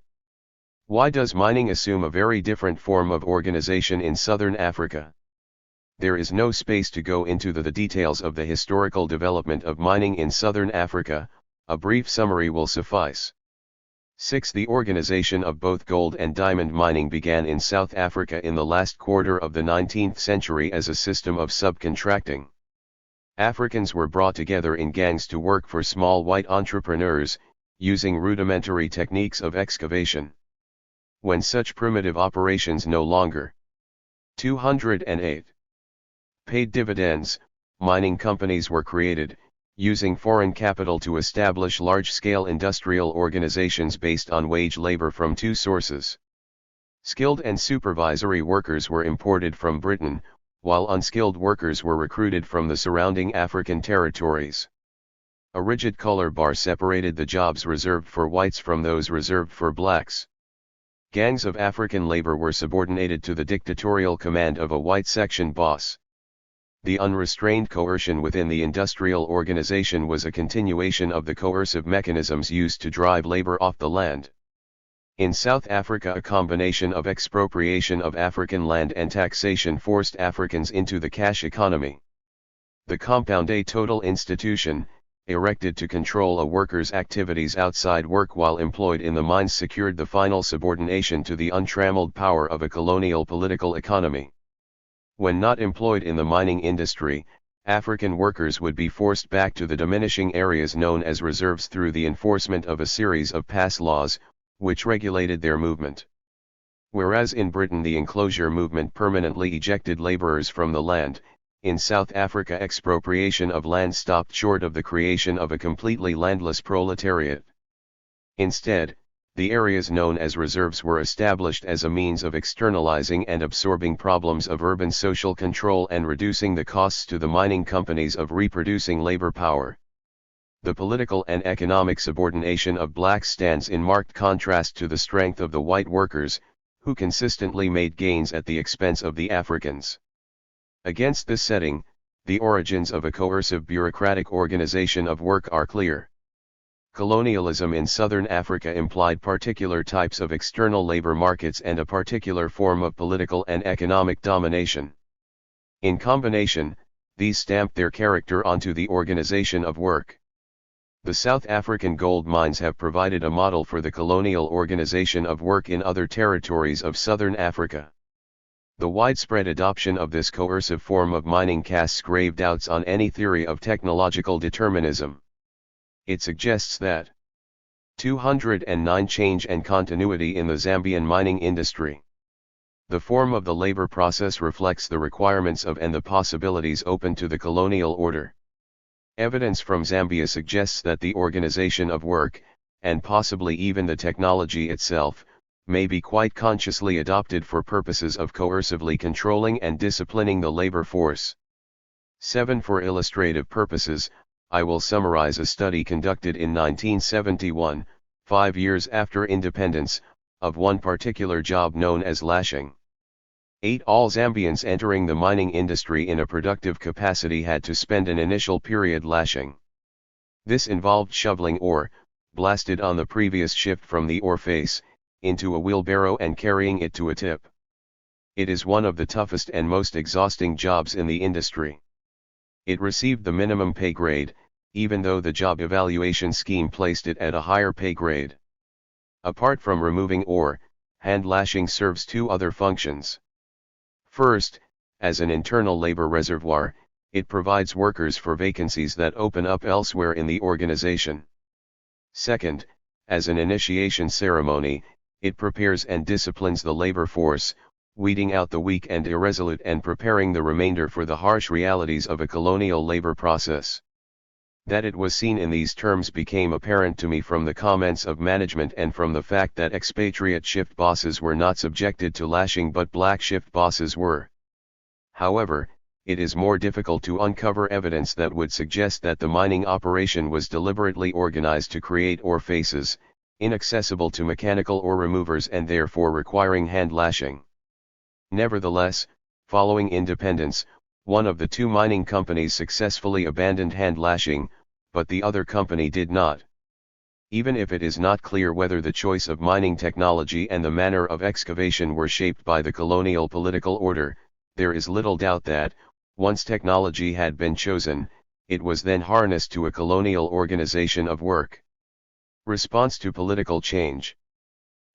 S1: Why does mining assume a very different form of organization in southern Africa? There is no space to go into the details of the historical development of mining in southern Africa. A brief summary will suffice. 6. The organization of both gold and diamond mining began in South Africa in the last quarter of the 19th century as a system of subcontracting. Africans were brought together in gangs to work for small white entrepreneurs, using rudimentary techniques of excavation. When such primitive operations no longer 208 paid dividends, mining companies were created, using foreign capital to establish large-scale industrial organizations based on wage labor from two sources. Skilled and supervisory workers were imported from Britain, while unskilled workers were recruited from the surrounding African territories. A rigid color bar separated the jobs reserved for whites from those reserved for blacks. Gangs of African labor were subordinated to the dictatorial command of a white section boss. The unrestrained coercion within the industrial organization was a continuation of the coercive mechanisms used to drive labor off the land. In South Africa, a combination of expropriation of African land and taxation forced Africans into the cash economy. The compound total institution, erected to control a worker's activities outside work while employed in the mines, secured the final subordination to the untrammeled power of a colonial political economy. When not employed in the mining industry, African workers would be forced back to the diminishing areas known as reserves through the enforcement of a series of pass laws, which regulated their movement. Whereas in Britain the enclosure movement permanently ejected laborers from the land, in South Africa expropriation of land stopped short of the creation of a completely landless proletariat. Instead, the areas known as reserves were established as a means of externalizing and absorbing problems of urban social control and reducing the costs to the mining companies of reproducing labor power. The political and economic subordination of blacks stands in marked contrast to the strength of the white workers, who consistently made gains at the expense of the Africans. Against this setting, the origins of a coercive bureaucratic organization of work are clear. Colonialism in southern Africa implied particular types of external labor markets and a particular form of political and economic domination. In combination, these stamped their character onto the organization of work. The South African gold mines have provided a model for the colonial organization of work in other territories of southern Africa. The widespread adoption of this coercive form of mining casts grave doubts on any theory of technological determinism. It suggests that 209 change and continuity in the Zambian mining industry. The form of the labor process reflects the requirements of and the possibilities open to the colonial order. Evidence from Zambia suggests that the organization of work, and possibly even the technology itself, may be quite consciously adopted for purposes of coercively controlling and disciplining the labor force. 7. For illustrative purposes, I will summarize a study conducted in 1971, 5 years after independence, of one particular job known as lashing. 8. All Zambians entering the mining industry in a productive capacity had to spend an initial period lashing. This involved shoveling ore, blasted on the previous shift from the ore face, into a wheelbarrow and carrying it to a tip. It is one of the toughest and most exhausting jobs in the industry. It received the minimum pay grade, even though the job evaluation scheme placed it at a higher pay grade. Apart from removing ore, hand lashing serves two other functions. First, as an internal labor reservoir, it provides workers for vacancies that open up elsewhere in the organization. Second, as an initiation ceremony, it prepares and disciplines the labor force, weeding out the weak and irresolute and preparing the remainder for the harsh realities of a colonial labor process. That it was seen in these terms became apparent to me from the comments of management and from the fact that expatriate shift bosses were not subjected to lashing but black shift bosses were. However, it is more difficult to uncover evidence that would suggest that the mining operation was deliberately organized to create ore faces, inaccessible to mechanical ore removers and therefore requiring hand lashing. Nevertheless, following independence, one of the two mining companies successfully abandoned hand lashing, but the other company did not. Even if it is not clear whether the choice of mining technology and the manner of excavation were shaped by the colonial political order, there is little doubt that, once technology had been chosen, it was then harnessed to a colonial organization of work. Response to political change.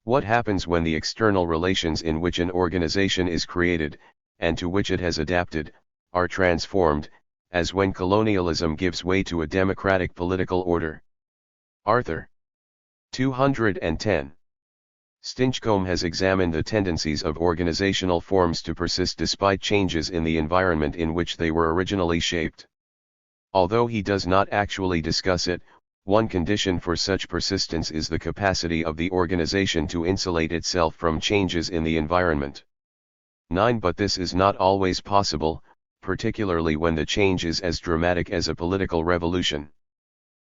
S1: What happens when the external relations in which an organization is created, and to which it has adapted, are transformed, as when colonialism gives way to a democratic political order? Arthur. 210. Stinchcombe has examined the tendencies of organizational forms to persist despite changes in the environment in which they were originally shaped. Although he does not actually discuss it, one condition for such persistence is the capacity of the organization to insulate itself from changes in the environment. 9. But this is not always possible, particularly when the change is as dramatic as a political revolution.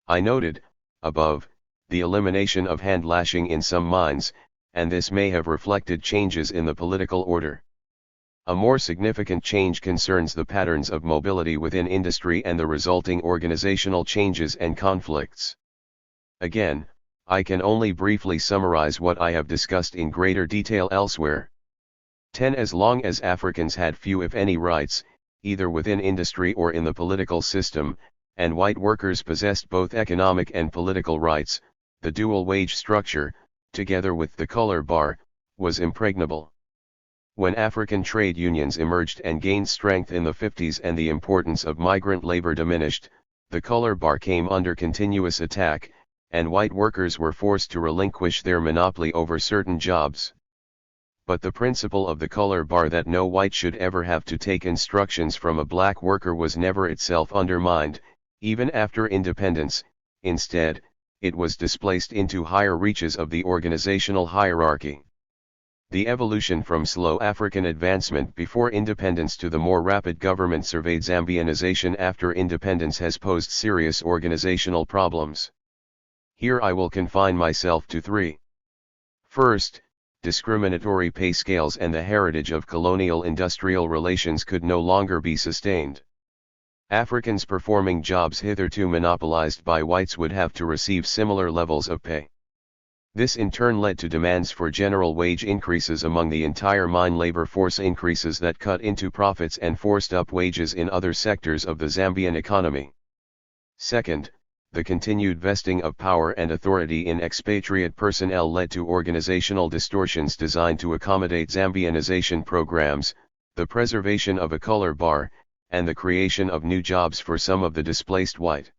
S1: I noted, above, the elimination of hand lashing in some mines, and this may have reflected changes in the political order. A more significant change concerns the patterns of mobility within industry and the resulting organizational changes and conflicts. Again, I can only briefly summarize what I have discussed in greater detail elsewhere. 10. As long as Africans had few if any rights, either within industry or in the political system, and white workers possessed both economic and political rights, the dual wage structure, together with the color bar, was impregnable. When African trade unions emerged and gained strength in the 50s and the importance of migrant labor diminished, the color bar came under continuous attack, and white workers were forced to relinquish their monopoly over certain jobs. But the principle of the color bar that no white should ever have to take instructions from a black worker was never itself undermined, even after independence. Instead, it was displaced into higher reaches of the organizational hierarchy. The evolution from slow African advancement before independence to the more rapid government-surveyed Zambianization after independence has posed serious organizational problems. Here I will confine myself to three. First, discriminatory pay scales and the heritage of colonial industrial relations could no longer be sustained. Africans performing jobs hitherto monopolized by whites would have to receive similar levels of pay. This in turn led to demands for general wage increases among the entire mine labor force, increases that cut into profits and forced up wages in other sectors of the Zambian economy. Second, the continued vesting of power and authority in expatriate personnel led to organizational distortions designed to accommodate Zambianization programs, the preservation of a color bar, and the creation of new jobs for some of the displaced white.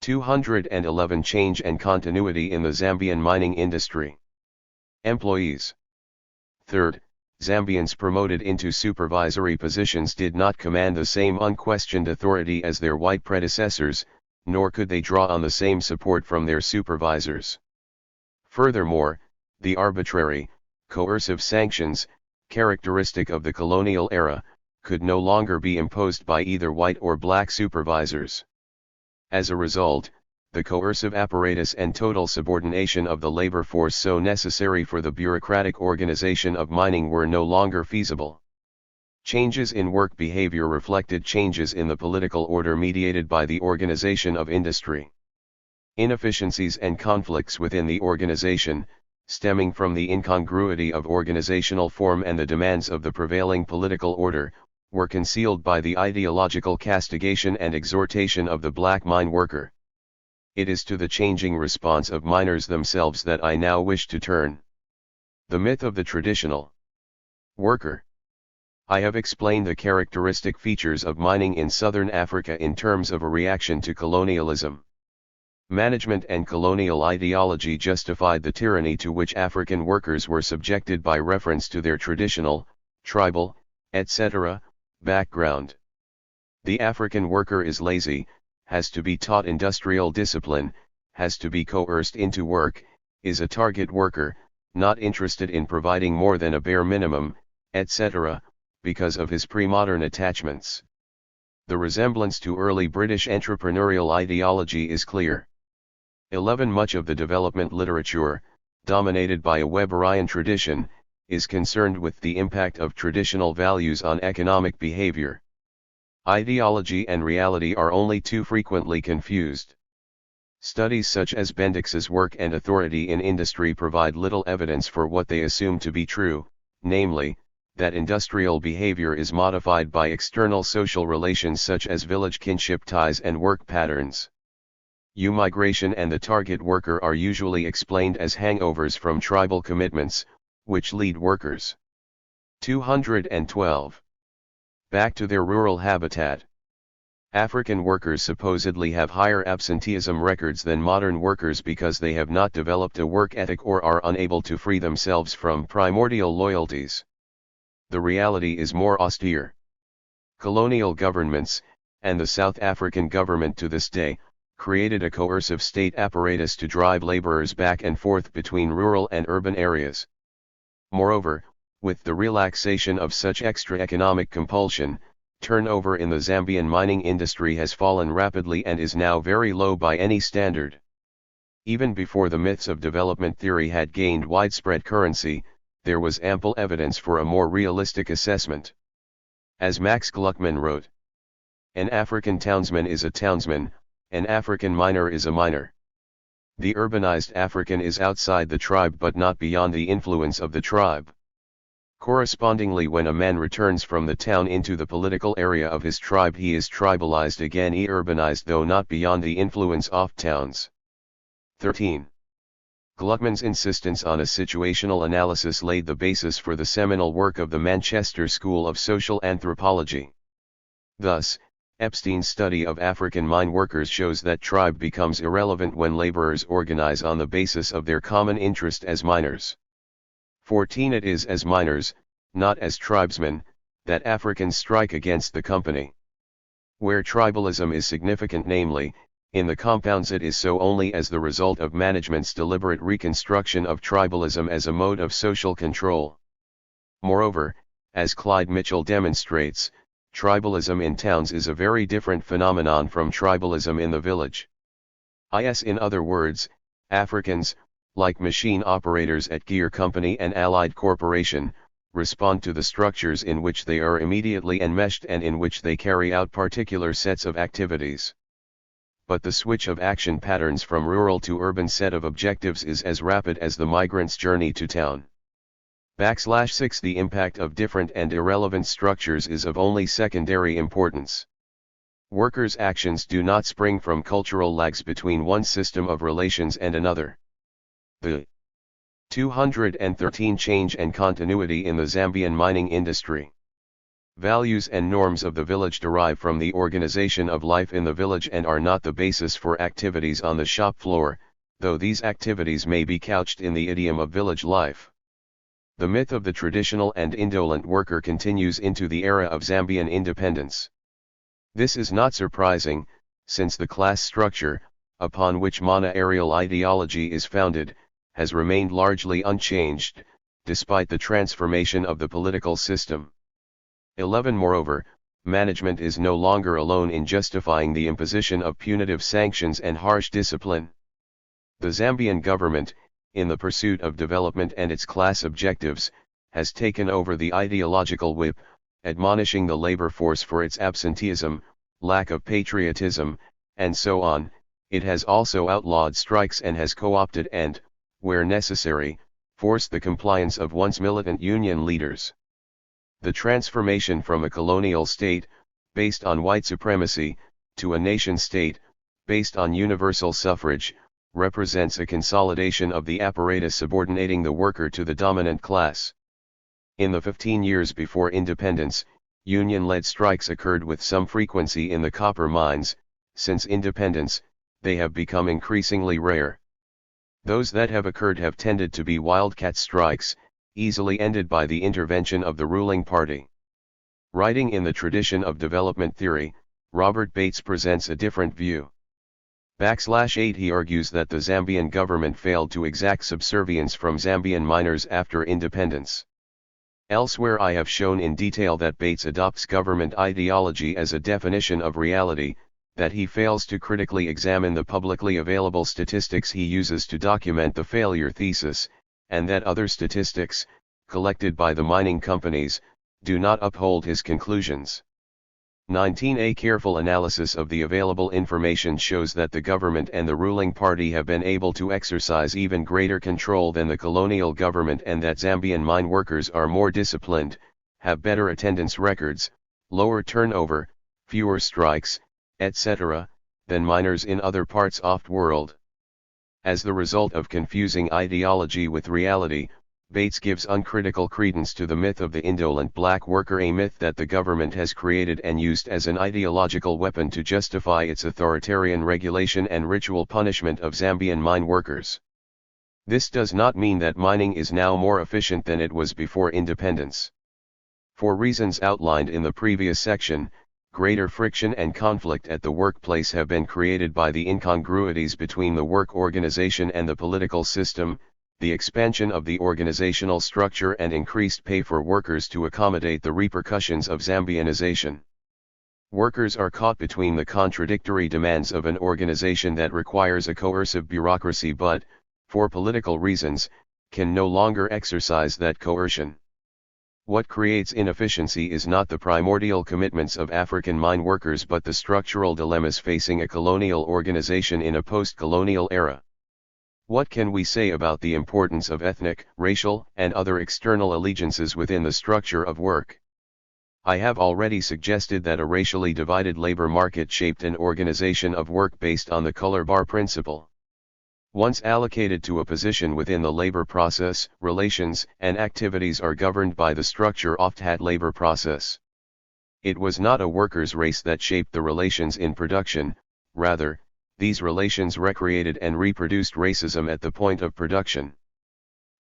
S1: 211. Change and continuity in the Zambian mining industry. Employees. Third, Zambians promoted into supervisory positions did not command the same unquestioned authority as their white predecessors, nor could they draw on the same support from their supervisors. Furthermore, the arbitrary, coercive sanctions, characteristic of the colonial era, could no longer be imposed by either white or black supervisors. As a result, the coercive apparatus and total subordination of the labor force so necessary for the bureaucratic organization of mining were no longer feasible. Changes in work behavior reflected changes in the political order mediated by the organization of industry. Inefficiencies and conflicts within the organization, stemming from the incongruity of organizational form and the demands of the prevailing political order, were concealed by the ideological castigation and exhortation of the black mine worker. It is to the changing response of miners themselves that I now wish to turn. The myth of the traditional worker. I have explained the characteristic features of mining in southern Africa in terms of a reaction to colonialism. Management and colonial ideology justified the tyranny to which African workers were subjected by reference to their traditional, tribal, etc., background. The African worker is lazy, has to be taught industrial discipline, has to be coerced into work, is a target worker, not interested in providing more than a bare minimum, etc., because of his pre-modern attachments. The resemblance to early British entrepreneurial ideology is clear. 11. Much of the development literature, dominated by a Weberian tradition, is concerned with the impact of traditional values on economic behavior. Ideology and reality are only too frequently confused. Studies such as Bendix's work and Authority in Industry provide little evidence for what they assume to be true, namely, that industrial behavior is modified by external social relations such as village kinship ties and work patterns. Migration and the target worker are usually explained as hangovers from tribal commitments, which lead workers. 212. Back to their rural habitat. African workers supposedly have higher absenteeism records than modern workers because they have not developed a work ethic or are unable to free themselves from primordial loyalties. The reality is more austere. Colonial governments, and the South African government to this day, created a coercive state apparatus to drive laborers back and forth between rural and urban areas. Moreover, with the relaxation of such extra economic compulsion, turnover in the Zambian mining industry has fallen rapidly and is now very low by any standard. Even before the myths of development theory had gained widespread currency, there was ample evidence for a more realistic assessment. As Max Gluckman wrote, "An African townsman is a townsman, an African miner is a miner. The urbanized African is outside the tribe but not beyond the influence of the tribe. Correspondingly, when a man returns from the town into the political area of his tribe, he is tribalized again, urbanized though not beyond the influence of towns." 13. Gluckman's insistence on a situational analysis laid the basis for the seminal work of the Manchester School of Social Anthropology. Thus, Epstein's study of African mine workers shows that tribe becomes irrelevant when laborers organize on the basis of their common interest as miners. 14. It is as miners, not as tribesmen, that Africans strike against the company. Where tribalism is significant, namely, in the compounds, it is so only as the result of management's deliberate reconstruction of tribalism as a mode of social control. Moreover, as Clyde Mitchell demonstrates, tribalism in towns is a very different phenomenon from tribalism in the village. In other words, Africans, like machine operators at Gear Company and Allied Corporation, respond to the structures in which they are immediately enmeshed and in which they carry out particular sets of activities. But the switch of action patterns from rural to urban set of objectives is as rapid as the migrant's journey to town. 6. The impact of different and irrelevant structures is of only secondary importance. Workers' actions do not spring from cultural lags between one system of relations and another. The 213 Change and continuity in the Zambian mining industry. Values and norms of the village derive from the organization of life in the village and are not the basis for activities on the shop floor, though these activities may be couched in the idiom of village life. The myth of the traditional and indolent worker continues into the era of Zambian independence. This is not surprising, since the class structure, upon which Mana-Ariel ideology is founded, has remained largely unchanged, despite the transformation of the political system. 11. Moreover, management is no longer alone in justifying the imposition of punitive sanctions and harsh discipline. The Zambian government, in the pursuit of development and its class objectives, has taken over the ideological whip, admonishing the labor force for its absenteeism, lack of patriotism, and so on. It has also outlawed strikes and has co-opted and, where necessary, forced the compliance of once militant union leaders. The transformation from a colonial state, based on white supremacy, to a nation-state, based on universal suffrage, represents a consolidation of the apparatus subordinating the worker to the dominant class. In the 15 years before independence, union-led strikes occurred with some frequency in the copper mines. Since independence, they have become increasingly rare. Those that have occurred have tended to be wildcat strikes, easily ended by the intervention of the ruling party. Writing in the tradition of development theory, Robert Bates presents a different view. 8. He argues that the Zambian government failed to exact subservience from Zambian miners after independence. Elsewhere I have shown in detail that Bates adopts government ideology as a definition of reality, that he fails to critically examine the publicly available statistics he uses to document the failure thesis, and that other statistics, collected by the mining companies, do not uphold his conclusions. 19. A careful analysis of the available information shows that the government and the ruling party have been able to exercise even greater control than the colonial government, and that Zambian mine workers are more disciplined, have better attendance records, lower turnover, fewer strikes, etc., than miners in other parts of the world. As the result of confusing ideology with reality, Bates gives uncritical credence to the myth of the indolent black worker, a myth that the government has created and used as an ideological weapon to justify its authoritarian regulation and ritual punishment of Zambian mine workers. This does not mean that mining is now more efficient than it was before independence. For reasons outlined in the previous section, greater friction and conflict at the workplace have been created by the incongruities between the work organization and the political system, the expansion of the organizational structure and increased pay for workers to accommodate the repercussions of Zambianization. Workers are caught between the contradictory demands of an organization that requires a coercive bureaucracy but, for political reasons, can no longer exercise that coercion. What creates inefficiency is not the primordial commitments of African mine workers but the structural dilemmas facing a colonial organization in a post-colonial era. What can we say about the importance of ethnic, racial, and other external allegiances within the structure of work? I have already suggested that a racially divided labor market shaped an organization of work based on the color bar principle. Once allocated to a position within the labor process, relations and activities are governed by the structure of that labor process. It was not a workers' race that shaped the relations in production, rather, these relations recreated and reproduced racism at the point of production.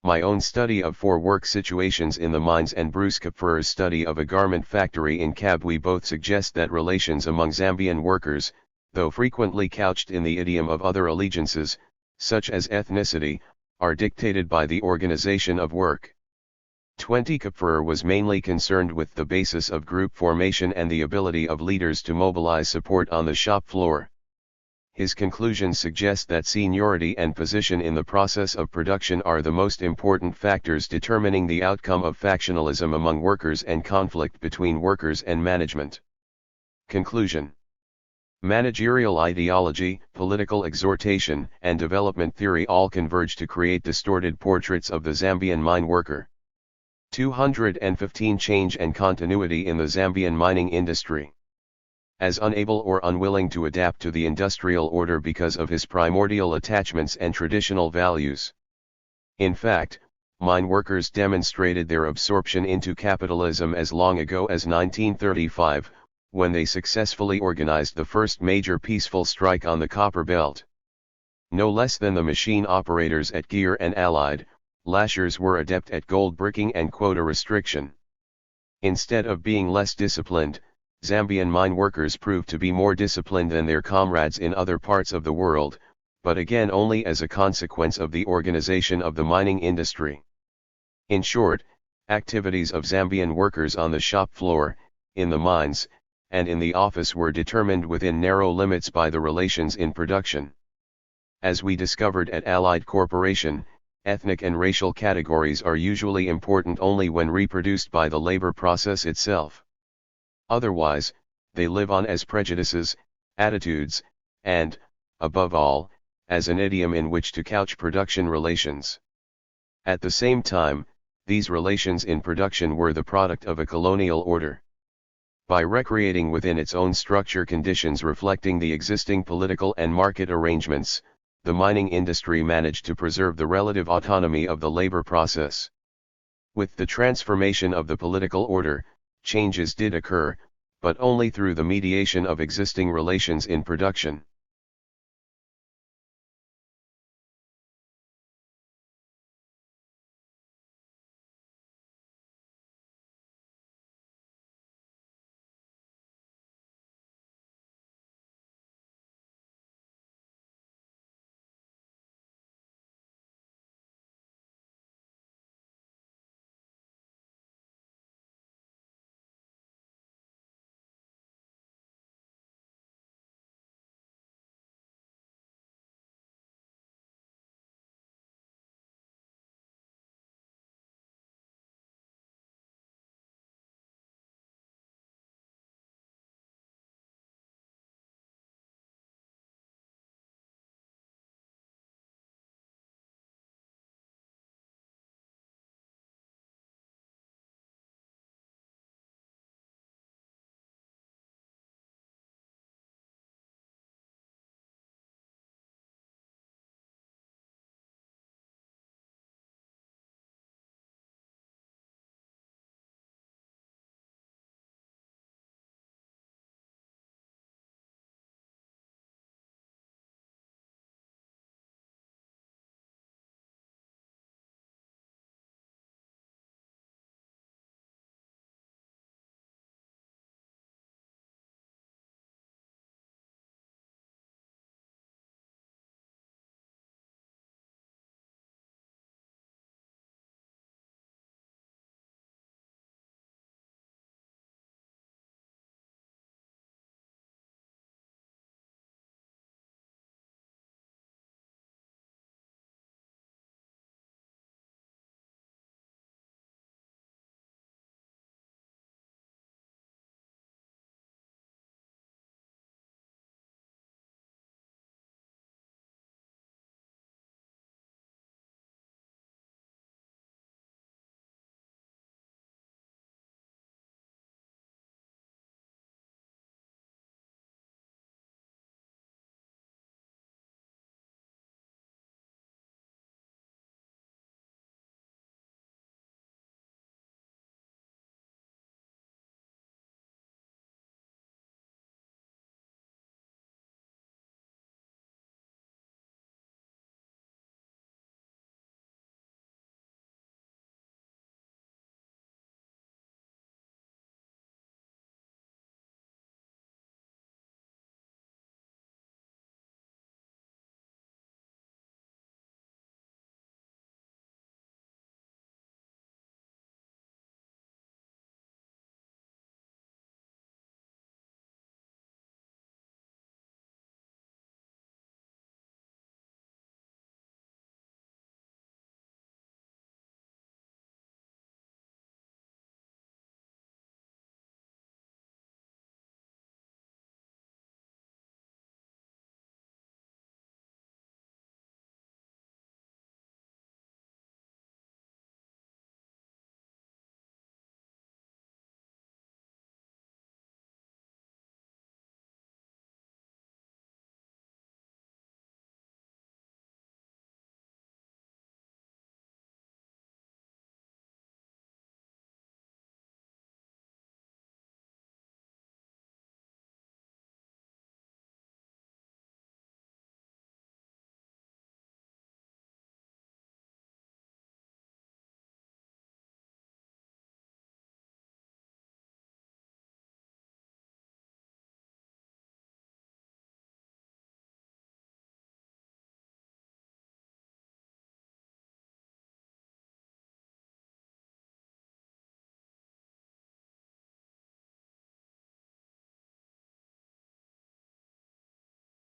S1: My own study of 4 work situations in the mines and Bruce Kapfer's study of a garment factory in Kabwe both suggest that relations among Zambian workers, though frequently couched in the idiom of other allegiances, such as ethnicity, are dictated by the organization of work. 20 Kapfer was mainly concerned with the basis of group formation and the ability of leaders to mobilize support on the shop floor. His conclusions suggest that seniority and position in the process of production are the most important factors determining the outcome of factionalism among workers and conflict between workers and management. Conclusion: managerial ideology, political exhortation, and development theory all converge to create distorted portraits of the Zambian mine worker. 215 Change and continuity in the Zambian mining industry. As unable or unwilling to adapt to the industrial order because of his primordial attachments and traditional values. In fact, mine workers demonstrated their absorption into capitalism as long ago as 1935, when they successfully organized the first major peaceful strike on the copper belt. No less than the machine operators at Gear and Allied, lashers were adept at gold bricking and quota restriction. Instead of being less disciplined, Zambian mine workers proved to be more disciplined than their comrades in other parts of the world, but again only as a consequence of the organization of the mining industry. In short, activities of Zambian workers on the shop floor, in the mines, and in the office were determined within narrow limits by the relations in production. As we discovered at Allied Corporation, ethnic and racial categories are usually important only when reproduced by the labor process itself. Otherwise, they live on as prejudices, attitudes, and, above all, as an idiom in which to couch production relations. At the same time, these relations in production were the product of a colonial order. By recreating within its own structure conditions reflecting the existing political and market arrangements, the mining industry managed to preserve the relative autonomy of the labor process. With the transformation of the political order, changes did occur, but only through the mediation of existing relations in production.